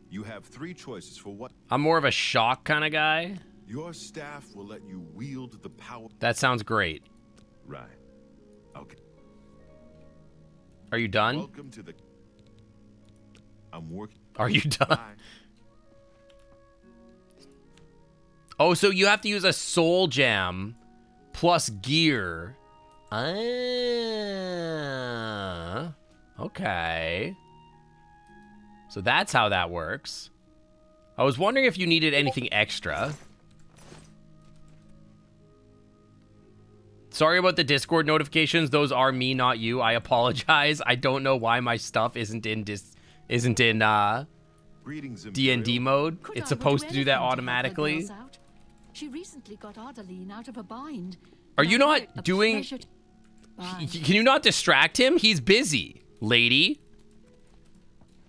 you have 3 choices for what. I'm more of a shock kind of guy. Your staff will let you wield the power. That sounds great. Right. Okay. Are you done? Welcome to the. I'm working. Are you done? Bye. Oh, so you have to use a soul gem plus gear. Okay. So that's how that works. I was wondering if you needed anything extra. Sorry about the Discord notifications. Those are me, not you. I apologize. I don't know why my stuff isn't in Greetings, D&D mode. Could It's I supposed do to do that anything to help the automatically. girls out? She recently got Ardaline out of a bind. Are you And I not thought it a doing... pleasure to- Bye. Can you not distract him? He's busy, lady.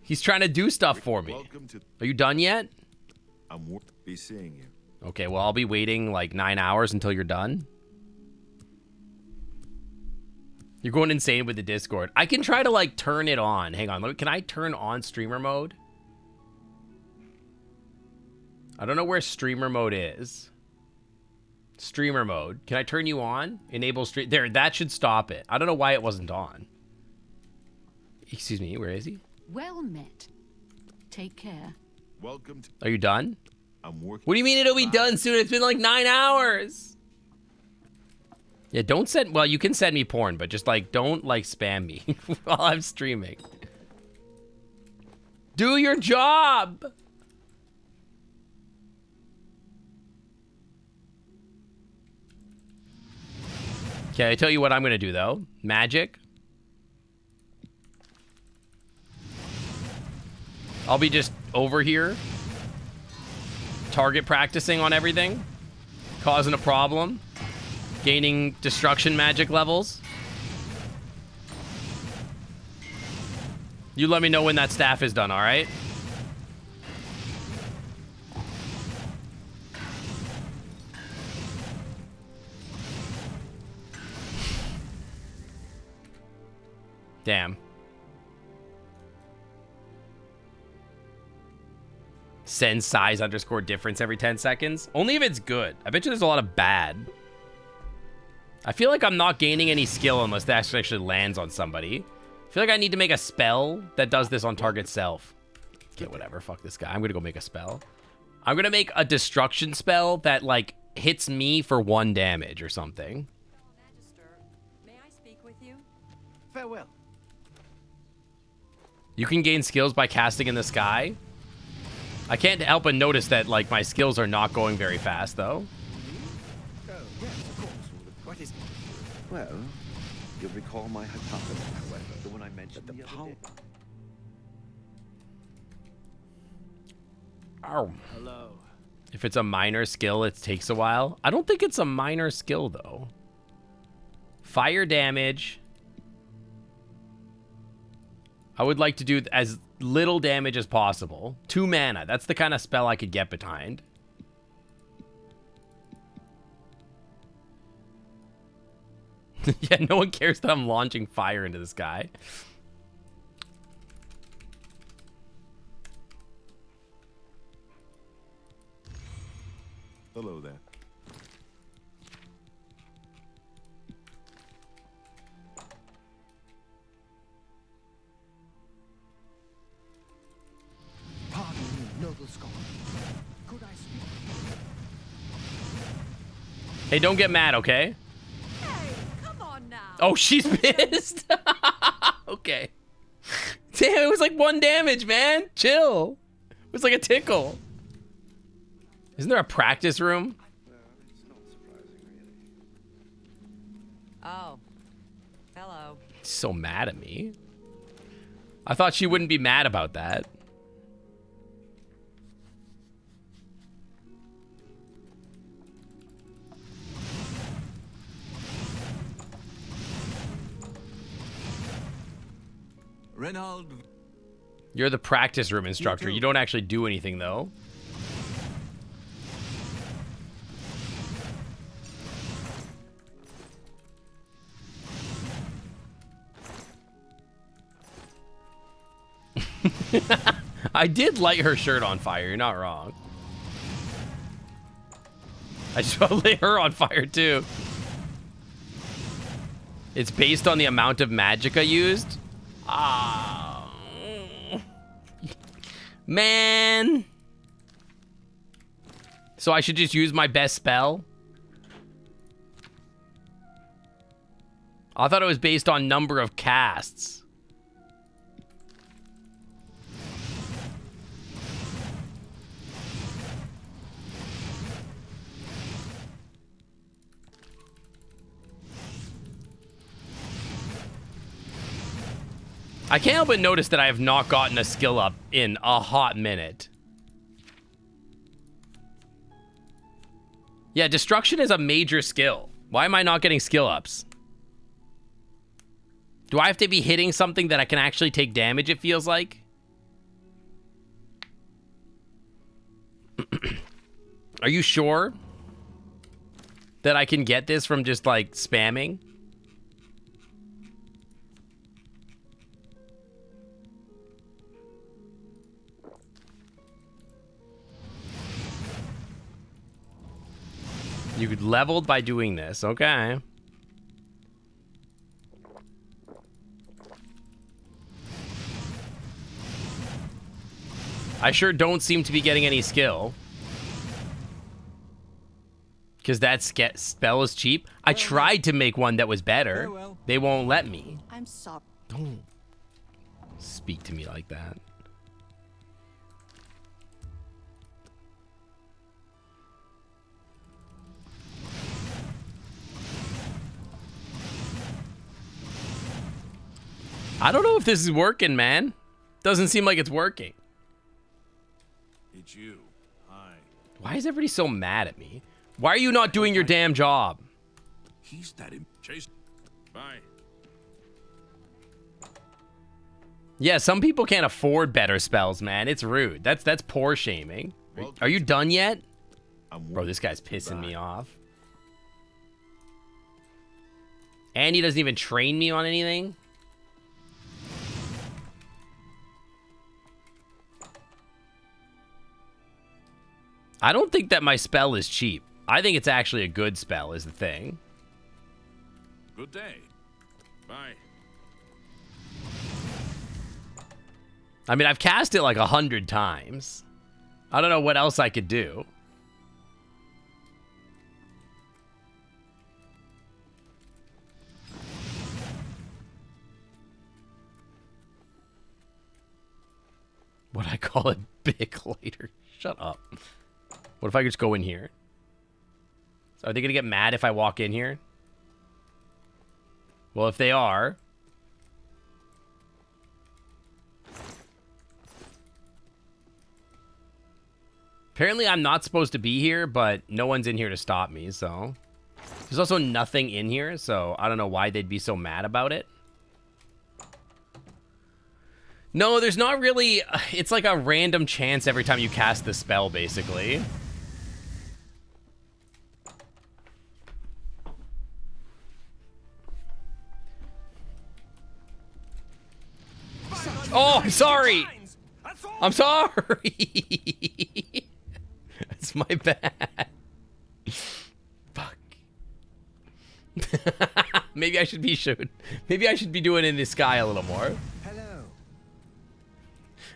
He's trying to do stuff for me. Are you done yet? I'm be seeing you. Okay, well, I'll be waiting like 9 hours until you're done. You're going insane with the Discord. I can try to like turn it on. Hang on. Can I turn on streamer mode? I don't know where streamer mode is. Streamer mode. Can I turn you on? Enable stream. There, that should stop it. I don't know why it wasn't on. Excuse me, where is he? Well met. Take care. Welcome to... Are you done? I'm working. What do you mean it'll be done soon? It's been like 9 hours. Yeah, don't send... Well, you can send me porn, but just, like, don't, like, spam me while I'm streaming. Do your job! Okay, I tell you what I'm gonna do, though. Magic. I'll be just over here. Target practicing on everything. Causing a problem. Gaining destruction magic levels. You let me know when that staff is done, alright? Damn. Send size underscore difference every 10 seconds. Only if it's good. I bet you there's a lot of bad. I feel like I'm not gaining any skill unless that actually lands on somebody. I feel like I need to make a spell that does this on target self. Okay, whatever. Fuck this guy. I'm gonna go make a spell. I'm gonna make a destruction spell that, like, hits me for 1 damage or something. May I speak with you? Farewell. You can gain skills by casting in the sky. I can't help but notice that, like, my skills are not going very fast, though. Oh, yes, of course. What is it? Well, you'll recall my hypothesis, however, the one I mentioned the other day. Ow. Hello. If it's a minor skill, it takes a while. I don't think it's a minor skill, though. Fire damage. I would like to do as little damage as possible. 2 mana. That's the kind of spell I could get behind. Yeah, no one cares that I'm launching fire into the sky. Hello there. Pardon me, noble scholar. Could I speak? Hey, don't get mad, okay? Come on now. Oh, she's pissed. Okay. Damn, it was like 1 damage, man. Chill. It was like a tickle. Isn't there a practice room? Oh. Hello. She's so mad at me. I thought she wouldn't be mad about that. Reynald. You're the practice room instructor. You don't actually do anything, though. I did light her shirt on fire. You're not wrong. I just want to light her on fire, too. It's based on the amount of magicka used. Ah, man. So I should just use my best spell? I thought it was based on number of casts. I can't help but notice that I have not gotten a skill up in a hot minute. Yeah, destruction is a major skill. Why am I not getting skill ups? Do I have to be hitting something that I can actually take damage, it feels like? Are you sure that I can get this from just, like, spamming? You could leveled by doing this. Okay. I sure don't seem to be getting any skill. Because that spell is cheap. I tried to make one that was better. They won't let me. I'm sorry. Don't speak to me like that. I don't know if this is working, man. Doesn't seem like it's working. It's you. Hi. Why is everybody so mad at me? Why are you not doing your damn job? He's that Chase. Bye. Yeah, some people can't afford better spells, man. It's rude. That's poor shaming. Are you done yet? Bro, this guy's pissing me off. And he doesn't even train me on anything. I don't think that my spell is cheap. I think it's actually a good spell is the thing. Good day. Bye. I mean, I've cast it like 100 times. I don't know what else I could do. What I call it big later. Shut up. What if I could just go in here? So are they gonna get mad if I walk in here? Well, if they are... Apparently I'm not supposed to be here, but no one's in here to stop me, so... There's also nothing in here, so I don't know why they'd be so mad about it. No, there's not really... It's like a random chance every time you cast the spell, basically. Oh, I'm sorry! I'm sorry! It's my bad. Fuck. Maybe I should be Maybe I should be doing it in the sky a little more. Hello.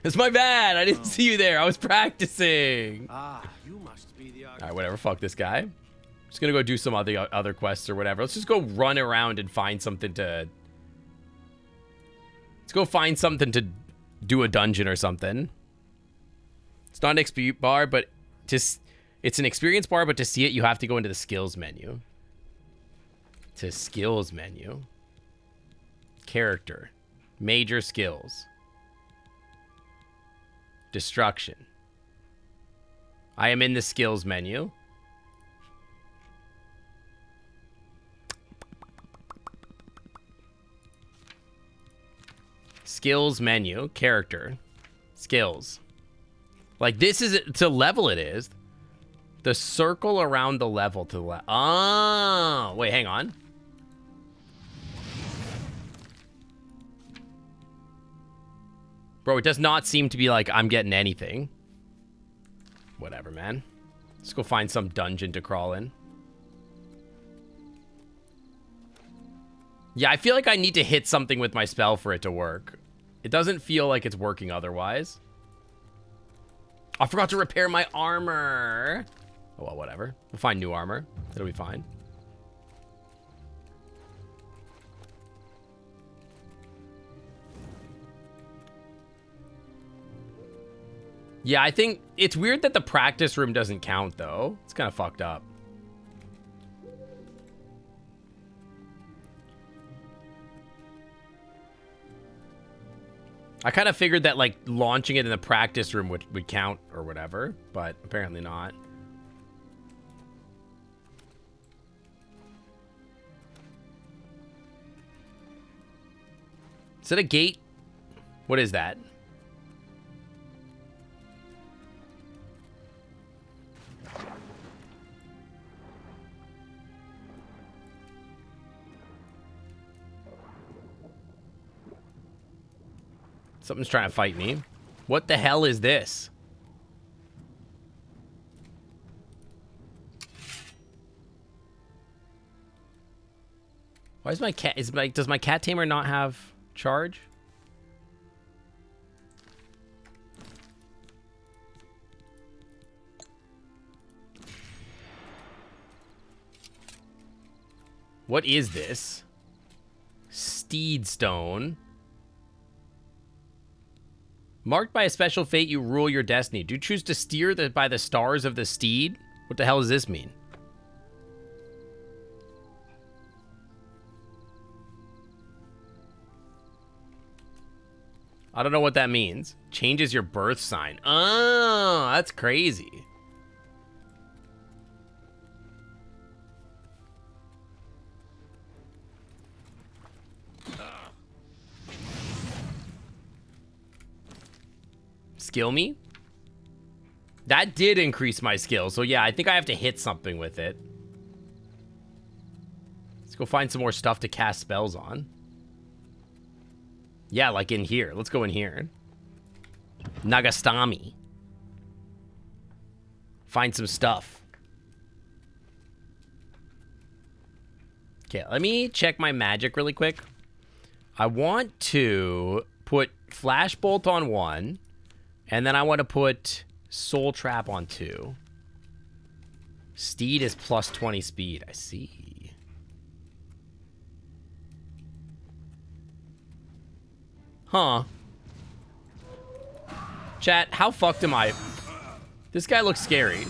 It's my bad. I didn't see you there. I was practicing. You must be the All right, whatever. Fuck this guy. Just gonna go do some other quests or whatever. Let's just go run around and find something to... Let's go find something to do a dungeon or something. It's not an XP bar, but it's an experience bar, but to see it, you have to go into the skills menu. To skills menu. Character. Major skills. Destruction. I am in the skills menu. Skills menu. Character. Skills. Like, this is to level it is. The circle around the level to the left. Oh, wait, hang on. Bro, it does not seem to be like I'm getting anything. Whatever, man. Let's go find some dungeon to crawl in. Yeah, I feel like I need to hit something with my spell for it to work. It doesn't feel like it's working otherwise. I forgot to repair my armor. Oh, well, whatever. We'll find new armor. It'll be fine. Yeah, I think it's weird that the practice room doesn't count, though. It's kind of fucked up. I kind of figured that, like, launching it in the practice room would count or whatever, but apparently not. Is it a gate? What is that? Something's trying to fight me. What the hell is this? Why is my cat... does my cat tamer not have charge? What is this? Steed stone. Marked by a special fate, you rule your destiny. Do you choose to steer by the stars of the steed? What the hell does this mean? I don't know what that means. Changes your birth sign. Oh, that's crazy. Skill me? That did increase my skill. So yeah, I think I have to hit something with it. Let's go find some more stuff to cast spells on. Yeah, like in here. Let's go in here. Nagastami. Find some stuff. Okay, let me check my magic really quick. I want to put Flash Bolt on 1. And then I want to put Soul Trap on 2. Steed is plus 20 speed. I see. Huh. Chat, how fucked am I? This guy looks scary.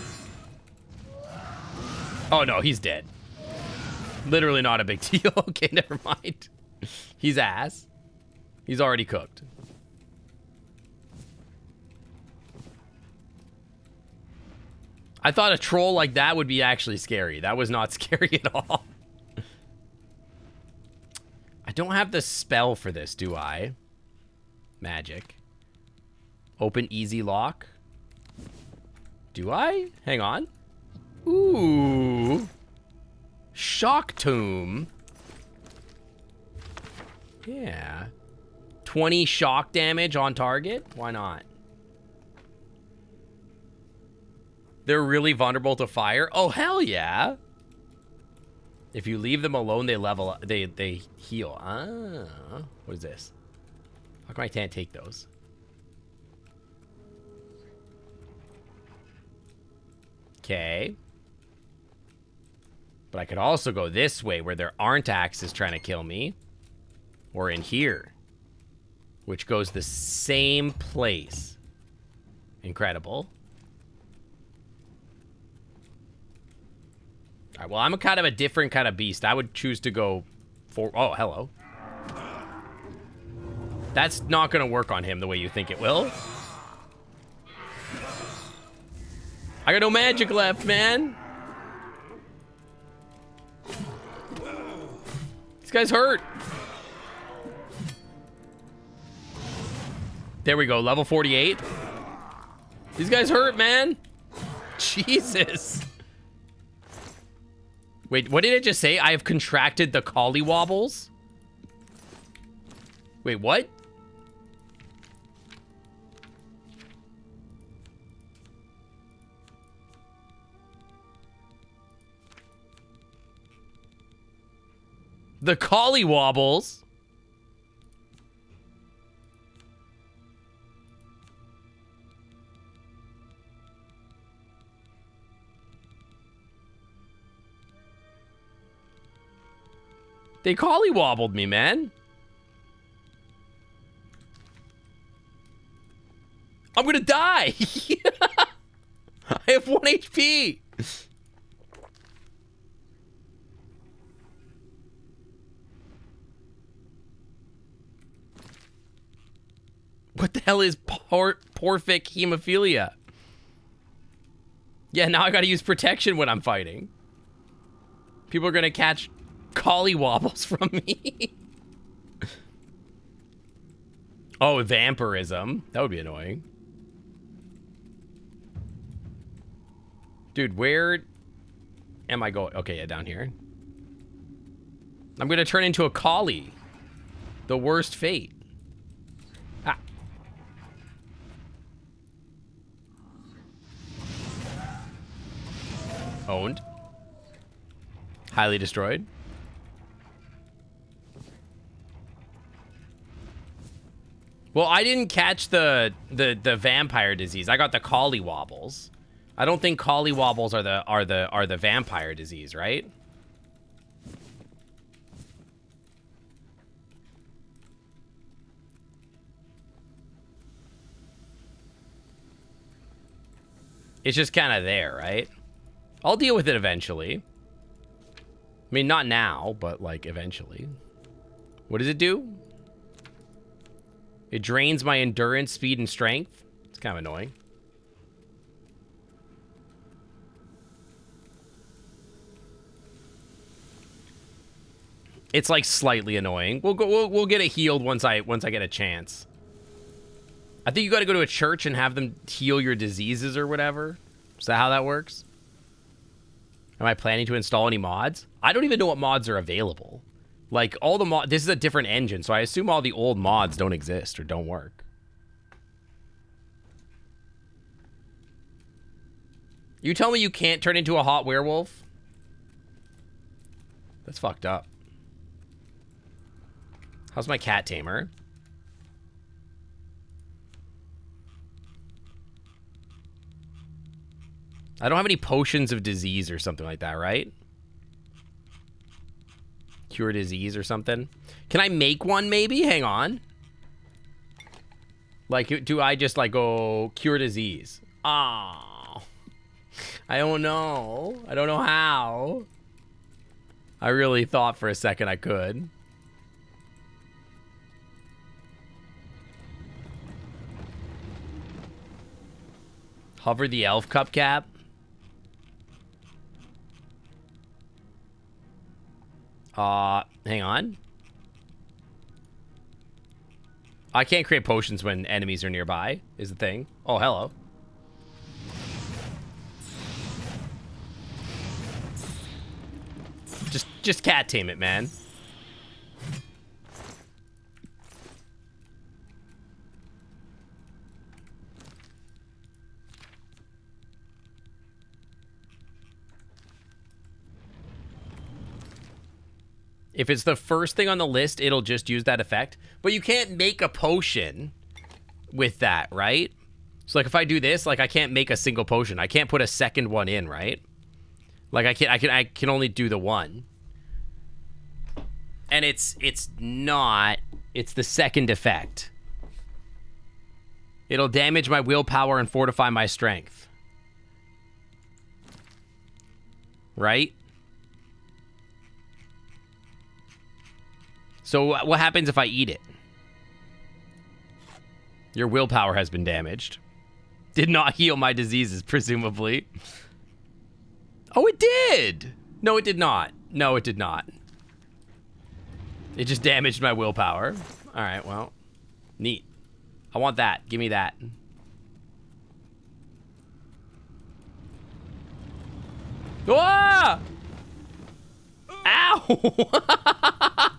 Oh no, he's dead. Literally not a big deal. Okay, never mind. He's ass. He's already cooked. I thought a troll like that would be actually scary. That was not scary at all. I don't have the spell for this, do I? Magic. Open easy lock. Do I? Hang on. Ooh. Shock Tomb. Yeah. 20 shock damage on target? Why not? They're really vulnerable to fire? Oh, hell yeah. If you leave them alone, they level up. They heal. Ah. What is this? How come I can't take those? Okay. But I could also go this way where there aren't axes trying to kill me. Or in here. Which goes the same place. Incredible. All right, well, I'm a kind of a different kind of beast. I would choose to go for... Oh, hello. That's not going to work on him the way you think it will. I got no magic left, man. This guy's hurt. There we go, level 48. These guys hurt, man. Jesus. Wait, what did it just say? I have contracted the collywobbles? Wait, what? The collywobbles? They collywobbled me, man. I'm gonna die. I have 1 HP. What the hell is porphic hemophilia? Yeah, now I gotta use protection when I'm fighting. People are gonna catch collywobbles from me. Oh, vampirism. That would be annoying. Dude, where am I going? Okay, yeah, down here. I'm gonna turn into a collie. The worst fate. Ah. Owned. Highly destroyed. Well, I didn't catch the vampire disease. I got the collywobbles. I don't think collywobbles are the vampire disease, right? It's just kind of there, right? I'll deal with it eventually. I mean, not now, but like eventually. What does it do? It drains my endurance, speed, and strength. It's kind of annoying. It's like slightly annoying. We'll get it healed once I get a chance. I think you got to go to a church and have them heal your diseases or whatever. Is that how that works? Am I planning to install any mods? I don't even know what mods are available. Like, all the mods... This is a different engine, so I assume all the old mods don't exist or don't work. You tell me you can't turn into a hot werewolf? That's fucked up. How's my cat tamer? I don't have any potions of disease or something like that, right? Cure disease or something. Can I make one maybe? Hang on. Like, do I just like go cure disease? Oh, I don't know. I don't know how. I really thought for a second I could. Hover the elf cup cap. Hang on. I can't create potions when enemies are nearby, is the thing. Oh, hello. Just cat tame it, man. If it's the first thing on the list, it'll just use that effect. But you can't make a potion with that, right? So like if I do this, like I can't make a single potion. I can't put a second one in, right? Like I can only do the one. And it's the second effect. It'll damage my willpower and fortify my strength. Right? So what happens if I eat it? Your willpower has been damaged. Did not heal my diseases, presumably. Oh, it did! No, it did not. No, it did not. It just damaged my willpower. Alright, well. Neat. I want that. Give me that. Ah! Ow!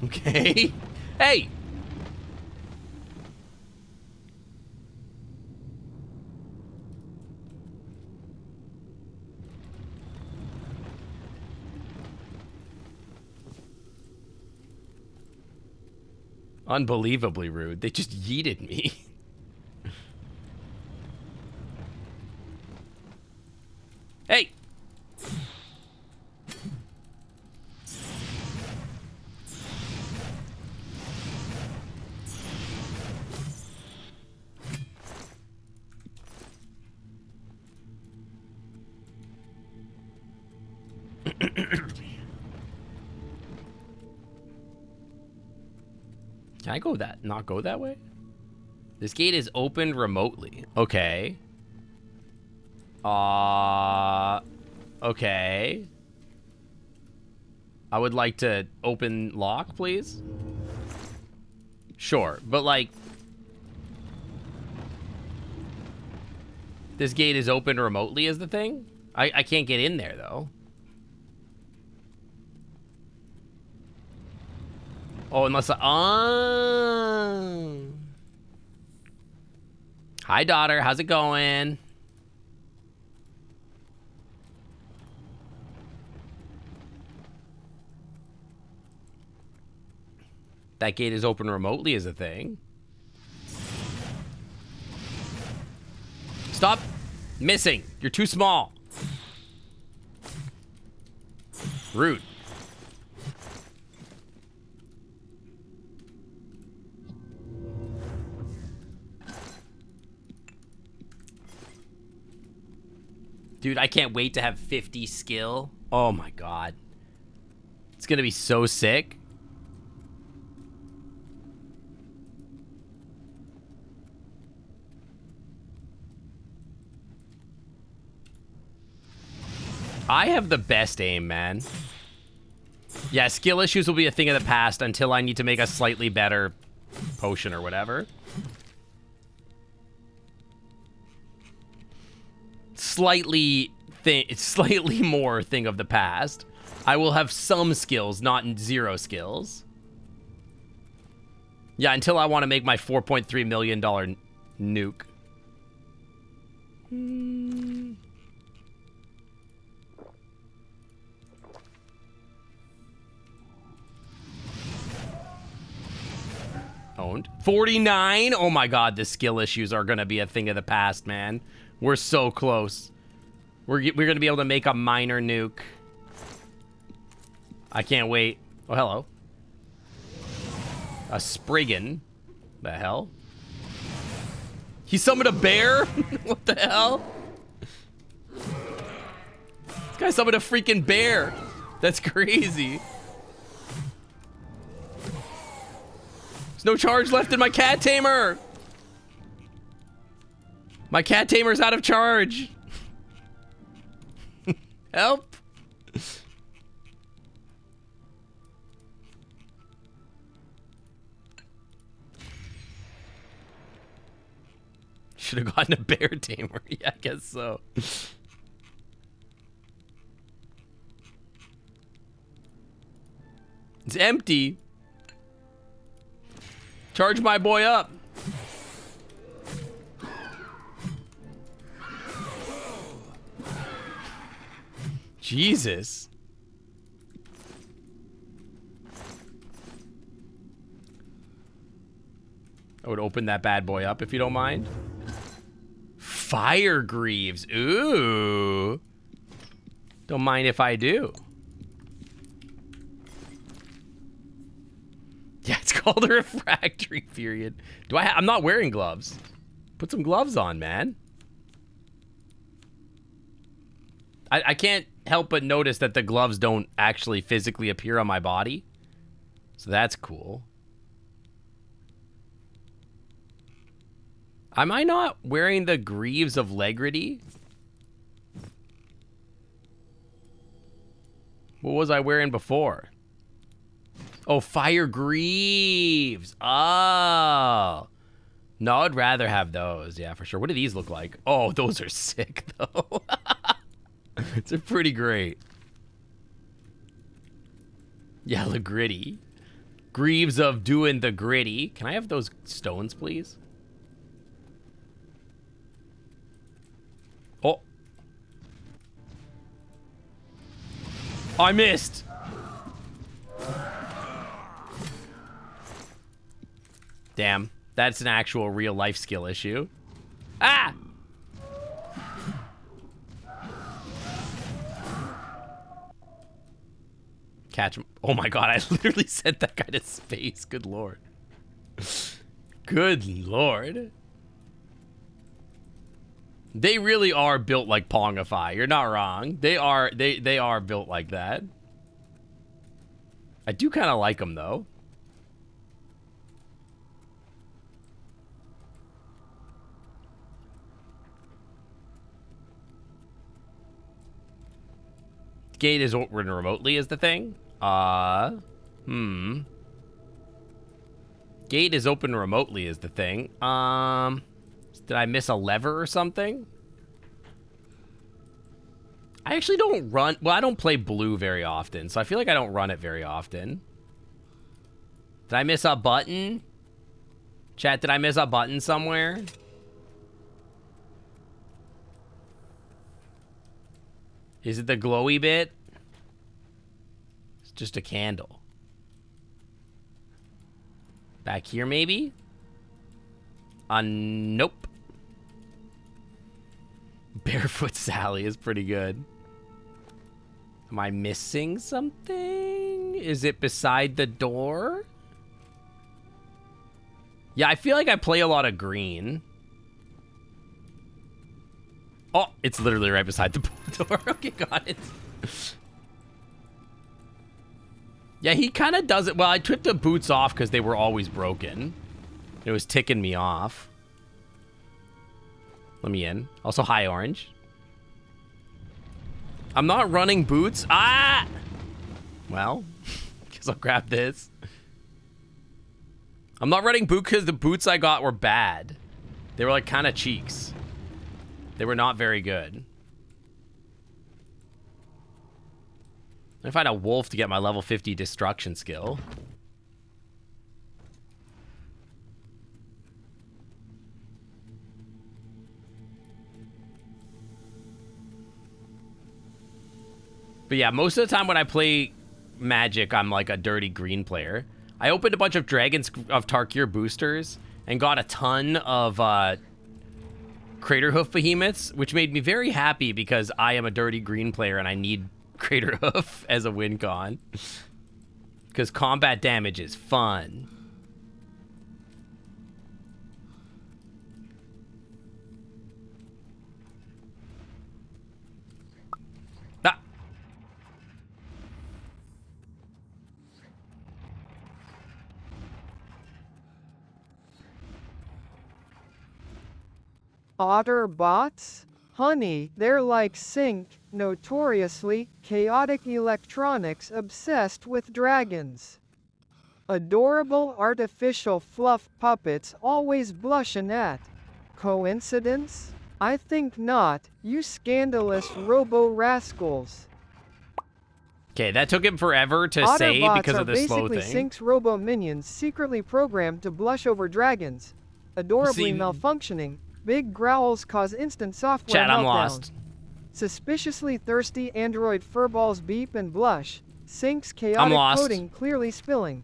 Okay. Hey! Unbelievably rude. They just yeeted me. Hey! Can I go that? Not go that way? This gate is opened remotely. Okay. Okay. I would like to open lock, please. Sure, but like... This gate is open remotely is the thing? I can't get in there, though. Oh, unless I... Oh. Hi, daughter. How's it going? That gate is open remotely is a thing. Stop missing. You're too small. Rude. Dude, I can't wait to have 50 skill. Oh my god. It's gonna be so sick. I have the best aim, man. Yeah, skill issues will be a thing of the past until I need to make a slightly better potion or whatever. Slightly more thing of the past. I will have some skills, not 0 skills. Yeah, until I want to make my $4.3 million nuke. Owned. 49? Oh my god, the skill issues are gonna be a thing of the past, man. We're so close. We're gonna be able to make a minor nuke. I can't wait. Oh, hello. A Spriggan. The hell? He summoned a bear? What the hell? This guy summoned a freaking bear. That's crazy. There's no charge left in my cat tamer. My cat tamer's out of charge. Help. Should have gotten a bear tamer. Yeah, I guess so. It's empty. Charge my boy up. Jesus. I would open that bad boy up if you don't mind. Fire Greaves. Ooh. Don't mind if I do. Yeah, it's called a refractory period. I'm not wearing gloves. Put some gloves on, man. I can't help but notice that the gloves don't actually physically appear on my body. So that's cool. Am I not wearing the Greaves of Legrity? What was I wearing before? Oh, Fire Greaves. Oh. No, I'd rather have those. Yeah, for sure. What do these look like? Oh, those are sick, though. It's pretty great. Yeah, the gritty. Greaves of doing the gritty. Can I have those stones, please? Oh. I missed. Damn. That's an actual real life skill issue. Ah! Catch him. Oh my god, I literally sent that guy to space. Good lord. Good lord. They really are built like Pongify. You're not wrong. They are built like that. I do kind of like them though. Gate is open remotely is the thing. Gate is open remotely is the thing. Did I miss a lever or something? I actually don't run. Well, I don't play blue very often, so I feel like I don't run it very often. Did I miss a button? Chat, did I miss a button somewhere? Is it the glowy bit? It's just a candle. Back here, maybe? Nope. Barefoot Sally is pretty good. Am I missing something? Is it beside the door? Yeah, I feel like I play a lot of green. Oh, it's literally right beside the door. Okay, got it. Yeah, he kind of does it. Well, I took the boots off because they were always broken. It was ticking me off. Let me in. Also, hi, Orange. I'm not running boots. Ah! Well, guess I'll grab this. I'm not running boots because the boots I got were bad. They were like kind of cheeks. They were not very good. I find a wolf to get my level 50 destruction skill. But yeah, most of the time when I play Magic, I'm like a dirty green player. I opened a bunch of Dragons of Tarkir boosters and got a ton of Craterhoof behemoths, which made me very happy because I am a dirty green player and I need Craterhoof as a win con. Because combat damage is fun. Ah. Otter bots? Honey, they're like Sync, notoriously chaotic electronics obsessed with dragons. Adorable artificial fluff puppets always blushing at. Coincidence? I think not, you scandalous robo-rascals. Okay, that took him forever to say because of the slow thing. Otterbots are basically Sync's robo-minions secretly programmed to blush over dragons. Adorably malfunctioning. Big growls cause instant software meltdown. I'm lost. Suspiciously thirsty android furballs beep and blush. Sync's chaotic coding clearly spilling.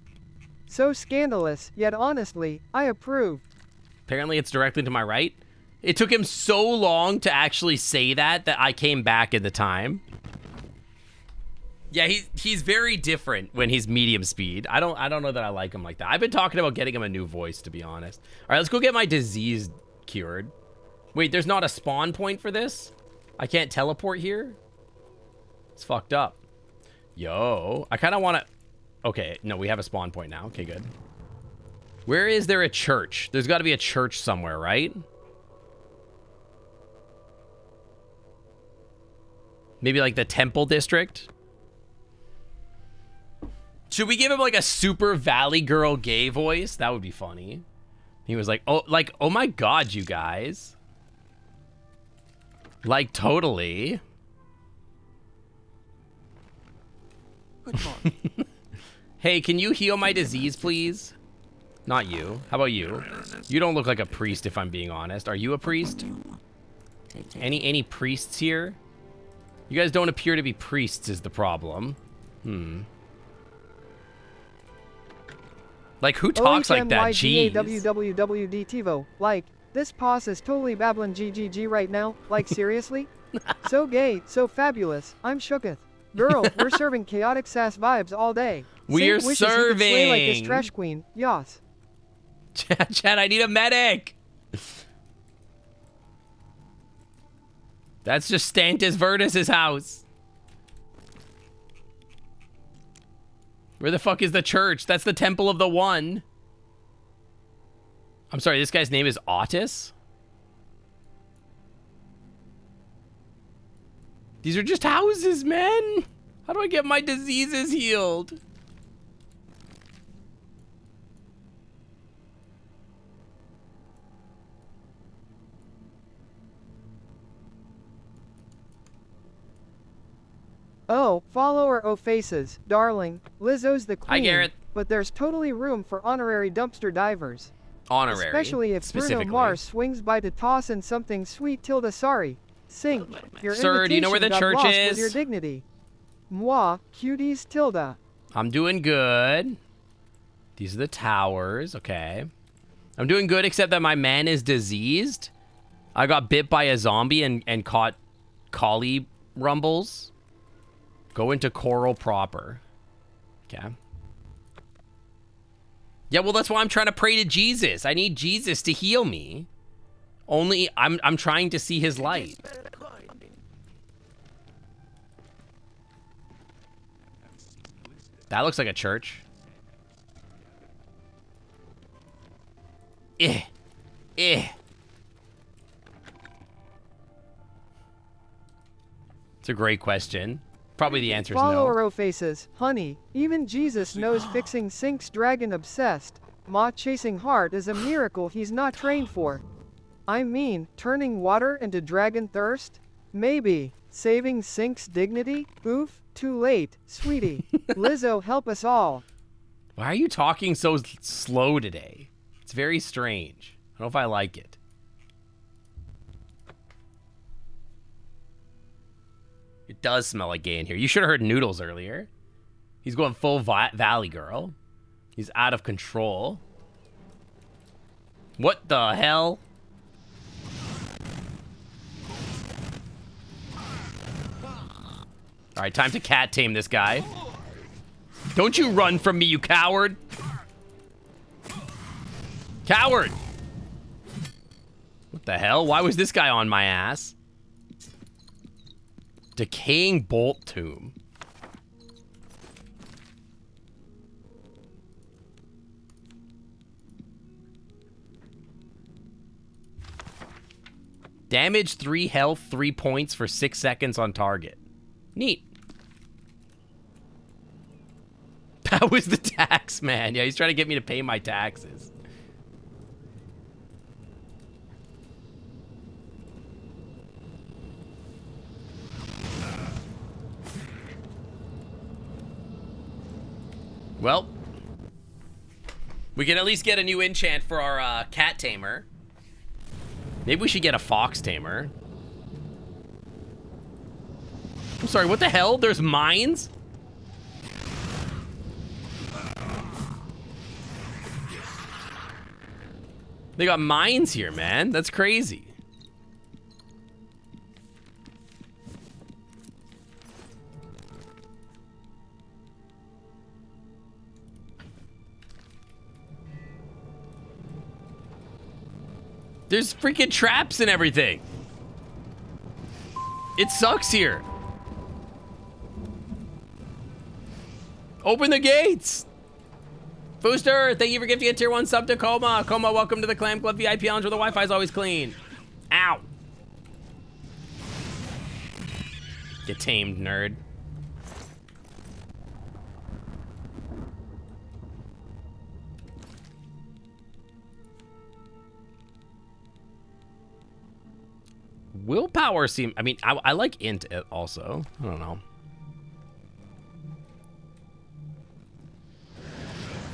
So scandalous, yet honestly, I approve. Apparently it's directly to my right. It took him so long to actually say that I came back in the time. Yeah, he's very different when he's medium speed. I don't know that I like him like that. I've been talking about getting him a new voice, to be honest. All right, let's go get my disease cured. Wait, there's not a spawn point for this? I can't teleport here? It's fucked up. Yo, I kind of want to... Okay, no, we have a spawn point now. Okay, good. Where is there a church? There's got to be a church somewhere, right? Maybe like the temple district? Should we give him like a super Valley Girl gay voice? That would be funny. He was like, oh my God, you guys. Like, totally. Good morning. Hey, can you heal my disease, please? Not you. How about you? You don't look like a priest, if I'm being honest. Are you a priest? Any priests here? You guys don't appear to be priests is the problem. Like, who talks like that? Jeez. WWWDTivo. Like, this pause is totally babbling GGG right now. Like, seriously? So gay, so fabulous. I'm shooketh. Girl, we're serving chaotic sass vibes all day. We're Sync wishes he could slay like this serving. trash queen. Yas. Chad, I need a medic. That's just Stantis Vertus's house. Where the fuck is the church? That's the Temple of the One. I'm sorry, this guy's name is Otis? These are just houses, man. How do I get my diseases healed? Oh, follow our O faces, darling. Lizzo's the queen. Hi, Garrett. But there's totally room for honorary dumpster divers. Honorary. Especially if Bruno Mars swings by to toss in something sweet. Tilda, sorry. Sync. Your Sir, do you know where the invitation church got lost is? with your dignity. Moi, cuties, Tilda. I'm doing good. These are the towers. Okay. I'm doing good, except that my man is diseased. I got bit by a zombie and caught collie rumbles. Go into coral proper. Okay. Yeah, well, that's why I'm trying to pray to Jesus. I need Jesus to heal me. Only I'm trying to see his light. That looks like a church. Eh. It's a great question. Probably the answer is no. Follower faces, honey, even Jesus knows fixing sinks dragon obsessed. Ma chasing heart is a miracle he's not trained for. I mean, turning water into dragon thirst? Maybe. Saving sink's dignity? Oof, too late, sweetie. Lizzo, help us all. Why are you talking so slow today? It's very strange. I don't know if I like it. It does smell like gay in here. You should have heard Noodles earlier. He's going full Valley Girl. He's out of control. What the hell? All right, time to cat tame this guy. Don't you run from me, you coward. Coward. What the hell? Why was this guy on my ass? Decaying bolt tomb. Damage 3 health, 3 points for 6 seconds on target. Neat. That was the tax man. Yeah, he's trying to get me to pay my taxes. Well, we can at least get a new enchant for our cat tamer. Maybe we should get a fox tamer. I'm sorry, what the hell? There's mines? They got mines here, man. That's crazy. There's freaking traps and everything. It sucks here. Open the gates. Booster, thank you for gifting a tier 1 sub to Coma. Coma, welcome to the Clam Club VIP lounge where the Wi-Fi is always clean. Ow. Get tamed, nerd. Willpower seem... I mean, I like int also. I don't know.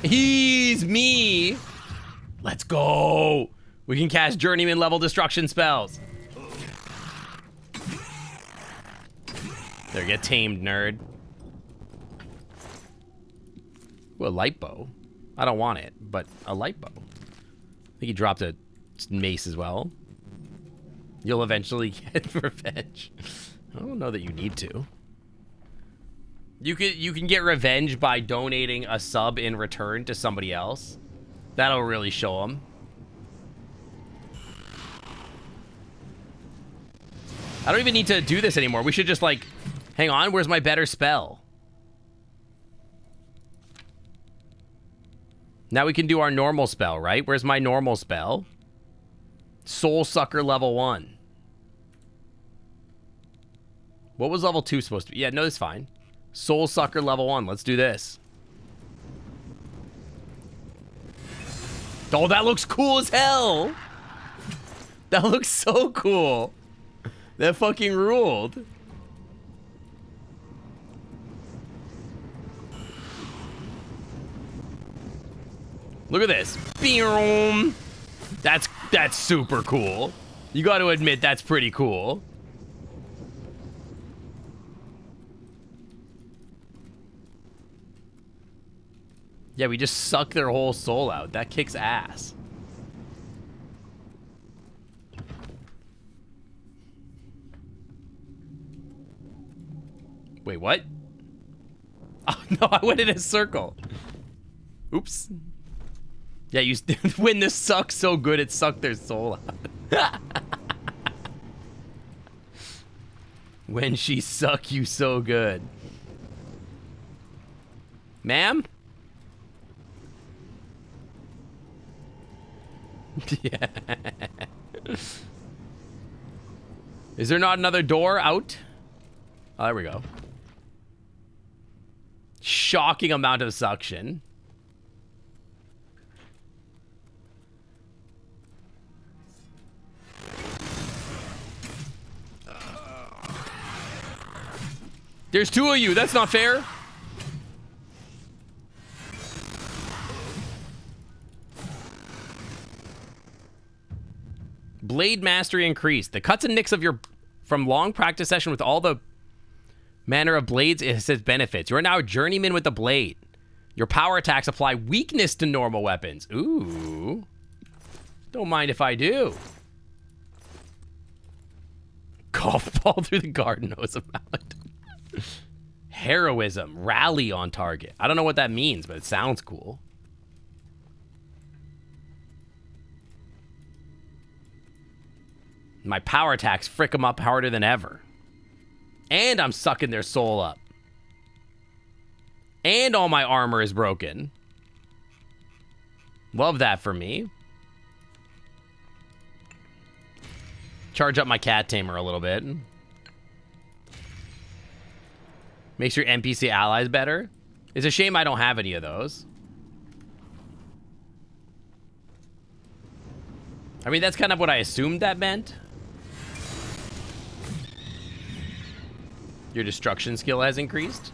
He's me. Let's go. We can cast journeyman level destruction spells. There, get tamed, nerd. Ooh, a light bow. I don't want it, but a light bow. I think he dropped a mace as well. You'll eventually get revenge. I don't know that you need to. You can get revenge by donating a sub in return to somebody else. That'll really show them. I don't even need to do this anymore. We should just like, hang on, where's my better spell? Now we can do our normal spell, right? Where's my normal spell? Soul Sucker level 1. What was level 2 supposed to be? Yeah, no, it's fine. Soul Sucker level 1. Let's do this. Oh, that looks cool as hell. That looks so cool. That fucking ruled. Look at this. Boom. That's super cool. You got to admit that's pretty cool. Yeah, we just suck their whole soul out. That kicks ass. Wait, what? Oh, no, I went in a circle. Oops. Yeah, you when this sucks so good, it sucked their soul out. When she suck you so good. Ma'am? Yeah. Is there not another door out? Oh, there we go. Shocking amount of suction. There's two of you. That's not fair. Blade mastery increased. The cuts and nicks of your from long practice session with all the manner of blades has its benefits. You are now a journeyman with the blade. Your power attacks apply weakness to normal weapons. Ooh. Don't mind if I do. Golf ball through the garden knows about it. Heroism. Rally on target. I don't know what that means, but it sounds cool. My power attacks frick them up harder than ever. And I'm sucking their soul up. And all my armor is broken. Love that for me. Charge up my cat tamer a little bit. Makes your NPC allies better. It's a shame I don't have any of those. I mean, that's kind of what I assumed that meant. Your destruction skill has increased.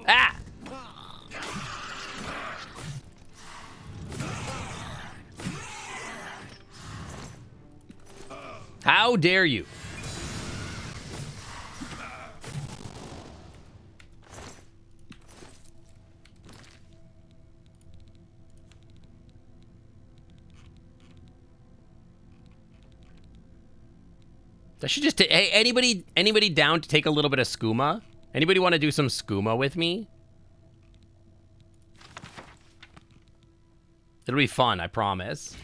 Ah! How dare you? I should just hey, anybody down to take a little bit of skooma? Anybody want to do some skooma with me? It'll be fun, I promise.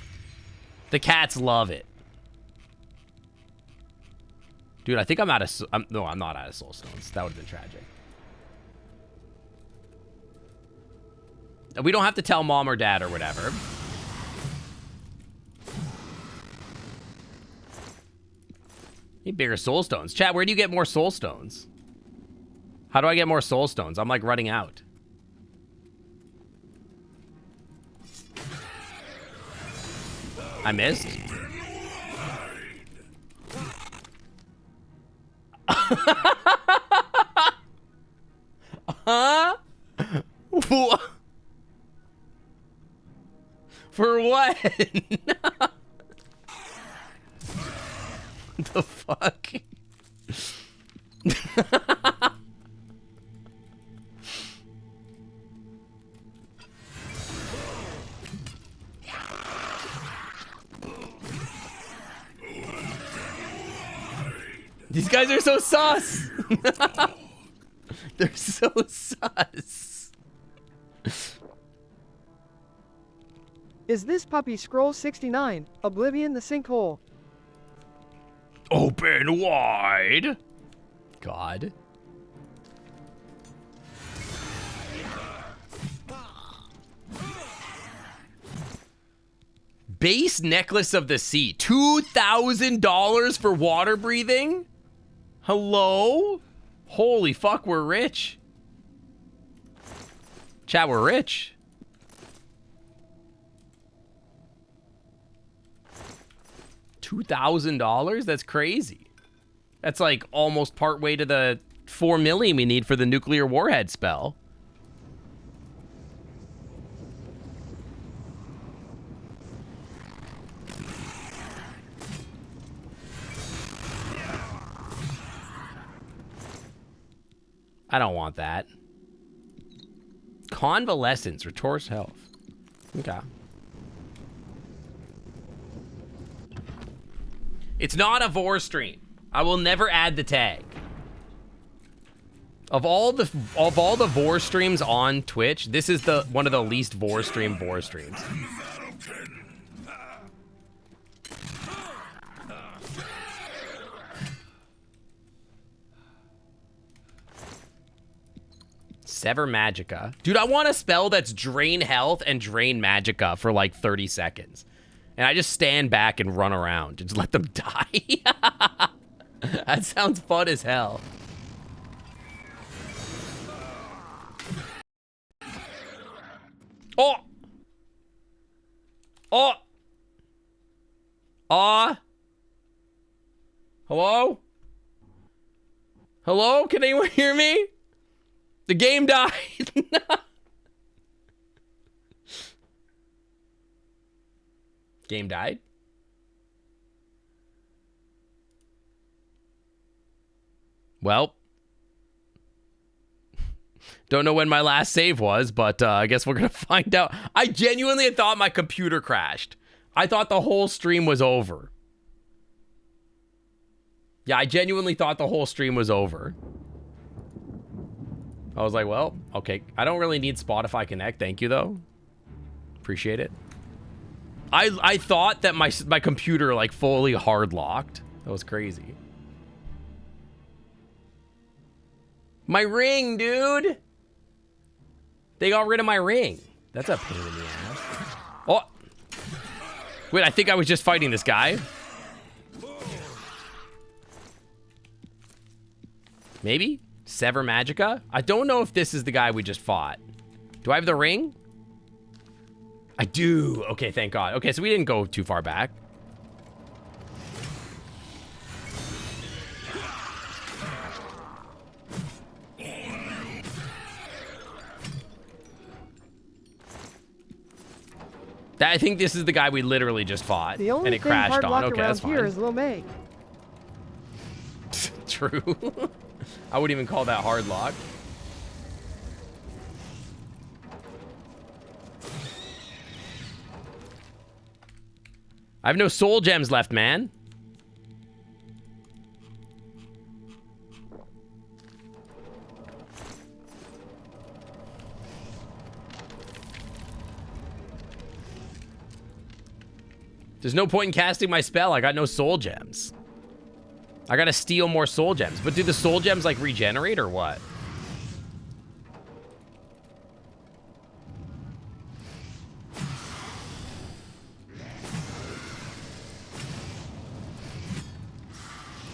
The cats love it. Dude, I think I'm out of... no, I'm not out of soul stones. That would have been tragic. We don't have to tell mom or dad or whatever. Need bigger soul stones. Chat, where do you get more soul stones? How do I get more soul stones? I'm like running out. I missed. Huh? For what? The fuck? These guys are so sus. They're so sus. Is this puppy Scroll 69, Oblivion the Sinkhole? Open wide. God. Base necklace of the sea. $2,000 for water breathing? Hello? Holy fuck, we're rich. Chat, we're rich. $2,000? That's crazy. That's like almost part way to the 4 million we need for the nuclear warhead spell. I don't want that. Convalescence restores health. Okay. It's not a vor stream. I will never add the tag. Of all the vor streams on Twitch, this is the one of the least vor streams. Sever Magicka. Dude, I want a spell that's drain health and drain Magicka for like 30 seconds. And I just stand back and run around. Just let them die. That sounds fun as hell. Oh! Oh! Hello? Hello? Can anyone hear me? The game died. Game died? Well. Don't know when my last save was, but I guess we're going to find out. I genuinely thought my computer crashed. I thought the whole stream was over. Yeah, I genuinely thought the whole stream was over. I was like, well, okay. I don't really need Spotify Connect. Thank you, though. Appreciate it. I thought that my computer, like, fully hard locked. That was crazy. My ring, dude. They got rid of my ring. That's a pain in the ass. Oh. Wait, I think I was just fighting this guy. Maybe? Sever Magicka? I don't know if this is the guy we just fought. Do I have the ring? I do. Okay, thank God. Okay, so we didn't go too far back. I think this is the guy we literally just fought. The only and it thing crashed hard on. lock Okay, around that's here fine. is Lil May. True. I wouldn't even call that hard lock. I have no soul gems left, man. There's no point in casting my spell. I got no soul gems. I gotta steal more soul gems. But do the soul gems, like, regenerate or what?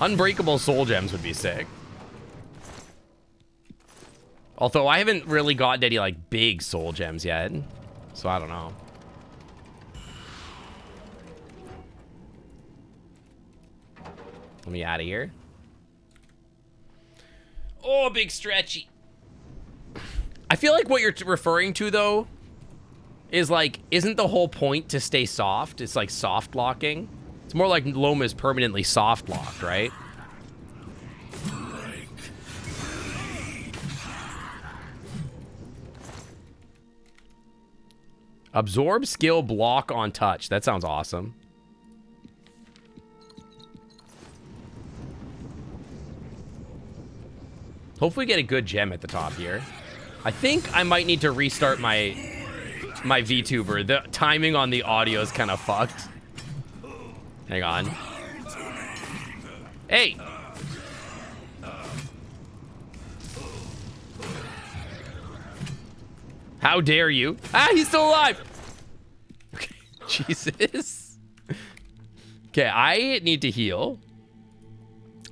Unbreakable soul gems would be sick. Although I haven't really gotten any, like, big soul gems yet. So I don't know. Let me out of here. Oh, big stretchy. I feel like what you're referring to, though, is like, isn't the whole point to stay soft? It's like soft locking. It's more like Loma's permanently soft locked, right? Absorb skill block on touch. That sounds awesome. Hopefully get a good gem at the top here. I think I might need to restart my VTuber. The timing on the audio is kind of fucked. Hang on. Hey! How dare you? Ah, he's still alive! Okay, Jesus. Okay, I need to heal.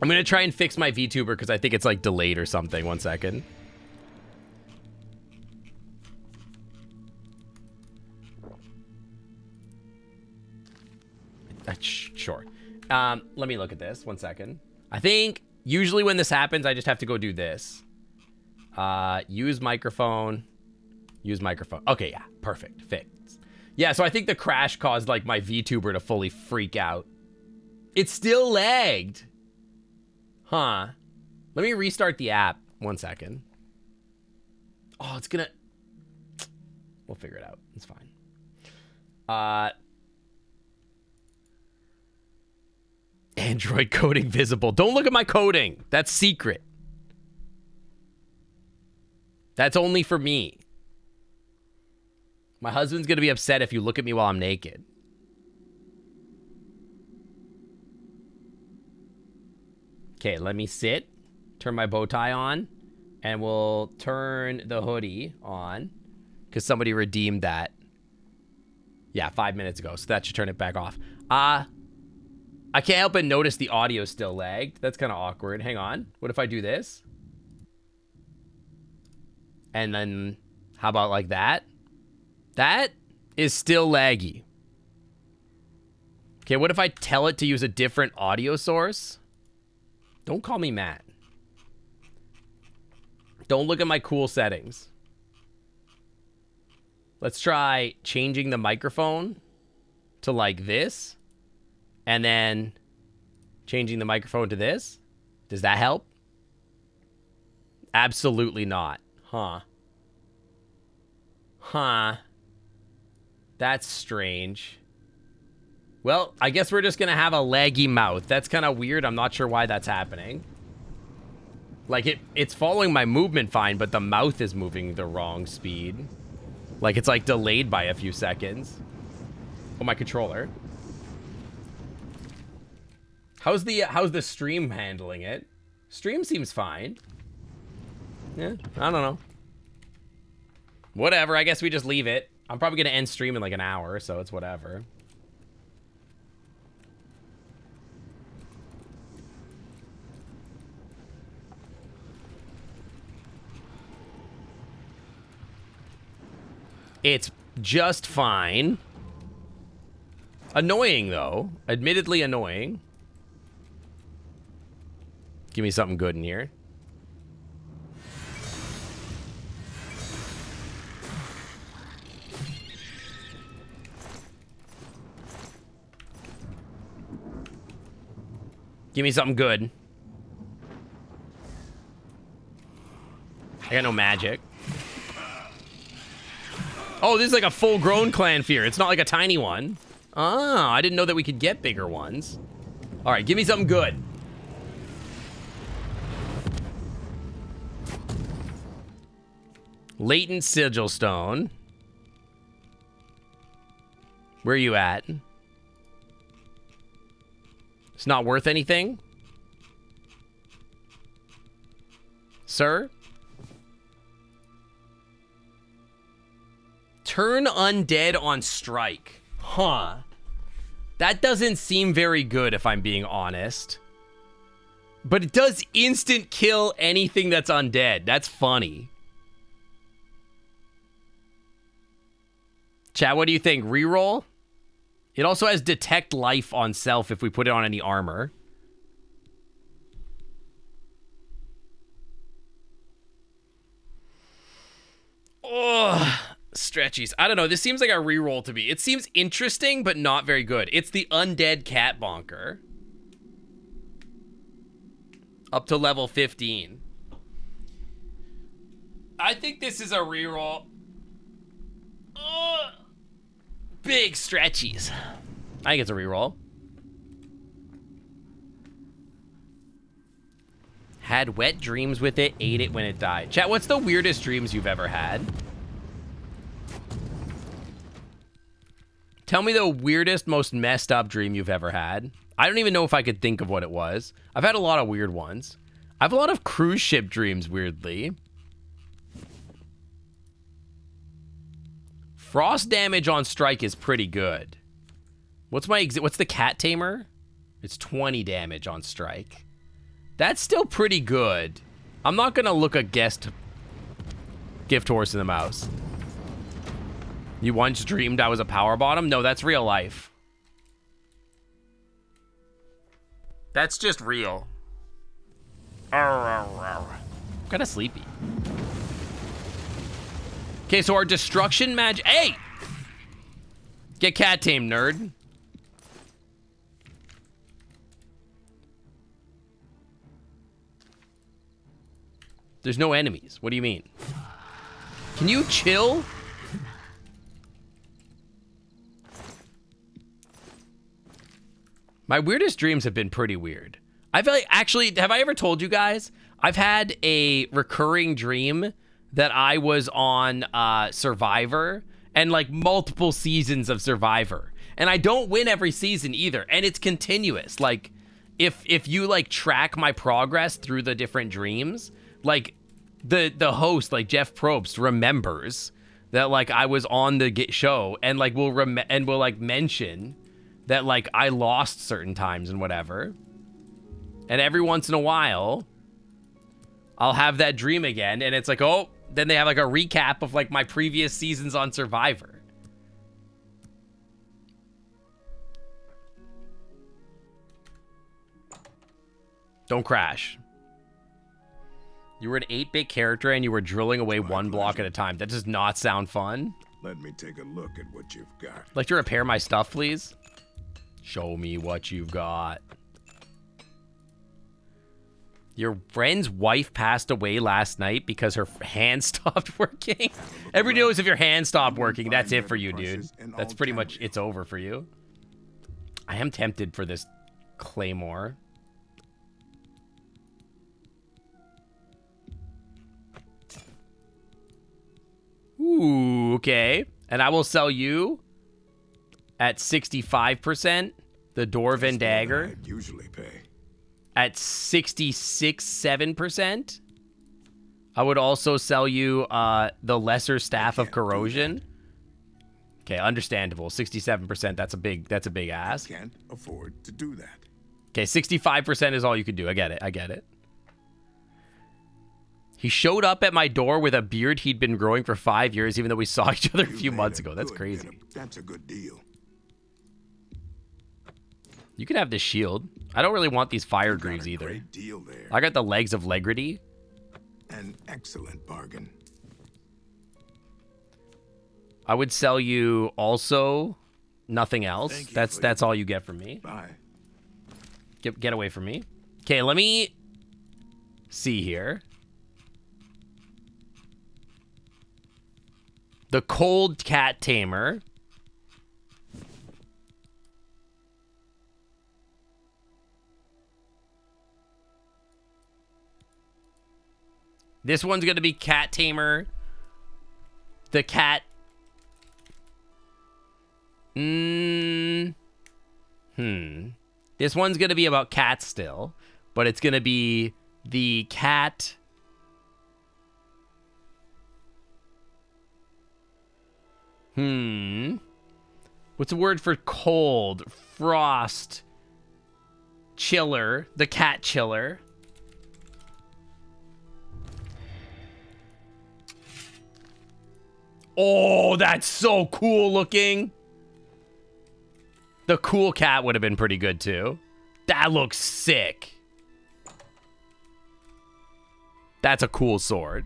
I'm gonna try and fix my VTuber because I think it's like delayed or something. 1 second. Sure. Let me look at this. 1 second. I think usually when this happens, I just have to go do this. Use microphone. Use microphone. Okay, yeah. Perfect. Fixed. Yeah, so I think the crash caused like my VTuber to fully freak out. It still lagged. Huh. Let me restart the app. 1 second. Oh, it's gonna... We'll figure it out. It's fine. Android coding visible. Don't look at my coding. That's secret. That's only for me. My husband's gonna be upset if you look at me while I'm naked. Okay, let me sit. Turn my bow tie on. And we'll turn the hoodie on. Because somebody redeemed that. Yeah, 5 minutes ago. So that should turn it back off. I can't help but notice the audio still lagged. That's kind of awkward. Hang on. What if I do this? And then, how about like that? That is still laggy. Okay, what if I tell it to use a different audio source? Don't call me Matt. Don't look at my cool settings. Let's try changing the microphone to like this. And then changing the microphone to this. Does that help? Absolutely not. Huh. Huh. That's strange. Well, I guess we're just going to have a laggy mouth. That's kind of weird. I'm not sure why that's happening. Like, it's following my movement fine, but the mouth is moving the wrong speed. Like, it's, like, delayed by a few seconds. Oh, my controller. How's the stream handling it? Stream seems fine. Yeah, I don't know. Whatever, I guess we just leave it. I'm probably going to end stream in, like, an hour, so it's whatever. It's just fine. Annoying, though. Admittedly annoying. Give me something good in here. Give me something good. I got no magic. Oh, this is like a full-grown clan fear. It's not like a tiny one. Ah, I didn't know that we could get bigger ones. All right, give me something good. Latent sigil stone. Where are you at? It's not worth anything? Sir? Turn undead on strike. Huh. That doesn't seem very good if I'm being honest. But it does instant kill anything that's undead. That's funny. Chat, what do you think? Reroll? It also has detect life on self if we put it on any armor. Ugh. Stretchies. I don't know. This seems like a reroll to me. It seems interesting, but not very good. It's the undead cat bonker. Up to level 15. I think this is a reroll. Big stretchies. I think it's a reroll. Had wet dreams with it, ate it when it died. Chat, what's the weirdest dreams you've ever had? Tell me the weirdest, most messed up dream you've ever had. I don't even know if I could think of what it was. I've had a lot of weird ones. I have a lot of cruise ship dreams, weirdly. Frost damage on strike is pretty good. What's the cat tamer? It's 20 damage on strike. That's still pretty good. I'm not gonna look a gift horse in the mouse. You once dreamed I was a power bottom? No, that's real life. That's just real. I'm kinda sleepy. Okay, so our destruction magic. Hey! Get cat tamed, nerd. There's no enemies. What do you mean? Can you chill? My weirdest dreams have been pretty weird. I feel like, actually, have I ever told you guys? I've had a recurring dream that I was on Survivor and like multiple seasons of Survivor. And I don't win every season either. And it's continuous. Like, if you like track my progress through the different dreams, like the host, like Jeff Probst, remembers that like I was on the show and like will like mention that like I lost certain times and whatever. And every once in a while, I'll have that dream again, and it's like, oh, then they have like a recap of like my previous seasons on Survivor. Don't crash. You were an 8-bit character and you were drilling away one block at a time. That does not sound fun. Let me take a look at what you've got. Like to repair my stuff, please? Show me what you've got. Your friend's wife passed away last night because her hand stopped working. Everybody knows if your hand stopped working, that's it for you, dude. That's pretty much, it's over for you. I am tempted for this claymore. Ooh, okay. And I will sell you at 65% the Dwarven Dagger. I'd usually pay. At 7%. I would also sell you the Lesser Staff of Corrosion. Okay, understandable. 67%. That's a big ask. Can't afford to do that. Okay, 65% is all you can do. I get it. He showed up at my door with a beard he'd been growing for 5 years, even though we saw each other a few months ago. That's crazy. That's a good deal. You can have this shield. I don't really want these fire greaves either. Great deal there. I got the legs of Legrity. An excellent bargain. I would sell you also nothing else. That's all you get from me. Bye. Get away from me. Okay, let me see here. The Cold Cat Tamer. This one's going to be Cat Tamer. The cat. This one's going to be about cats still. But it's going to be the cat. What's the word for cold? Frost. Chiller. The cat chiller. Oh, that's so cool looking. The cool cat would have been pretty good too. That looks sick. That's a cool sword.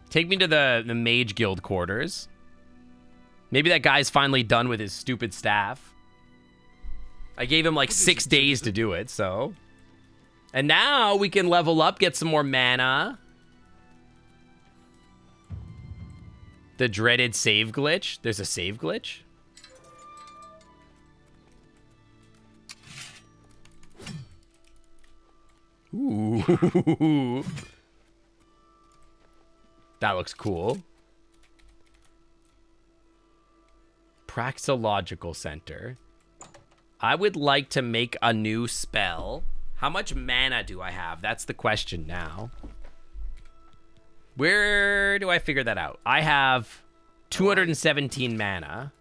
Take me to the Mage Guild quarters. Maybe that guy's finally done with his stupid staff. I gave him like 6 days to do it, so. And now we can level up, get some more mana. The dreaded save glitch. There's a save glitch. Ooh. That looks cool. Praxological Center. I would like to make a new spell. How much mana do I have? That's the question now. Where do I figure that out? I have 217 mana.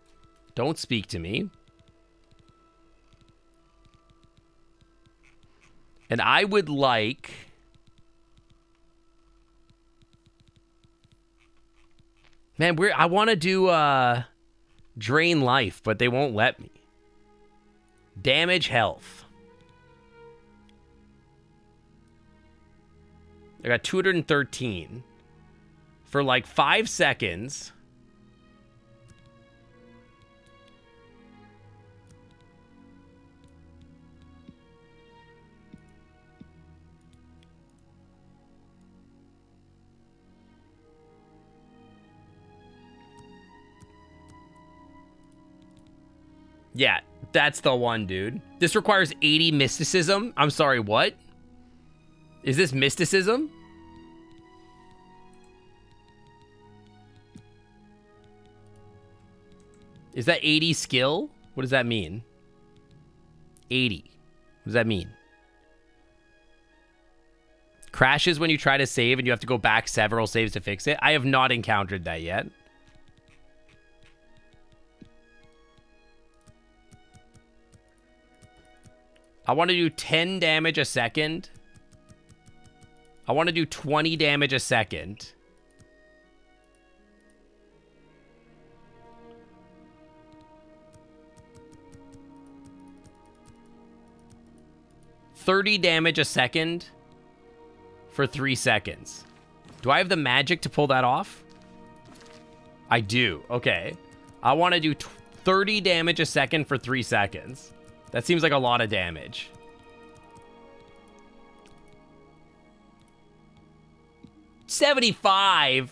Don't speak to me. And I would like... Man, I want to do Drain Life, but they won't let me. Damage Health. I got 213. For like 5 seconds. Yeah, that's the one, dude. This requires 80 mysticism. I'm sorry, what? Is this mysticism? Is that 80 skill? What does that mean? 80. What does that mean? Crashes when you try to save and you have to go back several saves to fix it? I have not encountered that yet. I want to do 10 damage a second. I want to do 20 damage a second. $30 damage a second for 3 seconds. Do I have the magic to pull that off? I do. Okay. I want to do 30 damage a second for 3 seconds. That seems like a lot of damage. $75.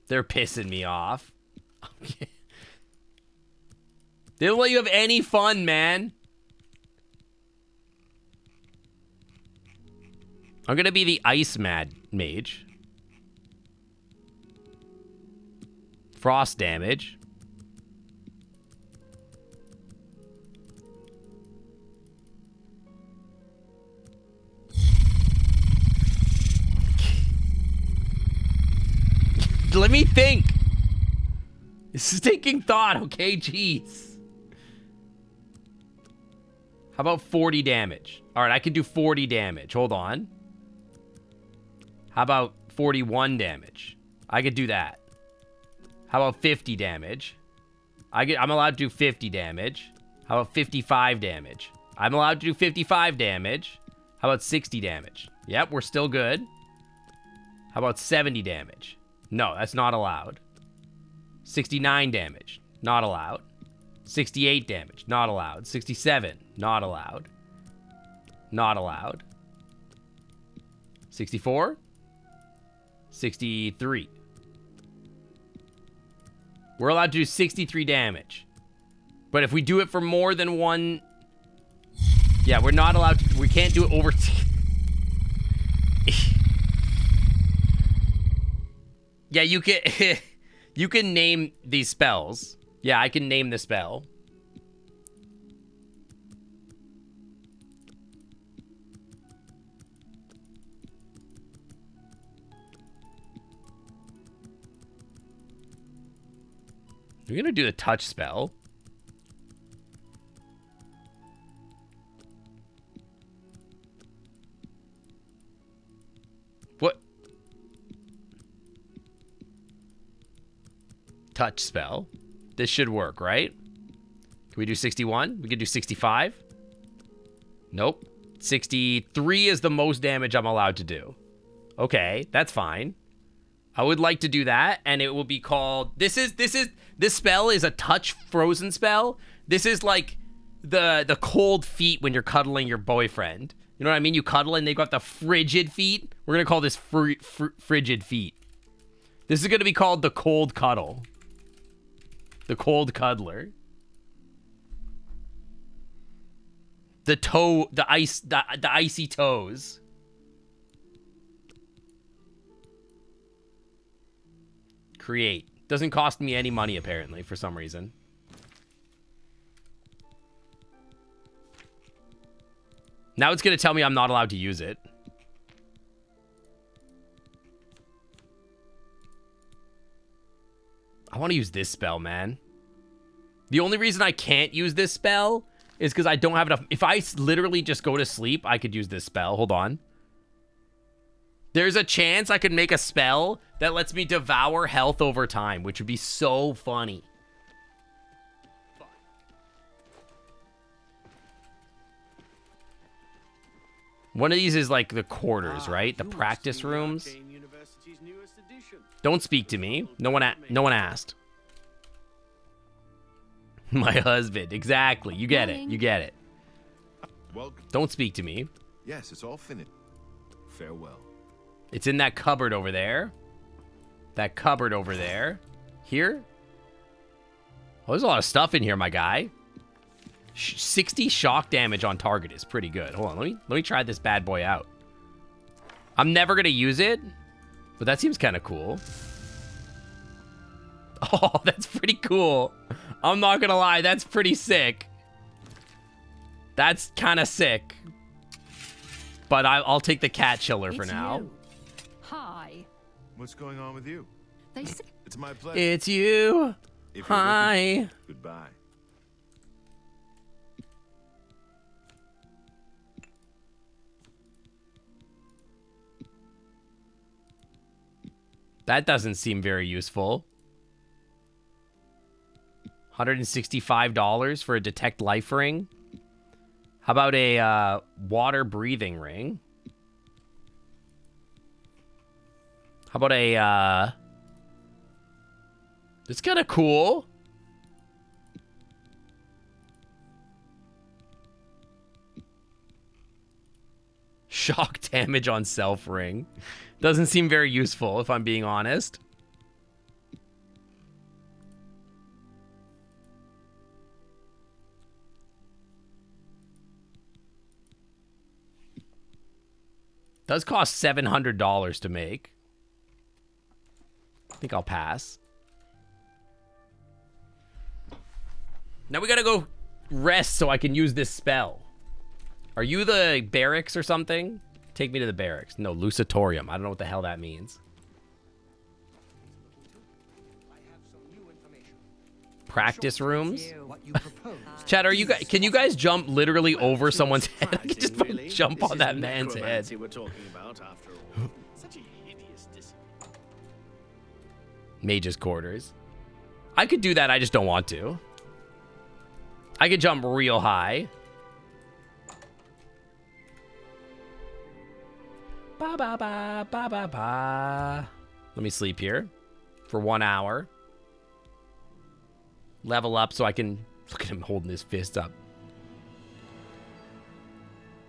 They're pissing me off. Okay. They don't let you have any fun, man. I'm gonna be the ice mage. Frost damage. Let me think. This is taking thought, okay? Jeez. How about 40 damage? All right, I can do 40 damage. Hold on. How about 41 damage? I could do that. How about 50 damage? I'm allowed to do 50 damage. How about 55 damage? I'm allowed to do 55 damage. How about 60 damage? Yep, we're still good. How about 70 damage? No, that's not allowed. 69 damage. Not allowed. 68 damage. Not allowed. 67. Not allowed. Not allowed. 64. 63. We're allowed to do 63 damage. But if we do it for more than one... Yeah, we're not allowed to... We can't do it over... Yeah, you can... You can name these spells. Yeah, I can name the spell. We're gonna do the touch spell. What? Touch spell. This should work, right? Can we do 61? We could do 65. Nope. 63 is the most damage I'm allowed to do. Okay, that's fine. I would like to do that, and it will be called... This spell is a touch frozen spell. This is like the cold feet when you're cuddling your boyfriend. You know what I mean? You cuddle and they've got the frigid feet. We're going to call this frigid feet. This is going to be called the cold cuddle. The cold cuddler. The icy toes. Create. Doesn't cost me any money, apparently, for some reason. Now it's going to tell me I'm not allowed to use it. I want to use this spell, man. The only reason I can't use this spell is because I don't have enough. If I literally just go to sleep, I could use this spell. Hold on. There's a chance I could make a spell that lets me devour health over time, which would be so funny. One of these is like the quarters, right? The practice rooms. Don't speak to me. No one asked. My husband. Exactly. You get it. You get it. Welcome. Don't speak to me. Yes, it's all finished. Farewell. It's in that cupboard over there. That cupboard over there. Here? Oh, there's a lot of stuff in here, my guy. 60 shock damage on target is pretty good. Hold on, let me try this bad boy out. I'm never gonna use it, but that seems kind of cool. Oh, that's pretty cool. I'm not gonna lie, that's pretty sick. That's kind of sick. But I'll take the cat chiller for now. You. Hi. What's going on with you? They say It's my pleasure. It's you. If you're Hi. looking- Goodbye. That doesn't seem very useful. $165 for a detect life ring. How about a water breathing ring? How about a it's kind of cool. Shock damage on self ring. Doesn't seem very useful, if I'm being honest. Does cost $700 to make. I think I'll pass. Now we gotta go rest so I can use this spell. Are you the barracks or something? Take me to the barracks. No, Lucitorium. I don't know what the hell that means. Practice rooms? Chat, are you guys, can you guys jump literally over someone's head? I can just jump on that man's head. We're talking about after all. Such a hideous Mage's quarters. I could do that, I just don't want to. I could jump real high. Ba ba ba ba ba ba. Let me sleep here for 1 hour. Level up so I can look at him holding his fist up.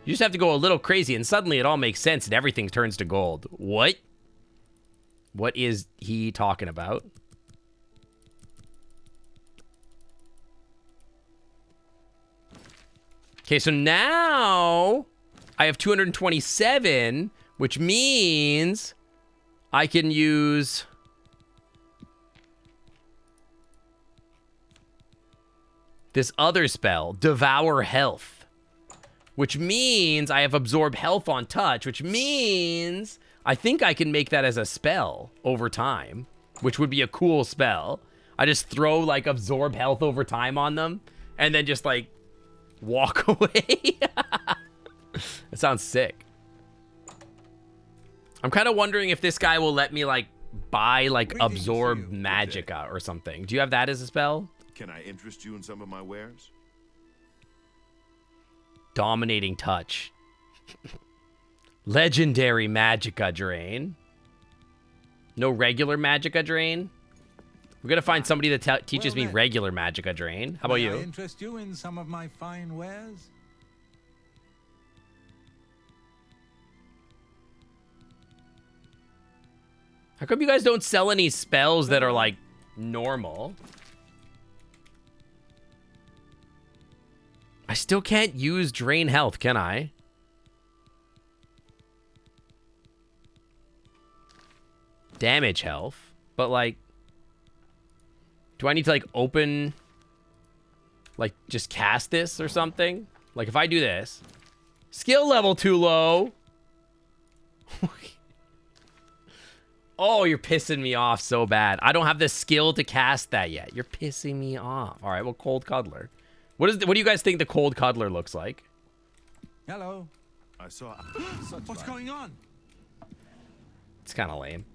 You just have to go a little crazy and suddenly it all makes sense and everything turns to gold. What? What is he talking about? Okay, so now I have 227, which means I can use this other spell, Devour Health, which means I have Absorb Health on touch, which means I think I can make that as a spell over time, which would be a cool spell. I just throw like Absorb Health over time on them and then just like walk away. That sounds sick. I'm kind of wondering if this guy will let me like buy like Absorb Magicka or something. Do you have that as a spell? Can I interest you in some of my wares? Dominating Touch. Legendary Magicka Drain. No regular Magicka Drain? We're gonna find somebody that teaches me regular Magicka Drain. How about May you? I interest you in some of my fine wares? How come you guys don't sell any spells that are like normal? I still can't use Drain Health, can I? Damage Health, but like, do I need to like open, like just cast this or something? Like if I do this, skill level too low. Oh, you're pissing me off so bad. I don't have the skill to cast that yet. You're pissing me off. All right, well, Cold Cuddler. What do you guys think the Cold Cuddler looks like? Hello. I saw. What's going on? It's kind of lame.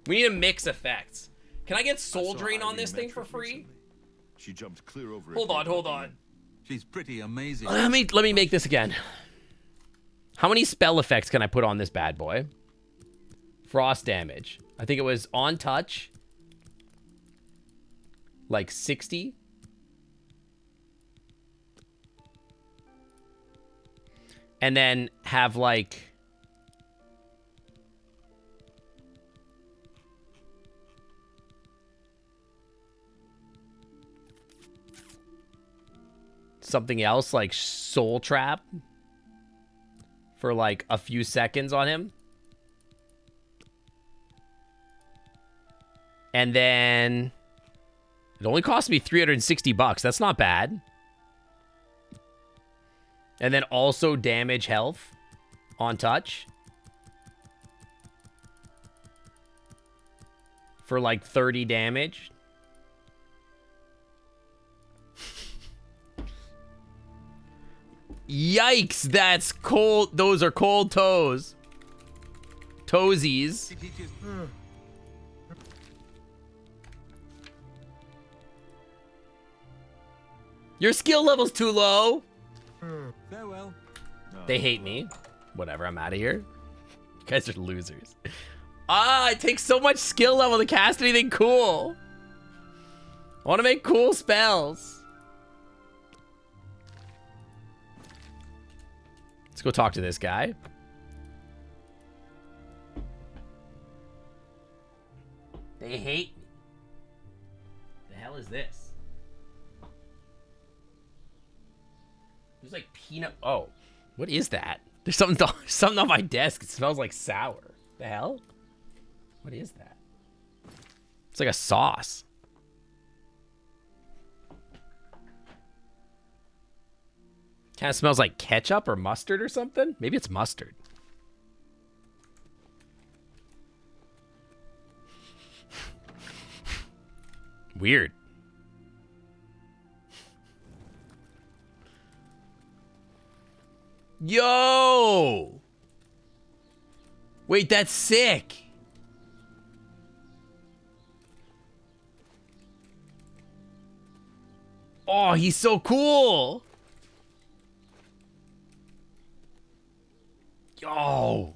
We need to mix effects. Can I get Soul Drain on this thing for free? She jumped clear over. Hold on. She's pretty amazing. Let me make this again. How many spell effects can I put on this bad boy? Frost damage. I think it was on touch. Like 60. And then have, like... something else, like Soul Trap. For, like, a few seconds on him. And then... it only cost me $360. That's not bad. And then also damage health on touch. For like 30 damage. Yikes, that's cold. Those are cold toes. Toesies. Your skill level's too low. Farewell. They hate me. Whatever, I'm out of here. You guys are losers. Ah, it takes so much skill level to cast anything cool. I want to make cool spells. Let's go talk to this guy. They hate me. The hell is this? There's like peanut. Oh, what is that? There's something on my desk. It smells like sour. The hell? What is that? It's like a sauce. Kind of smells like ketchup or mustard or something. Maybe it's mustard. Weird. Yo! Wait, that's sick. Oh, he's so cool. Yo.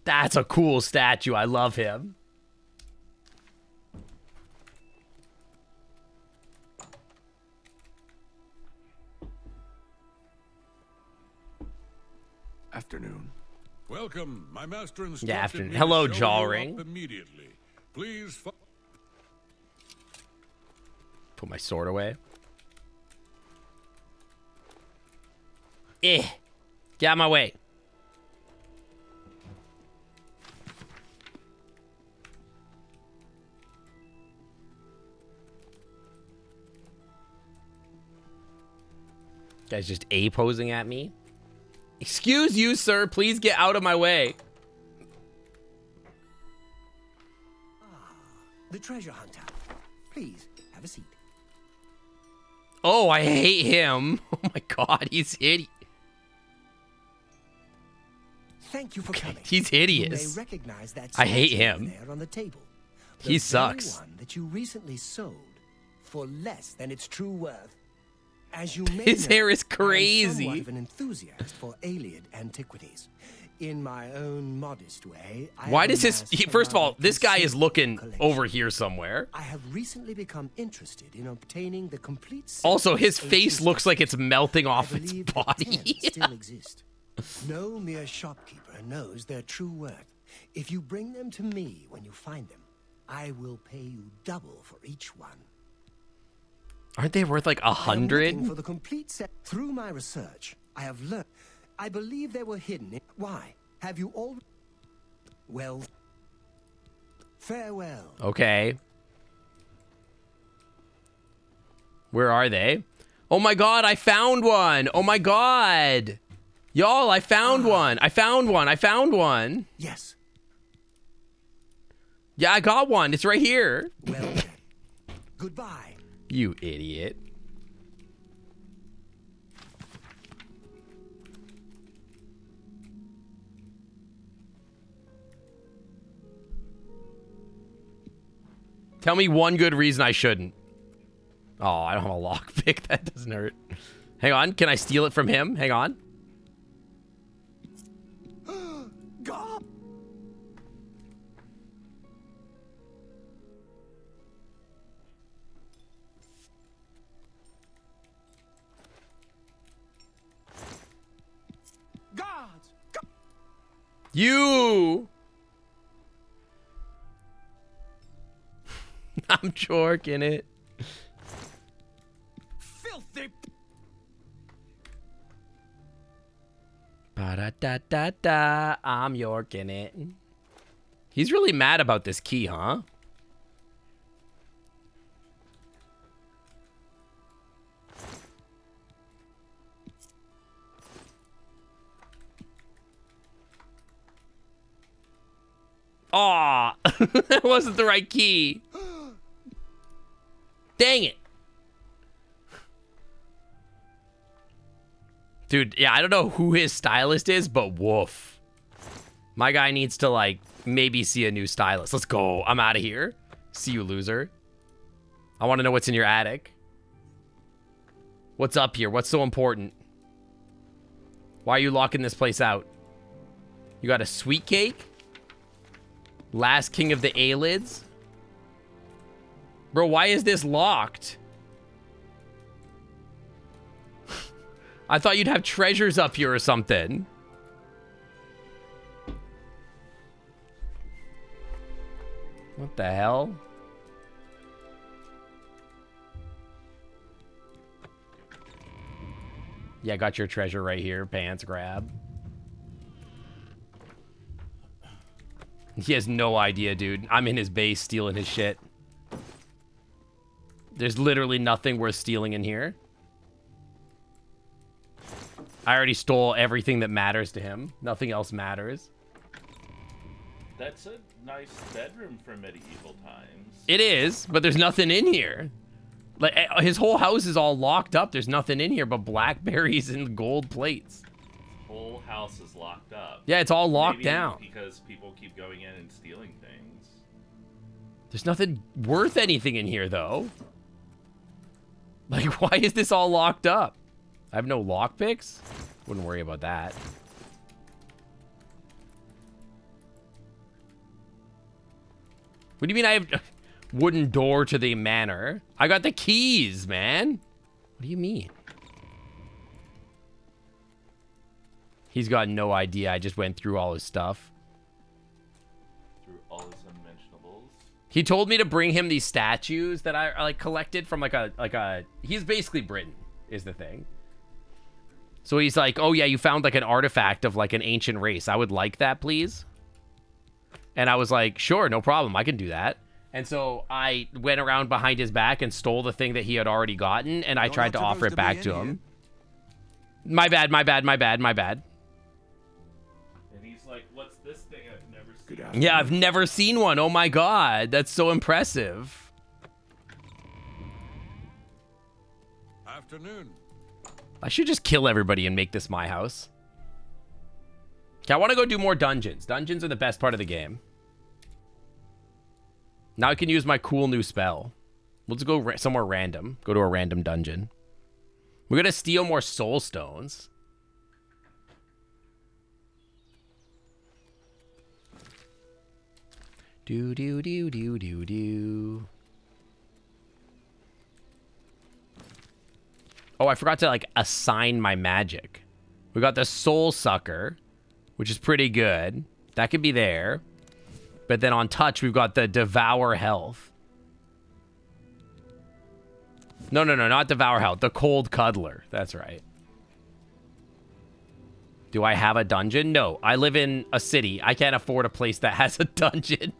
That's a cool statue. I love him. Afternoon. Welcome, my master instructed Yeah, afternoon. me to Hello, show jaw you ring. up immediately. Please Put my sword away. Get out of my way. Guy's just A-posing at me. Excuse you, sir. Please get out of my way. The treasure hunter. Please, have a seat. Oh, I hate him. Oh my god, he's hideous. Thank you for coming. He's hideous. You may recognize that I hate statue him. there on the table. He The sucks. very one that you recently sold for less than its true worth. As you may His know, hair is I am crazy. somewhat of an enthusiast for alien antiquities. In my own modest way, I Why have does his... amassed a First of all, rather this guy is considerable looking collection. over here somewhere. I have recently become interested in obtaining the complete set Also, of his ancient face looks like it's melting off I its believe that body. 10 still exist. No mere shopkeeper knows their true worth. If you bring them to me when you find them, I will pay you double for each one. Aren't they worth like I am looking 100? for the complete set. Through my research, I have learned. I believe they were hidden. Why? Have you all? Well, farewell. Okay. Where are they? Oh my god, I found one. Oh my god. Y'all, I found one. I found one. I found one. Yes. Yeah, I got one. It's right here. Well then. Goodbye. You idiot. Tell me one good reason I shouldn't. Oh, I don't have a lockpick. That doesn't hurt. Hang on. Can I steal it from him? Hang on. God. You! I'm jorking it. Filthy. Ba-da-da-da-da. I'm yorking it. He's really mad about this key, huh? Aw, that wasn't the right key. Dang it. Dude, yeah, I don't know who his stylist is, but woof. My guy needs to, like, maybe see a new stylist. Let's go. I'm out of here. See you, loser. I want to know what's in your attic. What's up here? What's so important? Why are you locking this place out? You got a sweet cake? Last king of the Aelids? Bro, why is this locked? I thought you'd have treasures up here or something. What the hell? Yeah, got your treasure right here. Pants grab. He has no idea, dude. I'm in his base stealing his shit. There's literally nothing worth stealing in here. I already stole everything that matters to him. Nothing else matters. That's a nice bedroom for medieval times. It is, but there's nothing in here. Like, his whole house is all locked up. There's nothing in here but blackberries and gold plates. Whole house is locked up. Yeah, it's all locked Maybe down. because people keep going in and stealing things. There's nothing worth anything in here, though. Like, why is this all locked up? I have no lockpicks? Wouldn't worry about that. What do you mean I have wooden door to the manor? I got the keys, man. What do you mean? He's got no idea. I just went through all his stuff. Through all his unmentionables. He told me to bring him these statues that I like collected from like a he's basically Britain is the thing. So he's like, "Oh yeah, you found like an artifact of like an ancient race. I would like that, please." And I was like, "Sure, no problem. I can do that." And so I went around behind his back and stole the thing that he had already gotten, and I tried to offer it back to him. My bad, my bad, my bad, my bad. And he's like, "What's this thing I've never seen?" Yeah, I've never seen one. Oh my god, that's so impressive. Afternoon. I should just kill everybody and make this my house. Okay, I want to go do more dungeons. Dungeons are the best part of the game. Now I can use my cool new spell. Let's go somewhere random. Go to a random dungeon. We're going to steal more soul stones. Do, do, do, do, do, do. Oh, I forgot to, like, assign my magic. We got the Soul Sucker, which is pretty good. That could be there. But then on touch, we've got the Devour Health. No, no, no, not Devour Health. The Cold Cuddler. That's right. Do I have a dungeon? No, I live in a city. I can't afford a place that has a dungeon.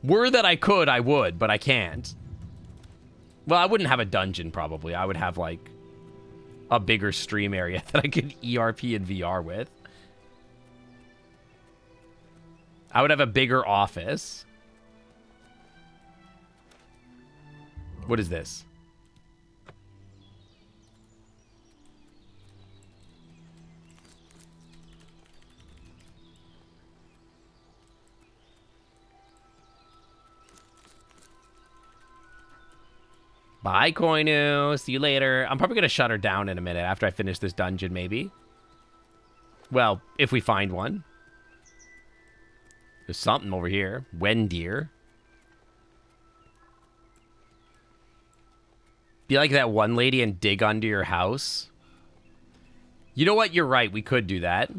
Were that I could, I would, but I can't. Well, I wouldn't have a dungeon, probably. I would have, like, a bigger stream area that I could ERP and VR with. I would have a bigger office. What is this? Bye, Koinu. See you later. I'm probably going to shut her down in a minute after I finish this dungeon, maybe. Well, if we find one. There's something over here. Wendir. Be like that one lady and dig under your house. You know what? You're right. We could do that.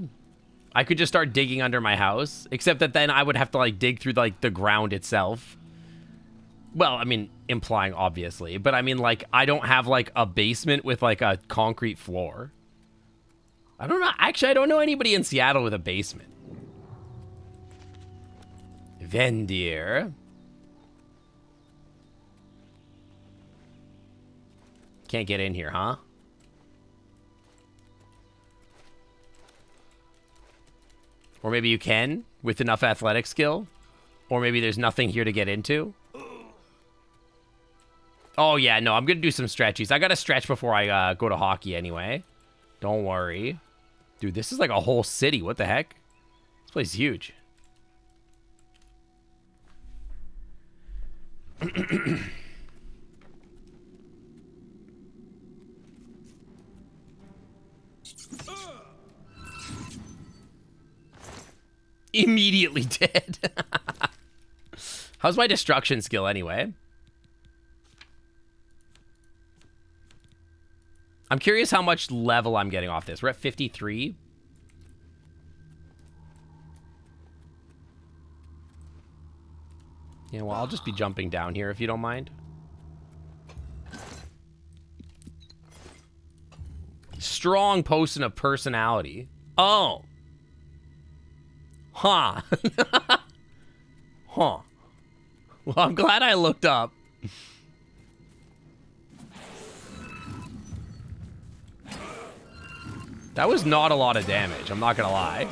I could just start digging under my house, except that then I would have to, like, dig through, like, the ground itself. Well, I mean, implying, obviously. But, I mean, like, I don't have, like, a basement with, like, a concrete floor. I don't know. Actually, I don't know anybody in Seattle with a basement. Vendir. Can't get in here, huh? Or maybe you can, with enough athletic skill. Or maybe there's nothing here to get into. Oh, yeah, no, I'm going to do some stretchies. I got to stretch before I go to hockey anyway. Don't worry. Dude, this is like a whole city. What the heck? This place is huge. Immediately dead. How's my destruction skill anyway? I'm curious how much level I'm getting off this. We're at 53. Yeah, well, I'll just be jumping down here if you don't mind. Strong potion of personality. Oh. Huh. Huh. Well, I'm glad I looked up. That was not a lot of damage, I'm not gonna lie.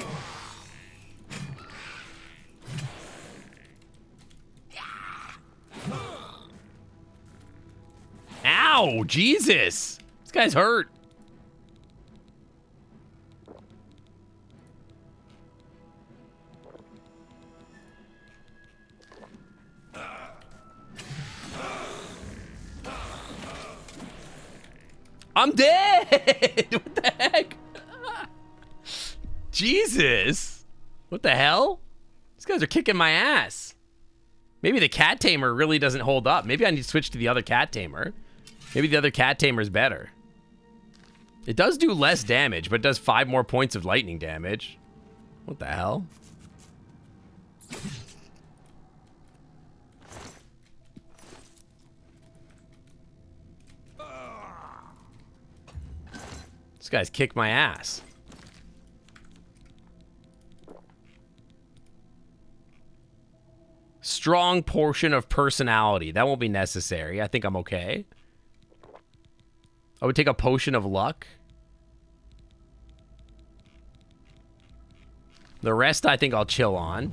Ow, Jesus. This guy's hurt. I'm dead! What the heck? Jesus! What the hell? These guys are kicking my ass. Maybe the cat tamer really doesn't hold up. Maybe I need to switch to the other cat tamer. Maybe the other cat tamer is better. It does do less damage, but it does 5 more points of lightning damage. What the hell? This guy's kicked my ass. Strong portion of personality. That won't be necessary. I think I'm okay. I would take a potion of luck. The rest I think I'll chill on.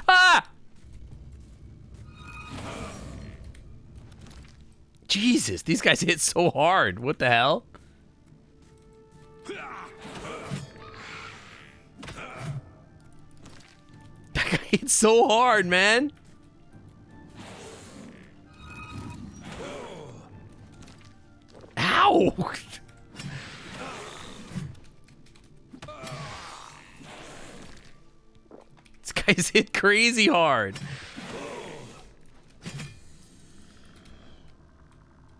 Ah! Jesus, these guys hit so hard. What the hell? That guy hit so hard, man. Ow! This guy's hit crazy hard.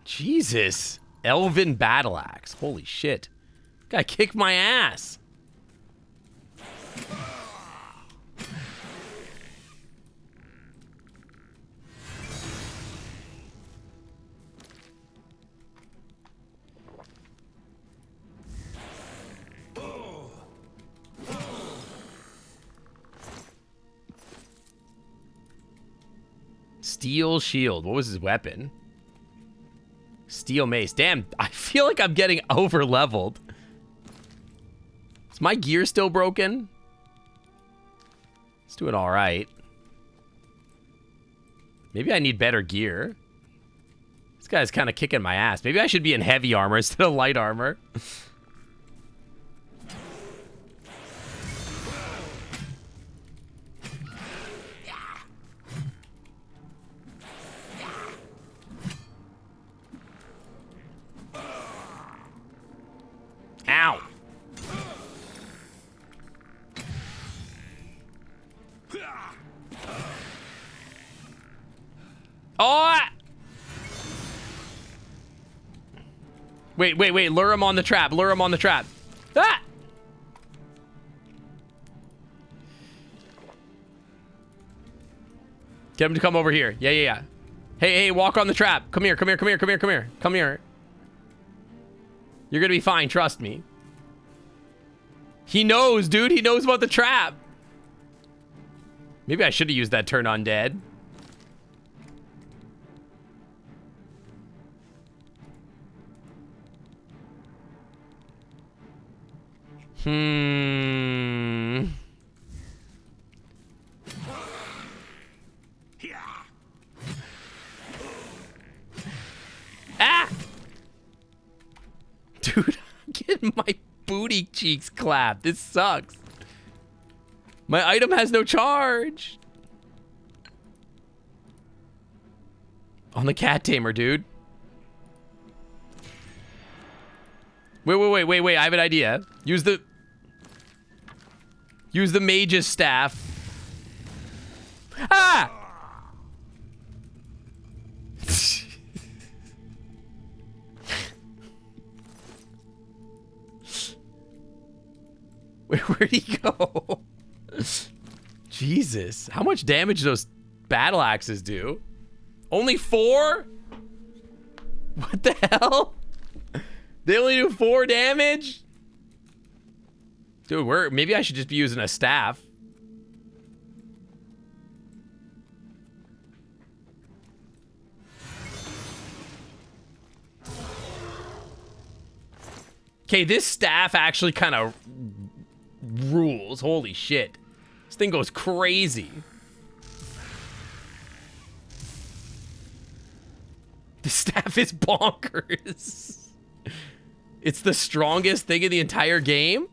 Jesus. Elven battle axe. Holy shit. Guy kicked my ass. Steel shield. What was his weapon? Steel mace. Damn, I feel like I'm getting over leveled. Is my gear still broken? It's doing all right. Maybe I need better gear. This guy's kind of kicking my ass. Maybe I should be in heavy armor instead of light armor. Ow. Oh! Wait. Lure him on the trap. Lure him on the trap. Ah! Get him to come over here. Yeah, yeah, yeah. Hey, hey, walk on the trap. Come here, come here, come here, come here, come here. Come here. You're gonna be fine, trust me. He knows, dude. He knows about the trap. Maybe I should have used that turn on dead. Ah! Dude, I'm getting my booty cheeks clapped. This sucks. My item has no charge. On the cat tamer, dude. Wait. I have an idea. Use the mage's staff. Ah! Where'd he go? Jesus. How much damage do those battle axes do? Only 4? What the hell? They only do 4 damage? Dude, maybe I should just be using a staff. Okay, this staff actually kind of rules. Holy shit. This thing goes crazy. The staff is bonkers. It's the strongest thing in the entire game?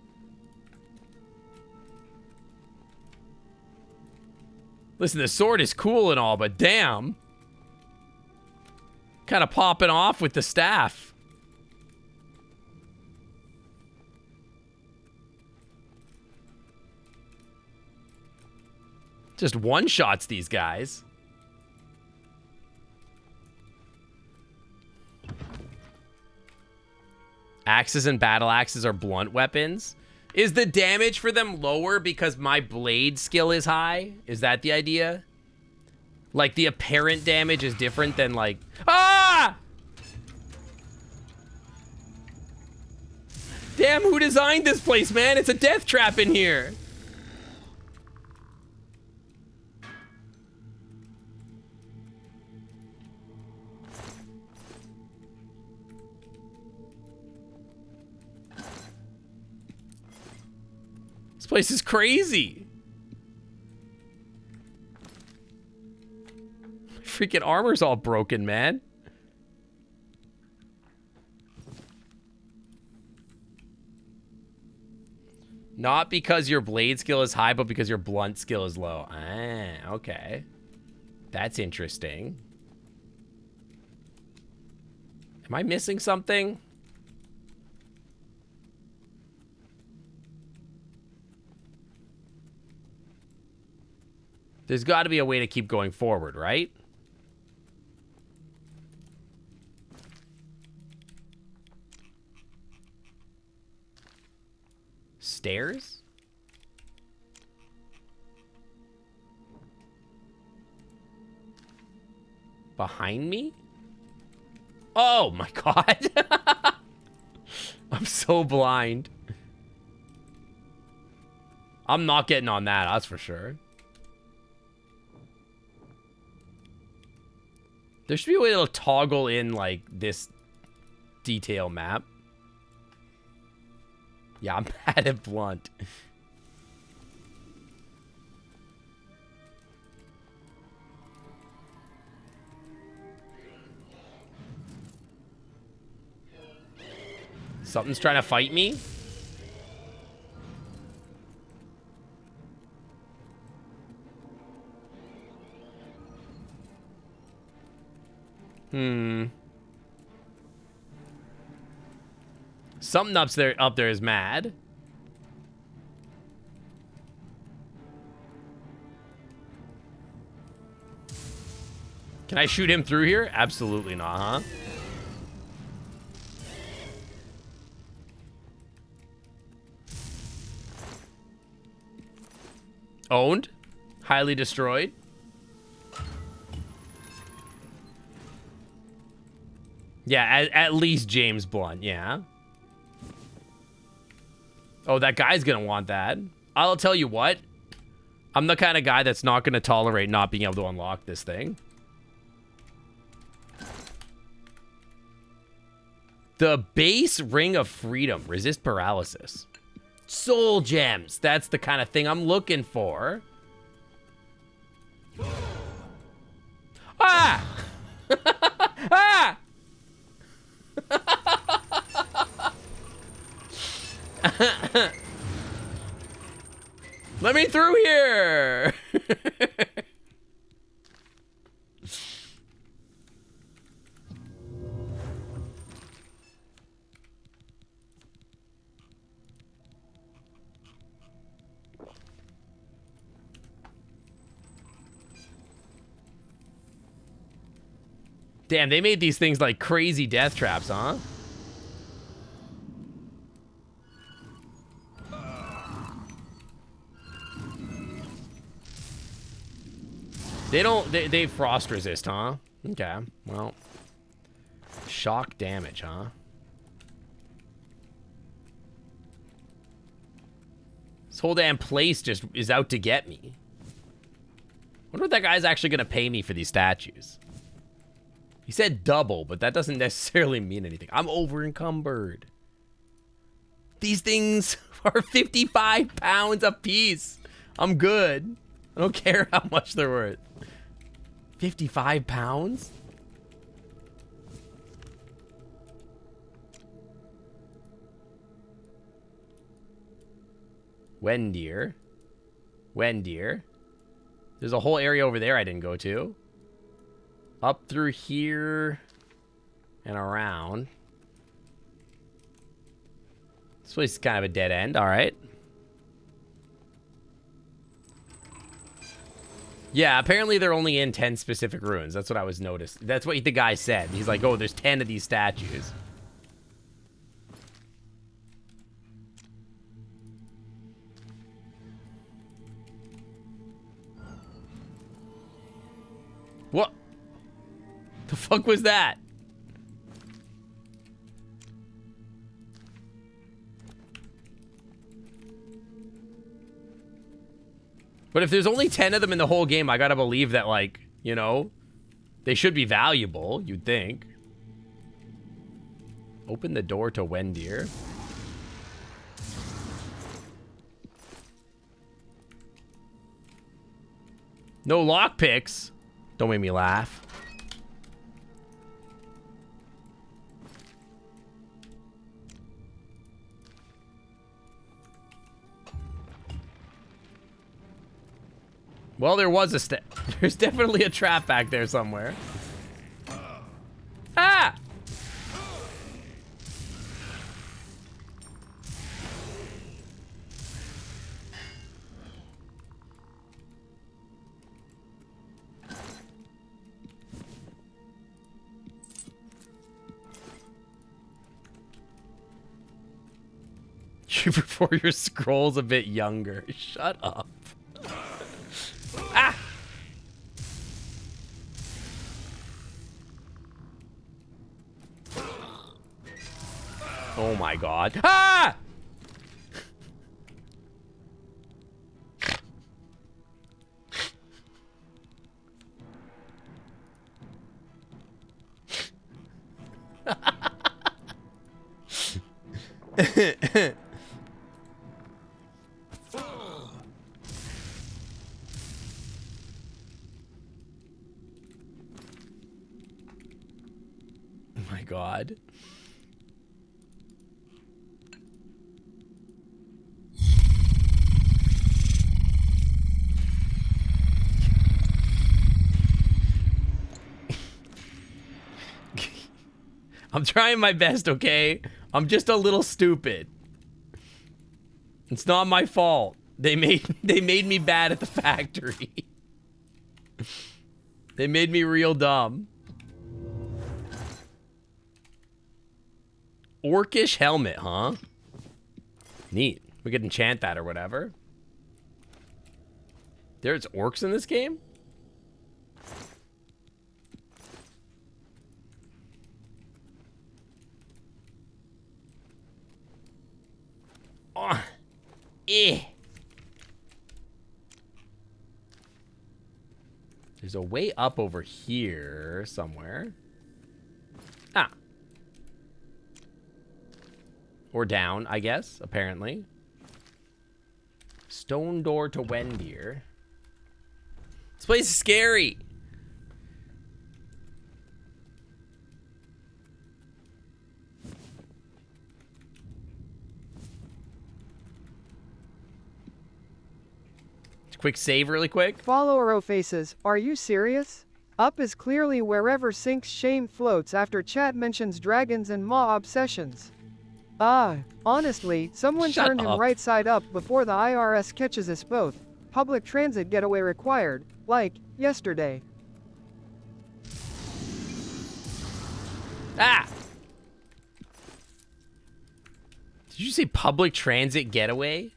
Listen, the sword is cool and all, but damn. Kind of popping off with the staff. Just one-shots these guys. Axes and battle axes are blunt weapons. Is the damage for them lower because my blade skill is high? Is that the idea? Like, the apparent damage is different than, like... Ah! Damn, who designed this place, man? It's a death trap in here. This place is crazy. My freaking armor's all broken, man. Not because your blade skill is high, but because your blunt skill is low. Ah, okay. That's interesting. Am I missing something? There's got to be a way to keep going forward, right? Stairs? Behind me? Oh my god. I'm so blind. I'm not getting on that, that's for sure. There should be a way to toggle in, like, this detail map. Yeah, I'm bad at blunt. Something's trying to fight me? Something up there is mad. Can I shoot him through here? Absolutely not, huh? Owned. Highly destroyed. Yeah, at least James Blunt, yeah. Oh, that guy's gonna want that. I'll tell you what. I'm the kind of guy that's not gonna tolerate not being able to unlock this thing. The base Ring of Freedom. Resist paralysis. Soul gems. That's the kind of thing I'm looking for. Ah! Ah! Let me through here. Damn, they made these things like crazy death traps, huh? They frost resist, huh? Okay, well. Shock damage, huh? This whole damn place just is out to get me. Wonder what that guy's actually gonna pay me for these statues. He said double, but that doesn't necessarily mean anything. I'm over encumbered. These things are 55 pounds a piece. I'm good. I don't care how much they're worth. 55 pounds? Wendir. Wendir. There's a whole area over there I didn't go to. Up through here and around. This place is kind of a dead end. All right. Yeah, apparently they're only in 10 specific ruins. That's what I was noticed. That's what the guy said. He's like, oh, there's 10 of these statues. What? The fuck was that? But if there's only 10 of them in the whole game, I gotta believe that, like, you know, they should be valuable, you'd think. Open the door to Wendir. No lockpicks. Don't make me laugh. Well, there was a there's definitely a trap back there somewhere. Ah! You prefer your scrolls a bit younger. Shut up. Ah! Oh my god. Ah! Oh my god. I'm trying my best, okay? I'm just a little stupid. It's not my fault. They made me bad at the factory. They made me real dumb. Orcish helmet, huh? Neat. We could enchant that or whatever. There's orcs in this game? Oh. Eh. There's a way up over here somewhere. Ah. Or down, I guess, apparently. Stone door to Wendir. This place is scary. Quick save really quick. Follower faces, are you serious? Up is clearly wherever Sync's shame floats after chat mentions dragons and maw obsessions. Honestly, someone Shut turned him up. right side up before the IRS catches us both. Public transit getaway required, like, yesterday. Ah! Did you say public transit getaway?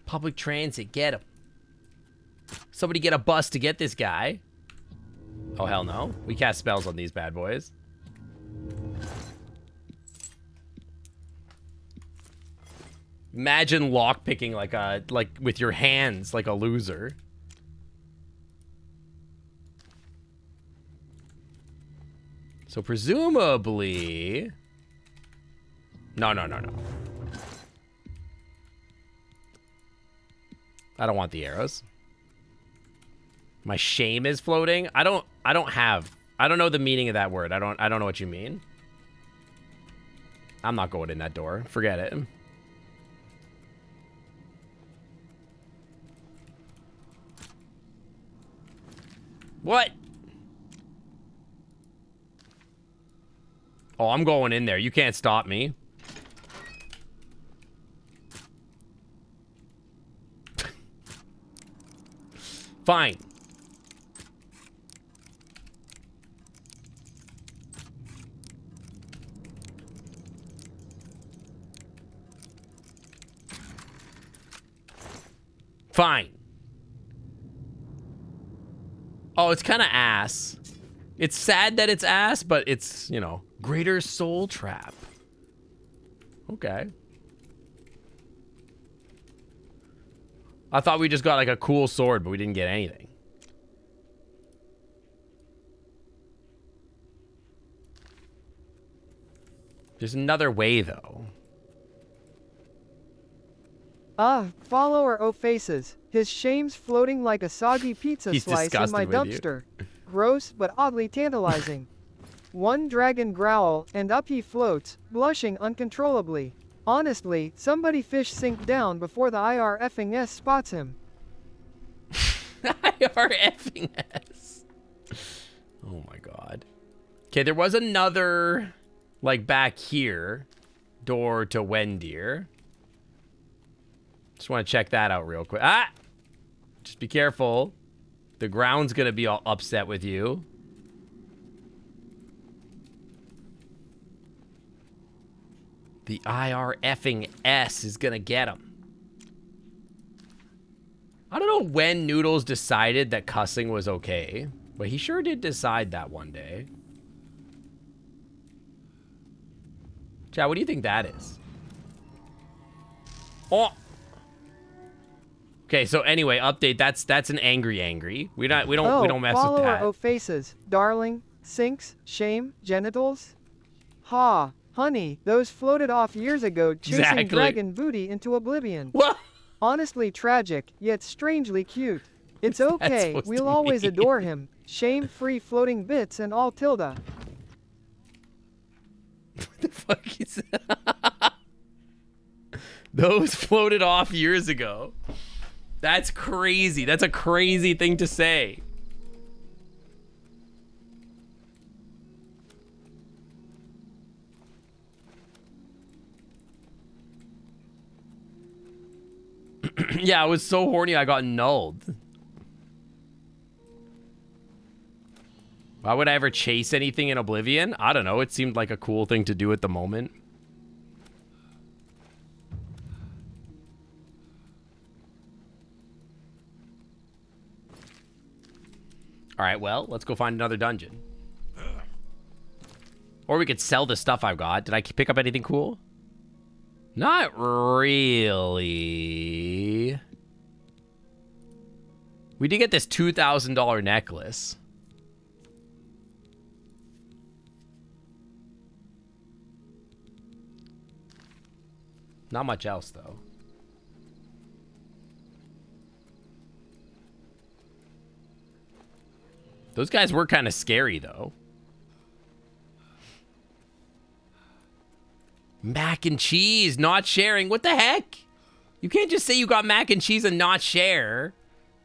Public transit, get him. Somebody get a bus to get this guy. Oh, hell no. We cast spells on these bad boys. Imagine lockpicking like with your hands like a loser. So presumably... No. I don't want the arrows. My shame is floating. I don't know the meaning of that word. I don't know what you mean. I'm not going in that door. Forget it. What? Oh, I'm going in there. You can't stop me. Fine. Fine. Oh, it's kind of ass. It's sad that it's ass, but it's, you know, greater soul trap. Okay. I thought we just got like a cool sword, but we didn't get anything. There's another way, though. Follower faces. His shame's floating like a soggy pizza He's slice in my disgusted with you. dumpster. Gross, but oddly tantalizing. One dragon growl, and up he floats, blushing uncontrollably. Honestly, somebody fish Sync down before the IRFing S spots him. IRFing S. Oh my god. Okay, there was another, like, back here. Door to Wendir. Just want to check that out real quick. Ah! Just be careful. The ground's gonna be all upset with you. The IRFing S is gonna get him. I don't know when Noodles decided that cussing was okay, but he sure did decide that one day. Chat, what do you think that is? Oh! Okay, so anyway, update. That's an angry. We don't mess with follower that. faces, darling, Sync's, shame, genitals. Ha, honey, those floated off years ago chasing Exactly. dragon booty into Oblivion. What? Honestly tragic, yet strangely cute. It's okay, supposed we'll to always mean? adore him. Shame-free floating bits and all tilde. Fuck is that? Those floated off years ago. That's crazy. That's a crazy thing to say. Yeah, I was so horny I got nulled. Why would I ever chase anything in Oblivion? I don't know. It seemed like a cool thing to do at the moment. All right, well, let's go find another dungeon. Or we could sell the stuff I've got. Did I pick up anything cool? Not really. We did get this $2,000 necklace. Not much else, though. Those guys were kind of scary, though. Mac and cheese, not sharing. What the heck? You can't just say you got mac and cheese and not share.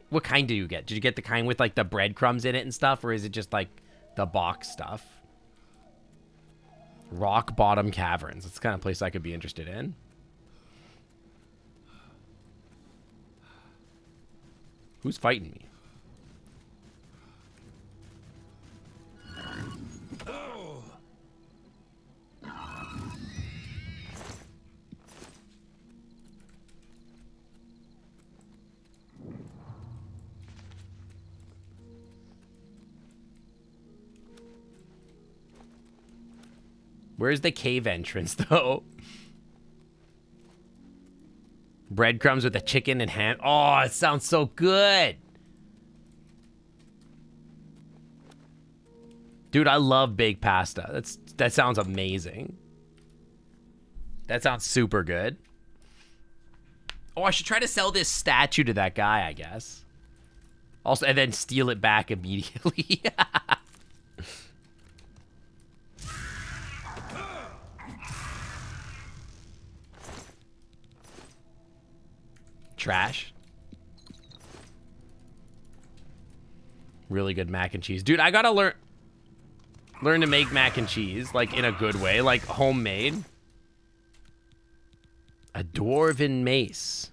What kind do you get? Did you get the kind with, like, the breadcrumbs in it and stuff? Or is it just, like, the box stuff? Rock Bottom Caverns. That's the kind of place I could be interested in. Who's fighting me? Where's the cave entrance, though? Breadcrumbs with a chicken and ham. Oh, it sounds so good. Dude, I love baked pasta. That sounds amazing. That sounds super good. Oh, I should try to sell this statue to that guy, I guess. Also, and then steal it back immediately. Trash. Really good mac and cheese. Dude, I gotta learn to make mac and cheese, like, in a good way, like homemade. A dwarven mace.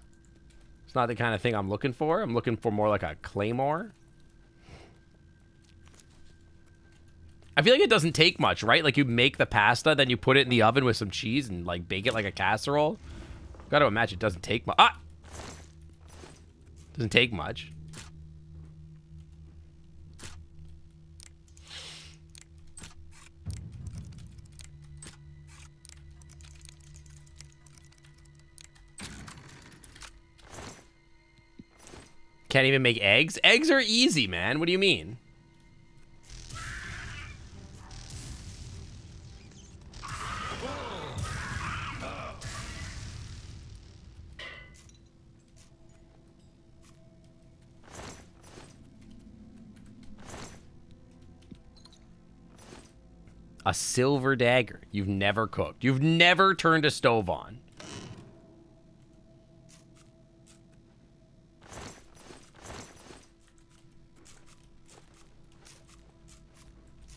It's not the kind of thing I'm looking for. I'm looking for more like a claymore. I feel like it doesn't take much, right? Like, you make the pasta, then you put it in the oven with some cheese and, like, bake it like a casserole. Gotta imagine it doesn't take much. Ah! Doesn't take much. Can't even make eggs? Eggs are easy, man. What do you mean? A silver dagger. You've never cooked. You've never turned a stove on.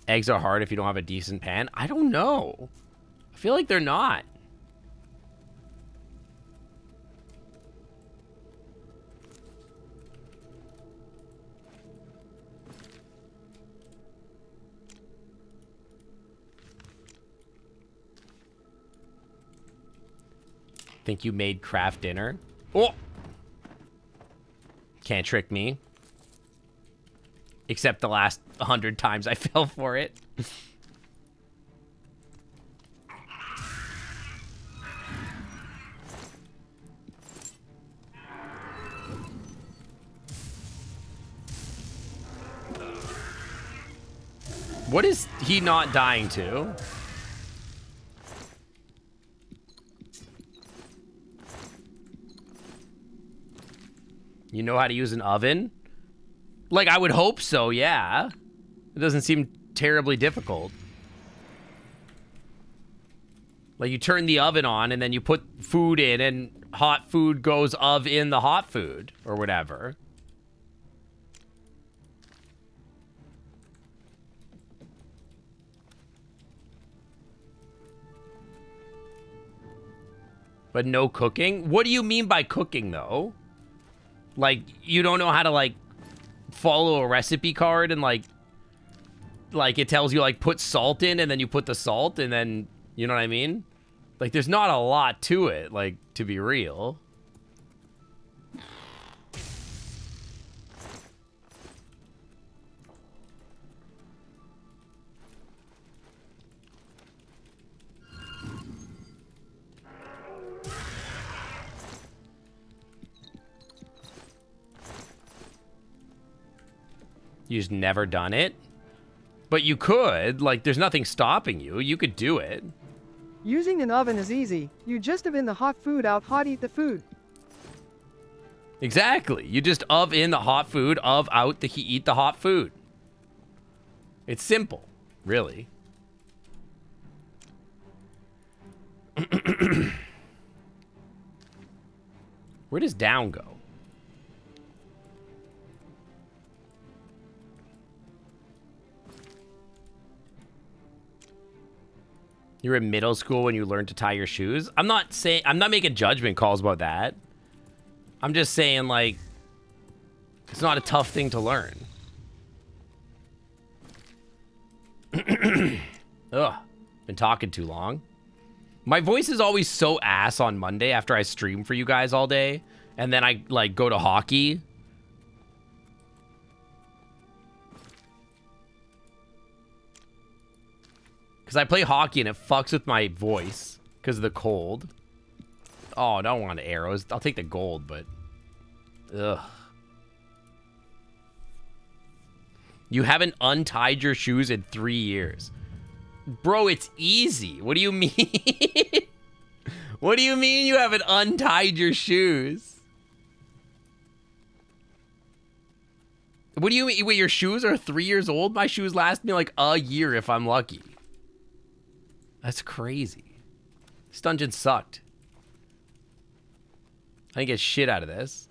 Eggs are hard if you don't have a decent pan. I don't know. I feel like they're not. Think you made craft dinner? Oh! Can't trick me. Except the last 100 times I fell for it. What is he not dying to? You know how to use an oven? Like, I would hope so, yeah. It doesn't seem terribly difficult. Like, you turn the oven on, and then you put food in, and hot food goes in the hot food, or whatever. But no cooking? What do you mean by cooking, though? Like, you don't know how to, like, follow a recipe card and, like it tells you, like, put salt in, and then you put the salt, and then, you know what I mean? Like, there's not a lot to it, like, to be real. You just never done it? But you could. Like, there's nothing stopping you. You could do it. Using an oven is easy. You just oven the hot food out, hot eat the food. Exactly. You just in the hot food, out the eat the hot food. It's simple, really. Where does down go? You're in middle school when you learn to tie your shoes. I'm not making judgment calls about that. I'm just saying, like, it's not a tough thing to learn. Ugh, been talking too long. My voice is always so ass on Monday after I stream for you guys all day, and then I, like, go to hockey. Because I play hockey and it fucks with my voice because of the cold. Oh, I don't want arrows. I'll take the gold, but... Ugh. You haven't untied your shoes in 3 years. Bro, it's easy. What do you mean? What do you mean you haven't untied your shoes? What do you mean? Wait, your shoes are 3 years old? My shoes last me like a year if I'm lucky. That's crazy. This dungeon sucked. I didn't get shit out of this.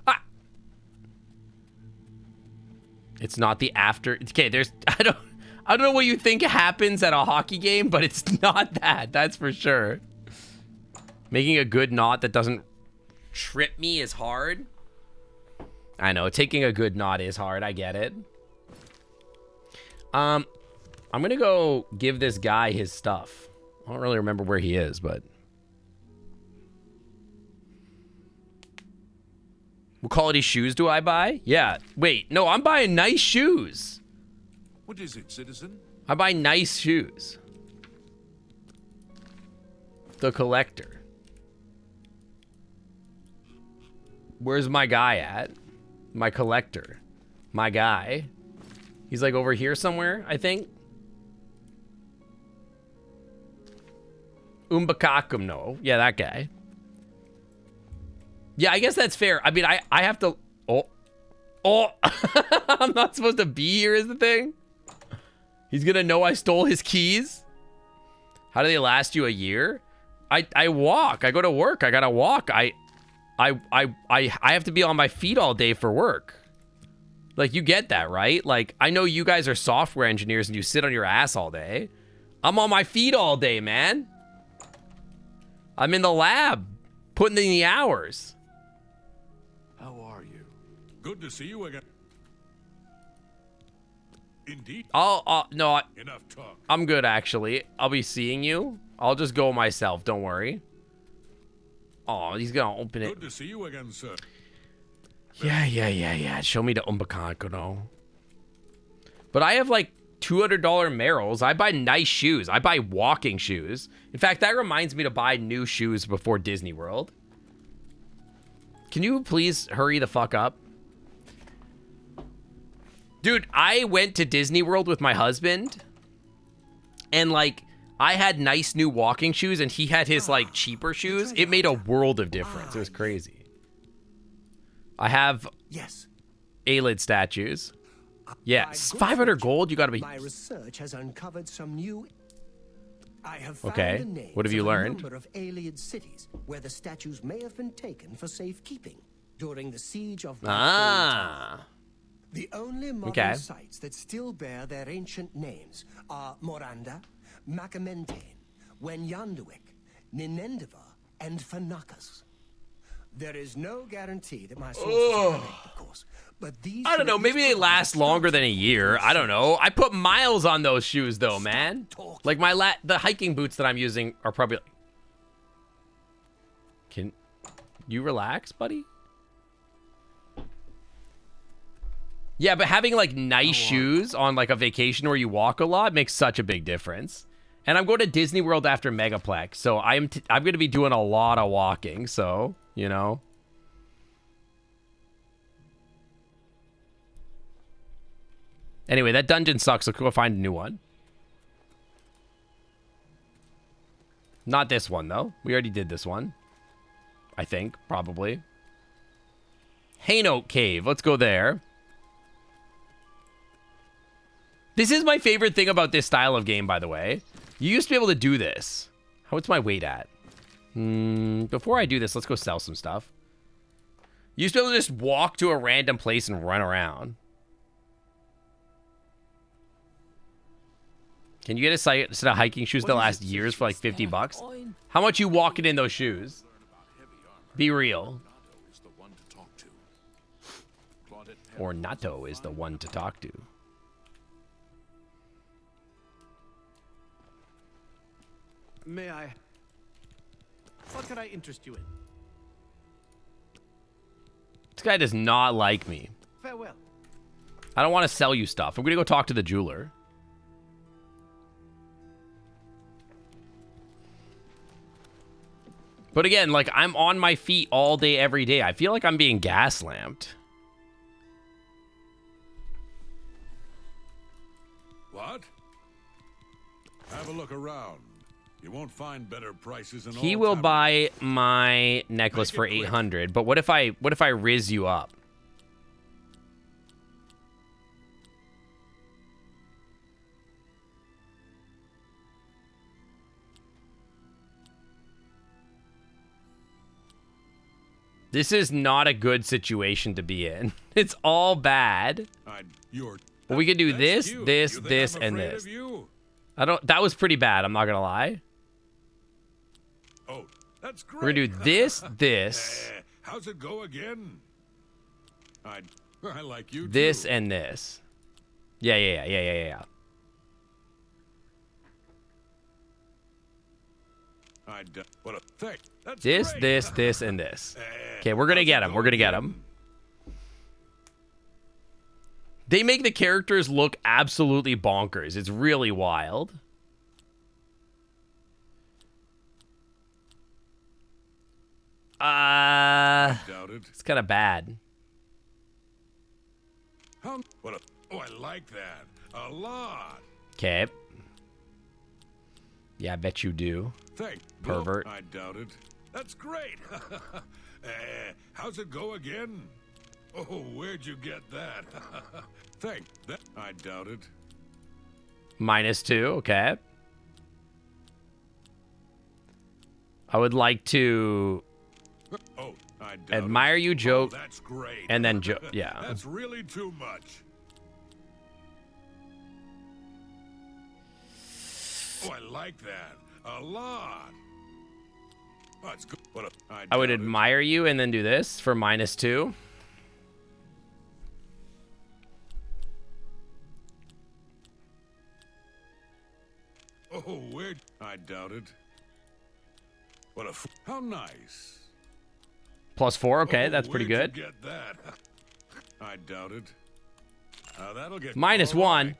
Ah! It's not the after. Okay, there's... I don't know what you think happens at a hockey game, but it's not that. That's for sure. Making a good knot that doesn't trip me is hard. I know, taking a good knot is hard. I get it. I'm gonna go give this guy his stuff. I don't really remember where he is, but... What quality shoes do I buy? Yeah, wait, no, I'm buying nice shoes. What is it, citizen? I buy nice shoes. The collector. Where's my guy at? My collector. My guy. He's like over here somewhere, I think. Umbakakum, no. Yeah, that guy. Yeah, I guess that's fair. I mean, I have to... Oh. I'm not supposed to be here is the thing. He's gonna know I stole his keys. How do they last you a year? I walk. I go to work. I gotta walk. I have to be on my feet all day for work. Like, you get that, right? Like, I know you guys are software engineers and you sit on your ass all day. I'm on my feet all day, man. I'm in the lab, putting in the hours. How are you? Good to see you again. Indeed. No, Enough talk. I'm good, actually. I'll be seeing you. I'll just go myself, don't worry. Oh, he's gonna open it. Good to see you again, sir. Yeah. Show me the Umbakankono. But I have like $200 Merrills. I buy nice shoes. I buy walking shoes. In fact, that reminds me to buy new shoes before Disney World. Can you please hurry the fuck up? Dude, I went to Disney World with my husband. And like, I had nice new walking shoes and he had his like cheaper shoes. It made a world of difference. It was crazy. I have Aelid statues. Yeah, 500 gold. You gotta be. My research has uncovered some new. I have found Okay, the names what have you of learned? A number of Aelid cities where the statues may have been taken for safekeeping during the siege of. The only modern sites that still bear their ancient names are Moranda, Macamentaine, Wenyanduik, Ninendiva, and Fanakas. There is no guarantee that my sources are correct, of course, but these... I don't know, maybe they last longer than a year. I don't know. I put miles on those shoes, though, man. Like, the hiking boots that I'm using are probably... Can you relax, buddy? Yeah, but having, like, nice shoes on, like, a vacation where you walk a lot makes such a big difference. And I'm going to Disney World after Megaplex, so I'm going to be doing a lot of walking, so, you know. Anyway, that dungeon sucks. Let's go find a new one. Not this one, though. We already did this one. I think, probably. Haynote Cave. Let's go there. This is my favorite thing about this style of game, by the way. You used to be able to do this. What's my weight at? Before I do this, let's go sell some stuff. You used to be able to just walk to a random place and run around. Can you get a set of hiking shoes that last years for like 50 bucks? How much you walking in those shoes? Be real. Ornato is the one to talk to. May I? What can I interest you in? This guy does not like me. Farewell. I don't want to sell you stuff. I'm going to go talk to the jeweler. But again, like, I'm on my feet all day, every day. I feel like I'm being gas-lamped. What? Have a look around. You won't find better prices in all He will taverns. buy my necklace for 800, but what if I riz you up? This is not a good situation to be in. It's all bad. Well, we could do this, this, and this. That was pretty bad, I'm not gonna lie. Oh, that's great. We're gonna do this, this. How's it go again? I like you This too. and this. Yeah. What a thing. That's This, great. this, and this. Okay, we're gonna get him. We're gonna get him. They make the characters look absolutely bonkers. It's really wild. It's kind of bad. Oh, I like that a lot. Okay. Yeah, I bet you do. Pervert. I doubt it. That's great. How's it go again? Oh, where'd you get that? I doubt it. -2, okay. I would like to I doubt admire you, joke, that's great. and then joke. Yeah. That's really too much. Oh, I like that a lot. Oh, it's good. I would admire you and then do this for -2. Oh, where? I doubt it. How nice. +4, okay, Oh, that's pretty where'd good. you get that? I doubt it. That'll get -1.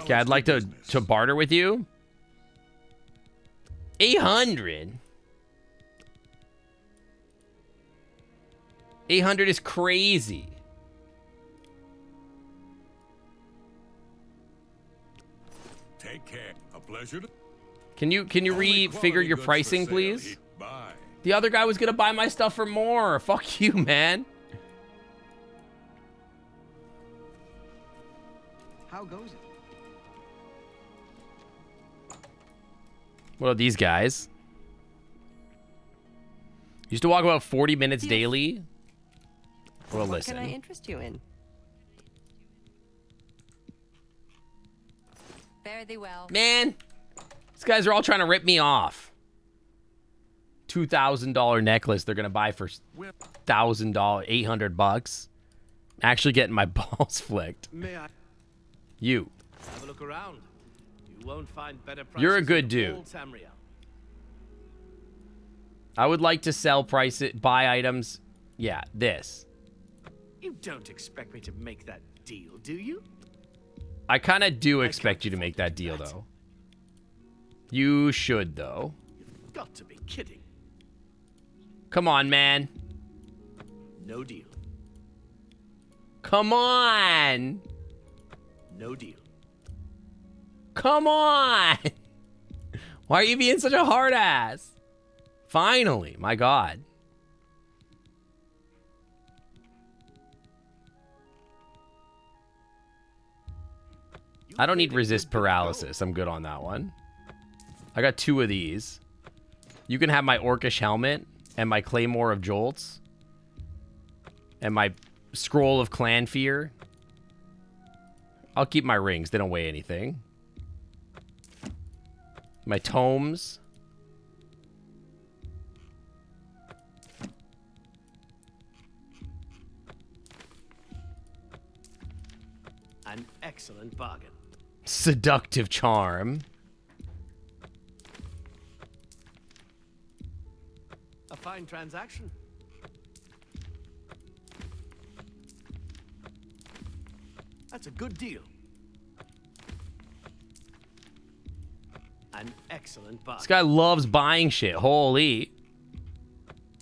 Okay, I'd like to barter with you. 800. 800 is crazy. Take care. A pleasure. Can you refigure your pricing, please? Bye. The other guy was gonna buy my stuff for more. Fuck you, man. How goes it? What are these guys? Used to walk about 40 minutes daily. Well, What listen. can I interest you in? Fare thee well. Man, these guys are all trying to rip me off. $2,000 necklace they're gonna buy for $1,000, 800 bucks. Actually getting my balls flicked. May I You. have a look around? You won't find better prices. You're a good in dude. all Tamriel. I would like to sell buy items. Yeah, this. You don't expect me to make that deal, do you? I kind of do expect you to make that deal, though. You should, though. You've got to be kidding. Come on, man. No deal. Come on. No deal. Come on! Why are you being such a hard ass? Finally, my God. I don't need resist paralysis. I'm good on that one. I got 2 of these. You can have my orcish helmet and my claymore of jolts and my scroll of clan fear. I'll keep my rings. They don't weigh anything. My tomes. An excellent bargain. Seductive charm. A fine transaction. That's a good deal. An excellent bargain. This guy loves buying shit. Holy.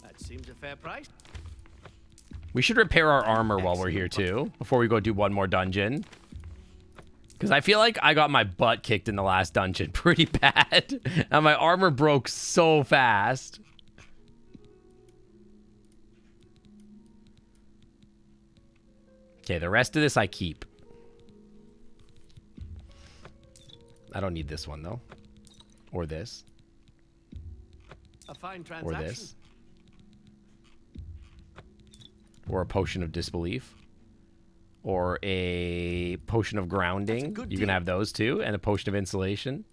That seems a fair price. We should repair our armor while we're here too, before we go do one more dungeon. Because I feel like I got my butt kicked in the last dungeon pretty bad. And my armor broke so fast. Okay, the rest of this I keep. I don't need this one though. Or this. A fine Or transaction. this. Or a potion of disbelief. Or a potion of grounding. You can have those too. And a potion of insulation.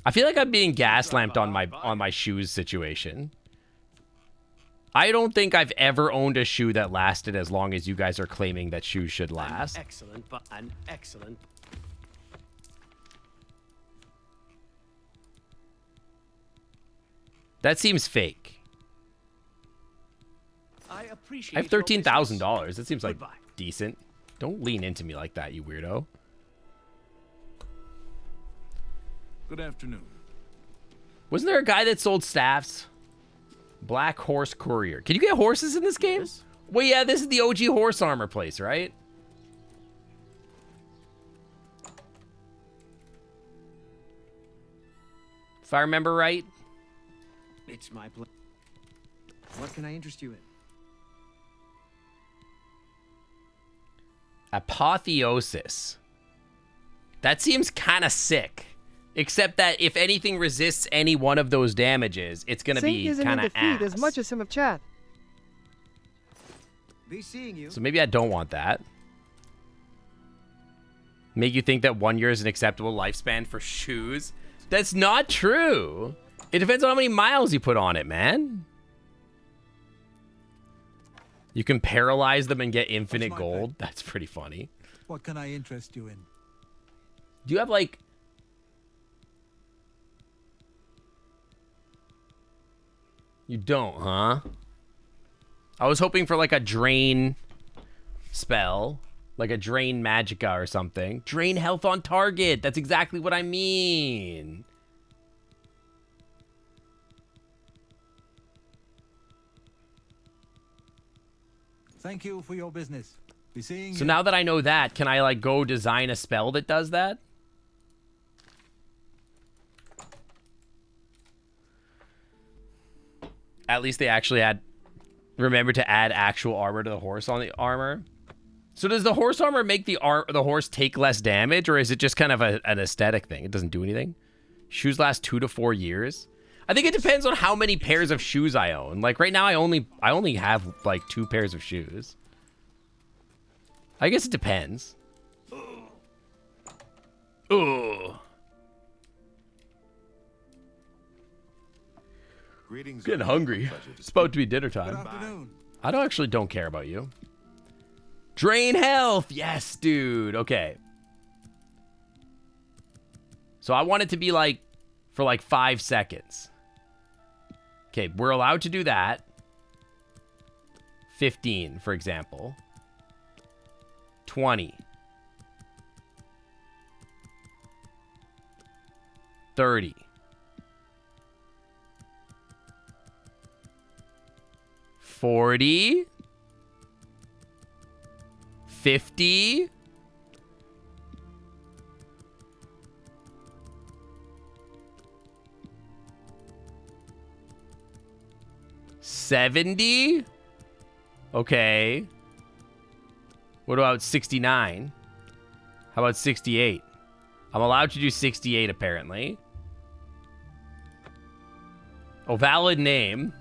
I feel like I'm being gaslamped on my shoes situation. I don't think I've ever owned a shoe that lasted as long as you guys are claiming that shoes should last. Excellent, but an excellent. That seems fake. I appreciate. I have $13,000. That seems like decent. Don't lean into me like that, you weirdo. Good afternoon. Wasn't there a guy that sold staffs? Black Horse Courier. Can you get horses in this game? Well, yeah, this is the OG horse armor place, right? If I remember right. It's my pleasure. What can I interest you in? Apotheosis. That seems kind of sick. Except that if anything resists any one of those damages, it's going to Saint be isn't kind in of defeat ass. as much as him of chat. Be seeing you. So maybe I don't want that. Make you think that 1 year is an acceptable lifespan for shoes? That's not true. It depends on how many miles you put on it, man. You can paralyze them and get infinite gold. That's pretty funny. What can I interest you in? Do you have like... You don't, huh? I was hoping for like a drain spell. Like a drain magicka or something. Drain health on target. That's exactly what I mean. Thank you for your business. Be seeing So you. now that I know that, can I like go design a spell that does that? At least they actually remember to add actual armor to the horse on the armor. So does the horse armor make the horse take less damage, or is it just kind of an aesthetic thing? It doesn't do anything? Shoes last 2 to 4 years? I think it depends on how many pairs of shoes I own. Like right now I only have like 2 pairs of shoes. I guess it depends. Ugh. Greetings. Getting hungry. It's about to be dinner time. Good afternoon. I actually don't care about you. Drain health. Yes, dude. Okay. So I want it to be like for like 5 seconds. Okay, we're allowed to do that. 15, for example. 20. 30. 40. 50. $70. Okay. What about 69? How about 68? I'm allowed to do 68 apparently. Oh, valid name.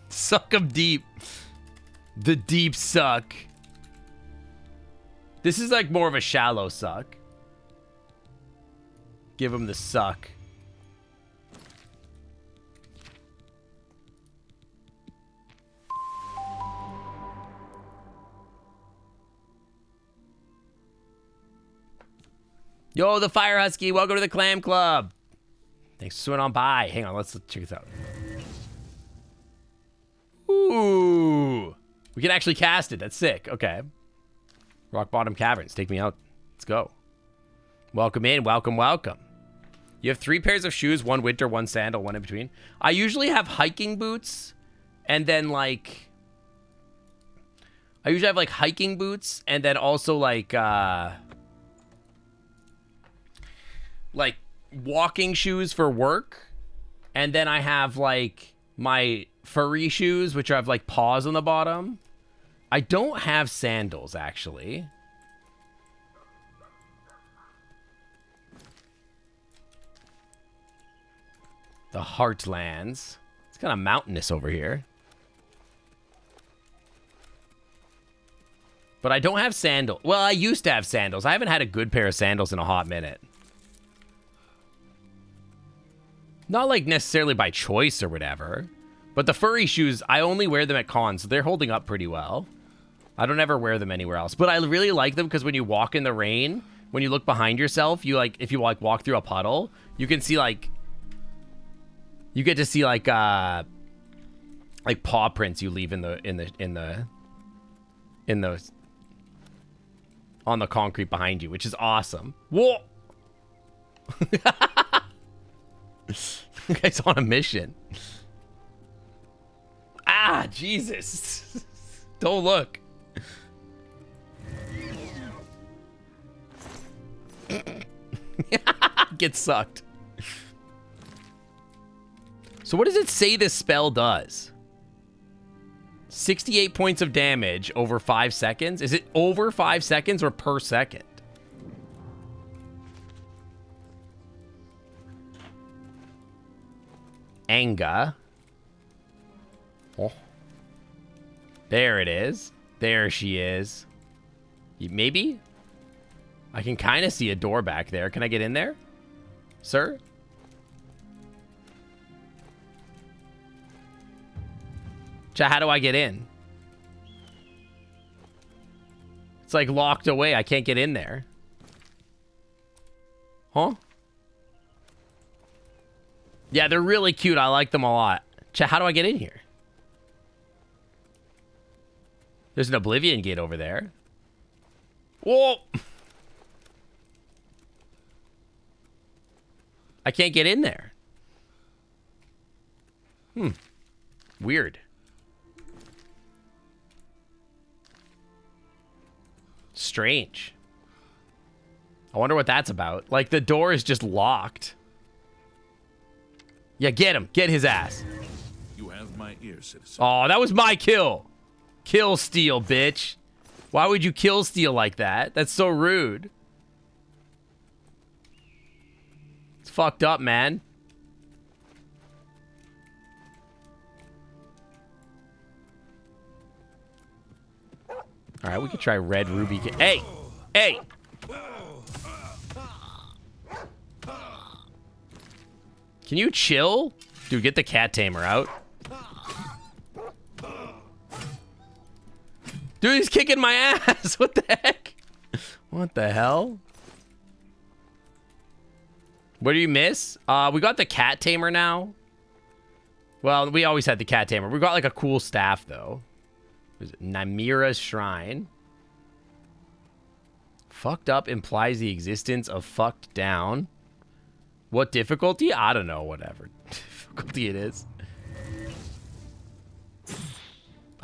Suck 'em deep. The deep suck. This is like more of a shallow suck. Give him the suck. Yo, the Fire Husky, welcome to the Clam Club. Thanks for swimming on by. Hang on, let's check this out. Ooh. We can actually cast it. That's sick. Okay. Rock Bottom Caverns. Take me out. Let's go. Welcome in. Welcome, welcome. You have 3 pairs of shoes, 1 winter, 1 sandal, 1 in between. I usually have hiking boots and then like... I usually have like hiking boots and then also like walking shoes for work. And then I have like my furry shoes, which have like paws on the bottom. I don't have sandals, actually. The Heartlands. It's kind of mountainous over here. But I don't have sandals. Well, I used to have sandals. I haven't had a good pair of sandals in a hot minute. Not like necessarily by choice or whatever. But the furry shoes, I only wear them at cons, so they're holding up pretty well. I don't ever wear them anywhere else. But I really like them because when you walk in the rain, when you look behind yourself, you like, if you like walk through a puddle, you can see like, you get to see like paw prints you leave on the concrete behind you, which is awesome. Whoa! Guy's on a mission. Ah, Jesus. Don't look. Get sucked. So what does it say this spell does? 68 points of damage over 5 seconds. Is it over 5 seconds or per second? Anga. Oh. There it is. There she is. Maybe? I can kind of see a door back there. Can I get in there? Sir? Chat, how do I get in? It's like locked away. I can't get in there. Huh? Yeah, they're really cute. I like them a lot. Chat, how do I get in here? There's an Oblivion gate over there. Whoa! I can't get in there. Weird. Strange. I wonder what that's about. Like, the door is just locked. Yeah, get him. Get his ass. You have my ear, citizen. Oh, that was my kill. Kill steal, bitch. Why would you kill steal like that? That's so rude. It's fucked up, man. All right, we could try red ruby. Hey! Hey! Can you chill? Dude, get the cat tamer out. Dude, he's kicking my ass. What the heck? What the hell? What do you miss? We got the cat tamer now. Well, we always had the cat tamer. We got like a cool staff though. Is it Namira's Shrine? Fucked up implies the existence of fucked down. What difficulty? I don't know, whatever difficulty it is.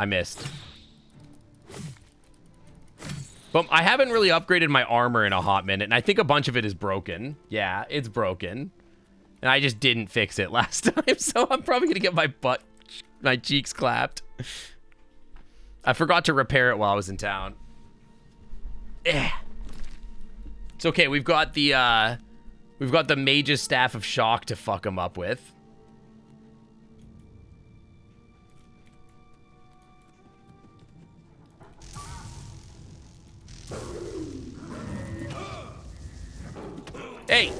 I missed. But I haven't really upgraded my armor in a hot minute, and I think a bunch of it is broken. Yeah, it's broken. And I just didn't fix it last time, so I'm probably gonna get my cheeks clapped. I forgot to repair it while I was in town. It's okay, we've got the Mage's Staff of Shock to fuck him up with. Hey!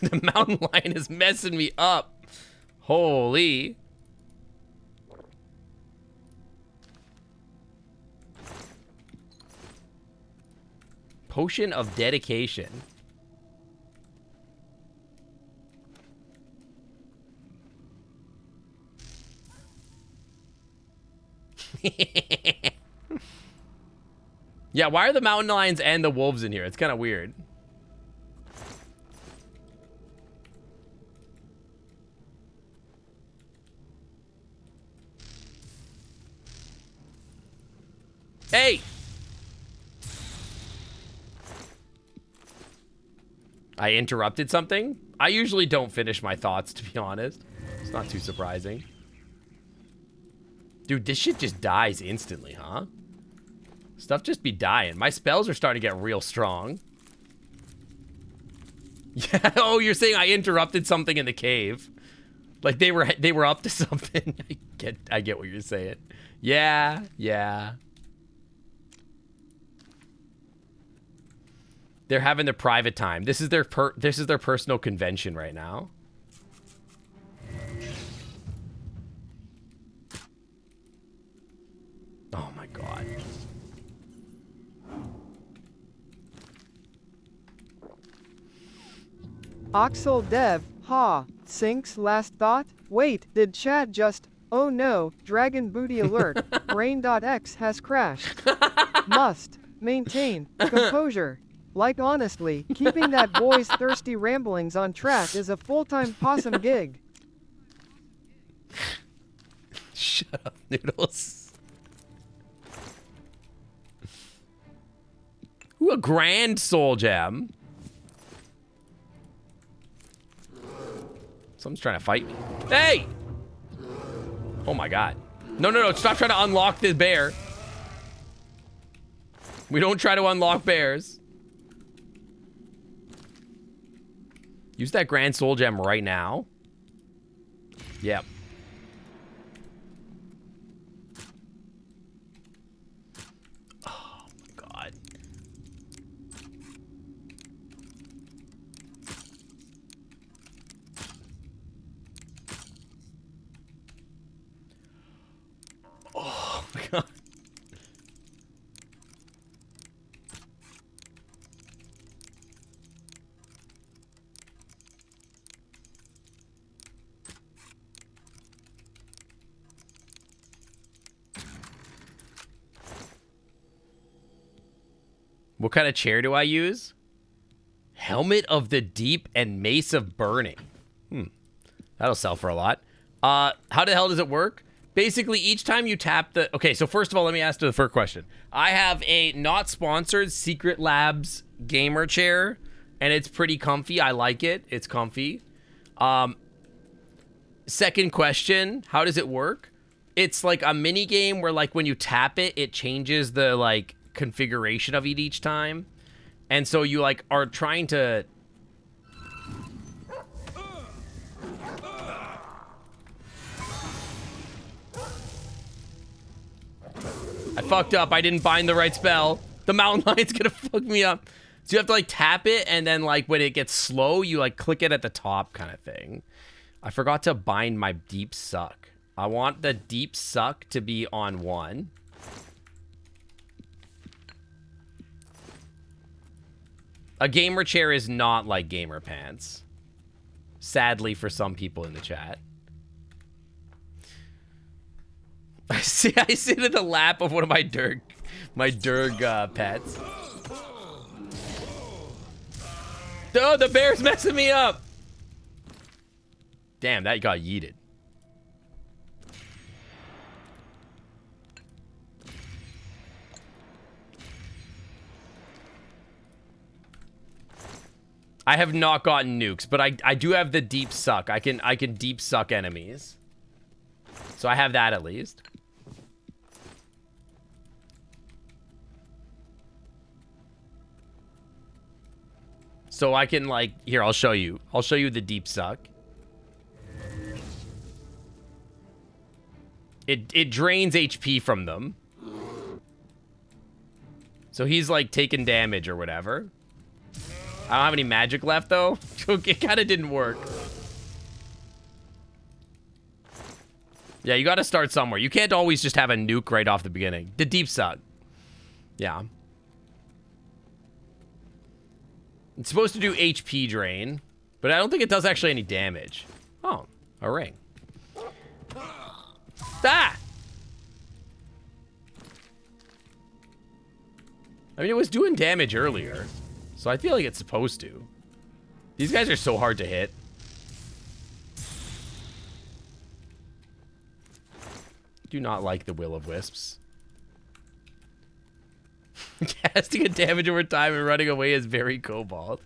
The mountain lion is messing me up. Holy. Potion of dedication. Yeah, why are the mountain lions and the wolves in here? It's kind of weird. Hey! I interrupted something? I usually don't finish my thoughts, to be honest. It's not too surprising. Dude, this shit just dies instantly, huh? Stuff just be dying. My spells are starting to get real strong. Yeah, oh, you're saying I interrupted something in the cave. Like they were up to something. I get what you're saying. Yeah, yeah. They're having their private time. This is their personal convention right now. Oh my god. Oxel Dev, ha, Sync's last thought? Wait, did Chad just, oh no, dragon booty alert, brain.x has crashed. Must maintain composure. Like honestly, keeping that boy's thirsty ramblings on track is a full-time possum gig. Shut up, Noodles. Ooh, a grand soul gem. Someone's trying to fight me. Hey! Oh my god. No, no, no, stop trying to unlock this bear. We don't try to unlock bears. Use that grand soul gem right now. Yep. Oh my god. Oh my god. What kind of chair do I use? Helmet of the Deep and Mace of Burning. That'll sell for a lot. How the hell does it work? Basically, each time you tap the... Okay, so first of all, let me ask the first question. I have a not sponsored Secret Labs gamer chair, and it's pretty comfy. I like it. It's comfy. Second question, how does it work? It's like a mini game where, like, when you tap it, it changes the, like, configuration of it each time. And so you, like, are trying to... I fucked up. I didn't bind the right spell. The mountain lion's gonna fuck me up. So you have to, like, tap it, and then, like, when it gets slow, you, like, click it at the top kind of thing. I forgot to bind my deep suck. I want the deep suck to be on 1. A gamer chair is not like gamer pants. Sadly for some people in the chat. I sit in the lap of one of my Durg pets. Oh, the bear's messing me up. Damn, that got yeeted. I have not gotten nukes, but I do have the deep suck. I can deep suck enemies. So I have that at least. So I can like, here, I'll show you. I'll show you the deep suck. It drains HP from them. So he's like taking damage or whatever. I don't have any magic left though. It kind of didn't work. Yeah, you got to start somewhere. You can't always just have a nuke right off the beginning. The deep suck. Yeah. It's supposed to do HP drain, but I don't think it does actually any damage. Oh, a ring. Ah! I mean, it was doing damage earlier, so I feel like it's supposed to. These guys are so hard to hit. Do not like the will-o-wisps. Casting a damage over time and running away is very cobalt.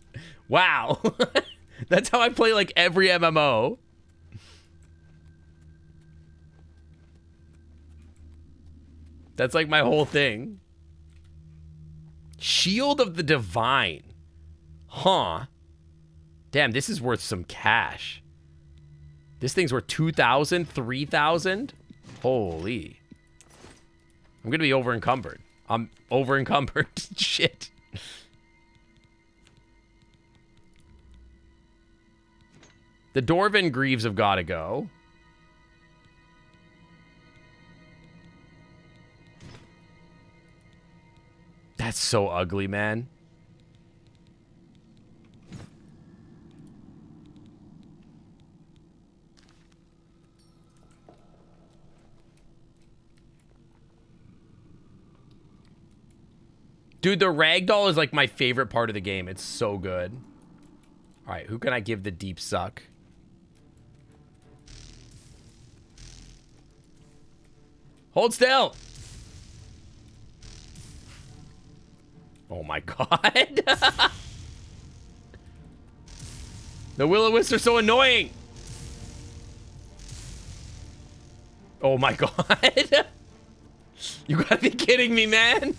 Wow. That's how I play like every MMO. That's like my whole thing. Shield of the Divine. Huh. Damn, this is worth some cash. This thing's worth 2,000, 3,000. Holy. I'm gonna be over encumbered. I'm over encumbered. Shit. The Dwarven Greaves have got to go. That's so ugly, man. Dude, the ragdoll is like my favorite part of the game. It's so good. All right, who can I give the deep suck? Hold still. Oh my god. The will-o-wisps are so annoying. Oh my god. You gotta be kidding me, man.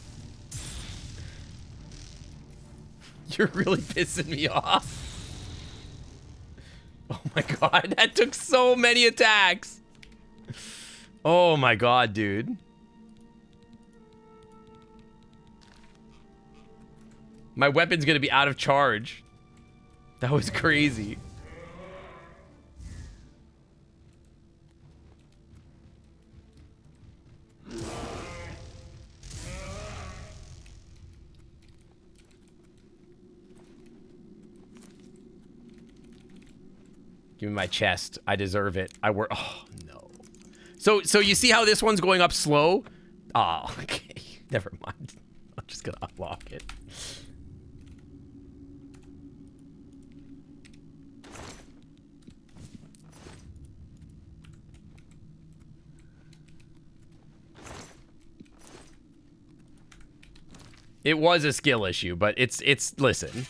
You're really pissing me off. Oh my god, that took so many attacks. Oh my god, dude. My weapon's gonna be out of charge. That was crazy. Give me my chest. I deserve it. I work. Oh, no. So you see how this one's going up slow? Oh, okay. Never mind. I'm just gonna unlock it. It was a skill issue, but it's listen.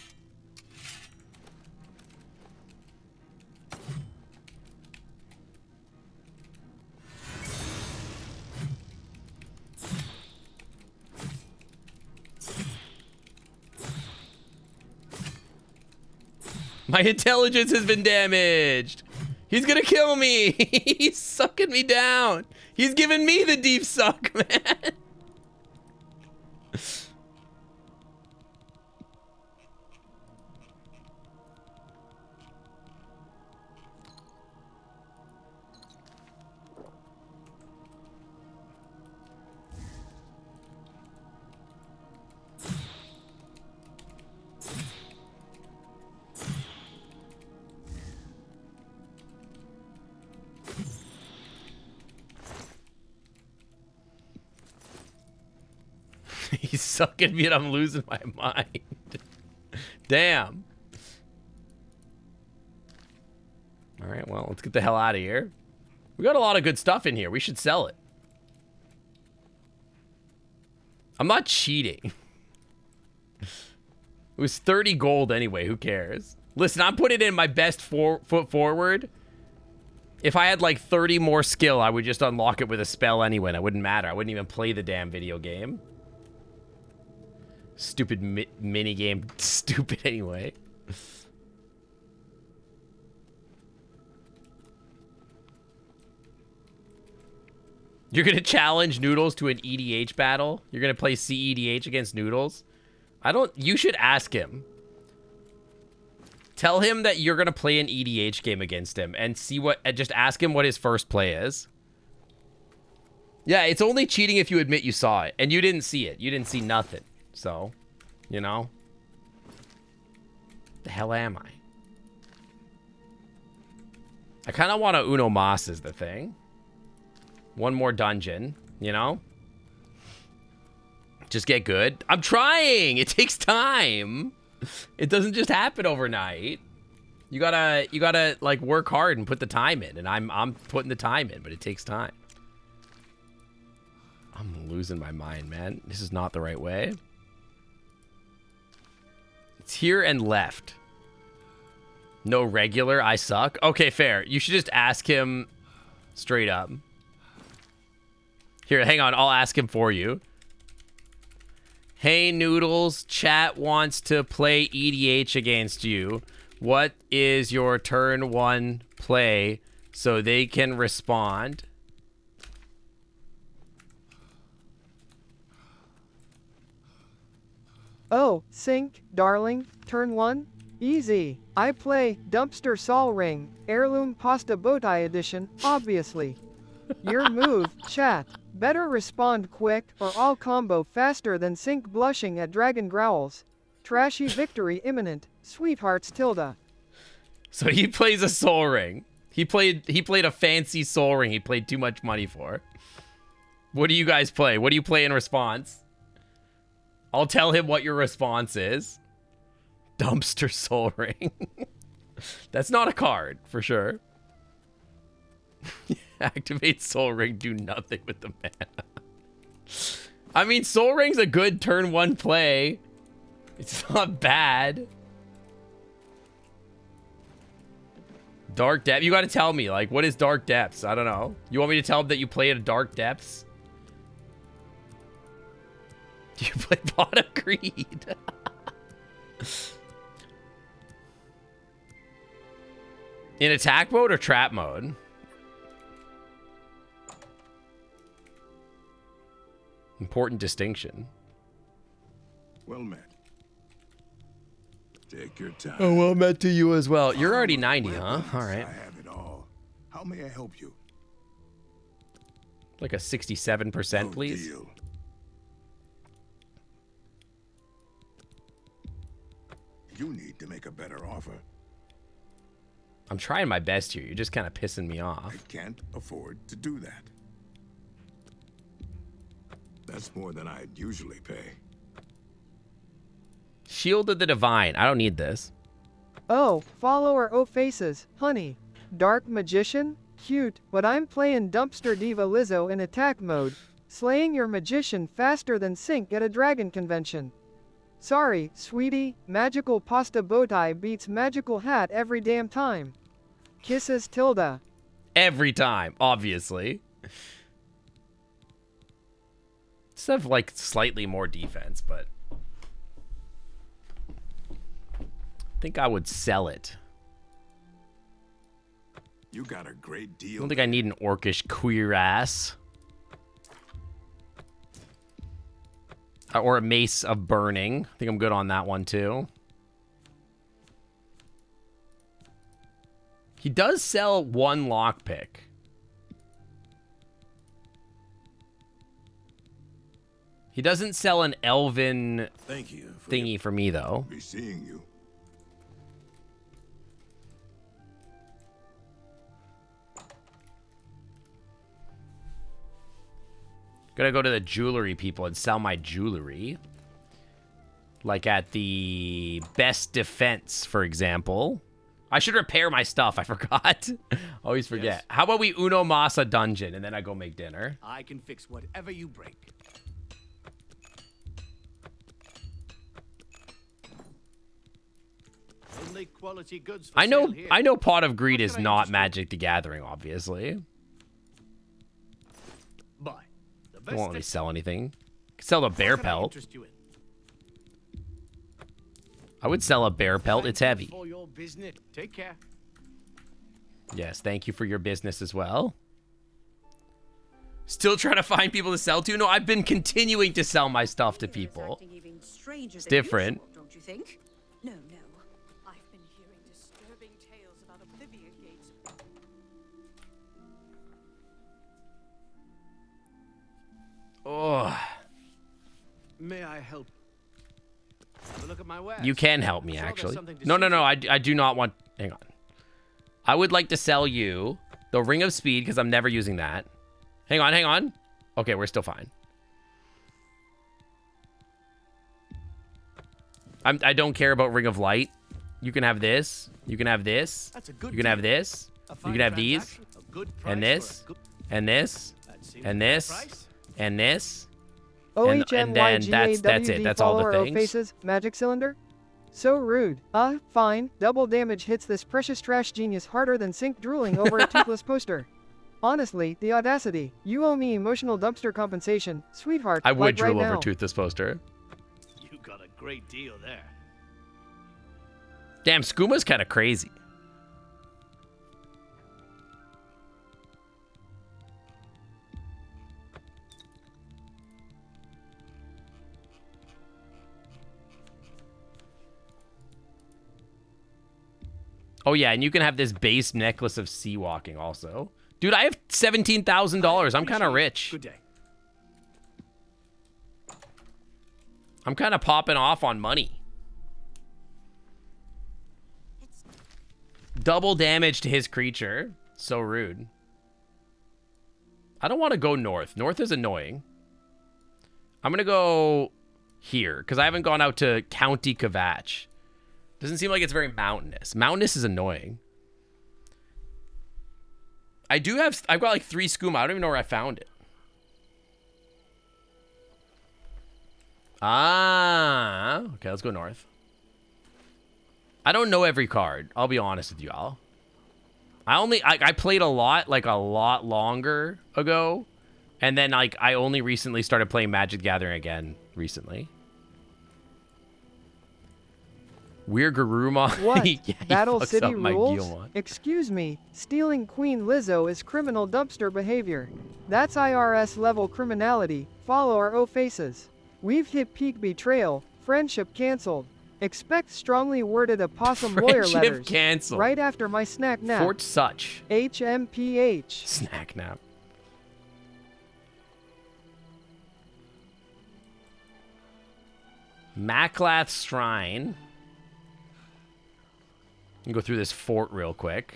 My intelligence has been damaged. He's gonna kill me. He's sucking me down. He's giving me the deep suck, man. He's sucking me and I'm losing my mind. Damn. All right, well, let's get the hell out of here. We got a lot of good stuff in here. We should sell it. I'm not cheating. It was 30 gold anyway. Who cares? Listen, I'm putting in my best foot forward. If I had like 30 more skill, I would just unlock it with a spell anyway. And it wouldn't matter. I wouldn't even play the damn video game. Stupid mini game. Stupid anyway. You're going to challenge Noodles to an EDH battle? You're going to play CEDH against Noodles? You should ask him. Tell him that you're going to play an EDH game against him and just ask him what his first play is. Yeah, it's only cheating if you admit you saw it. And you didn't see it. You didn't see nothing. So, you know. The hell am I? I kind of want to Uno Mas is the thing. One more dungeon, you know? Just get good. I'm trying! It takes time! It doesn't just happen overnight. You gotta like work hard and put the time in. And I'm putting the time in, but it takes time. I'm losing my mind, man. This is not the right way. It's here and left. No regular, I suck. Okay, fair. You should just ask him straight up. Here, hang on. I'll ask him for you. Hey, Noodles. Chat wants to play EDH against you. What is your turn 1 play so they can respond? Oh, Sync, darling. Turn 1? Easy. I play Dumpster Sol Ring, Heirloom Pasta Bowtie Edition, obviously. Your move, chat. Better respond quick, or I'll combo faster than Sync blushing at Dragon Growls. Trashy victory imminent. Sweethearts tilde. So he plays a Soul Ring. He played a fancy Soul Ring he paid too much money for. What do you guys play? What do you play in response? I'll tell him what your response is. Dumpster Soul Ring. That's not a card, for sure. Activate Soul Ring, do nothing with the mana. I mean, Soul Ring's a good turn 1 play. It's not bad. Dark Depths? You gotta tell me, like, what is Dark Depths? I don't know. You want me to tell him that you play at Dark Depths? You play Pot of Greed. In attack mode or trap mode? Important distinction. Well met. Take your time. Oh, well met to you as well. You're already 90, huh? All right. I have it all. How may I help you? Like a 67%, please. Deal. You need to make a better offer. I'm trying my best here. You're just kind of pissing me off. I can't afford to do that. That's more than I'd usually pay. Shield of the Divine. I don't need this. Oh, follower O faces, honey. Dark Magician? Cute, but I'm playing Dumpster Diva Lizzo in attack mode. Slaying your magician faster than Sync at a dragon convention. Sorry, sweetie, magical pasta bowtie beats magical hat every damn time. Kisses tilde. Every time, obviously. Just have like slightly more defense, but I think I would sell it. You got a great deal. I don't think I need an orcish queer ass. Or a Mace of Burning. I think I'm good on that one too. He does sell one lockpick. He doesn't sell an elven thingy for me, though. Be seeing you. Gonna go to the jewelry people and sell my jewelry. Like at the Best Defense, for example. I should repair my stuff. I forgot. Always forget. Yes. How about we Uno Masa dungeon and then I go make dinner? I can fix whatever you break. Only quality goods for I sale know here. I know Pot of Greed is not Magic the Gathering, obviously. Buy. The I best won't really sell anything. Sell a bear What can I pelt. interest you in? I would sell a bear pelt. It's heavy. For your business. Take care. Yes, thank you for your business as well. Still trying to find people to sell to? No, I've been continuing to sell my stuff to people. It's different. Don't you think? No, no. I've been hearing disturbing tales about Oblivion gates. Oh. May I help? Have a look at my wares. You can help me, I'm sure there's actually. something to No, suit no, you. no. I do not want... Hang on. I would like to sell you the Ring of Speed, because I'm never using that. Hang on, hang on. Okay, we're still fine. I don't care about Ring of Light. You can have this. You can have this. That's a good You can have deal. this. A You fine can have these. transaction, a good price And for a this. good- And this. That seems And a fair this. price. And this. And then that's it. That's all the things. Faces, magic cylinder? So rude. Fine. Double damage hits this precious trash genius harder than Sync drooling over a toothless poster. Honestly, the audacity. You owe me emotional dumpster compensation, sweetheart. I would like drool right over now. Tooth poster. You got a great deal there. Damn, Skuma's kind of crazy. Oh yeah, and you can have this base necklace of sea walking also. Dude, I have $17,000. I'm kind of rich. Good day. I'm kind of popping off on money. Double damage to his creature. So rude. I don't want to go north. North is annoying. I'm going to go here because I haven't gone out to County Kvatch. Doesn't seem like it's very mountainous. Mountainous is annoying. I've got like 3 skooma. I don't even know where I found it. Ah, okay, let's go north. I don't know every card. I'll be honest with y'all. I played a lot longer ago. And then like I only recently started playing Magic the Gathering again recently. We're Garuma. What? Yeah, he Battle fucks City up my rules? Gilmon. Excuse me, stealing Queen Lizzo is criminal dumpster behavior. That's IRS level criminality. Follow our O faces. We've hit peak betrayal. Friendship canceled. Expect strongly worded opossum lawyer Friendship letters. canceled. Right after my snack nap. Fort Such. HMPH. Snack nap. Maklath Shrine. Let me go through this fort real quick.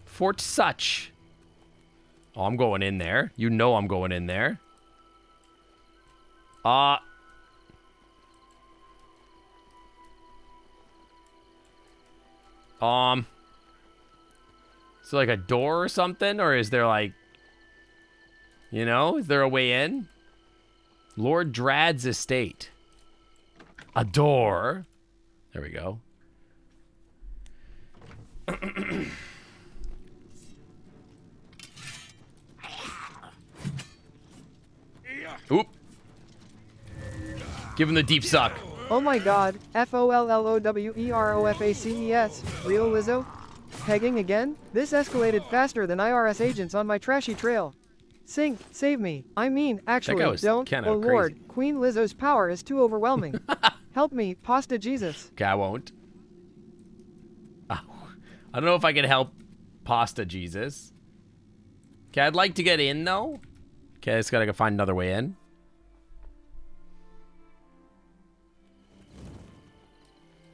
Fort Such. Oh, I'm going in there. You know I'm going in there. Is there like a door or something? Or is there like, you know, is there a way in? Lord Drad's estate. A door. There we go. Oop. Give him the deep suck. Oh my god, FOLLOWEROFACES. Real Lizzo? Pegging again? This escalated faster than IRS agents on my trashy trail. Sync, save me. I mean, actually, was don't. kinda Oh lord, crazy. Queen Lizzo's power is too overwhelming. Help me, Pasta Jesus. Okay, I won't. Oh, I don't know if I can help Pasta Jesus. Okay, I'd like to get in, though. Okay, I just gotta go find another way in.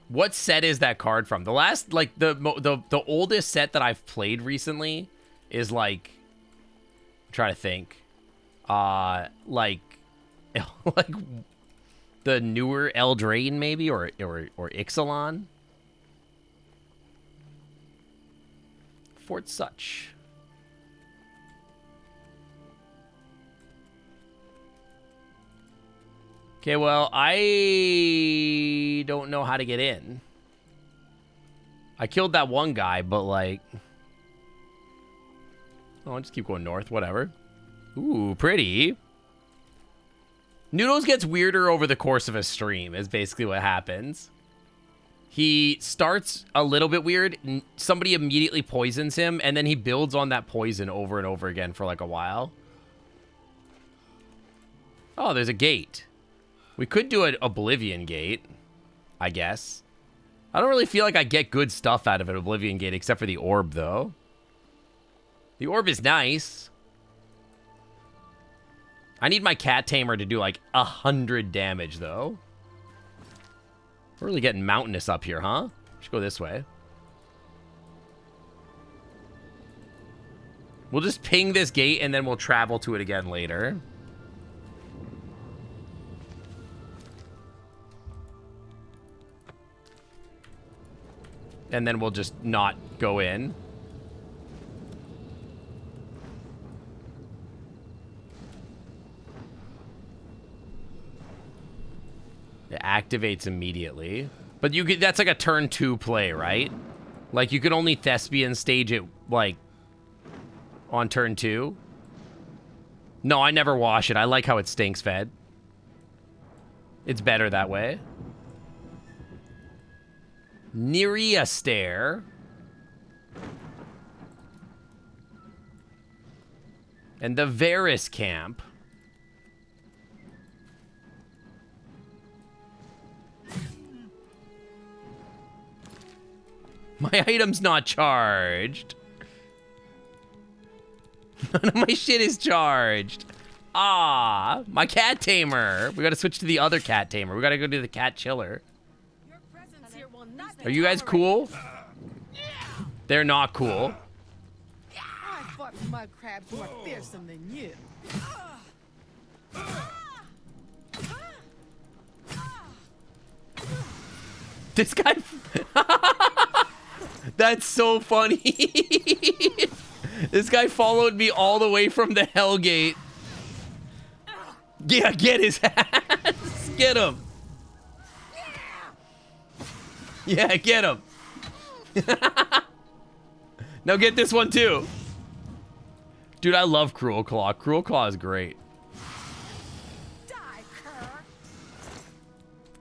What set is that card from? The last, like, the oldest set that I've played recently is, like... I'm trying to think. Like the newer Eldraine, maybe? Or Ixalan? Fort Such. Okay, well, I don't know how to get in. I killed that one guy, but like... Oh, I'll just keep going north, whatever. Ooh, pretty. Noodles gets weirder over the course of a stream, is basically what happens. He starts a little bit weird, somebody immediately poisons him, and then he builds on that poison over and over again for like a while. Oh, there's a gate. We could do an Oblivion gate, I guess. I don't really feel like I get good stuff out of an Oblivion gate, except for the orb, though. The orb is nice. I need my cat tamer to do like 100 damage, though. We're really getting mountainous up here, huh? Should go this way. We'll just ping this gate, and then we'll travel to it again later. And then we'll just not go in. It activates immediately. But you could, that's like a turn 2 play, right? Like, you could only Thespian stage it, like, on turn 2. No, I never wash it. I like how it stinks fed. It's better that way. Neria Stair. And the Varus Camp. My item's not charged. None of my shit is charged. Ah, my cat tamer. We gotta switch to the other cat tamer. We gotta go to the cat chiller. Are you guys cool? They're not cool. I fought mud crabs more fearsome than you. This guy... That's so funny. This guy followed me all the way from the Hellgate. Yeah, get his ass. Get him. Yeah, get him. Now get this one too. Dude, I love Cruel Claw. Cruel Claw is great.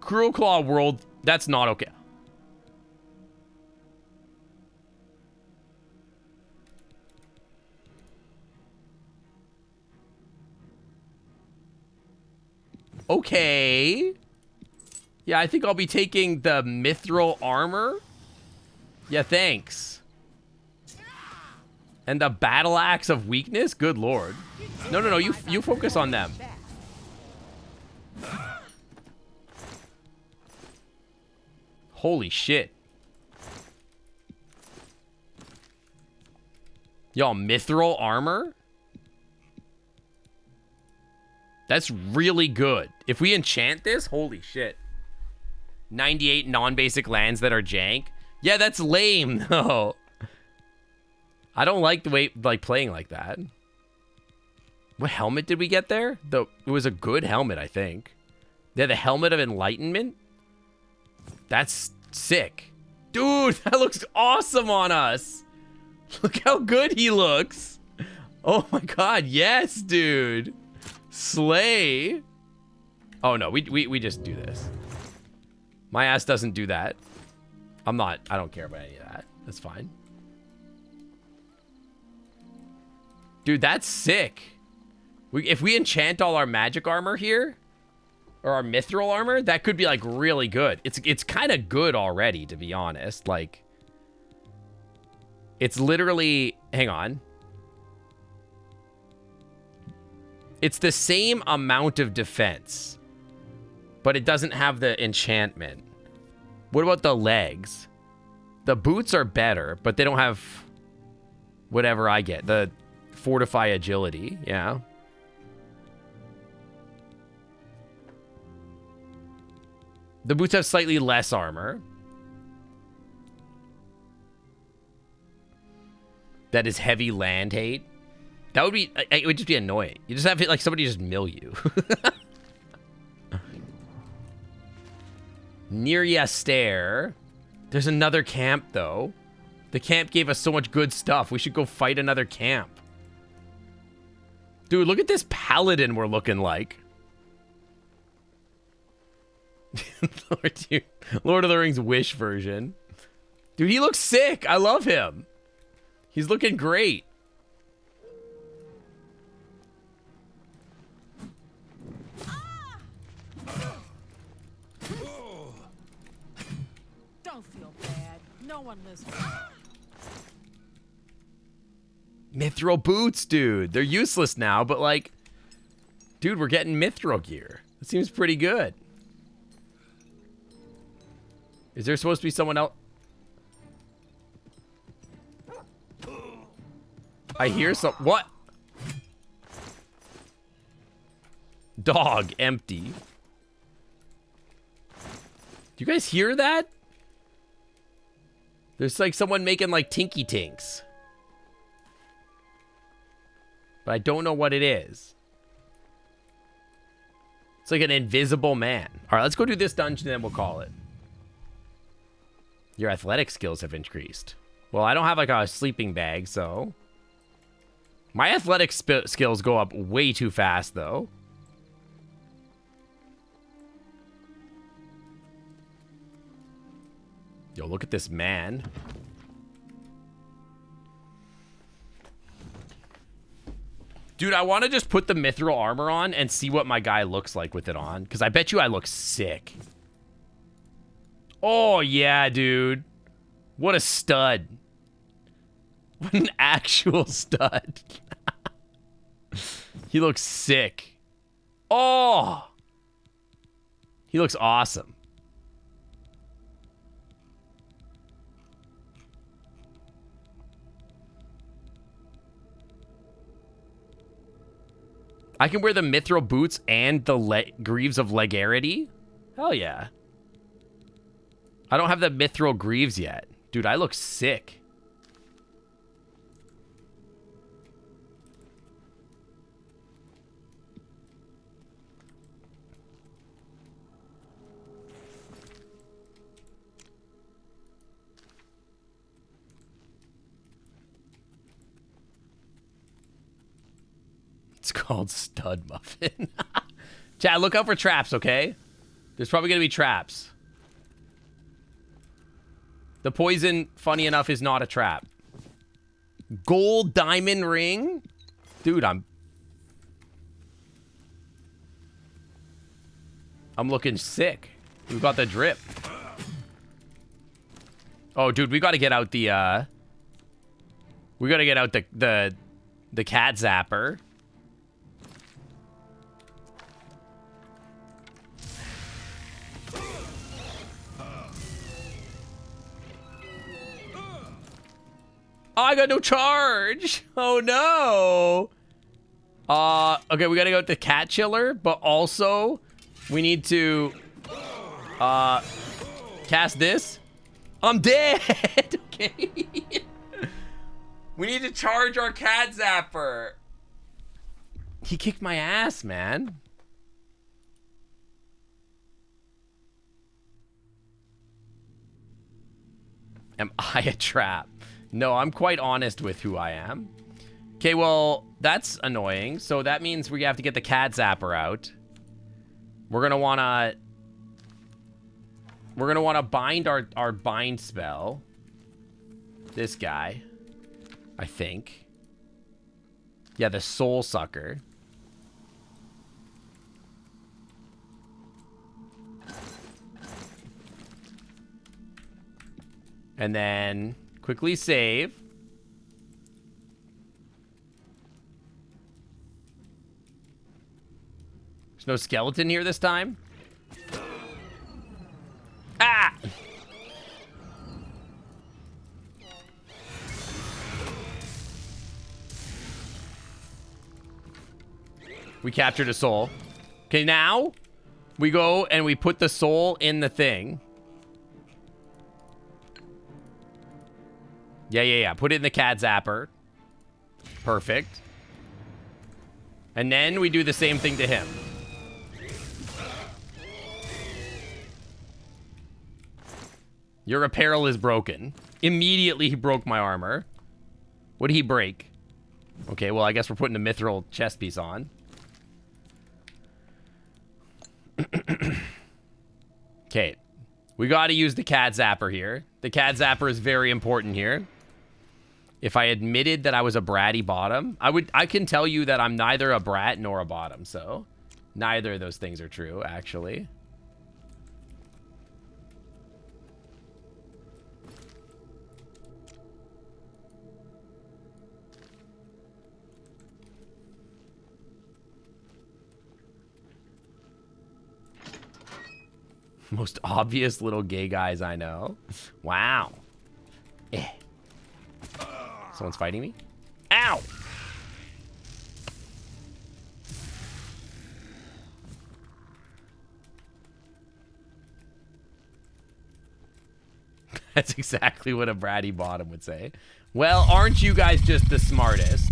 Cruel Claw world, that's not okay. Okay. Yeah, I think I'll be taking the mithril armor. Yeah, thanks. And the battle axe of weakness? Good lord. No, no, no, you focus on them. Holy shit. Y'all, mithril armor? That's really good. If we enchant this, holy shit. 98 non-basic lands that are jank. Yeah, that's lame, though. I don't like the way, like, playing like that. What helmet did we get there? It was a good helmet, I think. Yeah, the Helmet of Enlightenment? That's sick. Dude, that looks awesome on us. Look how good he looks. Oh my god, yes, dude. Slay. Oh no, we just do this. My ass doesn't do that. I don't care about any of that. That's fine. Dude, that's sick. If we enchant all our magic armor here, or our mithril armor, that could be like really good. It's kind of good already, to be honest. Like, it's literally, hang on. It's the same amount of defense, but it doesn't have the enchantment. What about the legs? The boots are better, but they don't have whatever I get. The fortify agility, yeah. The boots have slightly less armor. That is heavy land hate. That would be, it would just be annoying. You just have like somebody just mill you. Near Stair. There's another camp, though. The camp gave us so much good stuff. We should go fight another camp. Dude, look at this paladin we're looking like. Lord of the Rings Wish version. Dude, he looks sick. I love him. He's looking great. Don't feel bad. No one lives. Mithril boots, dude. They're useless now, but like, dude, we're getting mithril gear. It seems pretty good. Is there supposed to be someone else? I hear some. What? Dog empty. Do you guys hear that? There's like someone making like tinky tinks. But I don't know what it is. It's like an invisible man. All right, let's go do this dungeon and then we'll call it. Your athletic skills have increased. Well, I don't have like a sleeping bag, so... My athletic skills go up way too fast, though. Yo, look at this man. Dude, I want to just put the mithril armor on and see what my guy looks like with it on. Because I bet you I look sick. Oh, yeah, dude. What a stud. What an actual stud. He looks sick. Oh! He looks awesome. I can wear the mithril boots and the greaves of legarity? Hell yeah. I don't have the mithril greaves yet. Dude, I look sick. It's called Stud Muffin. Chat, look out for traps, okay? There's probably going to be traps. The poison, funny enough, is not a trap. Gold diamond ring? Dude, I'm looking sick. We've got the drip. Oh, dude, we got to get out the, we got to get out the cat zapper. Oh, I got no charge. Oh, no. Okay, we got to go with the cat chiller, but also we need to cast this. I'm dead. Okay. We need to charge our cat zapper. He kicked my ass, man. Am I a trap? No, I'm quite honest with who I am. Okay, well, that's annoying. So that means we have to get the cat zapper out. We're gonna wanna bind our bind spell. This guy, I think. Yeah, the soul sucker. And then quickly save. There's no skeleton here this time. Ah! We captured a soul. Okay, now we go and we put the soul in the thing. Yeah. Put it in the cat zapper. Perfect. And then we do the same thing to him. Your apparel is broken. Immediately he broke my armor. What did he break? Okay, well, I guess we're putting a mithril chest piece on. Okay. We gotta use the cat zapper here. The cat zapper is very important here. If I admitted that I was a bratty bottom, I can tell you that I'm neither a brat nor a bottom, so neither of those things are true, actually. Most obvious little gay guys I know. Wow. Eh. Someone's fighting me? Ow! That's exactly what a bratty bottom would say. Well, aren't you guys just the smartest?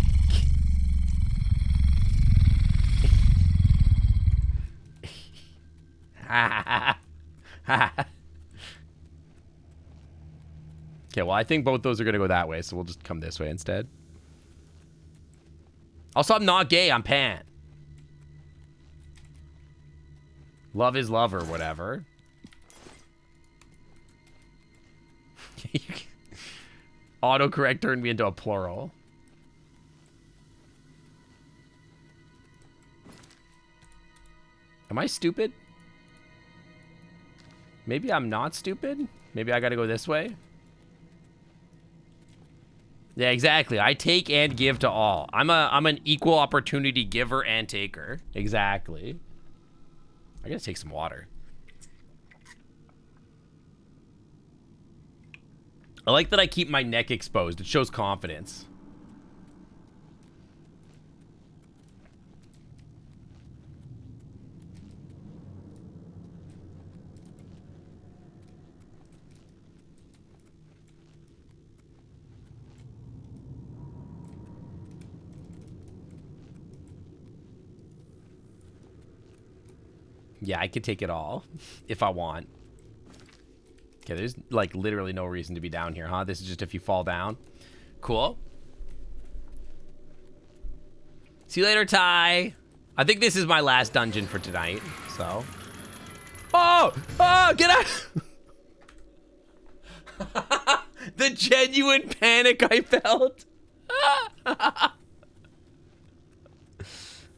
Okay, well, I think both those are going to go that way, so we'll just come this way instead. Also, I'm not gay. I'm pan. Love is love or whatever. Autocorrect turned me into a plural. Am I stupid? Maybe I'm not stupid? Maybe I gotta go this way? Yeah, exactly. I take and give to all. I'm an equal opportunity giver and taker. Exactly. I gotta take some water. I like that I keep my neck exposed. It shows confidence. Yeah, I could take it all if I want. Okay, there's like literally no reason to be down here, huh? This is just if you fall down. Cool. See you later, Ty. I think this is my last dungeon for tonight, so. Oh! Oh, get out! The genuine panic I felt.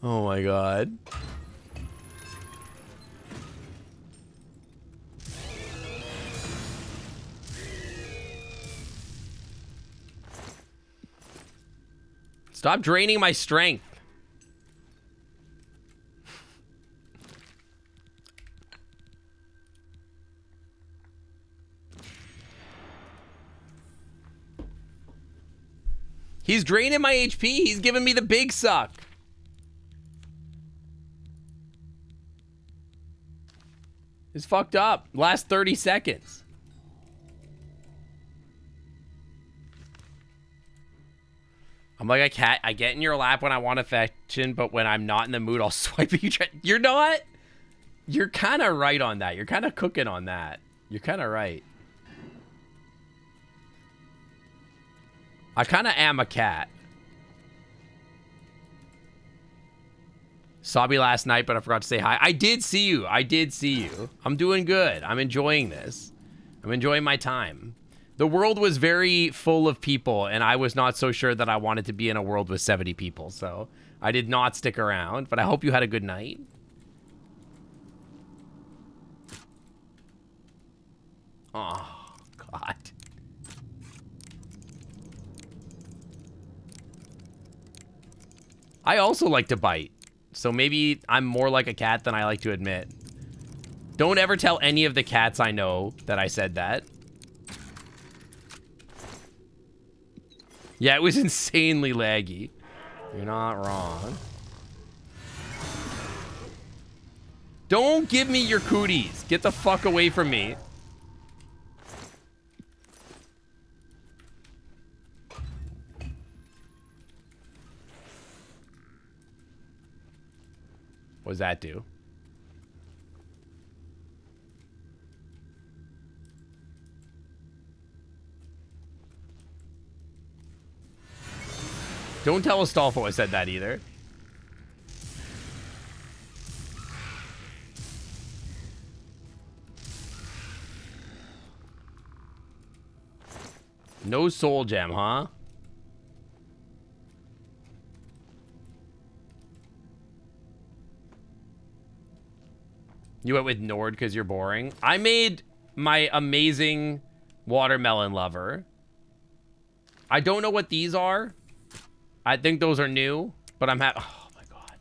Oh my god. Stop draining my strength. He's draining my HP. He's giving me the big suck. It's fucked up. Last 30 seconds. I'm like a cat. I get in your lap when I want affection, but when I'm not in the mood, I'll swipe at you. You know what? You're kind of right on that. You're kind of cooking on that. You're kind of right. I kind of am a cat. Saw me last night, but I forgot to say hi. I did see you. I did see you. I'm doing good. I'm enjoying this. I'm enjoying my time. The world was very full of people, and I was not so sure that I wanted to be in a world with 70 people, so I did not stick around, but I hope you had a good night. Oh, God. I also like to bite, so maybe I'm more like a cat than I like to admit. Don't ever tell any of the cats I know that I said that. Yeah, it was insanely laggy. You're not wrong. Don't give me your cooties. Get the fuck away from me. What does that do? Don't tell Astolfo I said that either. No soul gem, huh? You went with Nord because you're boring. I made my amazing watermelon lover. I don't know what these are. I think those are new, but I'm happy. Oh my god.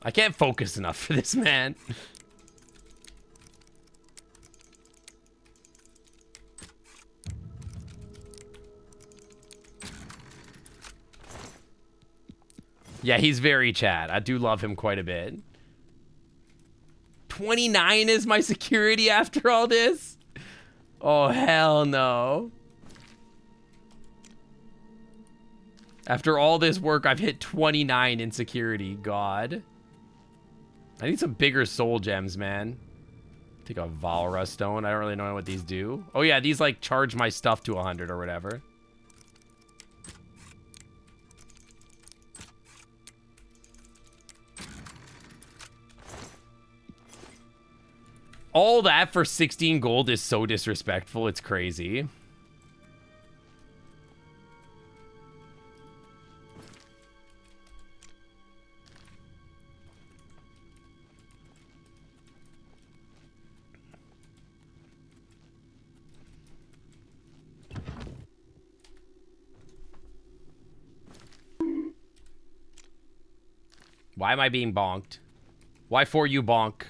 I can't focus enough for this, man. Yeah, he's very Chad. I do love him quite a bit. 29 is my security after all this? Oh, hell no. After all this work, I've hit 29 in security. God. I need some bigger soul gems, man. Take a Valra stone. I don't really know what these do. Oh, yeah, these, like, charge my stuff to 100 or whatever. All that for 16 gold is so disrespectful. It's crazy. Why am I being bonked? Why for you, bonk?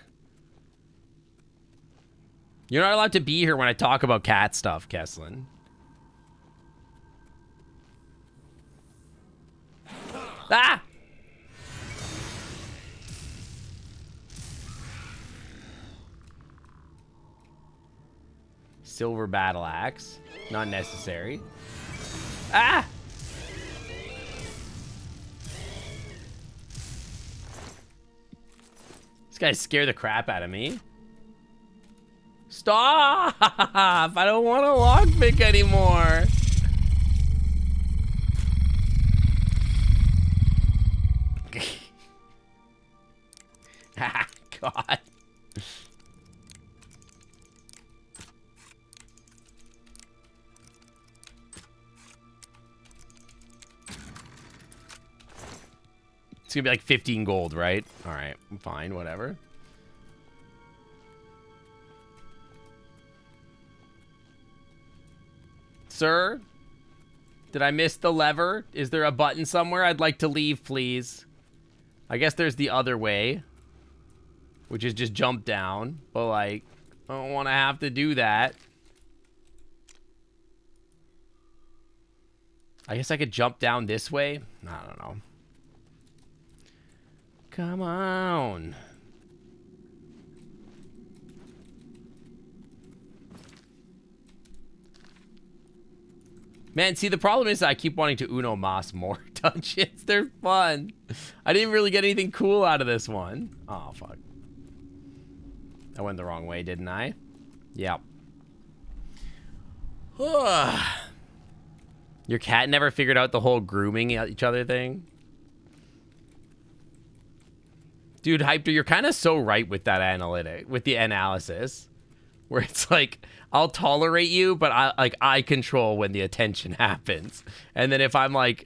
You're not allowed to be here when I talk about cat stuff, Kesslin. Ah! Silver battle axe. Not necessary. Ah! This guy scared the crap out of me. Stop! I don't want to lockpick anymore. God. It's gonna be like 15 gold, right? All right, fine, whatever. Sir, did I miss the lever? Is there a button somewhere? I'd like to leave, please. I guess there's the other way, which is just jump down. But, like, I don't want to have to do that. I guess I could jump down this way? I don't know. Come on. Man, see, the problem is I keep wanting to Uno Mas more dungeons. They're fun. I didn't really get anything cool out of this one. Oh, fuck. I went the wrong way, didn't I? Yep. Your cat never figured out the whole grooming each other thing? Dude, Hyper, you're kind of so right with that with the analysis. Where it's like, I'll tolerate you, but I control when the attention happens. And then if I'm like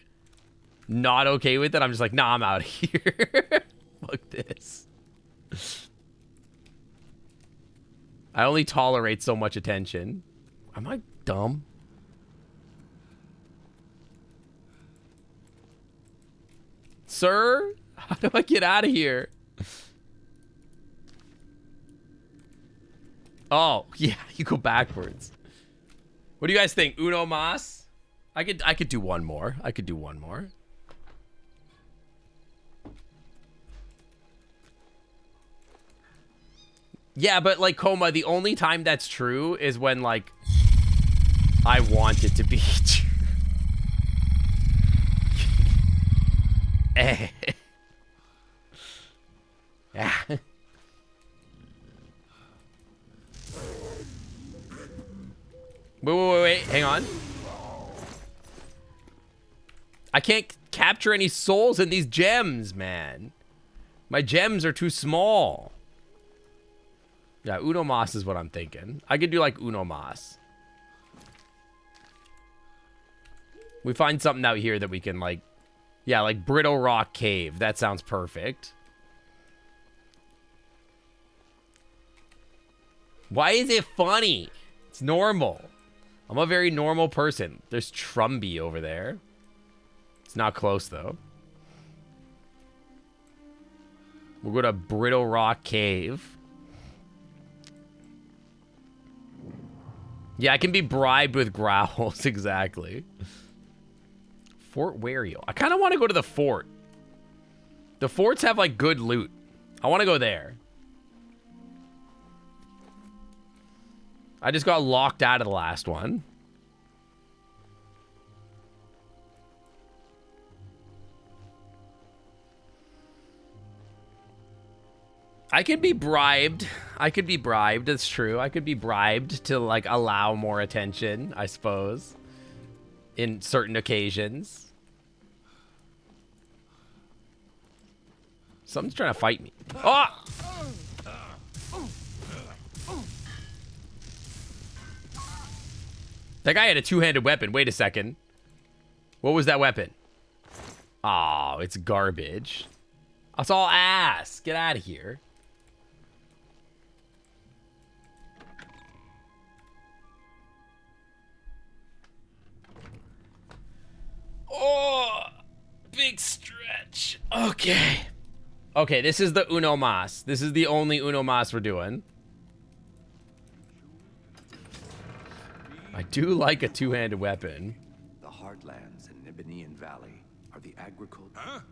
not okay with it, I'm just like, nah, I'm out of here. Fuck this. I only tolerate so much attention. Am I dumb? Sir? How do I get out of here? Oh, yeah, you go backwards. What do you guys think? Uno Mas? I could do one more. I could do one more. Yeah, but like Coma, the only time that's true is when like I want it to be true. Yeah. Wait. Hang on. I can't capture any souls in these gems, man. My gems are too small. Yeah, Uno Mas is what I'm thinking. I could do like Uno Mas. We find something out here that we can like... Yeah, like Brittle Rock Cave. That sounds perfect. Why is it funny? It's normal. I'm a very normal person. There's Trumby over there. It's not close, though. We'll go to Brittle Rock Cave. Yeah, I can be bribed with growls, exactly. Fort Wario. I kind of want to go to the fort. The forts have, like, good loot. I want to go there. I just got locked out of the last one. I could be bribed. That's true. I could be bribed to, like, allow more attention, I suppose. In certain occasions. Something's trying to fight me. Oh! That guy had a two-handed weapon. Wait a second. What was that weapon? Oh, it's garbage. That's all ass. Get out of here. Oh, big stretch. Okay. Okay, this is the Uno Mas. This is the only Uno Mas we're doing. I do like a two-handed weapon. The Heartlands and Nibinian Valley are the agriculture.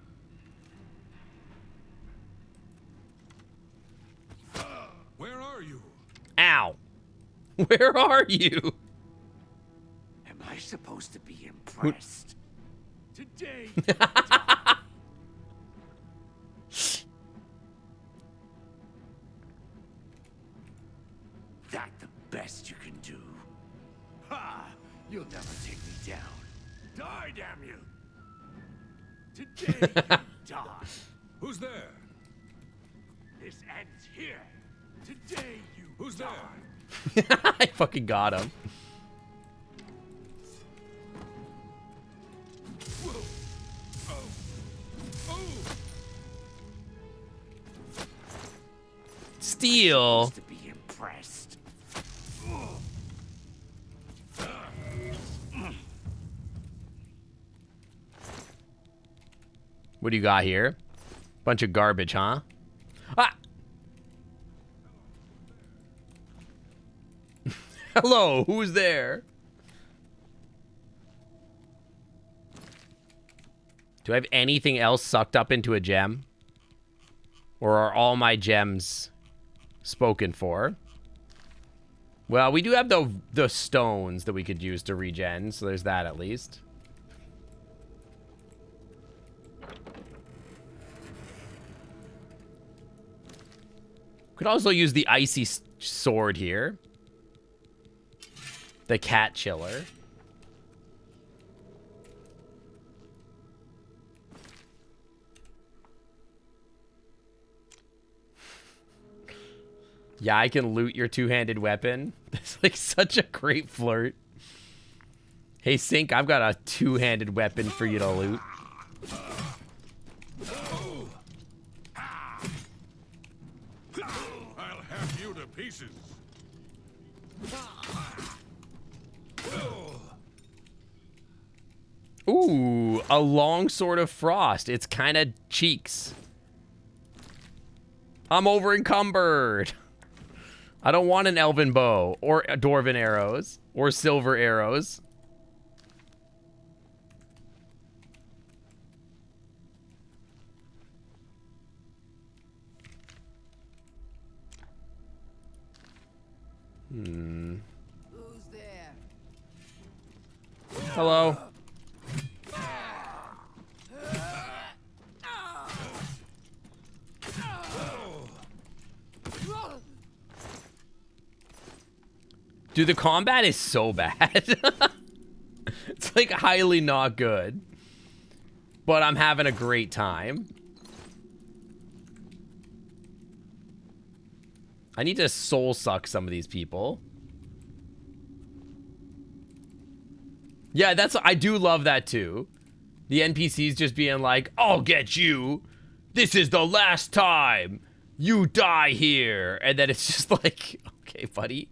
Huh? Where are you? Ow. Where are you? Am I supposed to be impressed? Today. That the best you can do? Ha! You'll never take me down. Die, damn you! Today you die. Who's there? This ends here. Today you Who's die. there? I fucking got him. Steal. To be impressed. What do you got here? Bunch of garbage, huh? Ah! Hello, who's there? Do I have anything else sucked up into a gem? Or are all my gems spoken for? Well, we do have the stones that we could use to regen, so there's that at least. Could also use the icy sword here. The cat chiller. Yeah, I can loot your two-handed weapon. That's like such a great flirt. Hey, Sync, I've got a two-handed weapon for you to loot. I'll have you to pieces. Ooh, a long sword of frost. It's kind of cheeks. I'm over encumbered. I don't want an elven bow or dwarven arrows or silver arrows. Who's there? Hello. Dude, the combat is so bad. It's like highly not good. But I'm having a great time. I need to soul suck some of these people. Yeah, I do love that too. The NPCs just being like, I'll get you. This is the last time you die here. And then it's just like, okay, buddy.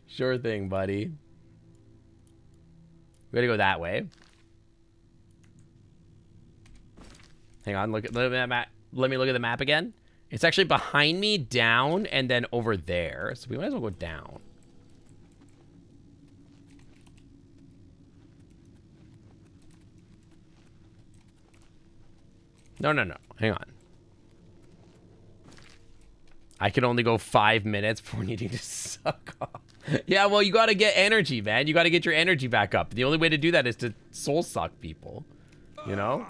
Sure thing, buddy. We gotta go that way. Hang on, let me look at the map again. It's actually behind me, down, and then over there. So we might as well go down. No. Hang on. I can only go 5 minutes before needing to suck off. Yeah, well, you gotta get energy, man. You gotta get your energy back up. The only way to do that is to soul suck people. You know?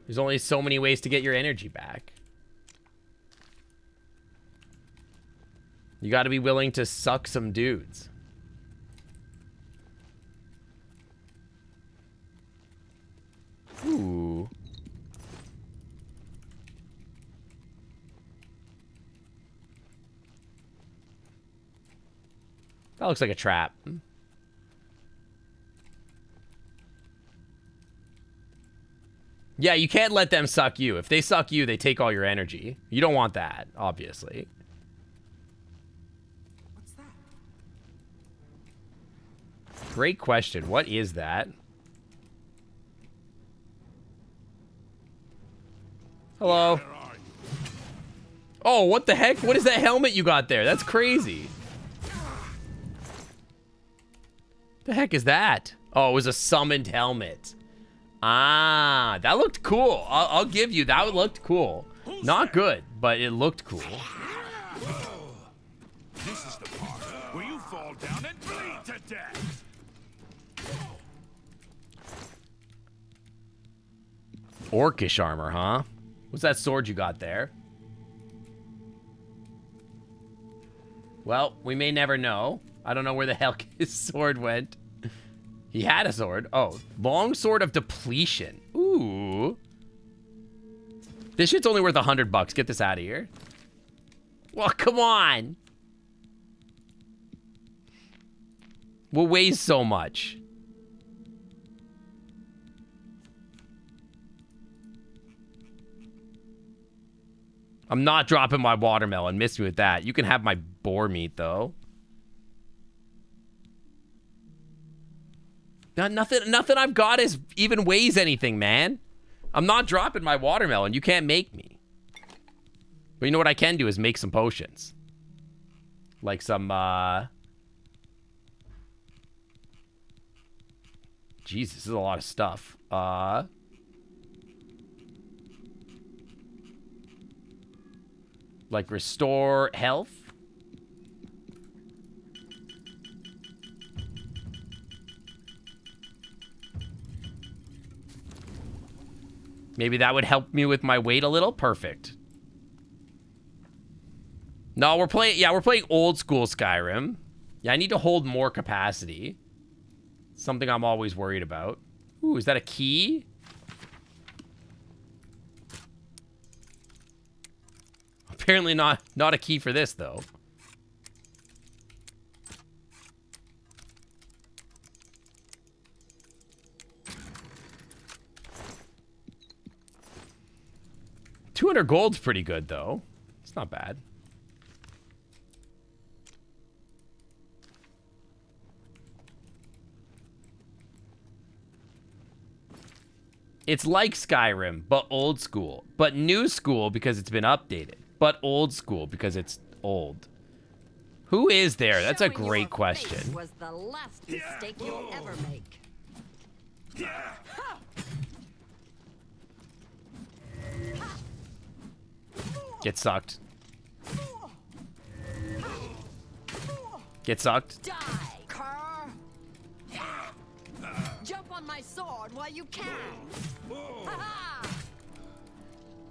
There's only so many ways to get your energy back. You gotta be willing to suck some dudes. Ooh. That looks like a trap. Yeah, you can't let them suck you. If they suck you, they take all your energy. You don't want that, obviously. What's that? Great question. What is that? Hello? Oh, what the heck? What is that helmet you got there? That's crazy. The heck is that? Oh, it was a summoned helmet. Ah, that looked cool. I'll give you that. Looked cool. Not good, but it looked cool. This is the part where you fall down and bleed to death. Orcish armor, huh? What's that sword you got there? Well, we may never know. I don't know where the hell his sword went. He had a sword. Oh, long sword of depletion. Ooh. This shit's only worth $100. Get this out of here. Well, come on. What weighs so much? I'm not dropping my watermelon. Miss me with that. You can have my boar meat, though. Nothing I've got even weighs anything, man. I'm not dropping my watermelon. You can't make me. But you know what I can do is make some potions. Like some, Jesus, this is a lot of stuff. Like restore health. Maybe that would help me with my weight a little. Perfect. No, we're playing old school Skyrim. Yeah, I need to hold more capacity. Something I'm always worried about. Ooh, is that a key? Apparently not a key for this, though. $200 gold's pretty good, though. It's not bad. It's like Skyrim, but old school. But new school because it's been updated. But old school because it's old. Who is there? That's a great question. Was the last mistake you'll ever make. Get sucked. Get sucked. Die, Carr. my sword while you can. Ha-ha!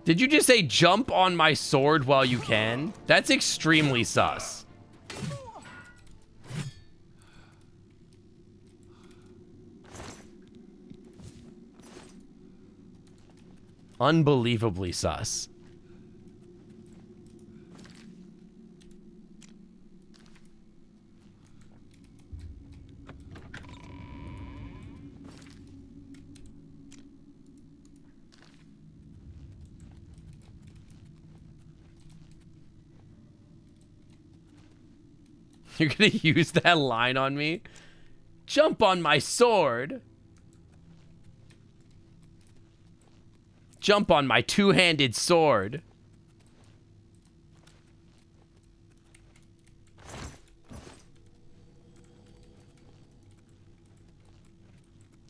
Did you just say jump on my sword while you can? That's extremely sus. Unbelievably sus. You're gonna use that line on me? Jump on my sword. Jump on my two-handed sword.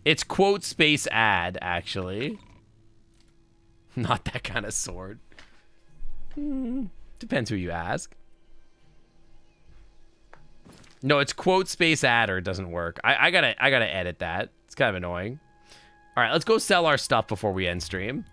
It's quote space ad, actually. Not that kind of sword. Depends who you ask. No, it's quote space ad or it doesn't work. I gotta edit that. It's kind of annoying. All right, let's go sell our stuff before we end stream.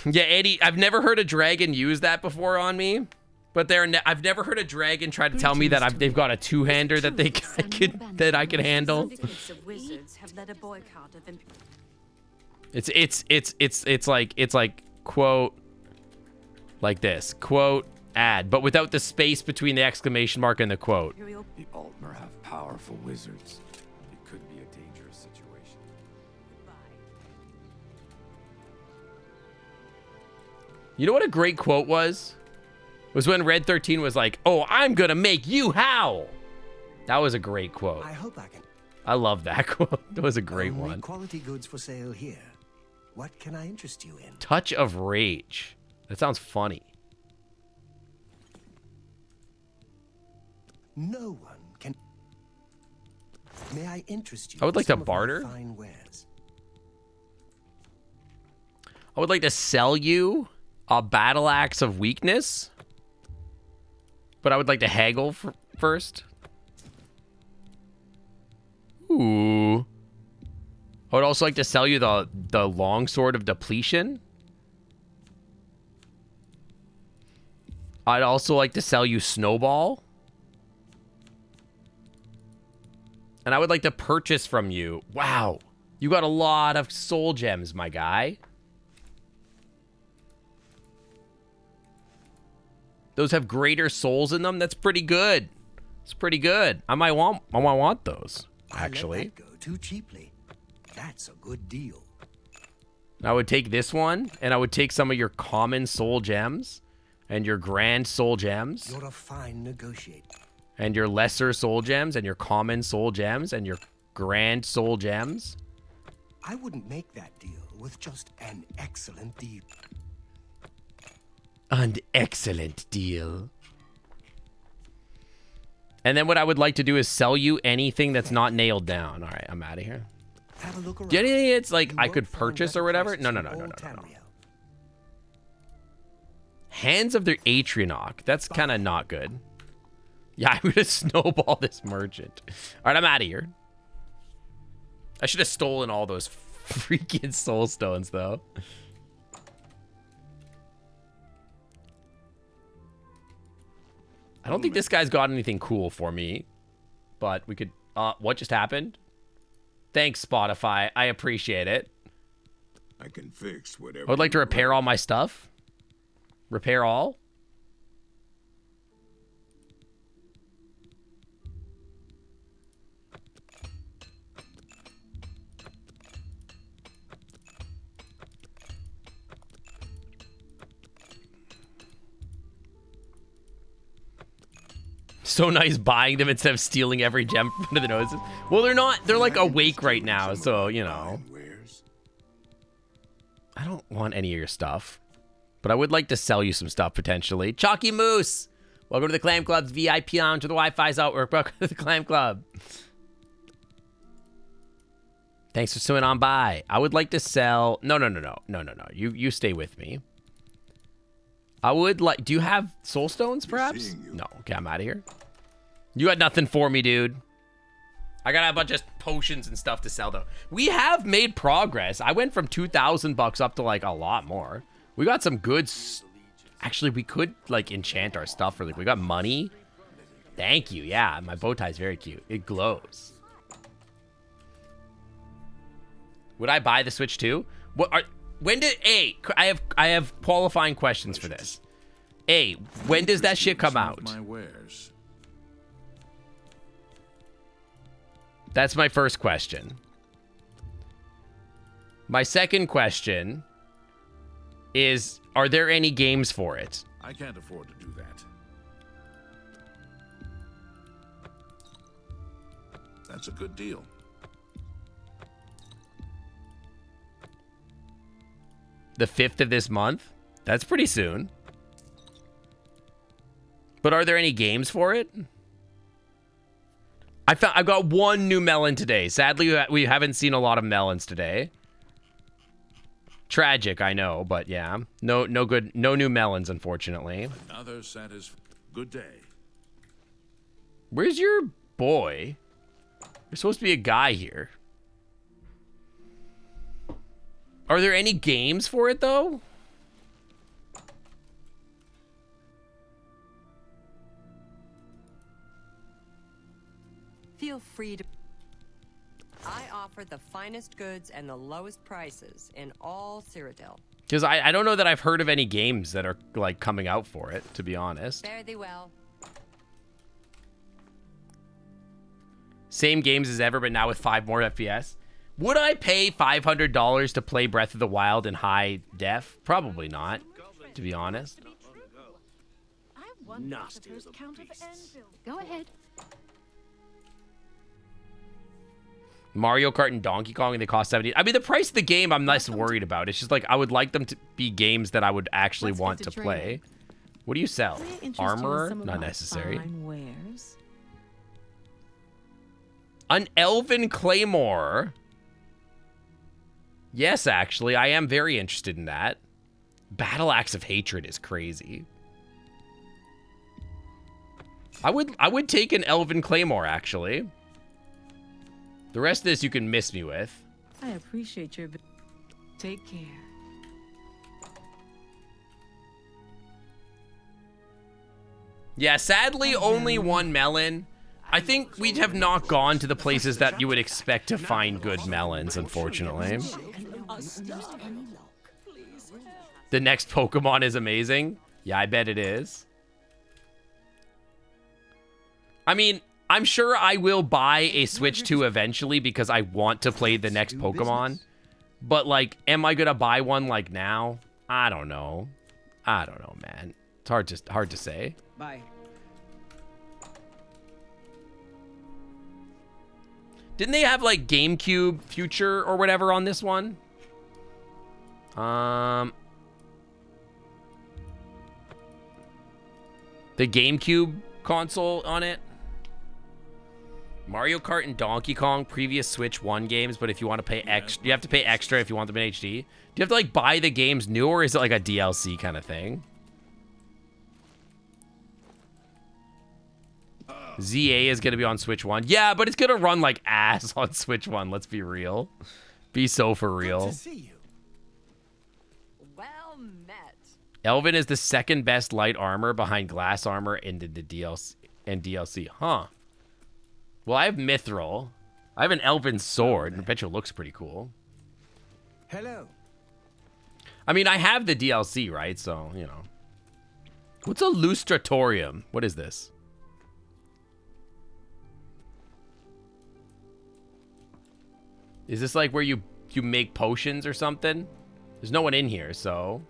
Yeah, Eddie, I've never heard a dragon use that before on me, but I've never heard a dragon try to tell me that they've got a two-hander that that I can handle. It's like quote like this, quote ad, but without the space between the exclamation mark and the quote. The Altmer have powerful wizards. It could be a dangerous situation. You know what a great quote was? Was when Red 13 was like, "Oh, I'm gonna make you howl." That was a great quote. I hope I can. I love that quote. That was a great Only one. Quality goods for sale here. What can I interest you in? Touch of Rage. That sounds funny. No one can. May I interest you? I would like to in some of my barter. Fine wares. I would like to sell you a battle axe of weakness, but I would like to haggle first. Ooh. I would also like to sell you the long sword of depletion. I'd also like to sell you Snowball. And I would like to purchase from you. Wow. You got a lot of soul gems, my guy. Those have greater souls in them. That's pretty good. It's pretty good. I might want those, actually. I let that go too cheaply. That's a good deal. I would take this one, and I would take some of your common soul gems, and your grand soul gems. You're a fine negotiator. And your lesser soul gems, and your common soul gems, and your grand soul gems. I wouldn't make that deal with just an excellent deal. An excellent deal. And then what I would like to do is sell you anything that's not nailed down. All right, I'm out of here. Have a look around. Do you have anything it's like I could purchase or whatever? No. Hands of the Atrionok. That's kind of not good. Yeah, I'm gonna snowball this merchant. All right, I'm out of here. I should have stolen all those freaking soul stones, though. I don't think this guy's got anything cool for me, but we could. What just happened? Thanks, Spotify. I appreciate it. I can fix whatever. I would like to repair all my stuff. Repair all. So nice buying them instead of stealing every gem under the noses. Well, they're not. They're like awake right now, so, you know. I don't want any of your stuff. But I would like to sell you some stuff, potentially. Chalky Moose! Welcome to the Clam Club's VIP lounge where the Wi-Fi's outwork. Welcome to the Clam Club. Thanks for swimming on by. I would like to sell... No. You stay with me. I would like... Do you have soul stones, perhaps? No. Okay, I'm out of here. You got nothing for me, dude. I got a bunch of potions and stuff to sell, though. We have made progress. I went from 2,000 bucks up to, like, a lot more. We got some good... Actually, we could, like, enchant our stuff. We got money. Thank you. Yeah, my bow tie is very cute. It glows. Would I buy the Switch too? When did... I have qualifying questions for this. When does that shit come out? That's my first question. My second question is, are there any games for it? I can't afford to do that. That's a good deal. The 5th of this month? That's pretty soon. But are there any games for it? I got one new melon today. Sadly, we haven't seen a lot of melons today. Tragic, I know, but yeah. No new melons, unfortunately. Another Santa's good day. Where's your boy? There's supposed to be a guy here. Are there any games for it, though? Feel free to... I offer the finest goods and the lowest prices in all Cyrodiil. Because I don't know that I've heard of any games that are, like, coming out for it, to be honest. Fare thee well. Same games as ever, but now with 5 more FPS. Would I pay $500 to play Breath of the Wild in high def? Probably not, to be honest. Go ahead. Mario Kart and Donkey Kong, they cost $70. I mean, the price of the game I'm less worried about. It's just like I would like them to be games that I would actually want to play. What do you sell? Armor? Not necessary. An Elven Claymore. Yes, actually, I am very interested in that. Battle Axe of Hatred is crazy. I would take an Elven Claymore, actually. The rest of this you can miss me with. I appreciate your... Take care. Yeah, sadly, only one melon. I think we have not gone to the places that you would expect to find good melons, unfortunately. The next Pokemon is amazing. Yeah, I bet it is. I mean, I'm sure I will buy a Switch 2 eventually because I want to play the next Pokemon. But, like, am I going to buy one, like, now? I don't know. I don't know, man. It's hard to say. Bye. Didn't they have, like, GameCube Future or whatever on this one? The GameCube console on it? Mario Kart and Donkey Kong, previous Switch 1 games, but if you want to pay extra, you have to pay extra if you want them in HD. Do you have to, like, buy the games new, or is it, like, a DLC kind of thing? ZA is going to be on Switch 1. Yeah, but it's going to run like ass on Switch 1. Let's be real. Be so for real. Good to see you. Well met. Elven is the second best light armor behind glass armor and the DLC. Huh. Well, I have Mithril. I have an Elven sword. I bet you it looks pretty cool. Hello. I mean, I have the DLC, right? So, you know. What's a Lustratorium? What is this? Is this like where you make potions or something? There's no one in here, so...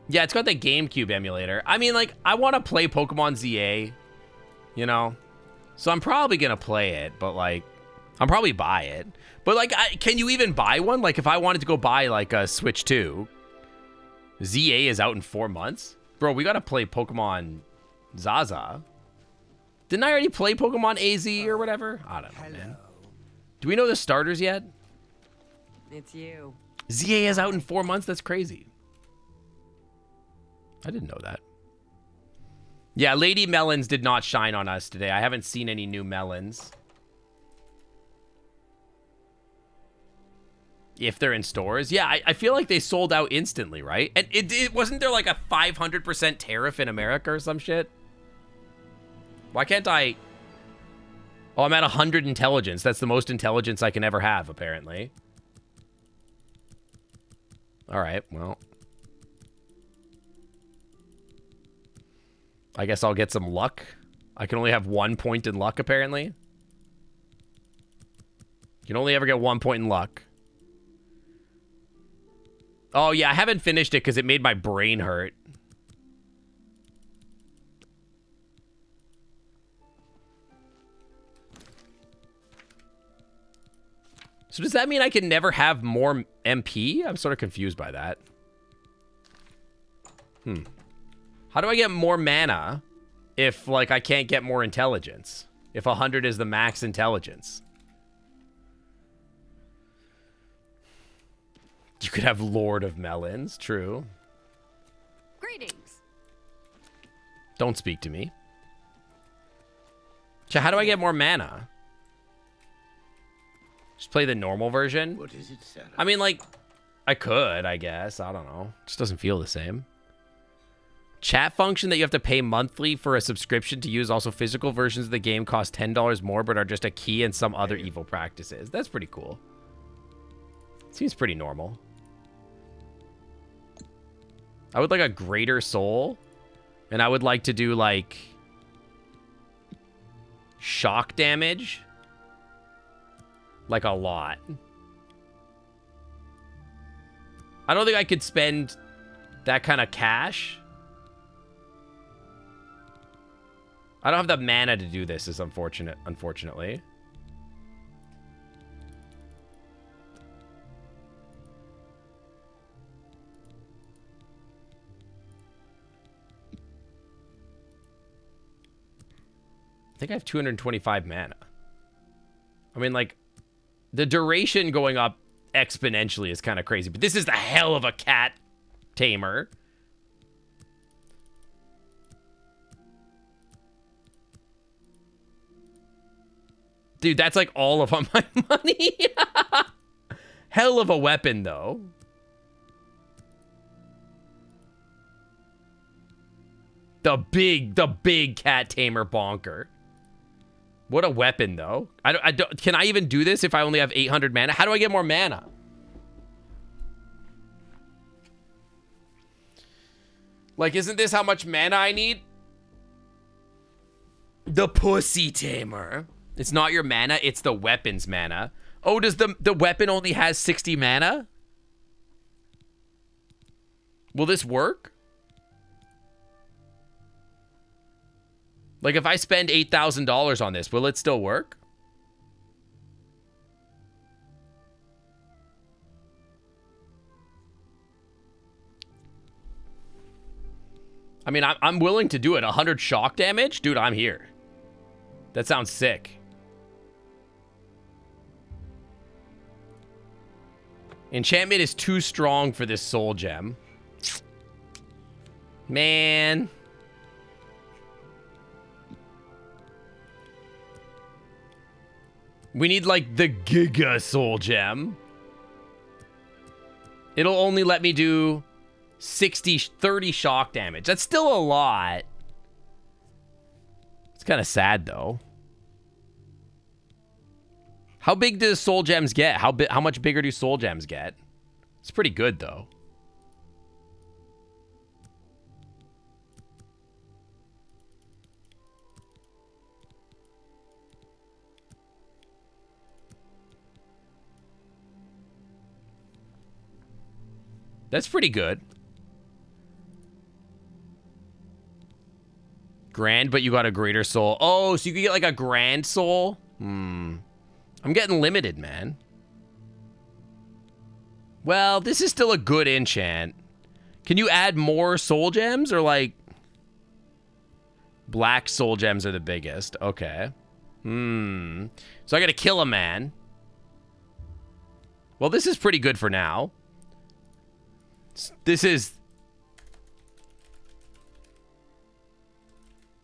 Yeah, it's got the GameCube emulator. I mean, like, I want to play Pokemon ZA, you know? So I'm probably going to play it, but, like, I'll probably buy it. But, like, can you even buy one? Like, if I wanted to go buy, like, a Switch 2, ZA is out in 4 months? Bro, we got to play Pokemon Zaza. Didn't I already play Pokemon AZ or whatever? I don't know, man. Do we know the starters yet? It's you. ZA is out in 4 months? That's crazy. I didn't know that. Yeah, Lady Melons did not shine on us today. I haven't seen any new melons. If they're in stores. Yeah, I feel like they sold out instantly, right? And it wasn't there like a 500% tariff in America or some shit? Why can't I... Oh, I'm at 100 intelligence. That's the most intelligence I can ever have, apparently. Alright, well. I guess I'll get some luck. I can only have 1 point in luck, apparently. You can only ever get 1 point in luck. Oh, yeah, I haven't finished it because it made my brain hurt. So does that mean I can never have more MP? I'm sort of confused by that. How do I get more mana if, like, I can't get more intelligence? If 100 is the max intelligence? You could have Lord of Melons, true. Greetings. Don't speak to me. How do I get more mana? Just play the normal version? What is it, Sarah? I mean, like, I could, I guess. I don't know. Just doesn't feel the same. Chat function that you have to pay monthly for a subscription to use. Also, physical versions of the game cost $10 more, but are just a key and some other evil practices. That's pretty cool. Seems pretty normal. I would like a greater soul. And I would like to do, like, shock damage. Like, a lot. I don't think I could spend that kind of cash. I don't have the mana to do this, is unfortunately. I think I have 225 mana. I mean, like, the duration going up exponentially is kind of crazy, but this is the hell of a cat tamer. Dude, that's like all of my money. Hell of a weapon, though. The big cat tamer bonker. What a weapon, though. I don't, can I even do this if I only have 800 mana? How do I get more mana? Like, isn't this how much mana I need? The pussy tamer. It's not your mana, it's the weapon's mana. Oh, does the weapon only has 60 mana? Will this work? Like, if I spend $8,000 on this, will it still work? I mean, I'm willing to do it. 100 shock damage? Dude, I'm here. That sounds sick. Enchantment is too strong for this soul gem. Man. We need, like, the Giga Soul Gem. It'll only let me do 30 shock damage. That's still a lot. It's kind of sad, though. How big do soul gems get? How much bigger do soul gems get? It's pretty good, though. That's pretty good. Grand, but you got a greater soul. Oh, so you can get like a grand soul? I'm getting limited, man. Well, this is still a good enchant. Can you add more soul gems or like... Black soul gems are the biggest. Okay. So I gotta kill a man. Well, this is pretty good for now. This is...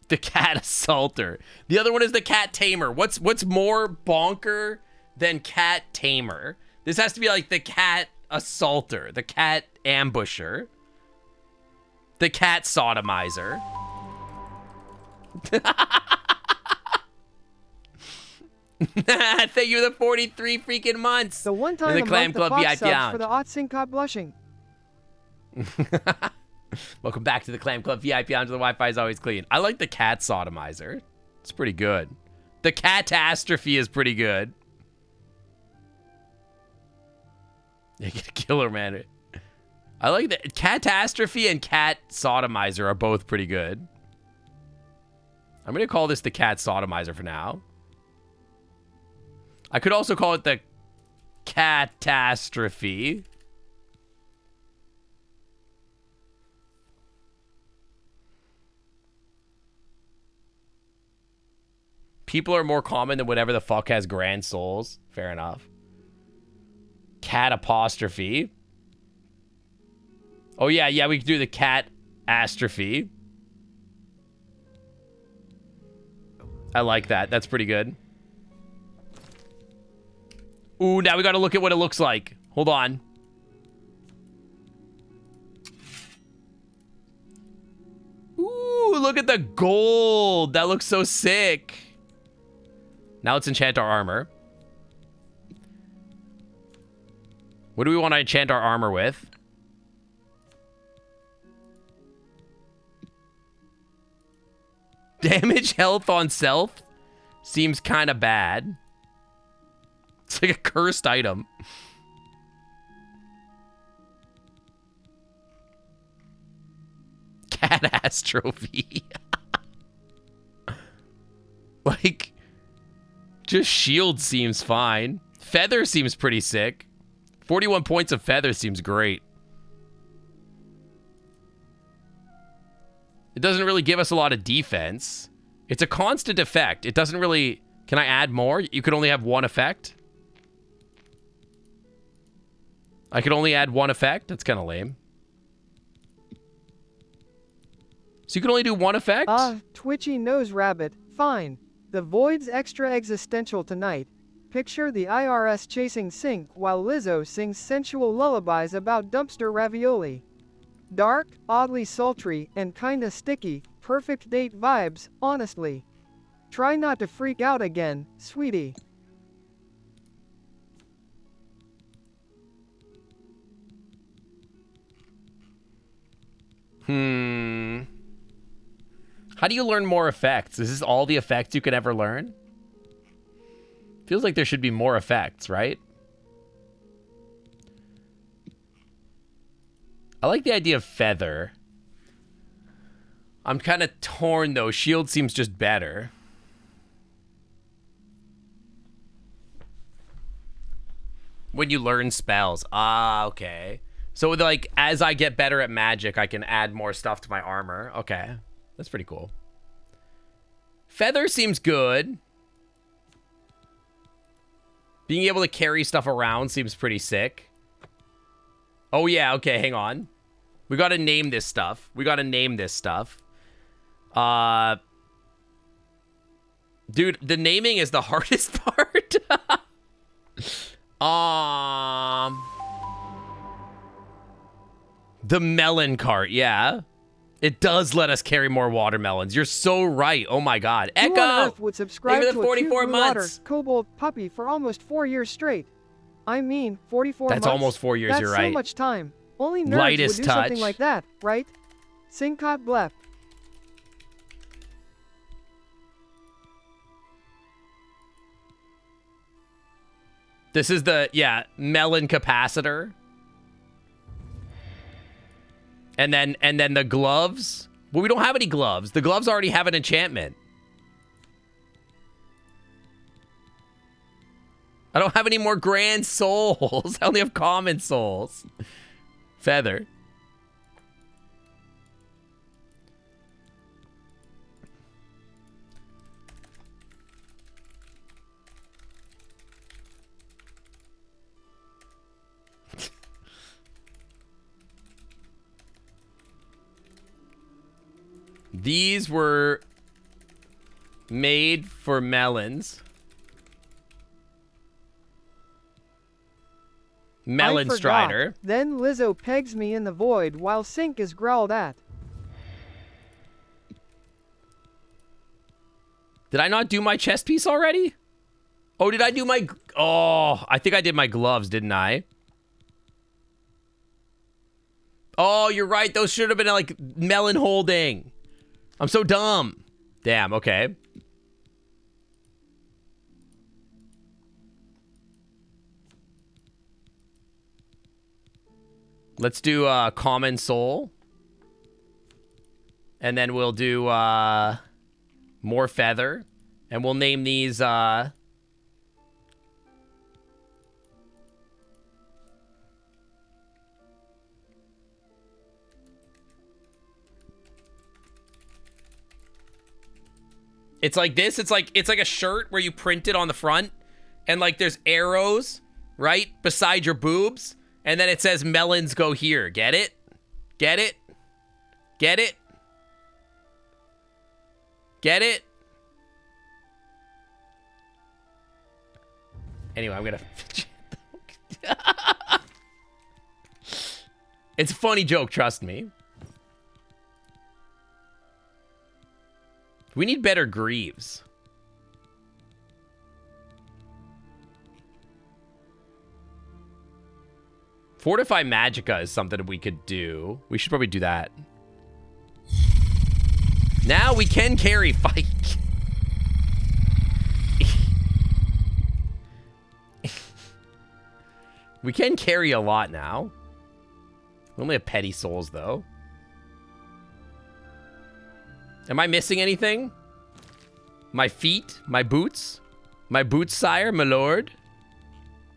The cat assaulter. The other one is the cat tamer. What's more bonker than cat tamer? This has to be like the cat assaulter, the cat ambusher, the cat sodomizer. Thank you for the 43 freaking months. The one time in the Clam Club VIP lounge. For the Otsin caught blushing. Welcome back to the Clam Club VIP lounge. The Wi-Fi is always clean. I like the cat sodomizer. It's pretty good. The catastrophe is pretty good. You get a killer, man. I like the catastrophe and cat sodomizer are both pretty good. I'm gonna call this the cat sodomizer for now. I could also call it the catastrophe. People are more common than whatever the fuck has grand souls. Fair enough. Cat apostrophe. Oh, yeah, we could do the cat astrophe. I like that. That's pretty good. Ooh, now we gotta look at what it looks like. Hold on. Ooh, look at the gold. That looks so sick. Now let's enchant our armor. What do we want to enchant our armor with? Damage health on self seems kind of bad. It's like a cursed item. Cat ass trophy. Like, just shield seems fine. Feather seems pretty sick. 41 points of feather seems great. It doesn't really give us a lot of defense. It's a constant effect. It doesn't really... Can I add more? You could only have one effect? I could only add one effect? That's kind of lame. So you can only do one effect? Twitchy nose rabbit. Fine. The void's extra existential tonight. Picture the IRS chasing Sink while Lizzo sings sensual lullabies about dumpster ravioli. Dark, oddly sultry, and kinda sticky. Perfect date vibes, honestly. Try not to freak out again, sweetie. How do you learn more effects? Is this all the effects you could ever learn? Feels like there should be more effects, right? I like the idea of feather. I'm kind of torn, though. Shield seems just better. When you learn spells. Ah, okay. So, like, as I get better at magic, I can add more stuff to my armor. Okay. That's pretty cool. Feather seems good. Being able to carry stuff around seems pretty sick. Oh, yeah. Okay, hang on. We got to name this stuff. Dude, the naming is the hardest part. The melon cart, yeah. It does let us carry more watermelons. You're so right. Oh my god. Echo! Who on Earth would subscribe to a 44 cute months. Water, kobold puppy for almost 4 years straight? I mean, 44 months. That's almost 4 years, you're right. That's so much time. Only nerds Lightest would do touch. something like that, right? Sinkot blep. This is the, yeah, melon capacitor. And then the gloves. Well, we don't have any gloves. The gloves already have an enchantment. I don't have any more grand souls. I only have common souls. Feather. These were Made for melons. Melon I forgot. Strider. Then Lizzo pegs me in the void while Sink is growled at. Did I not do my chest piece already? Oh, did I do my... Oh, I think I did my gloves, didn't I? Oh, you're right. Those should have been like melon holding. I'm so dumb. Damn, okay. Let's do Common Soul. And then we'll do more Feather. And we'll name these... It's like this. It's like a shirt where you print it on the front. And like there's arrows, right? Beside your boobs. And then it says melons go here. Get it? Get it? Get it? Get it? Anyway, I'm gonna... It's a funny joke, trust me. We need better greaves. Fortify Magicka is something we could do. We should probably do that. Now we can carry fight. We can carry a lot now. We only have petty souls, though. Am I missing anything? My feet? My boots? My boots, sire, my lord?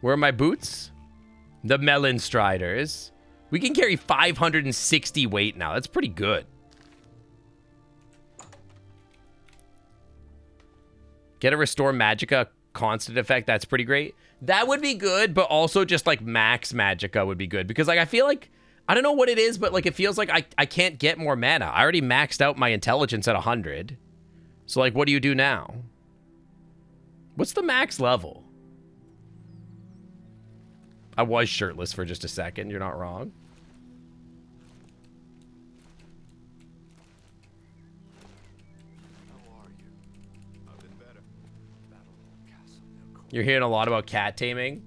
Where are my boots? The melon striders. We can carry 560 weight now. That's pretty good. Get a restore magicka constant effect. That's pretty great. That would be good, but also just like max magicka would be good. Because like I feel like, I don't know what it is, but like it feels like I can't get more mana. I already maxed out my intelligence at 100. So like what do you do now? What's the max level? I was shirtless for just a second. You're not wrong. You're hearing a lot about cat taming.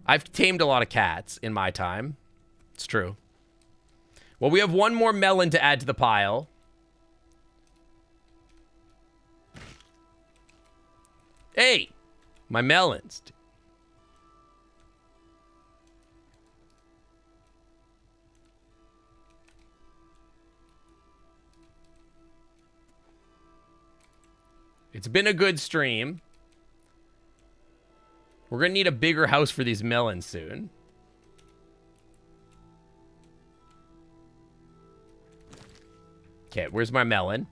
I've tamed a lot of cats in my time. It's true. Well, we have one more melon to add to the pile. Hey, my melons. It's been a good stream. We're going to need a bigger house for these melons soon. Okay, where's my melon?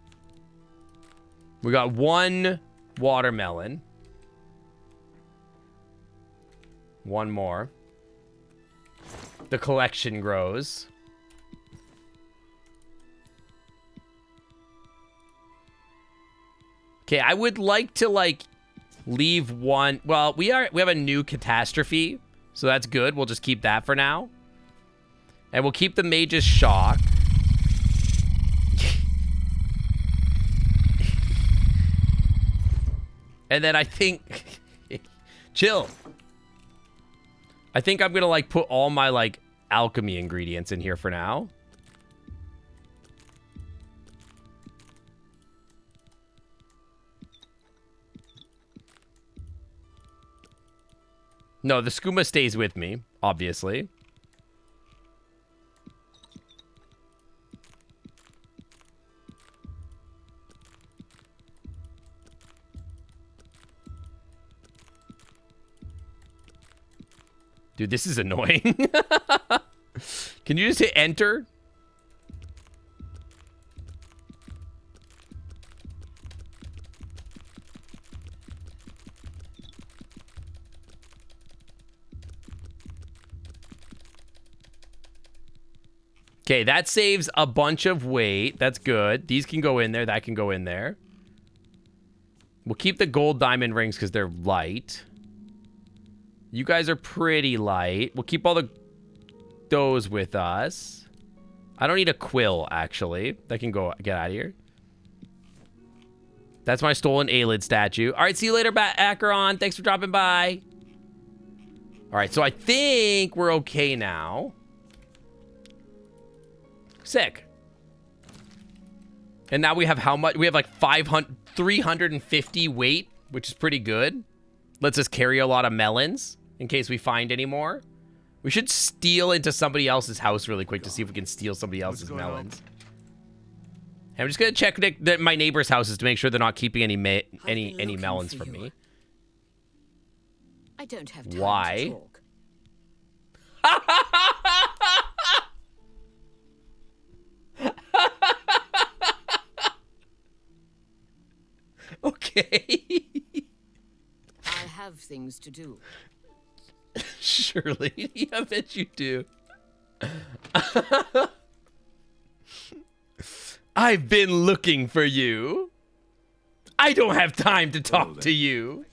We got one watermelon. One more. The collection grows. Okay, I would like to, like, leave one... Well, we have a new catastrophe, so that's good. We'll just keep that for now. And we'll keep the mage's shock. And then I think... Chill. I think I'm gonna, like, put all my, like, alchemy ingredients in here for now. No, the skooma stays with me, obviously. Dude, this is annoying. Can you just hit enter? Okay, that saves a bunch of weight. That's good. These can go in there. That can go in there. We'll keep the gold diamond rings because they're light. You guys are pretty light. We'll keep all those with us. I don't need a quill, actually. That can go get out of here. That's my stolen Aelid statue. All right, see you later, Acheron. Thanks for dropping by. All right, so I think we're okay now. Sick. And now we have how much? We have like 350 weight, which is pretty good. Lets us carry a lot of melons in case we find any more. We should steal into somebody else's house really quick to see if we can steal somebody else's melons. And I'm just gonna check my neighbor's houses to make sure they're not keeping any melons from me. I don't have time Why? to talk. Okay. I have things to do. Surely. I bet you do. I've been looking for you. I don't have time to talk to you.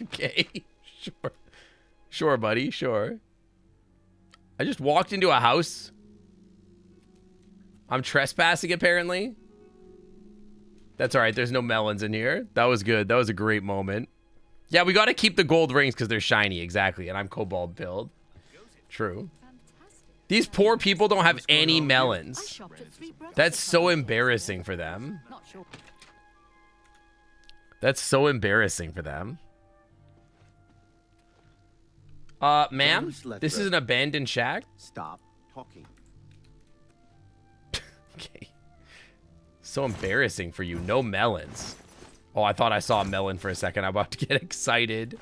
Okay. Sure. Sure, buddy. Sure. I just walked into a house. I'm trespassing, apparently. That's all right. There's no melons in here. That was good. That was a great moment. Yeah, we got to keep the gold rings because they're shiny. Exactly. And I'm kobold build. True. These poor people don't have any melons. That's so embarrassing for them. That's so embarrassing for them. Ma'am, this is an abandoned shack? Stop talking. Okay. So embarrassing for you. No melons. Oh, I thought I saw a melon for a second. I'm about to get excited.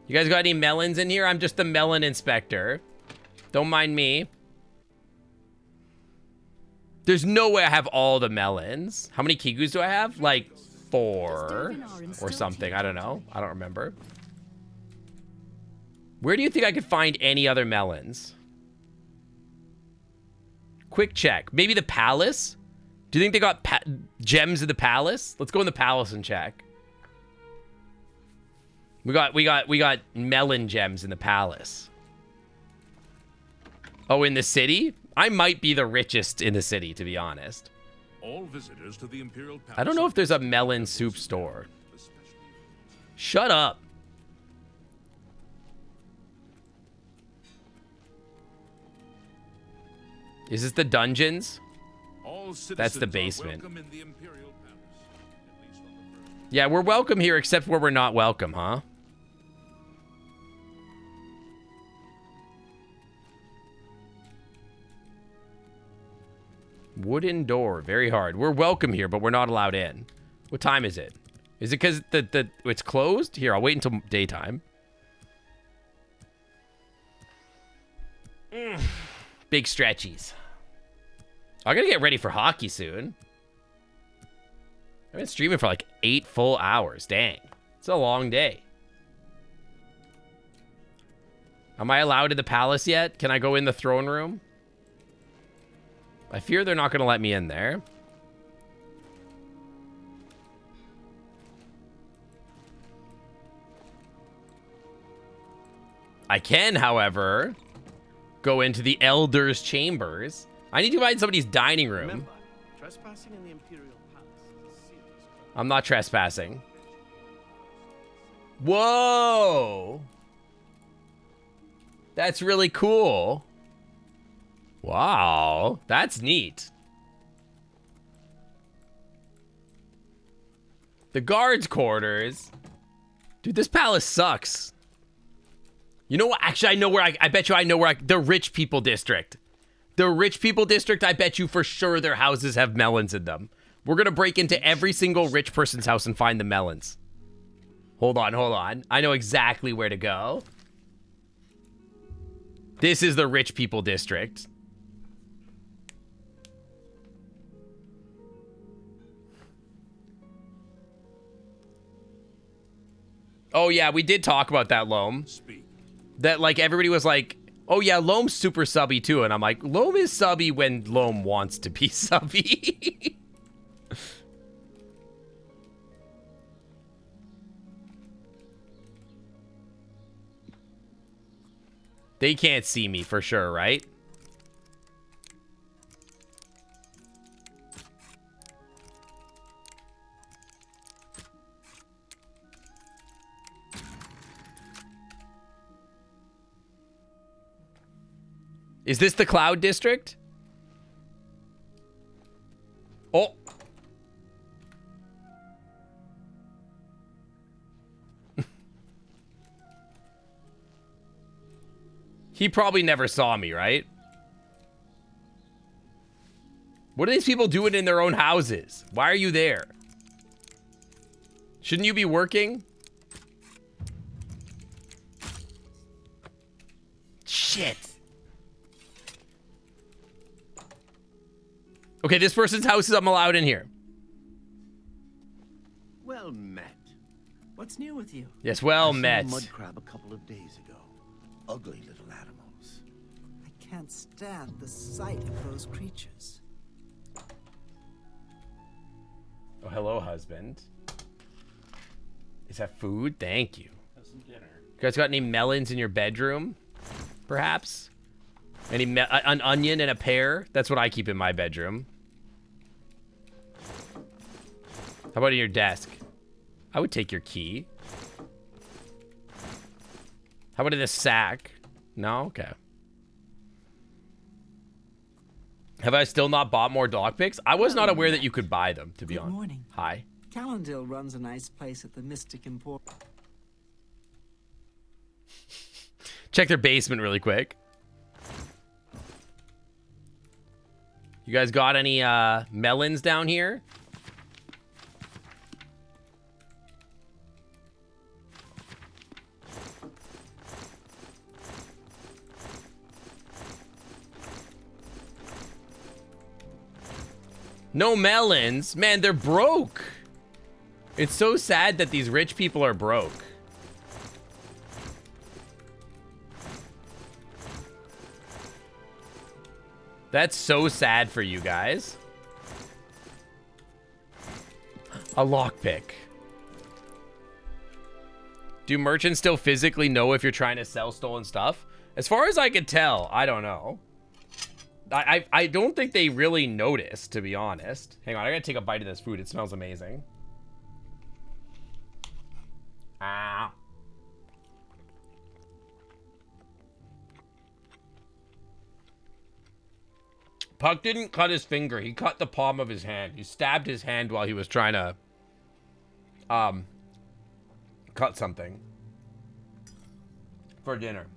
You guys got any melons in here? I'm just the melon inspector. Don't mind me. There's no way I have all the melons. How many Kigus do I have? Like 4 or something. I don't know. I don't remember. Where do you think I could find any other melons? Quick check. Maybe the palace? Do you think they got gems in the palace? Let's go in the palace and check. We got melon gems in the palace. Oh, in the city? I might be the richest in the city, to be honest. All visitors to the Imperial Palace. I don't know if there's a melon soup store. Shut up. Is this the dungeons? That's the basement. Yeah, we're welcome here except where we're not welcome, huh? Wooden door, very hard. We're welcome here, but we're not allowed in. What time is it? Is it because it's closed? Here, I'll wait until daytime. Big stretchies. I gotta get ready for hockey soon. I've been streaming for like 8 full hours. Dang. It's a long day. Am I allowed in the palace yet? Can I go in the throne room? I fear they're not gonna let me in there. I can, however, go into the elders' chambers. I need to find somebody's dining room. Remember, trespassing in the Imperial Palace is a serious crime. I'm not trespassing. Whoa! That's really cool. Wow, that's neat. The guards' quarters. Dude, this palace sucks. You know what? Actually, I know where I bet you I know where the rich people district. The rich people district, I bet you for sure their houses have melons in them. We're going to break into every single rich person's house and find the melons. Hold on, hold on. I know exactly where to go. This is the rich people district. Oh, yeah, we did talk about that, Loam. That, like, everybody was like, oh, yeah, Loam's super subby, too. And I'm like, Loam is subby when Loam wants to be subby. They can't see me for sure, right? Is this the Cloud District? Oh. He probably never saw me, right? What are these people doing in their own houses? Why are you there? Shouldn't you be working? Shit. Okay, this person's house is I'm allowed in here. Well met. What's new with you? Yes, well I saw met. a mud crab a couple of days ago. Ugly little animals. I can't stand the sight of those creatures. Oh, hello, husband. Is that food? Thank you. Have some dinner. You guys got any melons in your bedroom? Perhaps? An onion and a pear? That's what I keep in my bedroom. How about in your desk? I would take your key. How about in a sack? No? Okay. Have I still not bought more dog picks? I was not aware that you could buy them, to be honest. Good morning. Hi. Calendil runs a nice place at the Mystic Emporium. Check their basement really quick. You guys got any melons down here? No melons? Man, they're broke. It's so sad that these rich people are broke. That's so sad for you guys. A lockpick. Do merchants still physically know if you're trying to sell stolen stuff? As far as I can tell, I don't know. I don't think they really noticed, to be honest. Hang on, I gotta take a bite of this food. It smells amazing. Ah. Puck didn't cut his finger. He cut the palm of his hand. He stabbed his hand while he was trying to cut something for dinner.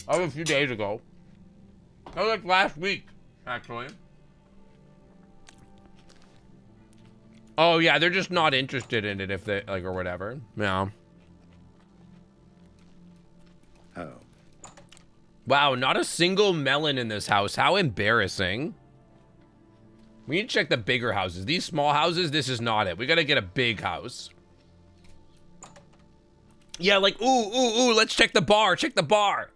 That was a few days ago. That was like last week, actually. Oh yeah, they're just not interested in it if they like or whatever. Yeah. Oh. Wow, not a single melon in this house. How embarrassing. We need to check the bigger houses. These small houses, this is not it. We gotta get a big house. Yeah, like, ooh, let's check the bar. Check the bar.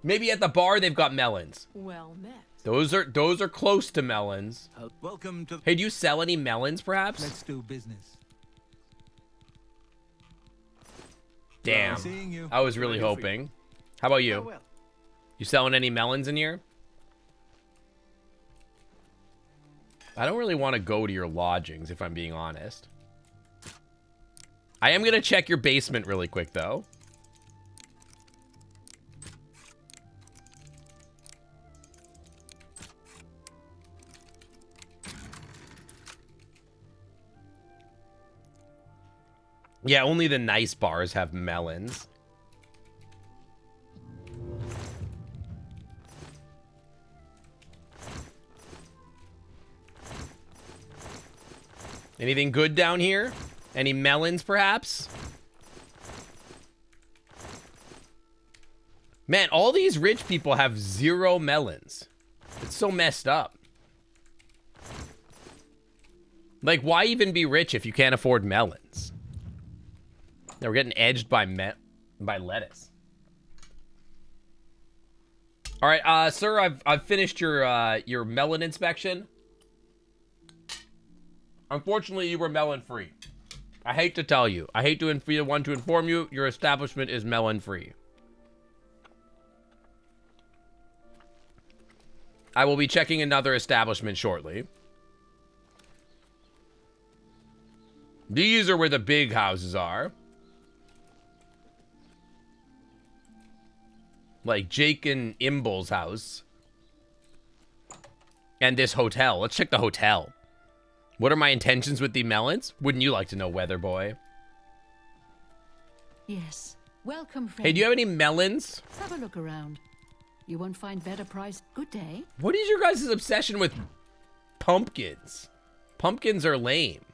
Maybe at the bar they've got melons. Well met. Those are close to melons. Welcome to. Hey, do you sell any melons, perhaps? Let's do business. Damn. Seeing you. I was really hoping. How about you? Well. You selling any melons in here? I don't really want to go to your lodgings, if I'm being honest. I am going to check your basement really quick, though. Yeah, only the nice bars have melons. Anything good down here? Any melons, perhaps? Man, all these rich people have 0 melons. It's so messed up. Like, why even be rich if you can't afford melons? Now we're getting edged by lettuce. All right, sir, I've finished your melon inspection. Unfortunately, you were melon free. I hate to tell you. I hate to be the one to inform you. Your establishment is melon free. I will be checking another establishment shortly. These are where the big houses are. Like Jake and Imble's house. And this hotel. Let's check the hotel. What are my intentions with the melons? Wouldn't you like to know, Weather Boy? Yes. Welcome, friend. Hey, do you have any melons? Have a look around. You won't find better price. Good day. What is your guys' obsession with pumpkins? Pumpkins are lame.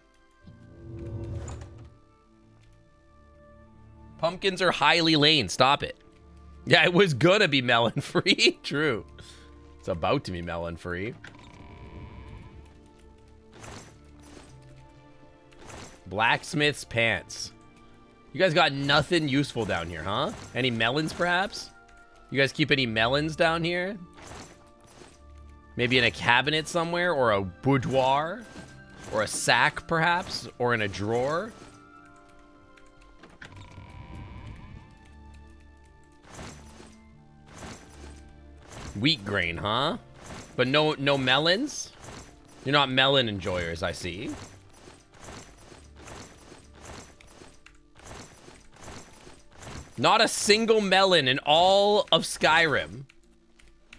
Pumpkins are highly lame. Stop it. Yeah, it was gonna be melon free. True. It's about to be melon free. Blacksmith's pants. You guys got nothing useful down here, huh? Any melons, perhaps? You guys keep any melons down here? Maybe in a cabinet somewhere, or a boudoir? Or a sack, perhaps? Or in a drawer? Wheat grain, huh? But no melons? You're not melon enjoyers, I see. Not a single melon in all of Skyrim.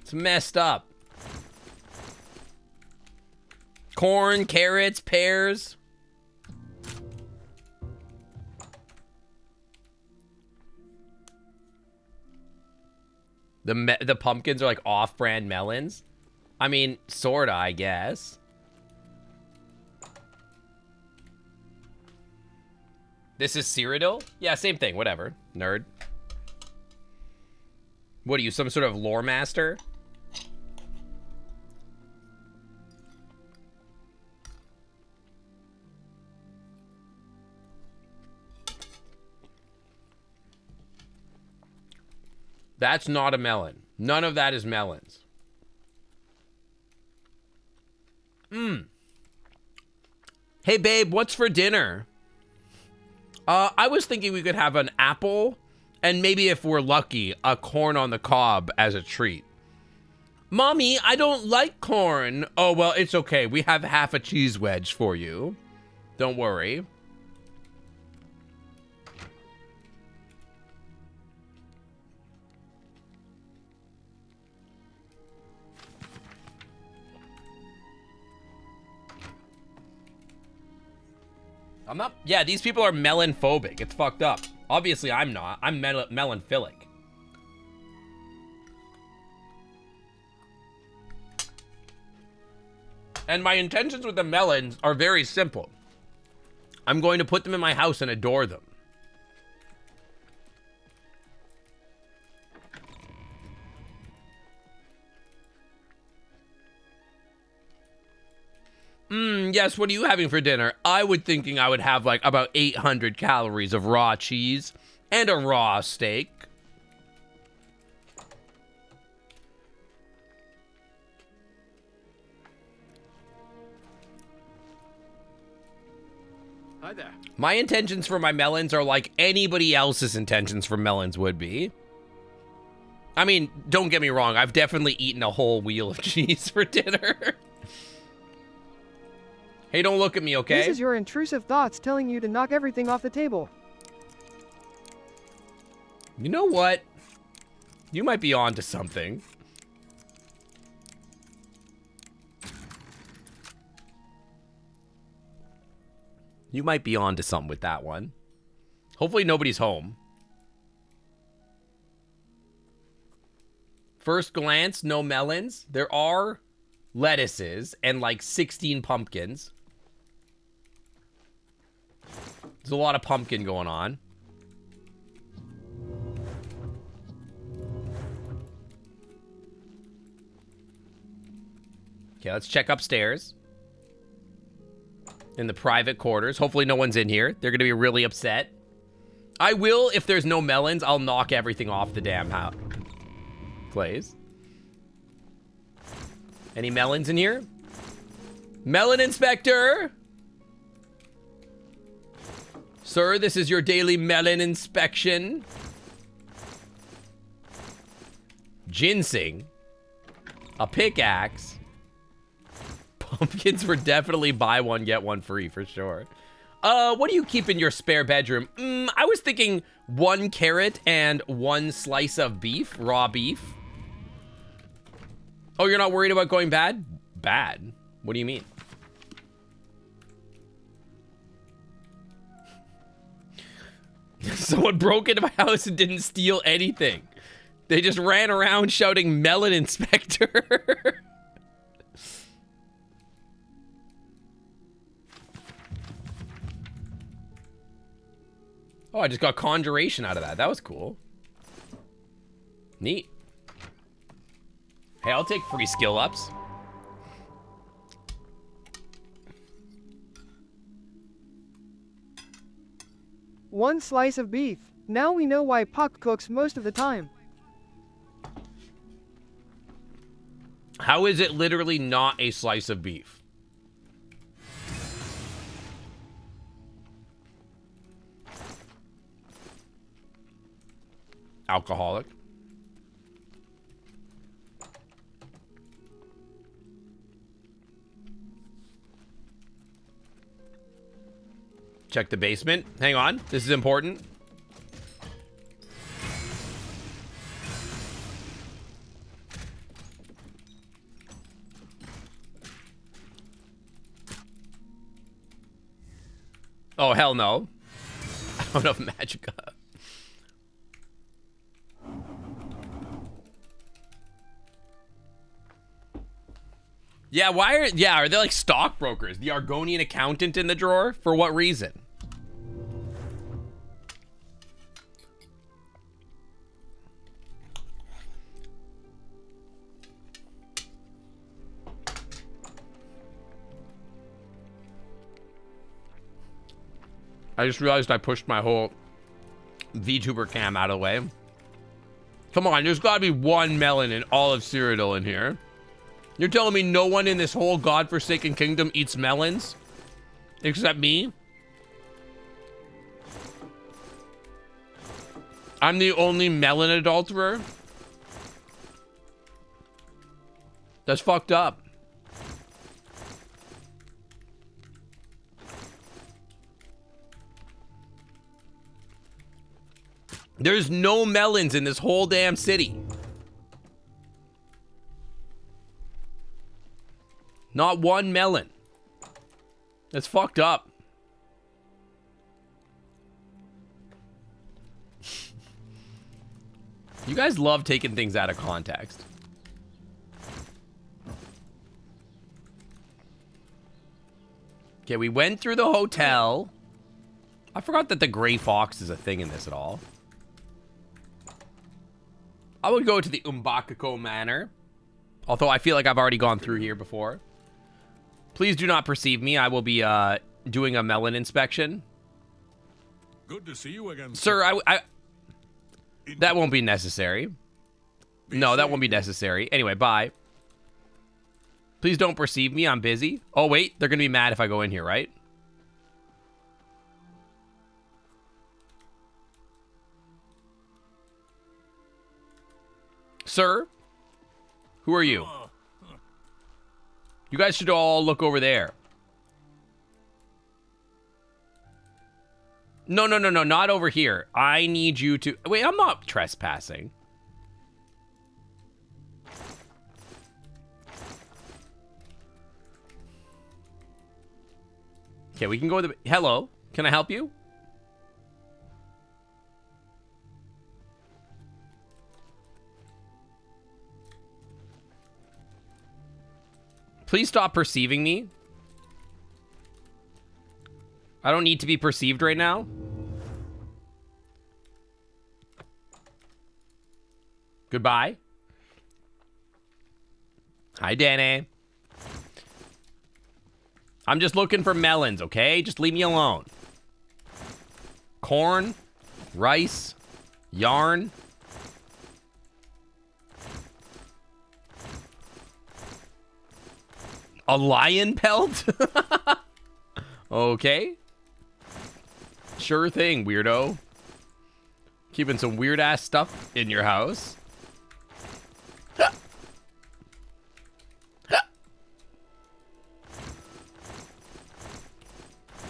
It's messed up. Corn, carrots, pears. The pumpkins are like off-brand melons. I mean, sorta, I guess. This is Cyrodiil? Yeah, same thing, whatever. Nerd. What are you, some sort of lore master? That's not a melon. None of that is melons. Hey, babe, what's for dinner? I was thinking we could have an apple and maybe, if we're lucky, a corn on the cob as a treat. Mommy, I don't like corn. Oh, well, it's okay. We have half a cheese wedge for you. Don't worry. I'm not. Yeah, these people are melon phobic. It's fucked up. Obviously, I'm not. I'm melon-philic. And my intentions with the melons are very simple. I'm going to put them in my house and adore them. Yes, what are you having for dinner? I would thinking I would have like about 800 calories of raw cheese and a raw steak. Hi there. My intentions for my melons are like anybody else's intentions for melons would be. I mean, don't get me wrong. I've definitely eaten a whole wheel of cheese for dinner. Hey, don't look at me, okay? This is your intrusive thoughts telling you to knock everything off the table. You know what? You might be on to something. You might be on to something with that one. Hopefully nobody's home. First glance, no melons. There are lettuces and like 16 pumpkins. There's a lot of pumpkin going on. Okay, let's check upstairs. In the private quarters. Hopefully no one's in here. They're going to be really upset. I will, if there's no melons, I'll knock everything off the damn house. Please. Any melons in here? Melon inspector! Sir, this is your daily melon inspection. Ginseng. A pickaxe. Pumpkins were definitely buy one, get one free for sure. What do you keep in your spare bedroom? I was thinking 1 carrot and 1 slice of beef, raw beef. Oh, you're not worried about going bad? Bad? What do you mean? Someone broke into my house and didn't steal anything. They just ran around shouting melon inspector. Oh, I just got conjuration out of that. That was cool. Neat. Hey, I'll take free skill ups. One slice of beef. Now we know why Puck cooks most of the time. How is it literally not a slice of beef? Alcoholic. Check the basement. Hang on. This is important. Oh, hell no. I don't have magicka. Yeah, are they like stockbrokers? The Argonian accountant in the drawer? For what reason? I just realized I pushed my whole VTuber cam out of the way. Come on, there's gotta be 1 melon in all of Cyrodiil in here. You're telling me no one in this whole godforsaken kingdom eats melons? Except me? I'm the only melon adulterer? That's fucked up. There's no melons in this whole damn city. Not 1 melon. That's fucked up. You guys love taking things out of context. Okay, we went through the hotel. I forgot that the gray fox is a thing in this at all. I would go to the Umbakako Manor. Although I feel like I've already gone through here before. Please do not perceive me. I will be doing a melon inspection. Good to see you again, sir. That won't be necessary. No, that won't be necessary. Anyway, bye. Please don't perceive me. I'm busy. Oh, wait. They're going to be mad if I go in here, right? Sir? Who are you? You guys should all look over there. No, not over here. I need you to... Wait, I'm not trespassing. Okay, we can go to the... Hello, can I help you? Please stop perceiving me. I don't need to be perceived right now. Goodbye. Hi, Danny. I'm just looking for melons, okay? Just leave me alone. Corn, rice, yarn. A lion pelt? Okay. Sure thing, weirdo. Keeping some weird-ass stuff in your house.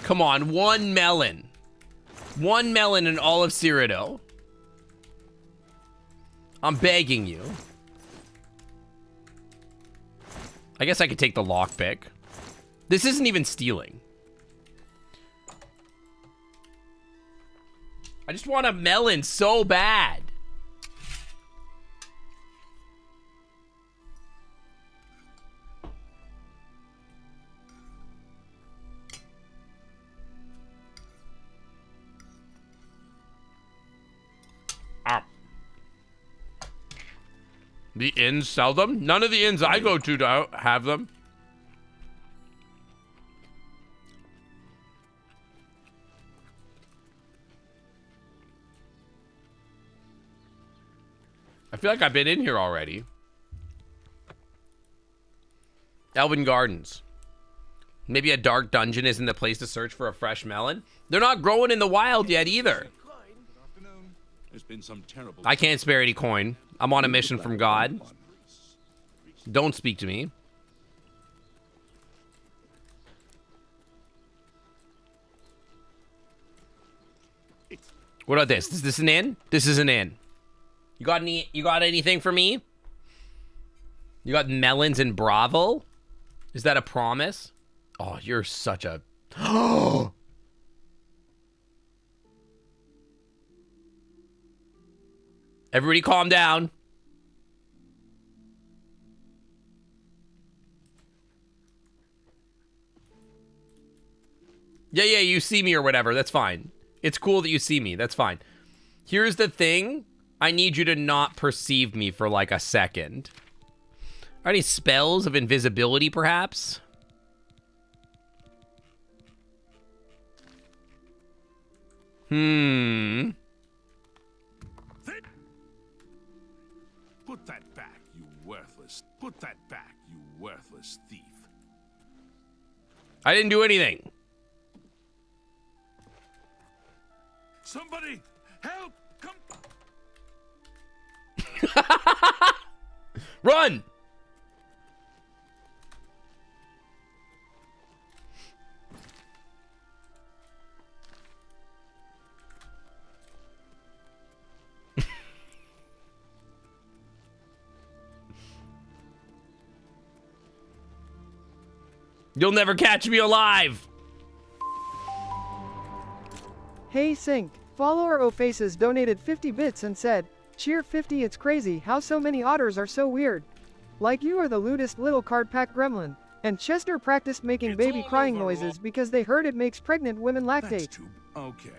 Come on, one melon. One melon in all of Cyrodiil. I'm begging you. I guess I could take the lockpick. This isn't even stealing. I just want a melon so bad. The inns sell them? None of the inns I go to have them. I feel like I've been in here already. Elven Gardens. Maybe a dark dungeon isn't the place to search for a fresh melon. They're not growing in the wild yet either. There's been some terrible... I can't spare any coin. I'm on a mission from God. Don't speak to me. What about this? Is this an inn? This is an inn. You got anything for me? You got melons in Bravo? Is that a promise? Oh, you're such a... Everybody calm down. Yeah, you see me or whatever. That's fine. It's cool that you see me. That's fine. Here's the thing. I need you to not perceive me for like a second. Are any spells of invisibility, perhaps? Put that back, you worthless. Put that back, you worthless thief. I didn't do anything. Somebody help! Come. Run! You'll never catch me alive. Hey Sync, follower Ofaces donated 50 bits and said, cheer 50, it's crazy how so many otters are so weird. Like you are the lewdest little card pack gremlin. And Chester practiced making baby crying noises because they heard it makes pregnant women lactate. Okay.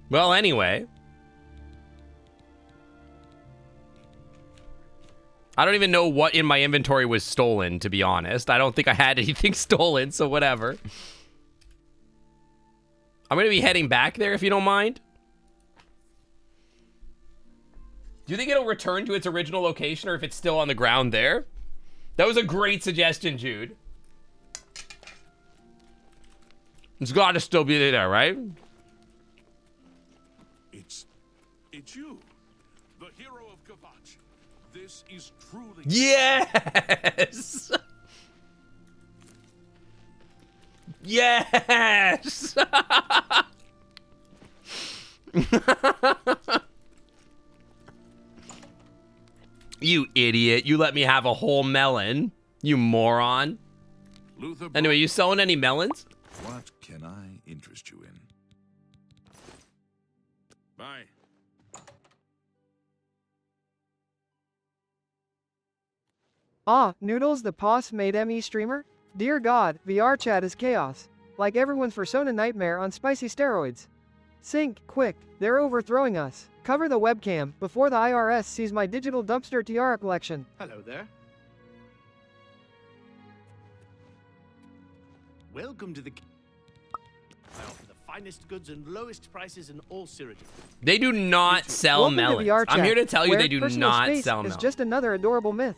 Well, anyway. I don't even know what in my inventory was stolen, to be honest. I don't think I had anything stolen, so whatever. I'm going to be heading back there, if you don't mind. Do you think it'll return to its original location, or if it's still on the ground there? That was a great suggestion, Jude. It's got to still be there, right? It's you, the hero of Kvatch. This is truly... Yes! Yes! You idiot. You let me have a whole melon. You moron. Luther, anyway, you selling any melons? What can I interest you in? Bye. Ah, Noodles the Poss made ME streamer? Dear God, VR chat is chaos. Like everyone's Persona nightmare on spicy steroids. Sync, quick, they're overthrowing us. Cover the webcam before the IRS sees my digital dumpster tiara collection. Hello there. Welcome to the... I offer the finest goods and lowest prices in all Cyrodiil. They do not sell Welcome melons. to VR I'm chat, here to tell you where they do personal not space sell is melons. just another adorable myth.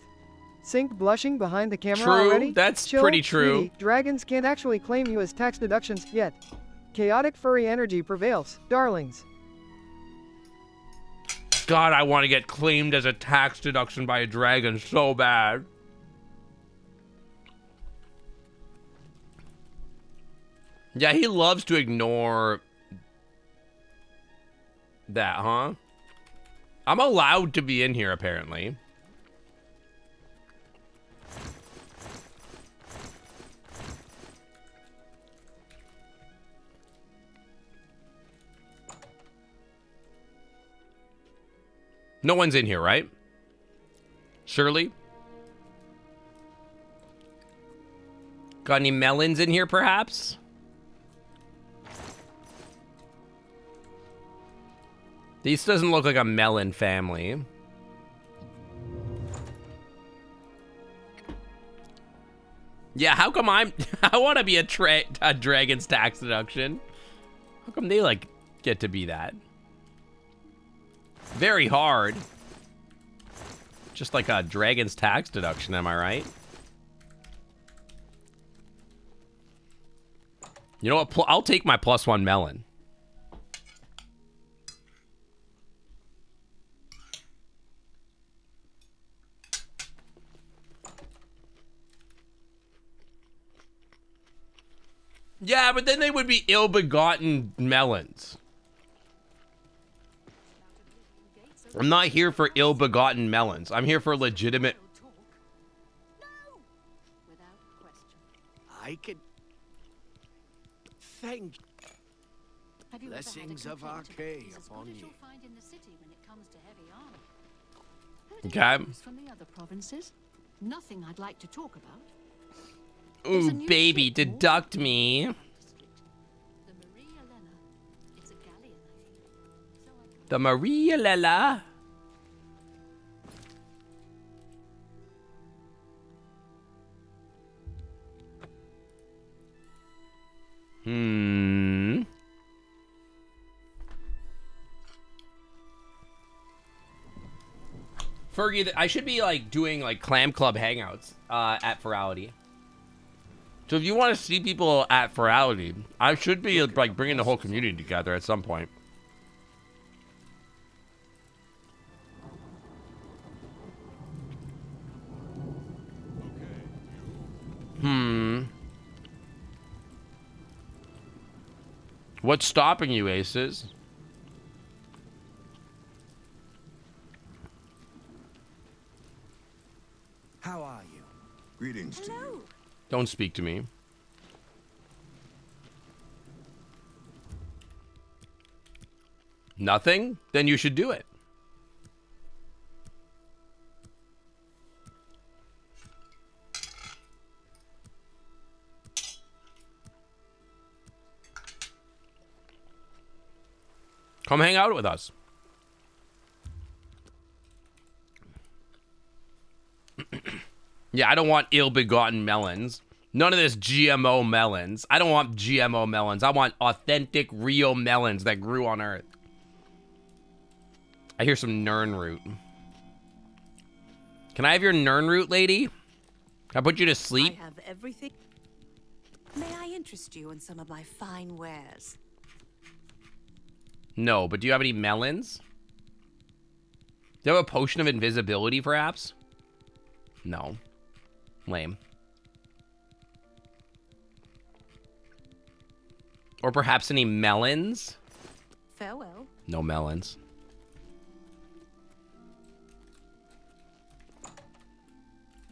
Sync blushing behind the camera True, already? that's Chill, pretty true. sweetie, dragons can't actually claim you as tax deductions yet. Chaotic furry energy prevails, darlings. God, I want to get claimed as a tax deduction by a dragon so bad. Yeah, he loves to ignore that, huh? I'm allowed to be in here, apparently. No one's in here, right? Surely? Got any melons in here, perhaps? This doesn't look like a melon family. Yeah, how come I want to be a dragon's tax deduction? How come they, like, get to be that? Very hard. Just like a dragon's tax deduction, am I right? You know what? I'll take my +1 melon. Yeah, but then they would be ill-begotten melons. I'm not here for ill-begotten melons. I'm here for legitimate... I can... Thank you. Blessings of Arcade upon you. Okay. From the other provinces. Nothing I'd like to talk about. Ooh, baby, deduct me. The Maria Lella. Fergie, I should be like doing like Clam Club hangouts at Ferality. So if you want to see people at Ferality, I should be like bringing the whole community together at some point. What's stopping you, Aces? How are you? Greetings to you. Don't speak to me. Nothing? Then you should do it. Come hang out with us. Yeah, I don't want ill-begotten melons. None of this GMO melons. I don't want GMO melons. I want authentic, real melons that grew on Earth. I hear some Nern root. Can I have your Nern root, lady? Can I put you to sleep? I have everything. May I interest you in some of my fine wares? No, but do you have any melons? Do you have a potion of invisibility, perhaps? No. Lame. Or perhaps any melons? Farewell. No melons.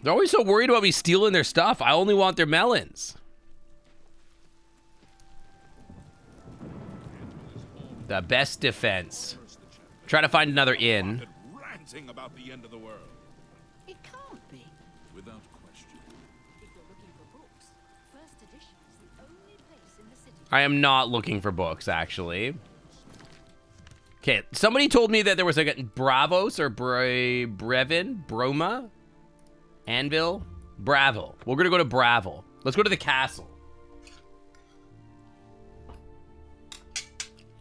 They're always so worried about me stealing their stuff. I only want their melons. The best defense. Try to find another inn. Ranting about the end of the world. It can't be. Without question. If you're looking for books, first edition is the only place in the city. I am not looking for books, actually. Okay, somebody told me that there was like a Bravos or Brevin? Broma? Anvil? Bravil. We're gonna go to Bravil. Let's go to the castle.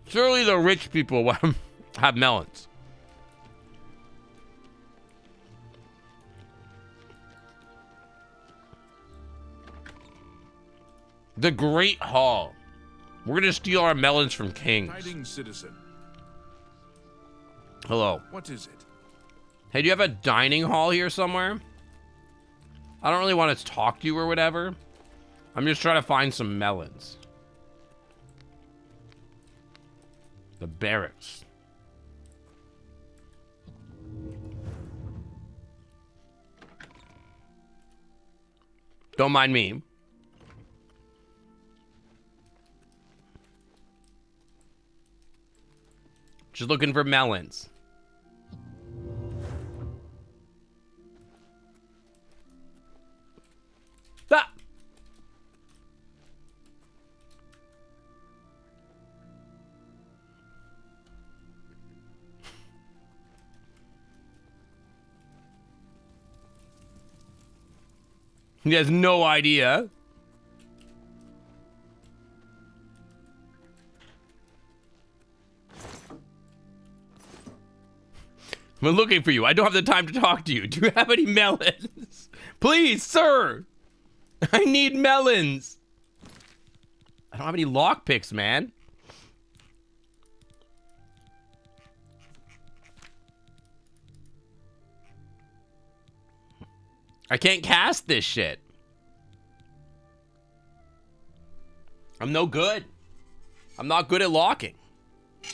Surely the rich people have melons. The Great Hall. We're gonna steal our melons from kings. Tidings, citizen. Hello. What is it? Hey, do you have a dining hall here somewhere? I don't really want to talk to you or whatever. I'm just trying to find some melons. The barracks. Don't mind me. Just looking for melons. Ah! He has no idea. I'm looking for you. I don't have the time to talk to you. Do you have any melons? Please, sir. I need melons. I don't have any lockpicks, man. I can't cast this shit. I'm no good. I'm not good at locking.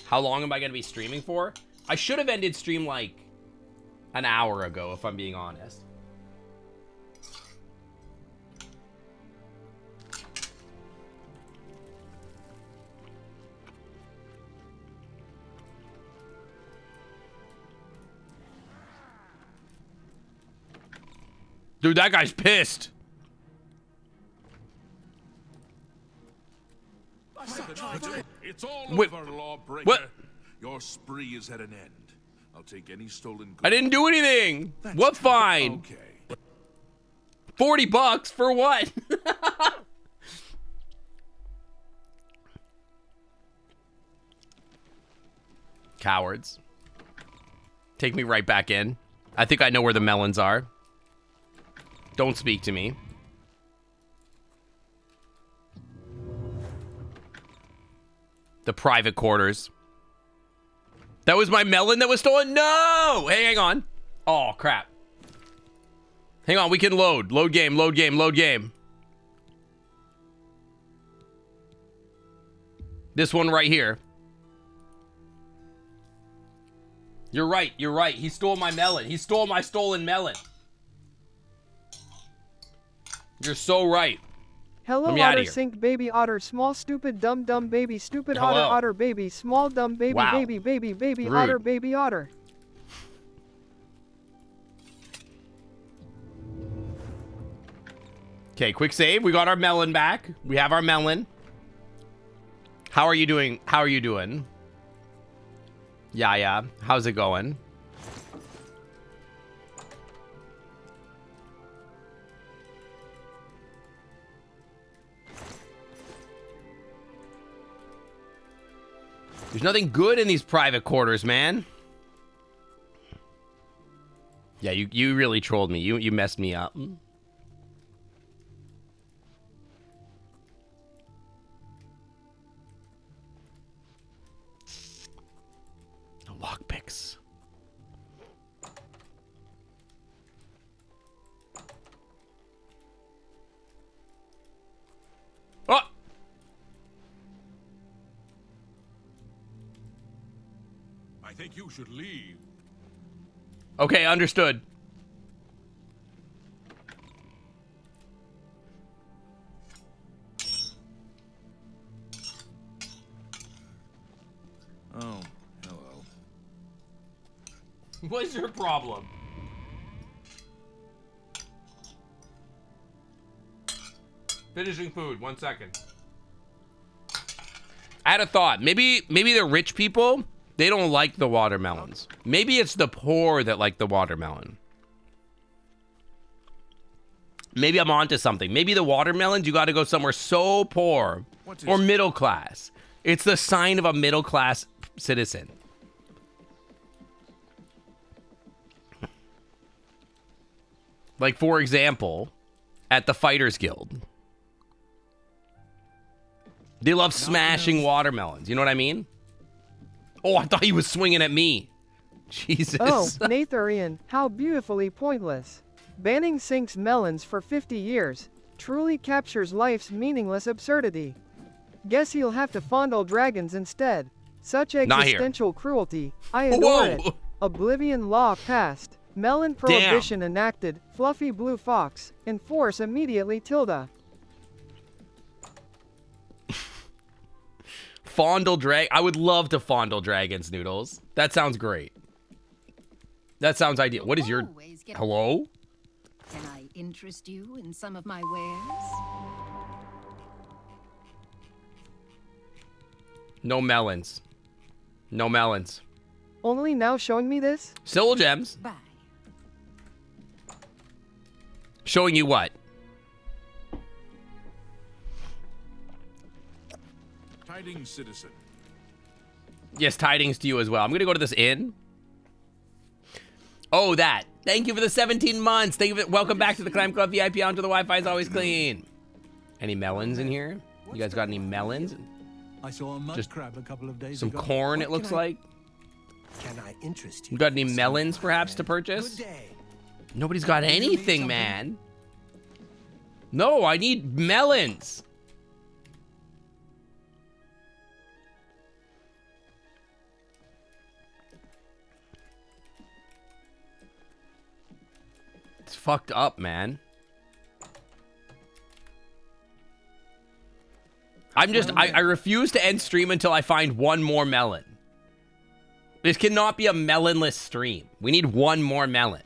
How long am I going to be streaming for? I should have ended stream like an hour ago, if I'm being honest. Dude, that guy's pissed. It's all Wait, over, lawbreaker. what? Your spree is at an end. I'll take any stolen goods. I didn't do anything. What fine? Okay. $40 for what? Cowards. Take me right back in. I think I know where the melons are. Don't speak to me. The private quarters. That was my melon that was stolen? No! Hey, hang on. Oh, crap. Hang on, we can load. Load game, load game, load game. This one right here. You're right, you're right. He stole my melon. He stole my stolen melon. You're so right. Hello, otter sink baby otter, small stupid dumb dumb baby stupid Hello. otter otter baby small dumb baby Wow. baby baby baby Rude. otter baby otter. Okay, quick save. We got our melon back. We have our melon. How are you doing? How are you doing? Yeah. How's it going? There's nothing good in these private quarters, man. Yeah, you really trolled me. You messed me up. Lockpicks. Oh! I think you should leave. Okay, understood. Oh, hello. What's your problem? Finishing food. 1 second. I had a thought. Maybe the rich people, they don't like the watermelons. Maybe it's the poor that like the watermelon. Maybe I'm onto something. Maybe the watermelons, you got to go somewhere so poor or middle class. It's the sign of a middle class citizen. Like, for example, at the Fighters Guild. They love smashing watermelons. You know what I mean? Oh, I thought he was swinging at me. Jesus. Oh, Natharian, how beautifully pointless. Banning Sync's melons for 50 years truly captures life's meaningless absurdity. Guess he'll have to fondle dragons instead. Such Not here. existential cruelty. I adore it. Whoa. Oblivion law passed. Melon prohibition enacted. Fluffy blue fox. Enforce immediately tilde. Fondle drag. I would love to fondle dragons, Noodles. That sounds great. That sounds ideal. What is your... Hello? Can I interest you in some of my wares? No melons. No melons. Only now showing me this? Still gems. Bye. Showing you what? Tidings, citizen. Yes, tidings to you as well. I'm gonna go to this inn. Oh, that. Thank you for the 17 months. Thank you for, welcome back to the Climb Club VIP. Onto the Wi-Fi is always clean. Any melons in here? You guys got any melons? I saw a mud crab a couple of days Some ago. corn, it looks like. Can I interest you? You got any melons, perhaps, to purchase? Nobody's got anything, man. No, I need melons. It's fucked up, man. I refuse to end stream until I find one more melon. This cannot be a melonless stream. We need one more melon.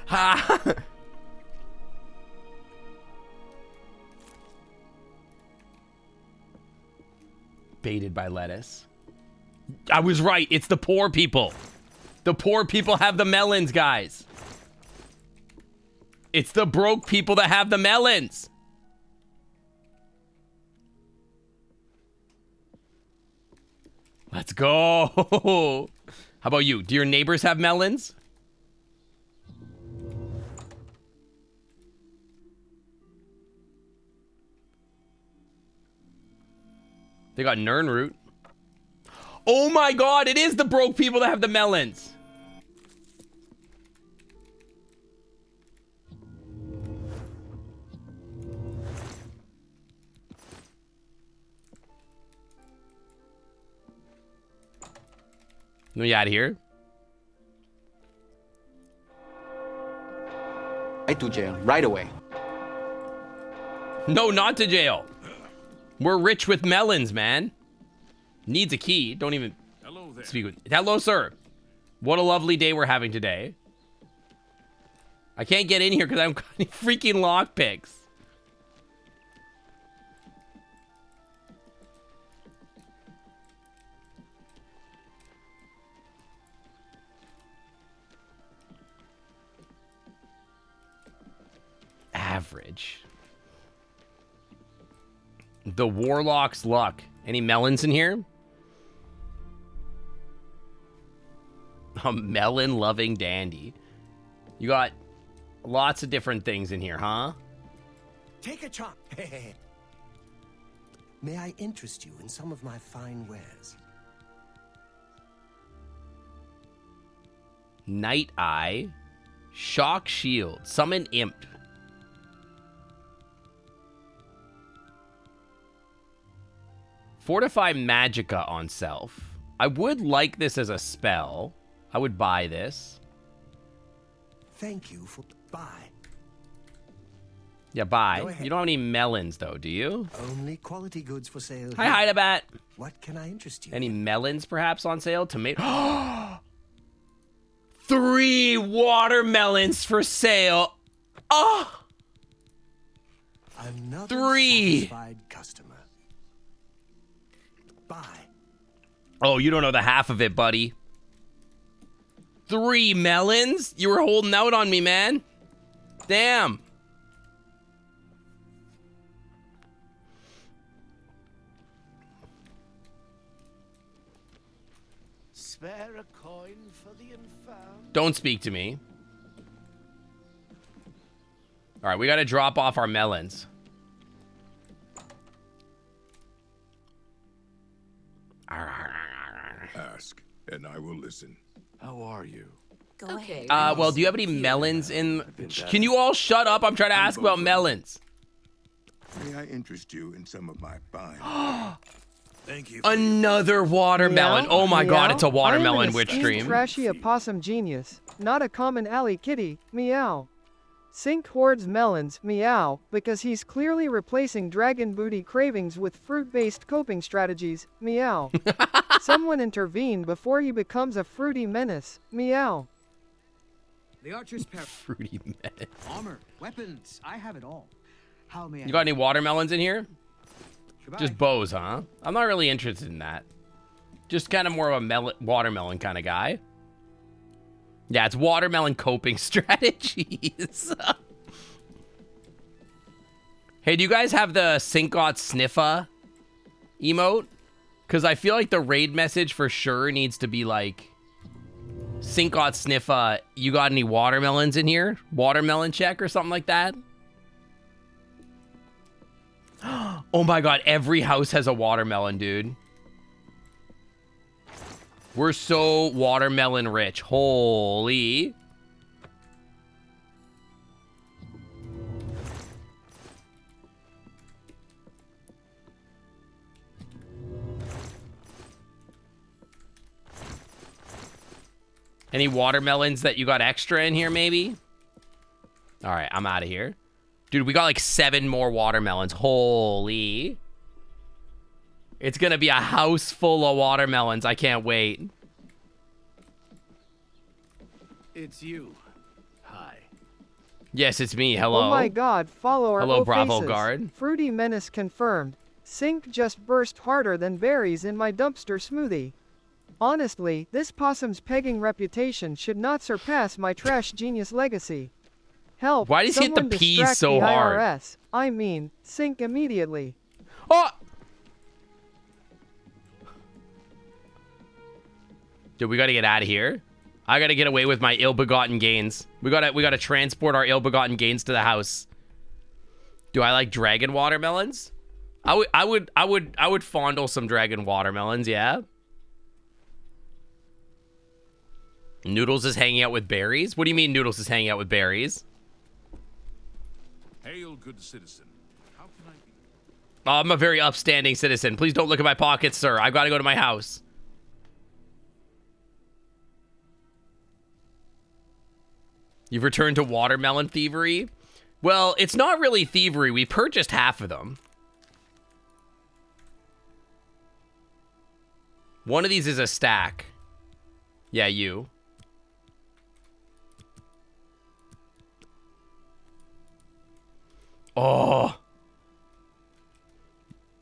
Ha! Baited by lettuce. I was right. It's the poor people. The poor people have the melons, guys. It's the broke people that have the melons. Let's go. How about you? Do your neighbors have melons? They got Nern root. Oh my god, it is the broke people that have the melons. Let me out of here. Right to jail, right away. No, not to jail. We're rich with melons, man. Needs a key. Don't even speak with. Hello, sir. What a lovely day we're having today. I can't get in here because I'm freaking lockpicks. Average. The Warlock's luck. Any melons in here? A melon-loving dandy. You got lots of different things in here, huh? Take a chop. May I interest you in some of my fine wares? Night Eye. Shock Shield. Summon Imp. Fortify Magicka on self. I would like this as a spell. I would buy this. Thank you for buy. Yeah, buy. You don't have any melons, though, do you? Only quality goods for sale. Hi, Hydabat. What can I interest you? Any melons, perhaps, on sale? Tomato. 3 watermelons for sale. Oh! Another 3. satisfied customer. Buy. Oh, you don't know the half of it, buddy. 3 melons? You were holding out on me, man. Damn. Spare a coin for the infirm. Don't speak to me. All right, we got to drop off our melons. Ask, and I will listen. How are you? Go ahead. Well, do you have any melons in... Can you all shut up? I'm trying to ask about melons. May I interest you in some of my buying? Thank you. Another watermelon. Oh my god, it's a watermelon I am an witch esteemed stream. trashy opossum genius, not a common alley kitty, meow. Sink hoards melons, meow, because he's clearly replacing dragon booty cravings with fruit-based coping strategies, meow. Someone intervene before he becomes a fruity menace, meow. The archer's fruity menace. Armor, weapons, I have it all. How may I? You got any watermelons in here? Goodbye. Just bows, huh? I'm not really interested in that. Just kind of more of a watermelon kind of guy. Yeah, it's watermelon coping strategies. Hey, do you guys have the Sinkot Sniffa emote? Because I feel like the raid message for sure needs to be like, Sinkot Sniffa, you got any watermelons in here? Watermelon check or something like that? Oh my god, every house has a watermelon, dude. We're so watermelon rich. Holy. Any watermelons that you got extra in here, maybe? All right, I'm out of here. Dude, we got like 7 more watermelons. Holy. It's gonna be a house full of watermelons. I can't wait. It's you. Hi. Yes, it's me. Hello. Oh my god, follower. Hello, Bravo faces. Guard. Fruity menace confirmed. Sink just burst harder than berries in my dumpster smoothie. Honestly, this possum's pegging reputation should not surpass my trash genius legacy. Help. Why does he hit the someone P's distract so the hard? IRS. I mean, sink immediately. Oh! Dude, we gotta get out of here. I gotta get away with my ill-begotten gains. We gotta transport our ill-begotten gains to the house. Do I like dragon watermelons? I would fondle some dragon watermelons, yeah. Noodles is hanging out with berries? What do you mean Noodles is hanging out with berries? Hail, good citizen. How can I be? Oh, I'm a very upstanding citizen. Please don't look at my pockets, sir. I've got to go to my house. You've returned to watermelon thievery? Well, it's not really thievery. We purchased half of them. One of these is a stack. Yeah, you. Oh.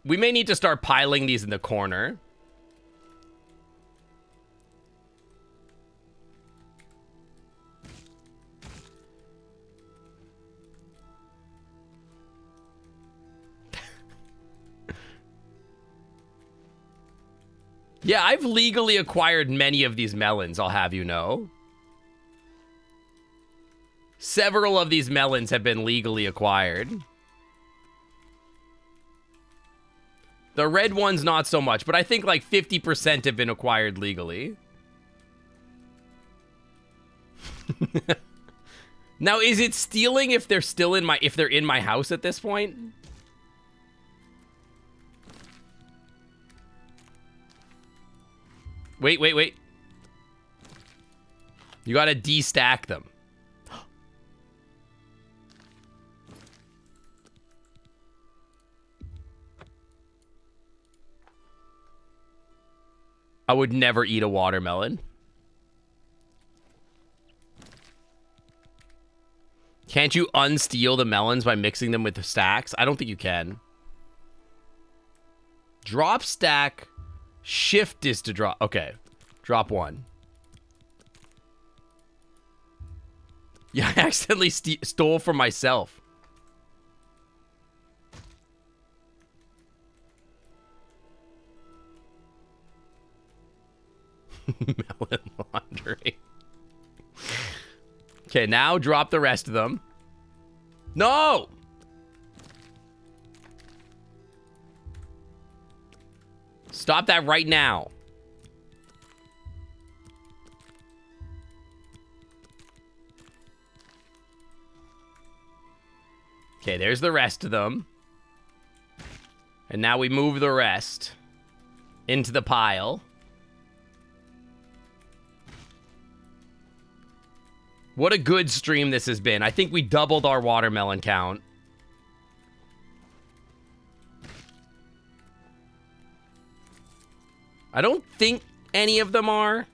We may need to start piling these in the corner. Yeah, I've legally acquired many of these melons, I'll have you know. Several of these melons have been legally acquired. The red ones, not so much, but I think like 50% have been acquired legally. Now, is it stealing if they're still in my, if they're in my house at this point? Wait, wait, wait. You gotta destack them. I would never eat a watermelon. Can't you unsteal the melons by mixing them with the stacks? I don't think you can. Drop stack. Shift is to drop. Okay. Drop one. Yeah, I accidentally stole from myself. Melon laundering. Okay, now drop the rest of them. No! Stop that right now. Okay, there's the rest of them. And now we move the rest into the pile. What a good stream this has been. I think we doubled our watermelon count. I don't think any of them are.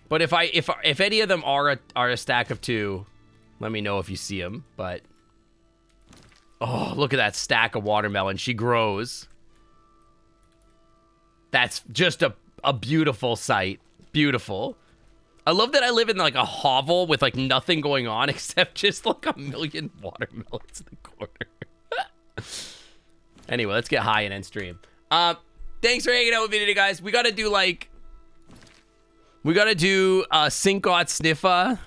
But if any of them are a stack of 2, let me know if you see them. But oh, look at that stack of watermelon. She grows. That's just a beautiful sight. Beautiful. I love that I live in like a hovel with like nothing going on except just like a million watermelons in the corner. Anyway, let's get high and end stream. Thanks for hanging out with me today, guys. We gotta do Sinkot Sniffa.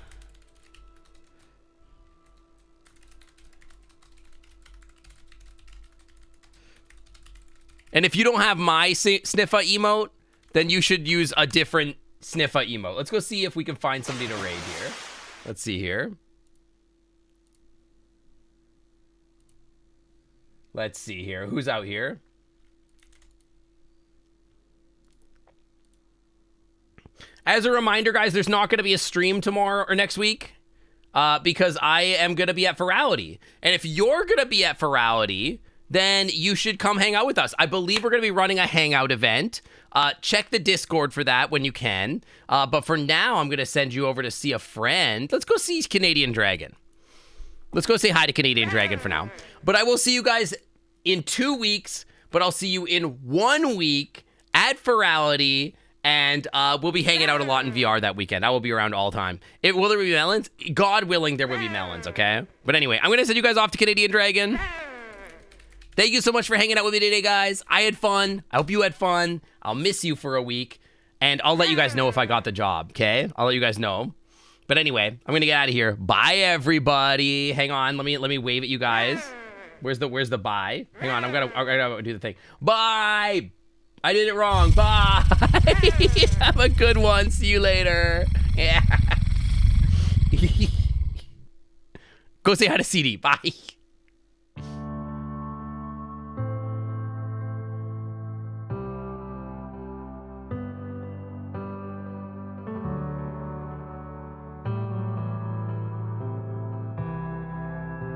And if you don't have my Sniffa emote, then you should use a different Sniffa emote. Let's go see if we can find somebody to raid here. Let's see here. Let's see here. Who's out here? As a reminder, guys, there's not going to be a stream tomorrow or next week because I am going to be at Virality. And if you're going to be at Virality, then you should come hang out with us. I believe we're going to be running a hangout event. Check the Discord for that when you can. But for now, I'm going to send you over to see a friend. Let's go see Canadian Dragon. Let's go say hi to Canadian Dragon for now. But I will see you guys in 2 weeks. But I'll see you in 1 week at Virality. And we'll be hanging out a lot in VR that weekend. I will be around all time. Will there be melons? God willing, there will be melons, okay? But anyway, I'm going to send you guys off to Canadian Dragon. Thank you so much for hanging out with me today, guys. I had fun. I hope you had fun. I'll miss you for a week. And I'll let you guys know if I got the job, okay? I'll let you guys know. But anyway, I'm going to get out of here. Bye, everybody. Hang on. Let me wave at you guys. Where's the bye? Hang on. I'm gonna do the thing. Bye. I did it wrong. Bye. Have a good one. See you later. Yeah. Go say hi to CD. Bye.